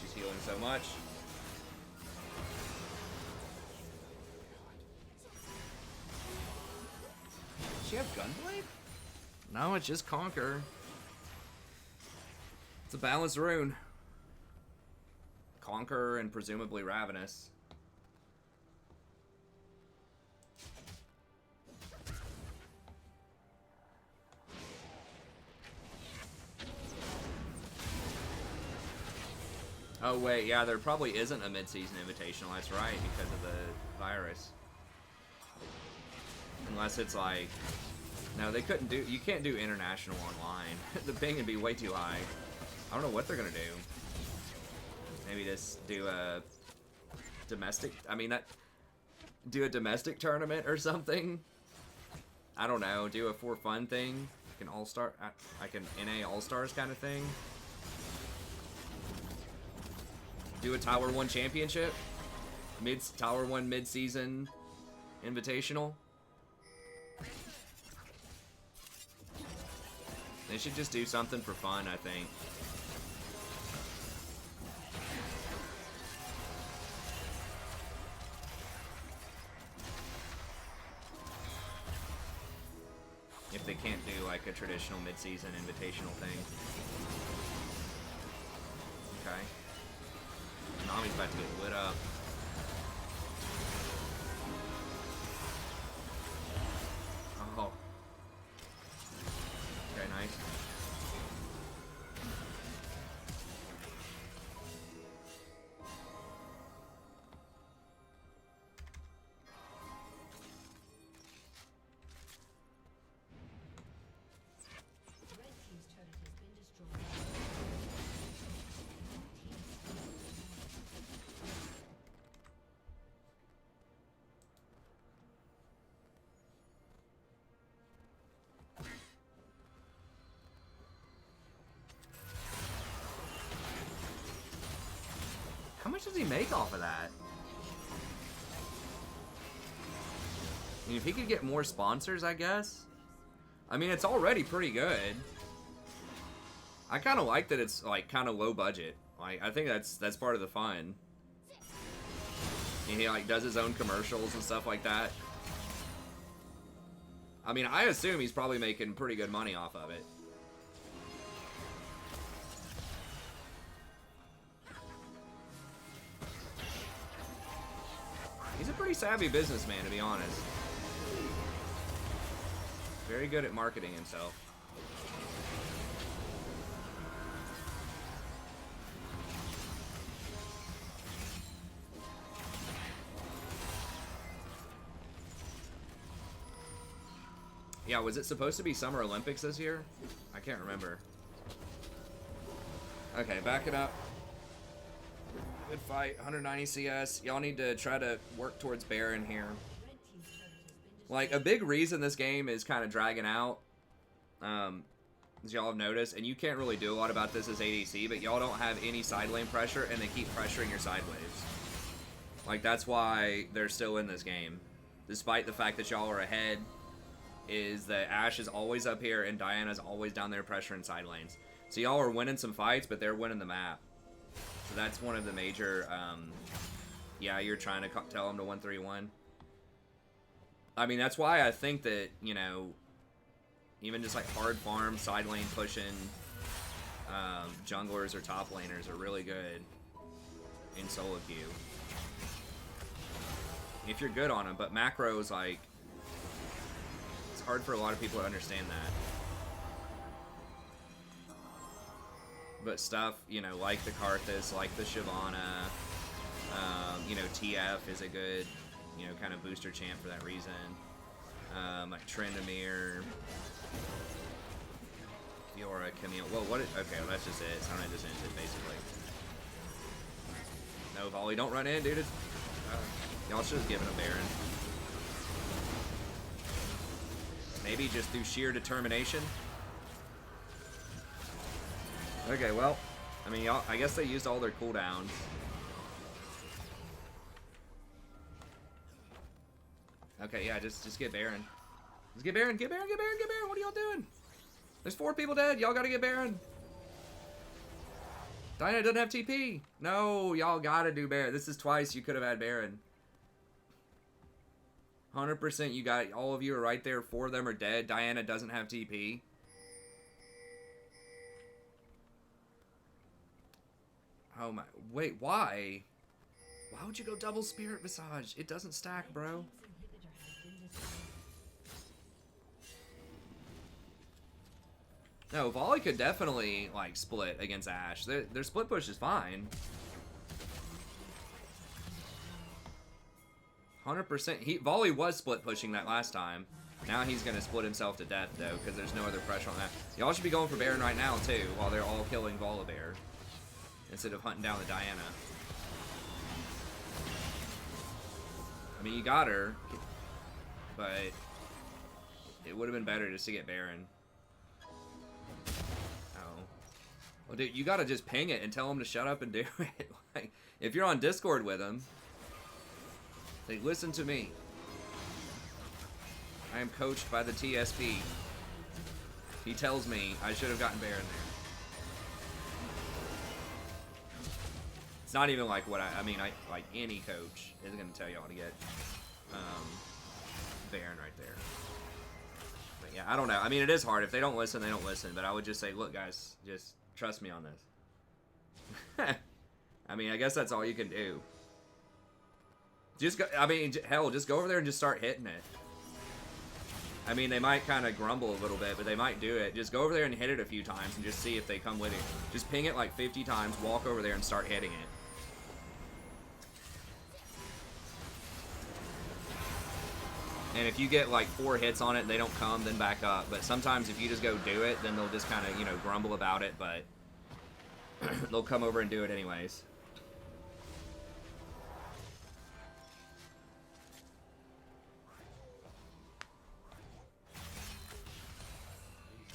She's healing so much. Does she have Gunblade? No, it's just Conquer. It's a balanced rune. Conquer and presumably Ravenous. Oh wait, yeah, there probably isn't a mid-season invitational, that's right, because of the virus. Unless it's like... No, they couldn't do... You can't do international online. The ping would be way too high. I don't know what they're gonna do. Maybe just do a... domestic... I mean, do a domestic tournament or something? I don't know, do a for fun thing? Like an all-star... Like an NA All-Stars kind of thing? Do a Tower 1 championship? Tower 1 mid-season invitational? They should just do something for fun, I think. If they can't do like a traditional mid-season invitational thing. Okay. Nami's about to get lit up. Oh. Okay, nice. Red team's turret has been destroyed. How much does he make off of that? I mean, if he could get more sponsors, I guess. I mean, it's already pretty good. I kind of like that it's like kind of low budget. Like, I think that's part of the fun. And he like does his own commercials and stuff like that. I mean, I assume he's probably making pretty good money off of it. He's a pretty savvy businessman, to be honest. Very good at marketing himself. Yeah, was it supposed to be Summer Olympics this year? I can't remember. Okay, back it up. Good fight. 190 CS. Y'all need to try to work towards Baron here. Like, a big reason this game is kind of dragging out, as y'all have noticed, and you can't really do a lot about this as ADC, but y'all don't have any side lane pressure, and they keep pressuring your side waves. Like, that's why they're still in this game. Despite the fact that y'all are ahead, is that Ashe is always up here, and Diana's always down there pressuring side lanes. So y'all are winning some fights, but they're winning the map. So that's one of the major, yeah, you're trying to tell them to 1-3-1. I mean, that's why I think that, you know, even just like hard farm, side lane pushing, junglers or top laners are really good in solo queue. If you're good on them, but macros, like, it's hard for a lot of people to understand that. But stuff, you know, like the Karthus, like the Shyvana, you know, TF is a good, you know, kind of booster champ for that reason. Like Trindamere, Fiora, Camille. Well, what? Okay, well, that's just it. Sunray just ends it, basically. No, Volley, don't run in, dude. Y'all should have given a Baron. Maybe just through sheer determination. Okay, well, I mean, y'all, I guess they used all their cooldowns. Okay, yeah, just get Baron. Just get Baron, get Baron, get Baron, get Baron. What are y'all doing? There's 4 people dead. Y'all gotta get Baron. Diana doesn't have TP. No, y'all gotta do Baron. This is twice you could have had Baron. 100% you got, all of you are right there. 4 of them are dead. Diana doesn't have TP. Oh my, wait, why? Why would you go double Spirit Visage? It doesn't stack, bro. No, Volley could definitely, like, split against Ashe. Their split push is fine. 100%. Volley was split pushing that last time. Now he's going to split himself to death, though, because there's no other pressure on that. Y'all should be going for Baron right now, too, while they're all killing Volibear, instead of hunting down the Diana. I mean, you got her, but it would have been better just to get Baron. Oh. Well, dude, you got to just ping it and tell him to shut up and do it. Like, if you're on Discord with him, say, listen to me. I am coached by the TSP. He tells me I should have gotten Baron there. It's not even like what I mean, like any coach is going to tell y'all to get Baron right there. But yeah, I don't know. I mean, it is hard. If they don't listen, they don't listen. But I would just say, look, guys, just trust me on this. I mean, I guess that's all you can do. Just go, I mean, hell, just go over there and just start hitting it. I mean, they might kind of grumble a little bit, but they might do it. Just go over there and hit it a few times and just see if they come with it. Just ping it like 50 times, walk over there and start hitting it. And if you get like 4 hits on it and they don't come, then back up. But sometimes if you just go do it, then they'll just kind of, you know, grumble about it, but they'll come over and do it anyways.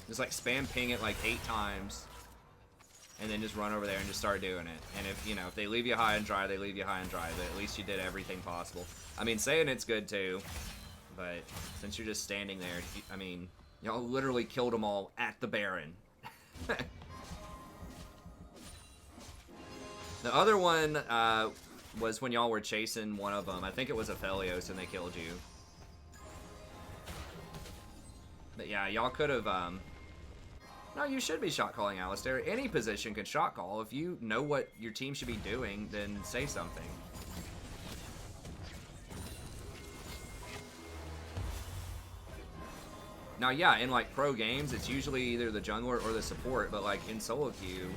Just like spam ping it like 8 times, and then just run over there and just start doing it. And if, you know, if they leave you high and dry, they leave you high and dry, but at least you did everything possible. I mean, saying it's good too, but since you're just standing there, I mean, y'all literally killed them all at the Baron. The other one was when y'all were chasing one of them. I think it was Aphelios and they killed you. But yeah, y'all could have, no, you should be shot calling Alistair. Any position can shot call. If you know what your team should be doing, then say something. Now, yeah, in like pro games, it's usually either the jungler or the support, but like in solo queue,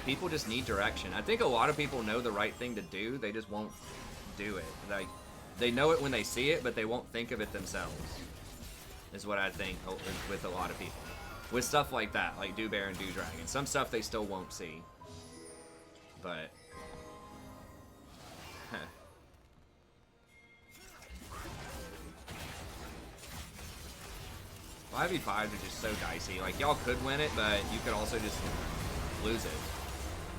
people just need direction. I think a lot of people know the right thing to do, they just won't do it. Like, they know it when they see it, but they won't think of it themselves, is what I think with a lot of people. with stuff like that, like do Baron, do Dragon. Some stuff they still won't see. But 5v5s are just so dicey. Like, y'all could win it, but you could also just lose it.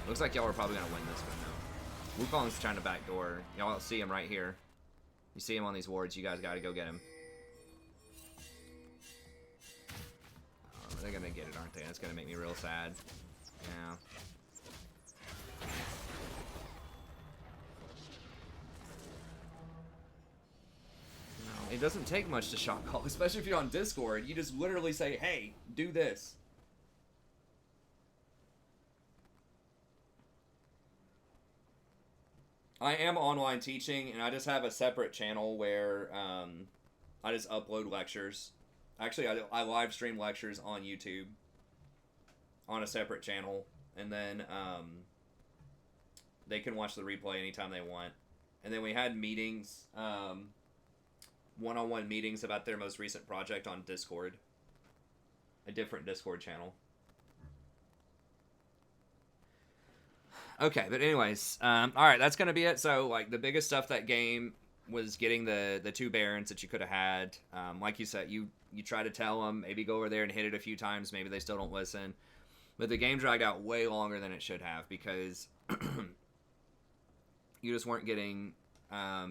Looks like y'all are probably going to win this one, though. Wukong's trying to backdoor. Y'all see him right here. You see him on these wards. You guys got to go get him. Oh, they're going to get it, aren't they? That's going to make me real sad. Yeah. It doesn't take much to shot call, especially if you're on Discord. You just literally say, hey, do this. I am online teaching, and I just have a separate channel where I just upload lectures. Actually, I live stream lectures on YouTube on a separate channel, and then they can watch the replay anytime they want. And then we had meetings, one-on-one meetings about their most recent project on Discord. A different Discord channel. Okay, but anyways, alright, that's going to be it. So, like, the biggest stuff that game was getting the 2 Barons that you could have had. Like you said, you try to tell them, maybe go over there and hit it a few times, maybe they still don't listen. But the game dragged out way longer than it should have, because you just weren't getting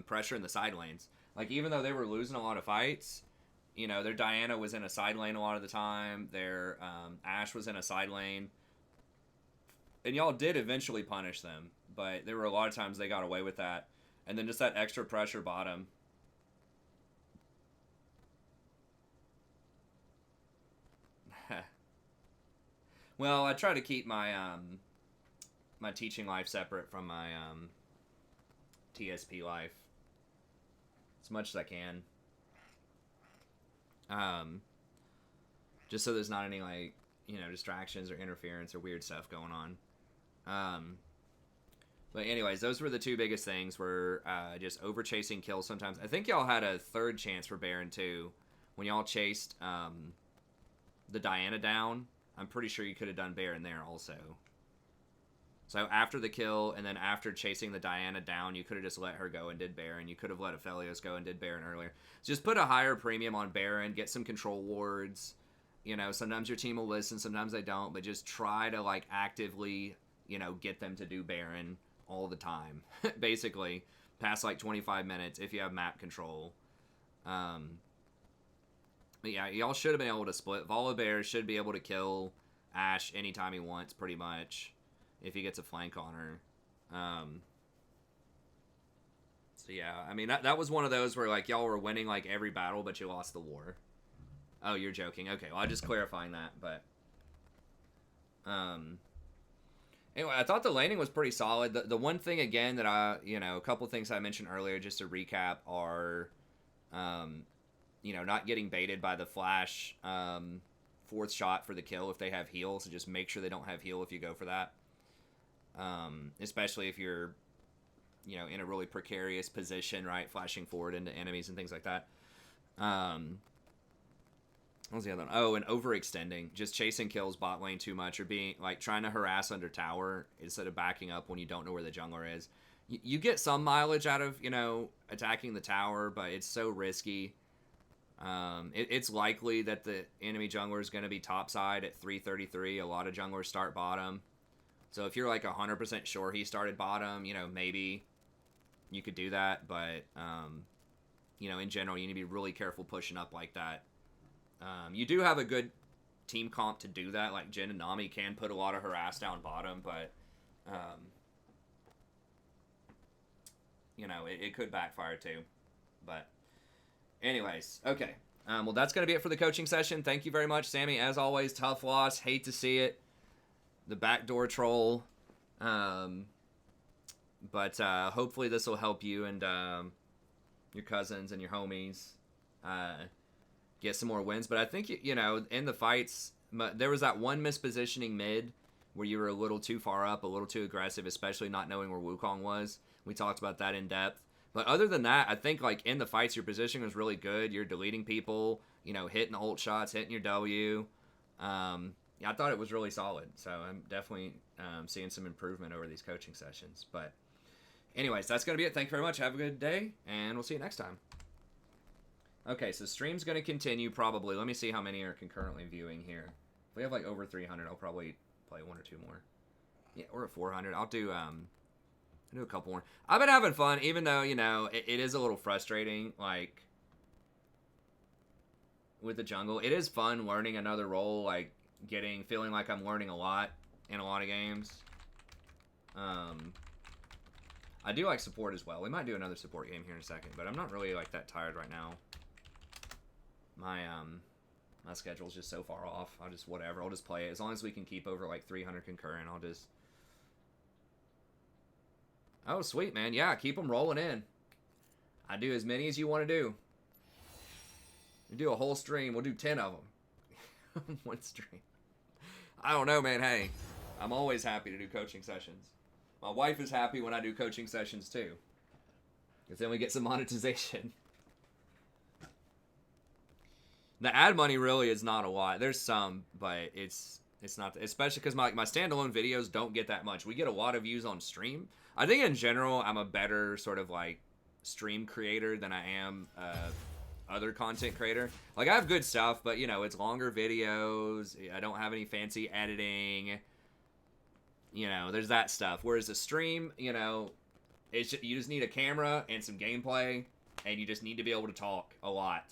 pressure in the side lanes. Like, even though they were losing a lot of fights, you know, their Diana was in a side lane a lot of the time. Their Ashe was in a side lane. And y'all did eventually punish them, but there were a lot of times they got away with that. And then just that extra pressure bottom. Well, I try to keep my my teaching life separate from my TSP life as much as I can. Just so there's not any, like, you know, distractions or interference or weird stuff going on. But anyways, those were the 2 biggest things, were just over chasing kills sometimes. I think y'all had a 3rd chance for Baron too, when y'all chased the Diana down. I'm pretty sure you could have done Baron there also. So after the kill, and then after chasing the Diana down, you could have just let her go and did Baron. You could have let Aphelios go and did Baron earlier. Just put a higher premium on Baron, get some control wards. You know, sometimes your team will listen, sometimes they don't, but just try to, like, actively, you know, get them to do Baron all the time. Basically, past, like, 25 minutes if you have map control. But yeah, y'all should have been able to split. Volibear should be able to kill Ashe anytime he wants, pretty much, if he gets a flank on her. So yeah, I mean, that was one of those where, like, y'all were winning, like, every battle, but you lost the war. Oh, you're joking. Okay, well, I'm just clarifying that, but... Anyway, I thought the laning was pretty solid. The one thing, again, that a couple things I mentioned earlier, just to recap, are, not getting baited by the flash 4th shot for the kill if they have heal, so just make sure they don't have heal if you go for that. Especially if you're, in a really precarious position, right, flashing forward into enemies and things like that. What was the other one? Oh, and overextending. Just chasing kills bot lane too much, or being, like, trying to harass under tower instead of backing up when you don't know where the jungler is. You get some mileage out of, attacking the tower, but it's so risky. It's likely that the enemy jungler is going to be topside at 333. A lot of junglers start bottom. So if you're, like, 100% sure he started bottom, maybe you could do that. But, in general, you need to be really careful pushing up like that. You do have a good team comp to do that. Like, Jhin and Nami can put a lot of harass down bottom, but, it could backfire too. But, anyways, okay. Well, that's going to be it for the coaching session. Thank you very much, Sammy. As always, tough loss. Hate to see it. The backdoor troll. But hopefully this will help you and your cousins and your homies get some more wins. But I think, in the fights, there was that one mispositioning mid where you were a little too far up, a little too aggressive, especially not knowing where Wukong was. We talked about that in depth. But other than that, I think, like, in the fights, your positioning was really good. You're deleting people, hitting ult shots, hitting your W. Yeah, I thought it was really solid. So I'm definitely seeing some improvement over these coaching sessions. But anyways, that's going to be it. Thank you very much. Have a good day, and we'll see you next time. Okay, so stream's going to continue probably. Let me see how many are concurrently viewing here. If we have like over 300, I'll probably play one or two more. Yeah, we're at 400. I'll do a couple more. I've been having fun, even though, you know, it is a little frustrating, like, with the jungle. It is fun learning another role, like, feeling like I'm learning a lot in a lot of games. I do like support as well. We might do another support game here in a second, but I'm not really, like, that tired right now. My schedule's just so far off. I'll just play it. As long as we can keep over, like, 300 concurrent, I'll just... Oh, sweet, man. Yeah, keep them rolling in. I do as many as you want to do. We do a whole stream. We'll do 10 of them. One stream. I don't know, man. Hey, I'm always happy to do coaching sessions. My wife is happy when I do coaching sessions, too. Because then we get some monetization. The ad money really is not a lot. There's some, but it's not, especially because my standalone videos don't get that much. We get a lot of views on stream. I think in general, I'm a better sort of like stream creator than I am other content creator. Like, I have good stuff, but you know, it's longer videos. I don't have any fancy editing. You know, there's that stuff. Whereas a stream, you know, you just need a camera and some gameplay, and you just need to be able to talk a lot.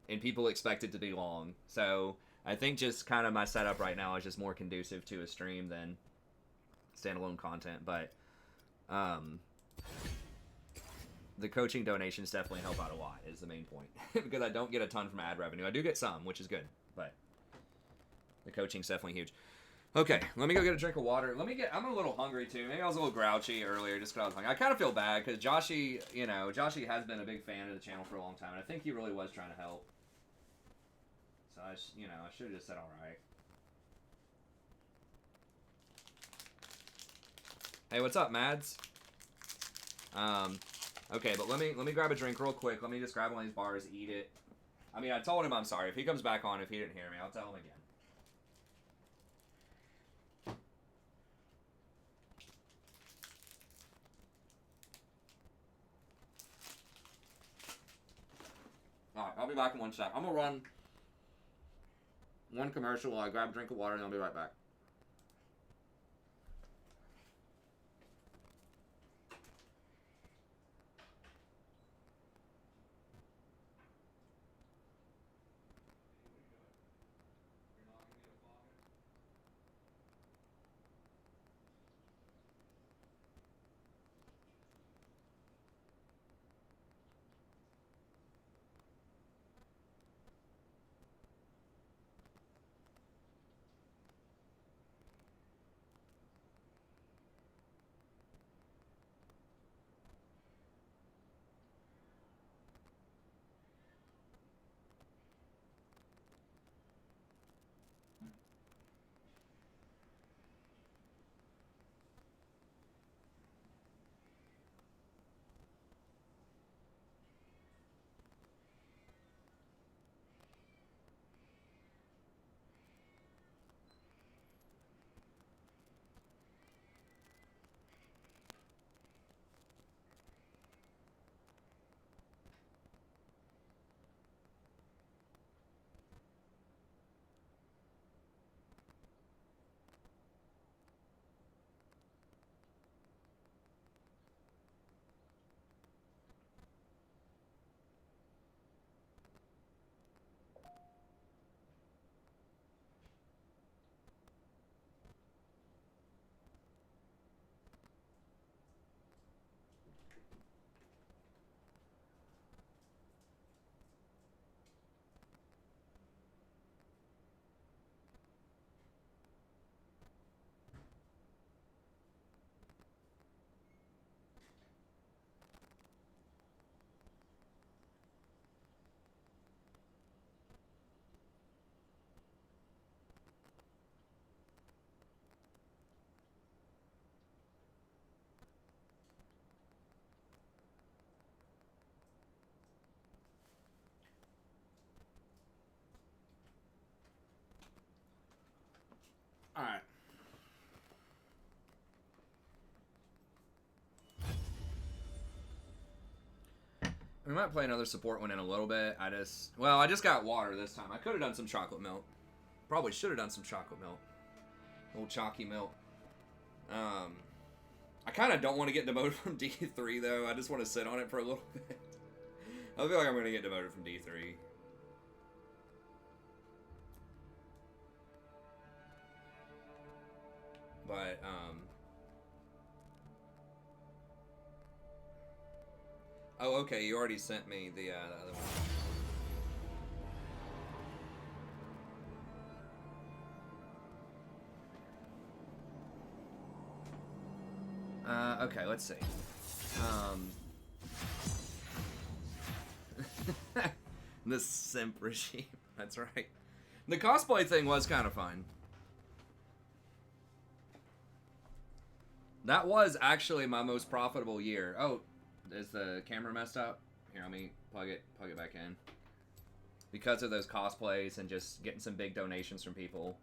And people expect it to be long. So I think just kind of my setup right now is just more conducive to a stream than standalone content. But the coaching donations definitely help out a lot is the main point. Because I don't get a ton from ad revenue. I do get some, which is good. But the coaching's definitely huge. Okay, let me go get a drink of water. I'm a little hungry too. Maybe I was a little grouchy earlier just because I was hungry. I kind of feel bad because Joshy has been a big fan of the channel for a long time. And I think he really was trying to help. So I should have just said all right. Hey, what's up, Mads? Okay, but let me grab a drink real quick. Let me just grab one of these bars, eat it. I mean, I told him I'm sorry. If he comes back on, if he didn't hear me, I'll tell him again. Alright, I'll be back in one sec. I'm gonna run one commercial while I grab a drink of water, and I'll be right back. We might play another support one in a little bit. I just got water this time. I could have done some chocolate milk. Probably should have done some chocolate milk. Old chalky milk. I kind of don't want to get demoted from D3 though. I just want to sit on it for a little bit. I feel like I'm going to get demoted from D3. But, oh, okay, you already sent me the other one. Okay, let's see. The simp regime. That's right. The cosplay thing was kind of fun. That was actually my most profitable year. Oh, is the camera messed up? Here, let me plug it back in. Because of those cosplays and just getting some big donations from people.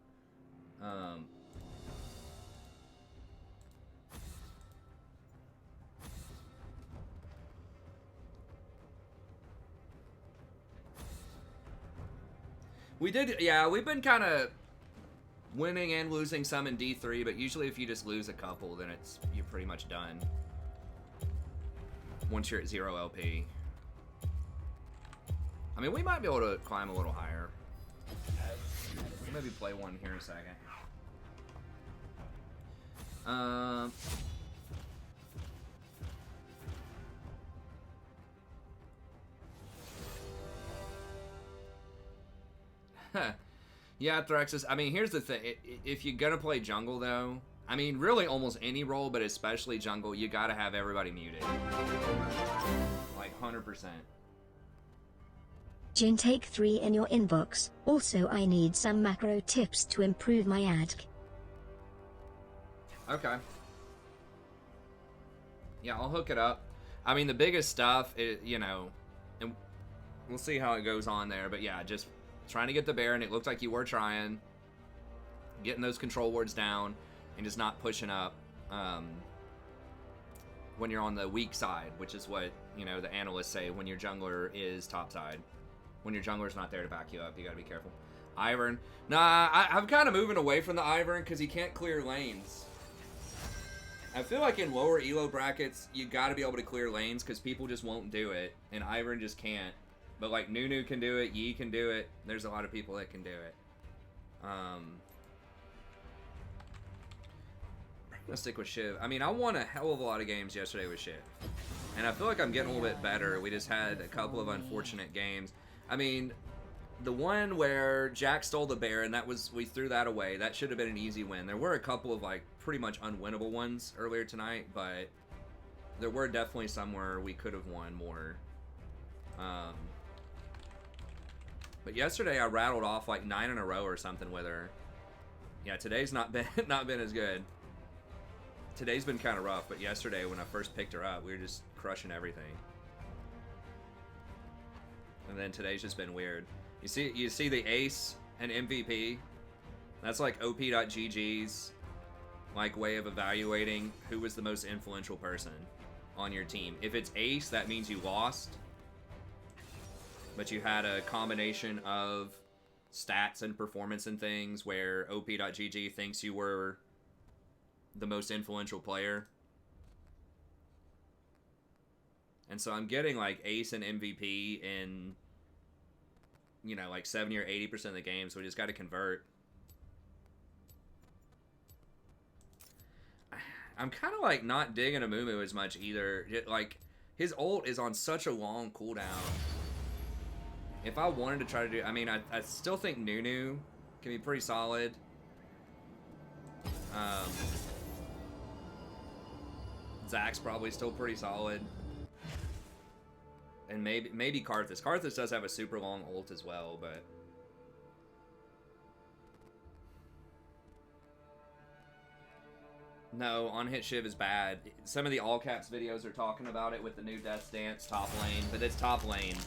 We did, yeah, we've been kind of winning and losing some in D3, but usually if you just lose a couple, then you're pretty much done. Once you're at 0 LP. I mean, we might be able to climb a little higher. We'll maybe play one here in a second. Yeah, Thraxus. I mean, here's the thing. If you're gonna play jungle, though, I mean, really almost any role, but especially jungle, you gotta have everybody muted. Like, 100%. Jin, take 3 in your inbox. Also, I need some macro tips to improve my ADK. Okay. Yeah, I'll hook it up. I mean, the biggest stuff is, you know, and we'll see how it goes on there, but yeah, just trying to get the Baron. It looked like you were trying. Getting those control wards down and just not pushing up when you're on the weak side, which is what, you know, the analysts say when your jungler is top side. When your jungler's not there to back you up, you gotta be careful. Ivern. Nah, I'm kind of moving away from the Ivern because he can't clear lanes. I feel like in lower elo brackets, you gotta be able to clear lanes because people just won't do it, and Ivern just can't. But like Nunu can do it, Yi can do it. There's a lot of people that can do it. I'm gonna stick with Shiv. I mean, I won a hell of a lot of games yesterday with Shiv, and I feel like I'm getting a little bit better. We just had a couple of unfortunate games. I mean, the one where Jack stole the Baron, we threw that away. That should have been an easy win. There were a couple of like pretty much unwinnable ones earlier tonight, but there were definitely some where we could have won more. But yesterday I rattled off like 9 in a row or something with her. Yeah, today's not been as good. Today's been kind of rough, but yesterday when I first picked her up, we were just crushing everything. And then today's just been weird. You see the ace and MVP? That's like op.gg's like way of evaluating who was the most influential person on your team. If it's ace, that means you lost. But you had a combination of stats and performance and things where op.gg thinks you were the most influential player. And so I'm getting like ace and MVP in, you know, like 70 or 80% of the game, so we just got to convert. I'm kind of like not digging Amumu as much either. Like, his ult is on such a long cooldown. If I wanted to try to do, I mean, I still think Nunu can be pretty solid. Zach's probably still pretty solid. And maybe Karthus. Karthus does have a super long ult as well, but no, on-hit Shiv is bad. Some of the all caps videos are talking about it with the new Death Dance top lane, but it's top lane.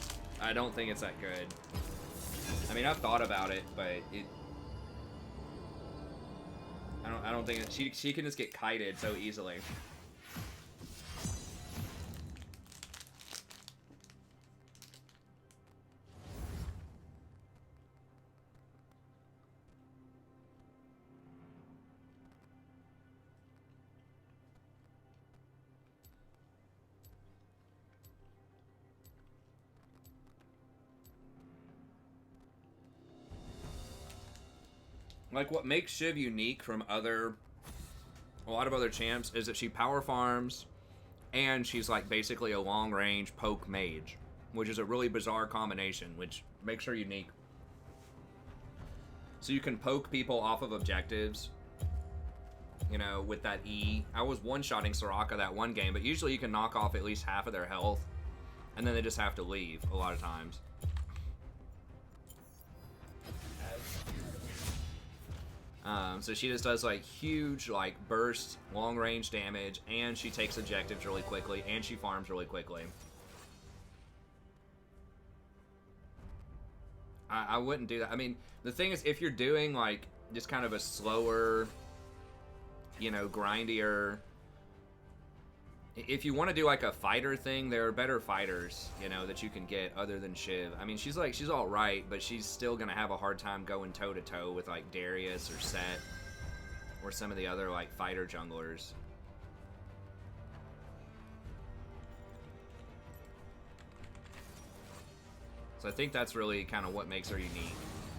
I don't think it's that good. I mean, I've thought about it, but I don't think she can just get kited so easily. Like, what makes Shiv unique from a lot of other champs is that she power farms, and she's like basically a long range poke mage, which is a really bizarre combination, which makes her unique. So you can poke people off of objectives, you know, with that E. I was one-shotting Soraka that one game, but usually you can knock off at least half of their health, and then they just have to leave a lot of times. So she just does like huge like burst, long range damage, and she takes objectives really quickly, and she farms really quickly. I wouldn't do that. I mean, the thing is, if you're doing like just kind of a slower, you know, grindier, if you want to do like a fighter thing, there are better fighters, you know, that you can get other than Shiv. I mean, she's all right, but she's still gonna have a hard time going toe to toe with like Darius or Set or some of the other like fighter junglers. So I think that's really kind of what makes her unique.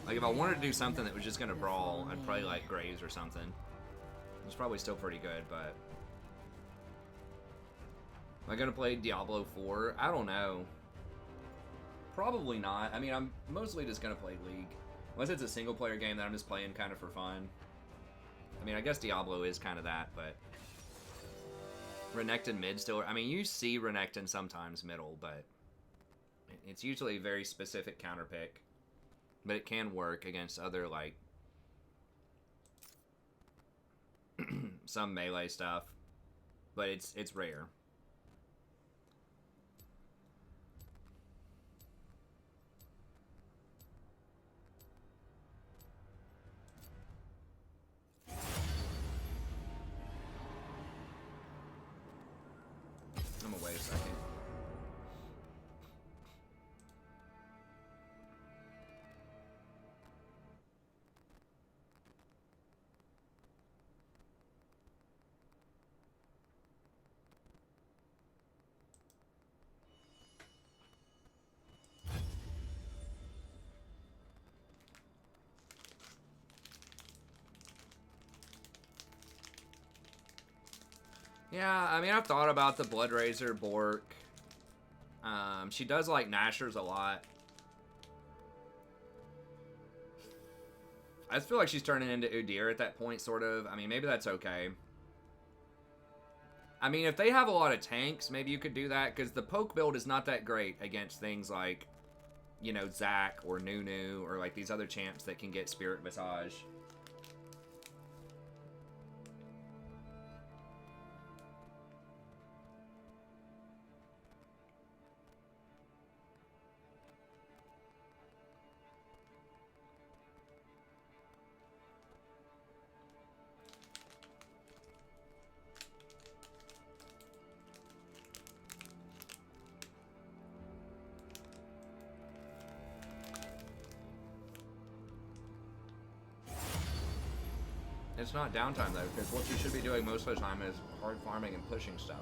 Like if I wanted to do something that was just gonna brawl, I'd probably like Graves or something. It's probably still pretty good, but. Am I gonna play Diablo 4? I don't know. Probably not. I mean, I'm mostly just gonna play League. Unless it's a single player game that I'm just playing kind of for fun. I mean, I guess Diablo is kind of that, but... Renekton mid still... I mean, you see Renekton sometimes middle, but... It's usually a very specific counter pick. But it can work against other, like... some melee stuff. But it's rare. I'm gonna wait a second. Yeah, I mean, I've thought about the Bloodraiser Bork. She does like Nashers a lot. I just feel like she's turning into Udyr at that point, sort of. I mean, maybe that's okay. I mean, if they have a lot of tanks, maybe you could do that, because the poke build is not that great against things like, you know, Zac or Nunu or like these other champs that can get Spirit Visage. It's not downtime though, because what you should be doing most of the time is hard farming and pushing stuff.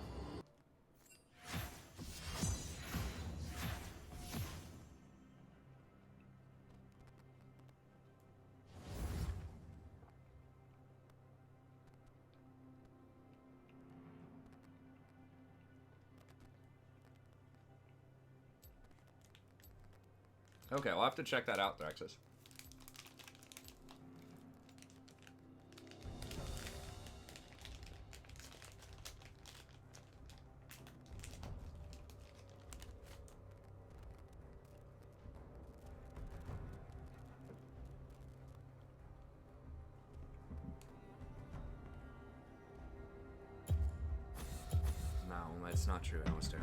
Okay, we'll have to check that out, Thraxus. No, that's not true, Alistair.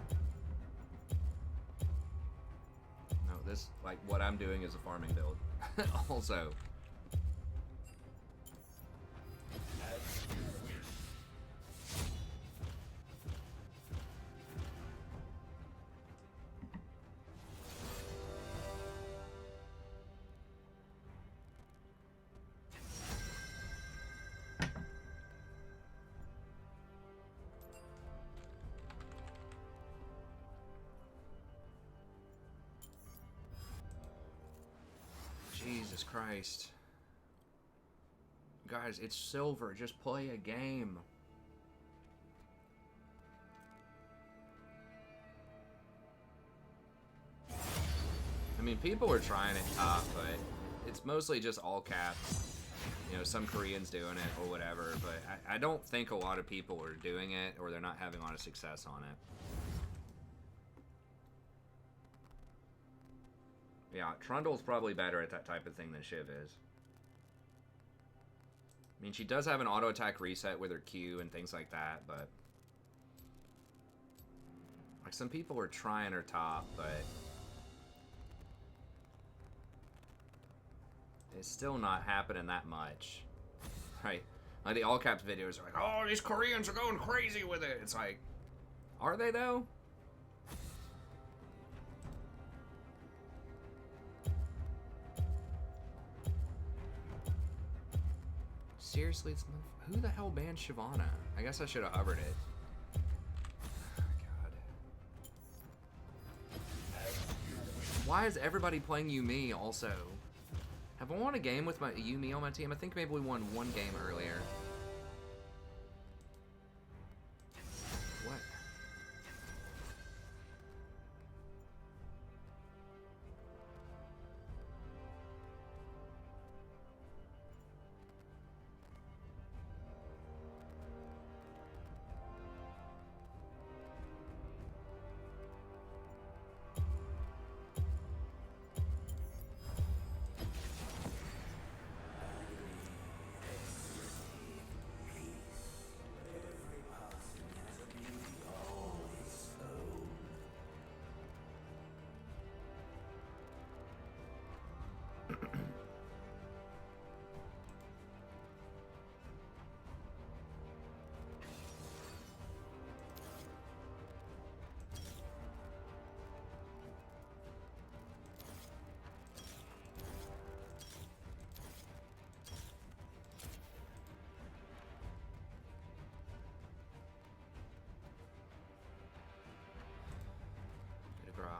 No, this, like, what I'm doing is a farming build. Also. Jesus Christ. guys, it's silver. Just play a game. I mean, people are trying it top, but it's mostly just all caps. You know, some Koreans doing it or whatever, but I don't think a lot of people are doing it, or they're not having a lot of success on it. Yeah, Trundle's probably better at that type of thing than Shiv is. I mean, she does have an auto attack reset with her Q and things like that, but like some people are trying her top, but it's still not happening that much, right? Like the all caps videos are like, oh, these Koreans are going crazy with it. It's like, are they though? Seriously, it's who the hell banned Shyvana? I guess I should have hovered it. God. Why is everybody playing Yumi also? Have I won a game with my Yumi on my team? I think maybe we won one game earlier. What?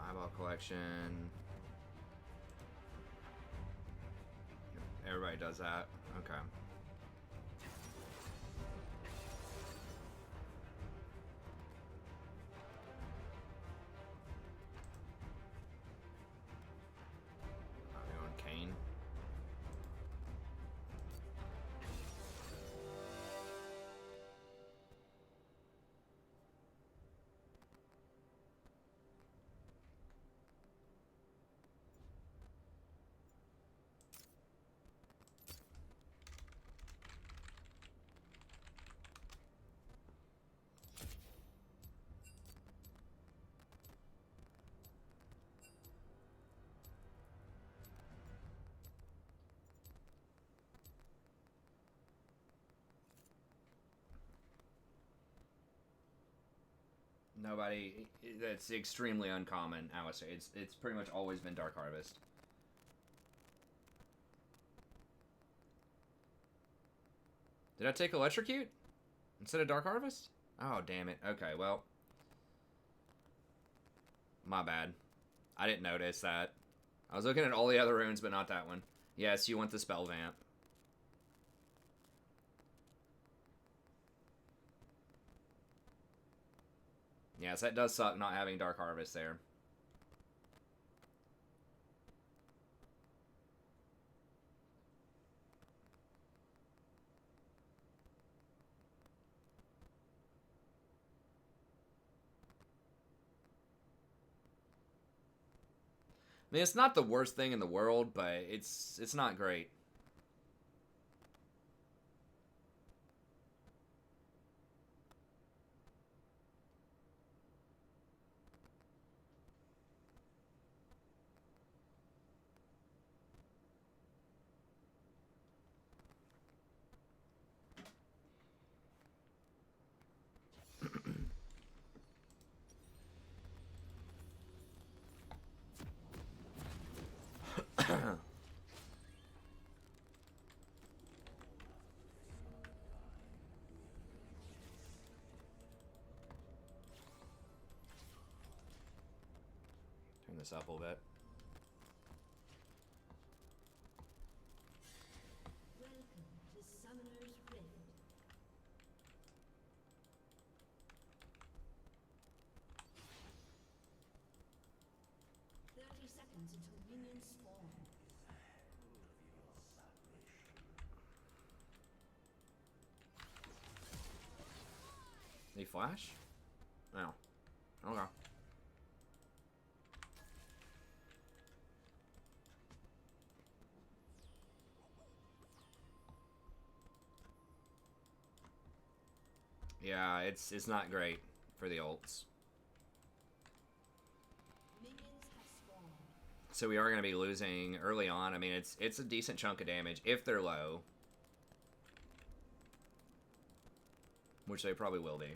Eyeball collection. Everybody does that. Okay. Are we on Kane? Nobody. That's extremely uncommon, I would say. It's pretty much always been Dark Harvest. Did I take Electrocute instead of Dark Harvest? Oh, damn it. Okay, well. My bad. I didn't notice that. I was looking at all the other runes, but not that one. Yes, you want the Spell Vamp. Yes, that does suck not having Dark Harvest there. I mean, it's not the worst thing in the world, but it's not great. Turn this up a little bit. Welcome to Summoner They flash? No. Okay. Yeah, it's not great for the ults. Minions have spawned. So we are going to be losing early on. I mean, it's a decent chunk of damage if they're low. Which they probably will be.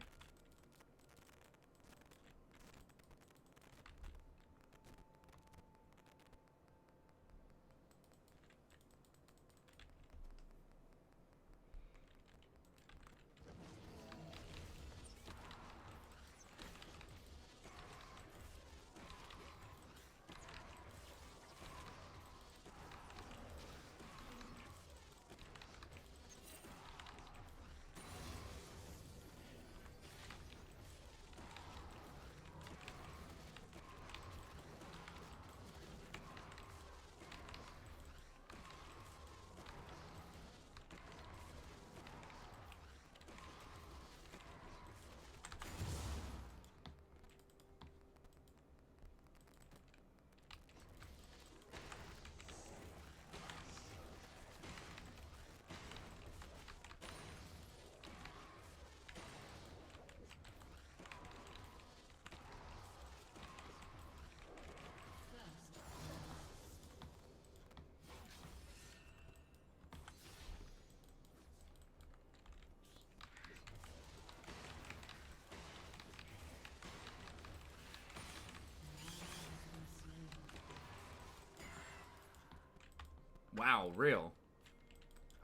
Wow, real.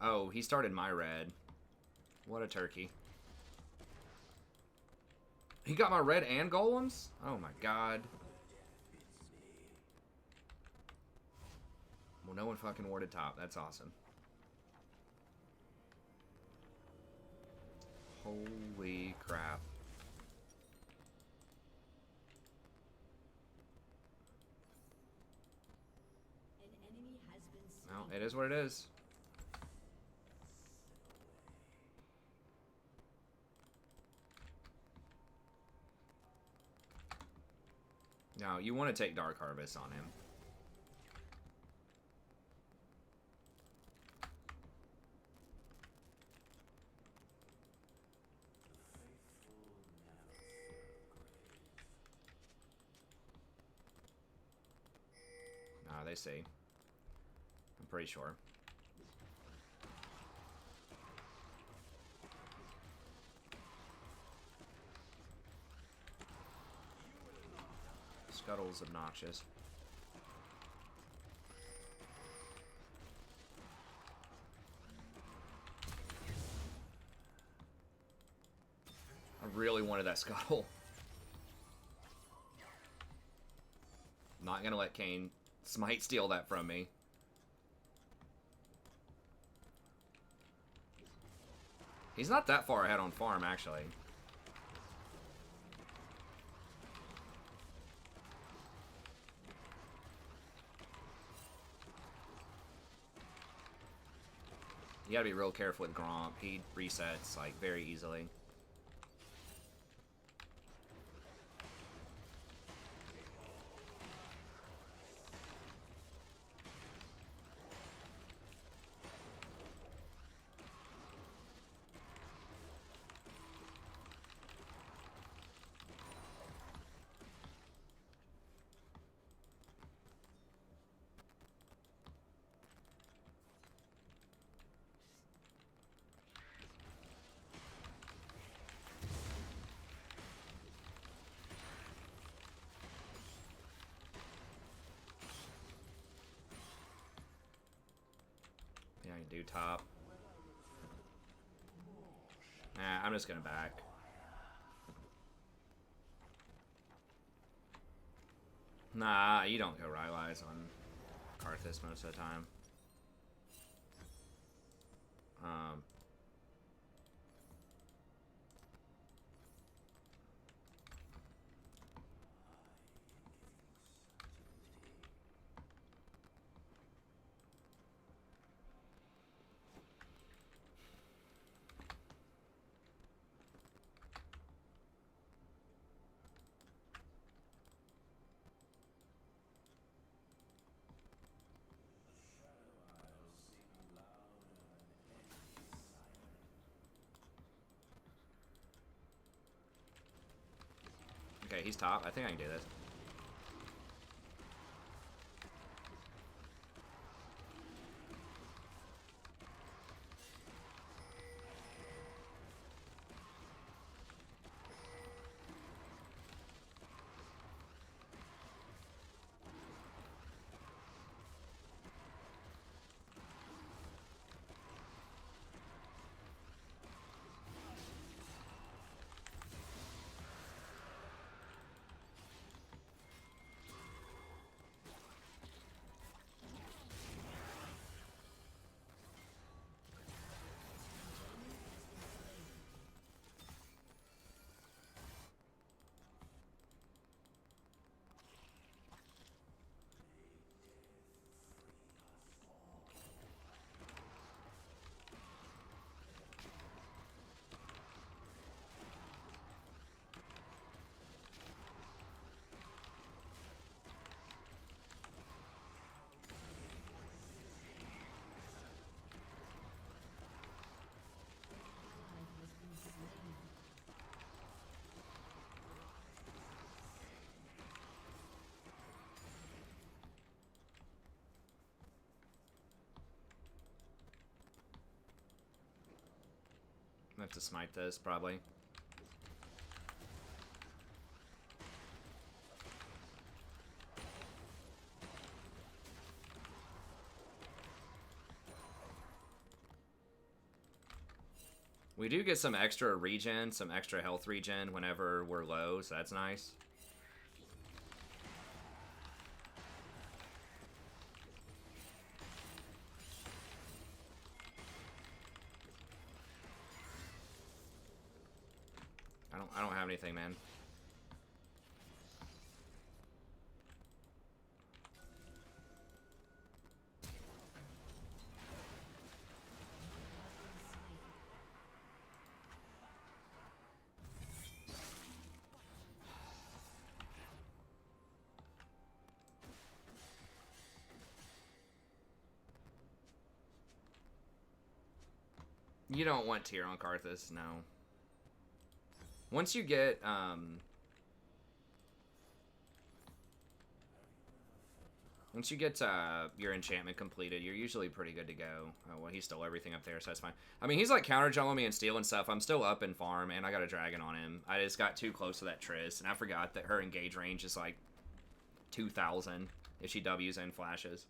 Oh, he started my red. What a turkey. He got my red and golems? Oh my god. Well, no one fucking warded top. That's awesome. Holy crap. An enemy has been slain. Well, it is what it is. Now, you want to take Dark Harvest on him. Nah, they see. I'm pretty sure. Scuttle's obnoxious. I really wanted that Scuttle. Not gonna let Kane Smite steal that from me. He's not that far ahead on farm, actually. You gotta be real careful with Gromp. He resets, like, very easily. Yeah, I can do top. Nah, I'm just gonna back. Nah, you don't go Rylai's on Karthus most of the time. Wait, he's top? I think I can do this. I have to smite this, probably. We do get some extra regen, some extra health regen whenever we're low, so that's nice. I don't have anything, man. You don't want tier on Karthus, no. Once you get, once you get your enchantment completed, you're usually pretty good to go. Oh, well, he stole everything up there, so that's fine. I mean, he's like counter jungling me and stealing stuff. I'm still up in farm, and I got a dragon on him. I just got too close to that Triss, and I forgot that her engage range is like 2,000 if she W's and flashes.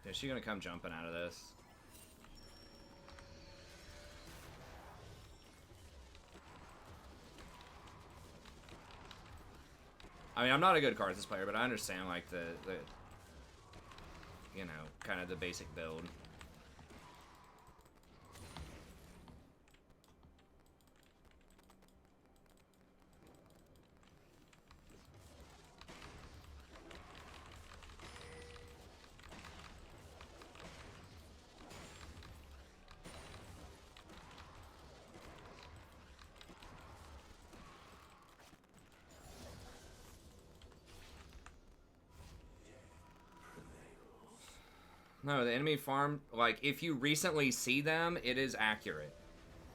Is she gonna come jumping out of this? I mean, I'm not a good Karthus player, but I understand, like, the you know, kind of the basic build. No, the enemy farm, like, if you recently see them, it is accurate.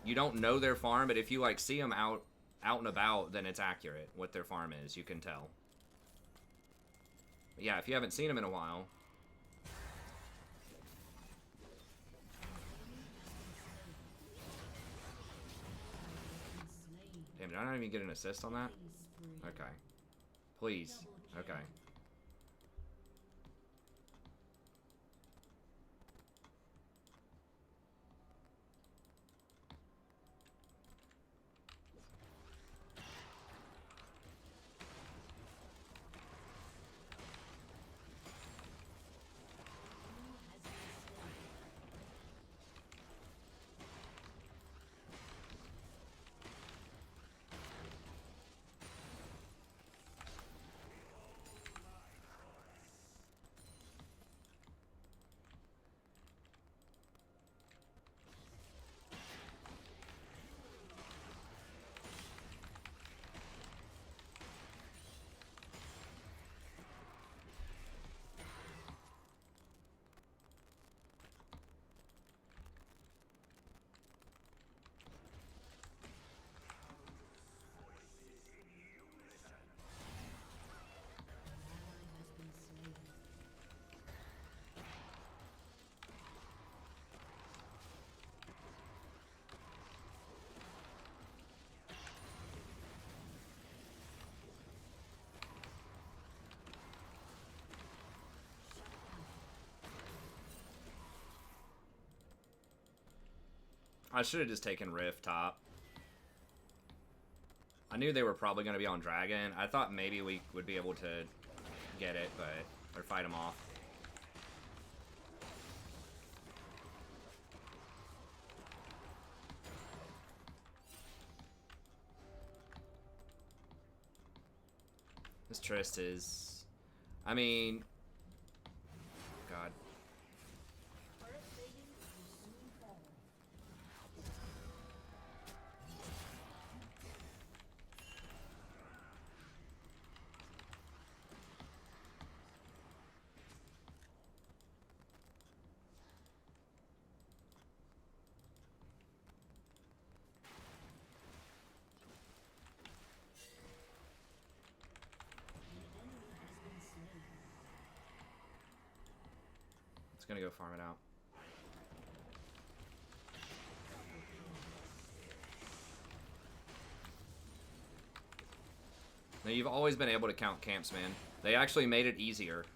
You don't know their farm, but if you, like, see them out and about, then it's accurate what their farm is. You can tell. But yeah, if you haven't seen them in a while. Damn, did I not even get an assist on that? Okay. Please. Okay. I should have just taken Rift top. I knew they were probably going to be on Dragon. I thought maybe we would be able to get it, or fight them off. This Trist is... I mean... God. Gonna go farm it out. Now, you've always been able to count camps, man. They actually made it easier.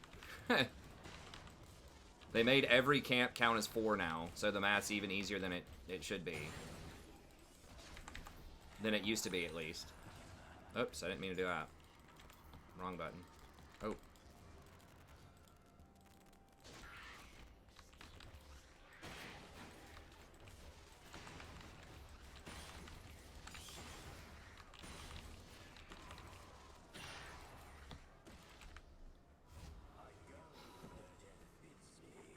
They made every camp count as 4 now, so the math's even easier than it should be. Than it used to be, at least. Oops, I didn't mean to do that. Wrong button. Oh.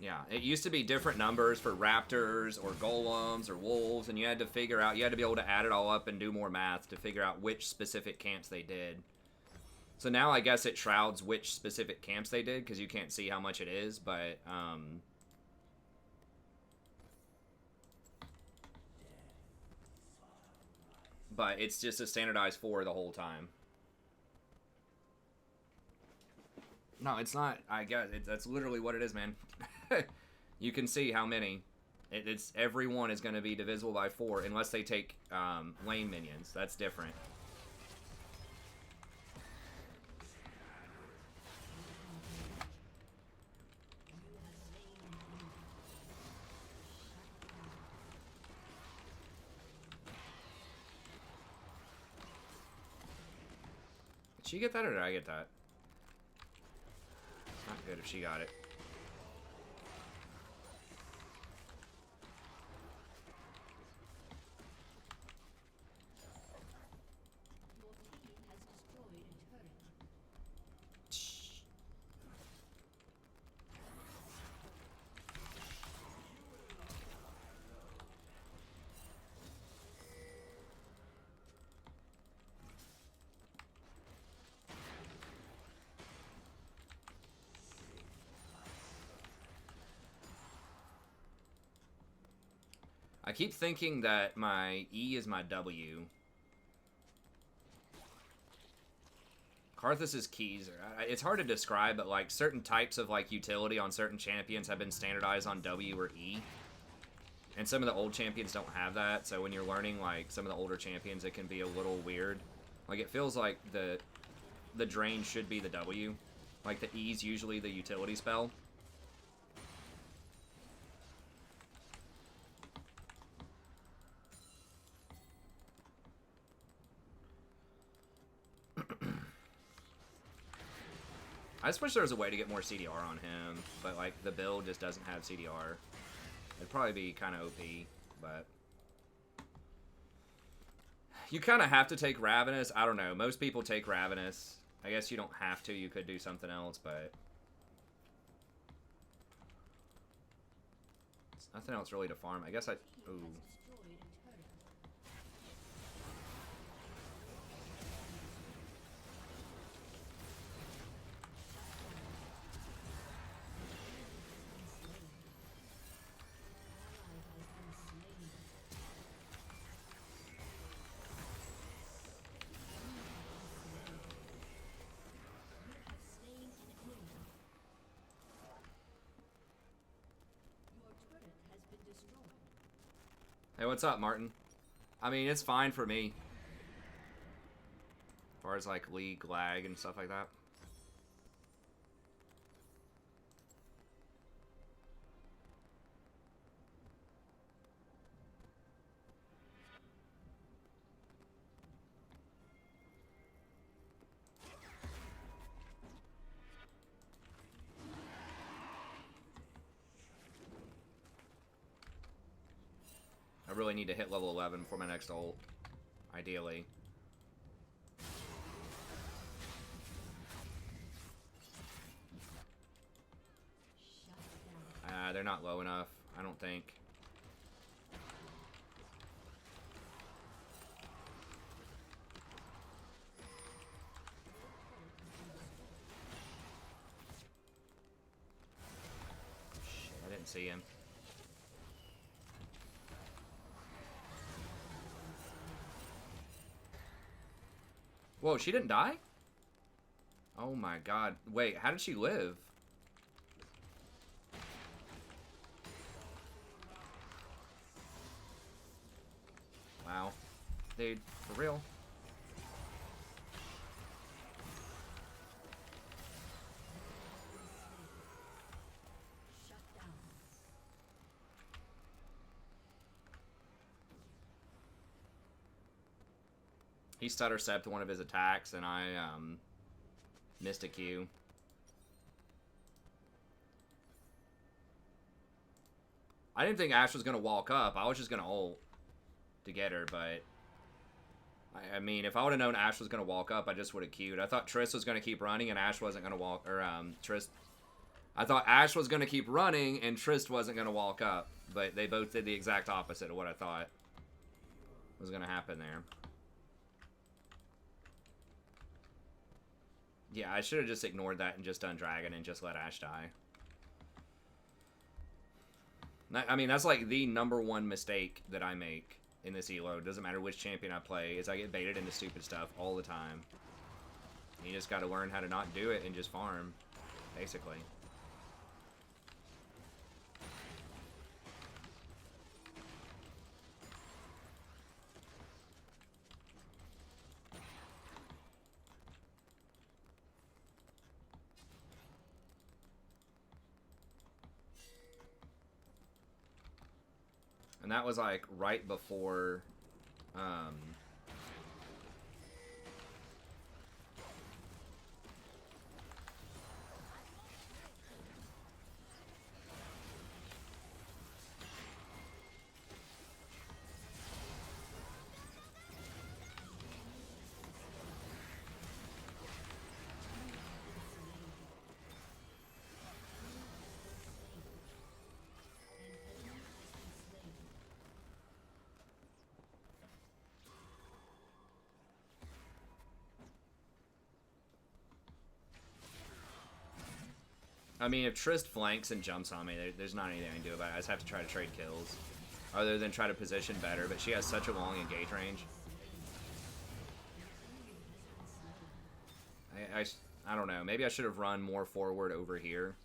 Yeah, it used to be different numbers for raptors or golems or wolves, and you had to figure out, you had to be able to add it all up and do more math to figure out which specific camps they did. So now I guess it shrouds which specific camps they did, because you can't see how much it is, but it's just a standardized 4 the whole time. No, it's not. I guess that's literally what it is, man. You can see how many. It's every one is going to be divisible by 4 unless they take lane minions. That's different. Did she get that or did I get that? It's not good if she got it. I keep thinking that my E is my W. Karthus's keys it's hard to describe, but like certain types of like utility on certain champions have been standardized on W or E. And some of the old champions don't have that, so when you're learning like some of the older champions, it can be a little weird. Like it feels like the drain should be the W. Like the E's usually the utility spell. I just wish there was a way to get more CDR on him, but like the build just doesn't have CDR. It'd probably be kind of OP, but you kind of have to take Ravenous. I don't know. Most people take Ravenous. I guess you don't have to. You could do something else, but there's nothing else really to farm. I guess I... Ooh. Hey, what's up, Martin? I mean, it's fine for me. As far as, like, league lag and stuff like that. I really need to hit level 11 for my next ult, ideally. They're not low enough, I don't think. Shit, I didn't see him. Whoa, she didn't die? Oh my god. Wait, how did she live? Wow. Dude, for real? He stutter stepped one of his attacks, and I missed a Q. I didn't think Ash was going to walk up. I was just going to ult to get her, but... I mean, if I would have known Ash was going to walk up, I just would have queued. I thought Triss was going to keep running, and Ash wasn't going to walk... Or, Triss... I thought Ash was going to keep running, and Triss wasn't going to walk up. But they both did the exact opposite of what I thought was going to happen there. Yeah, I should have just ignored that and just done Dragon and just let Ash die. I mean, that's like the #1 mistake that I make in this elo. It doesn't matter which champion I play, is I get baited into stupid stuff all the time. You just gotta learn how to not do it and just farm, basically. And that was like right before I mean, if Trist flanks and jumps on me, there's not anything I can do about it. I just have to try to trade kills. other than try to position better, but she has such a long engage range. I don't know. Maybe I should have run more forward over here.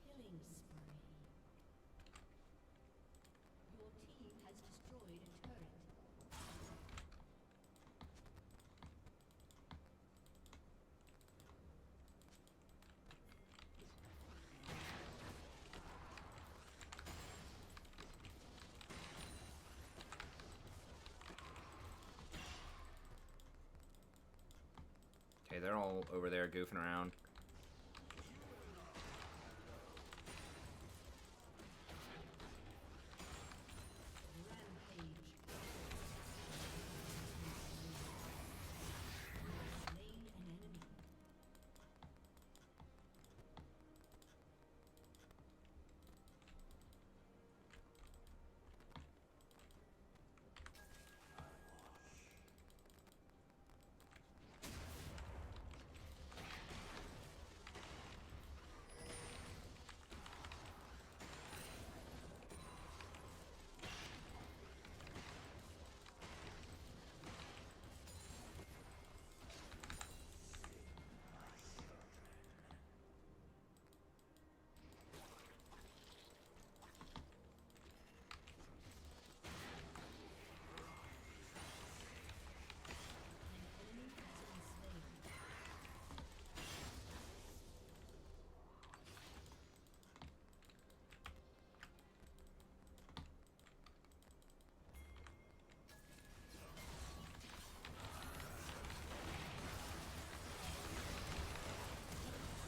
Killing spree. Your team has destroyed a turret. Okay, they're all over there goofing around.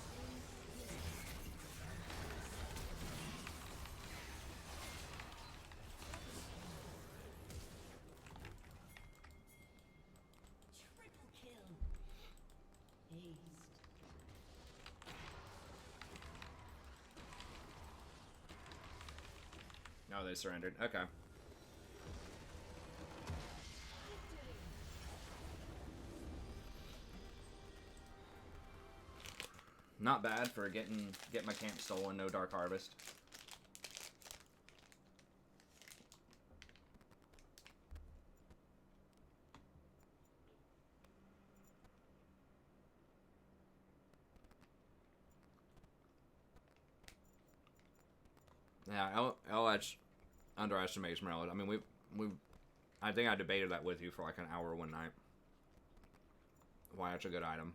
Rampage. Slain an enemy. Triple kill. Aced. Oh, they surrendered. Okay. Not bad for getting my camp stolen. No Dark Harvest. Yeah, LH underestimates Merlin. I mean, we I think I debated that with you for like an hour one night. Why it's a good item.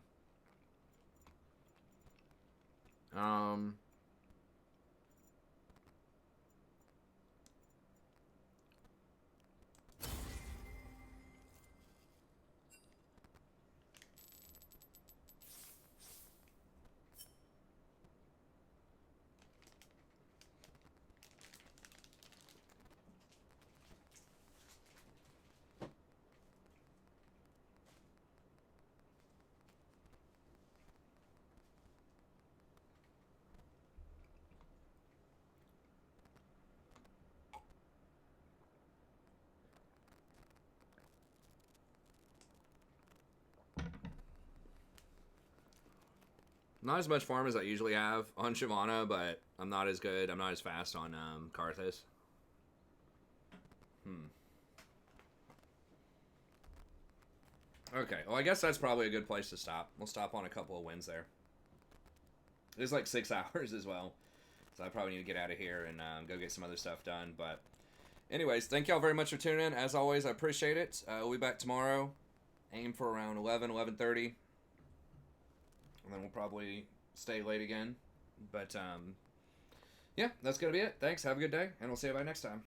Not as much farm as I usually have on Shyvana, but I'm not as good. I'm not as fast on Karthus. Okay, well, I guess that's probably a good place to stop. We'll stop on a couple of wins there. It's like 6 hours as well, so I probably need to get out of here and go get some other stuff done. But anyways, thank y'all very much for tuning in. As always, I appreciate it. We'll be back tomorrow. Aim for around 11, 11:30. And then we'll probably stay late again. But, yeah, that's going to be it. Thanks. Have a good day. And we'll see you by next time.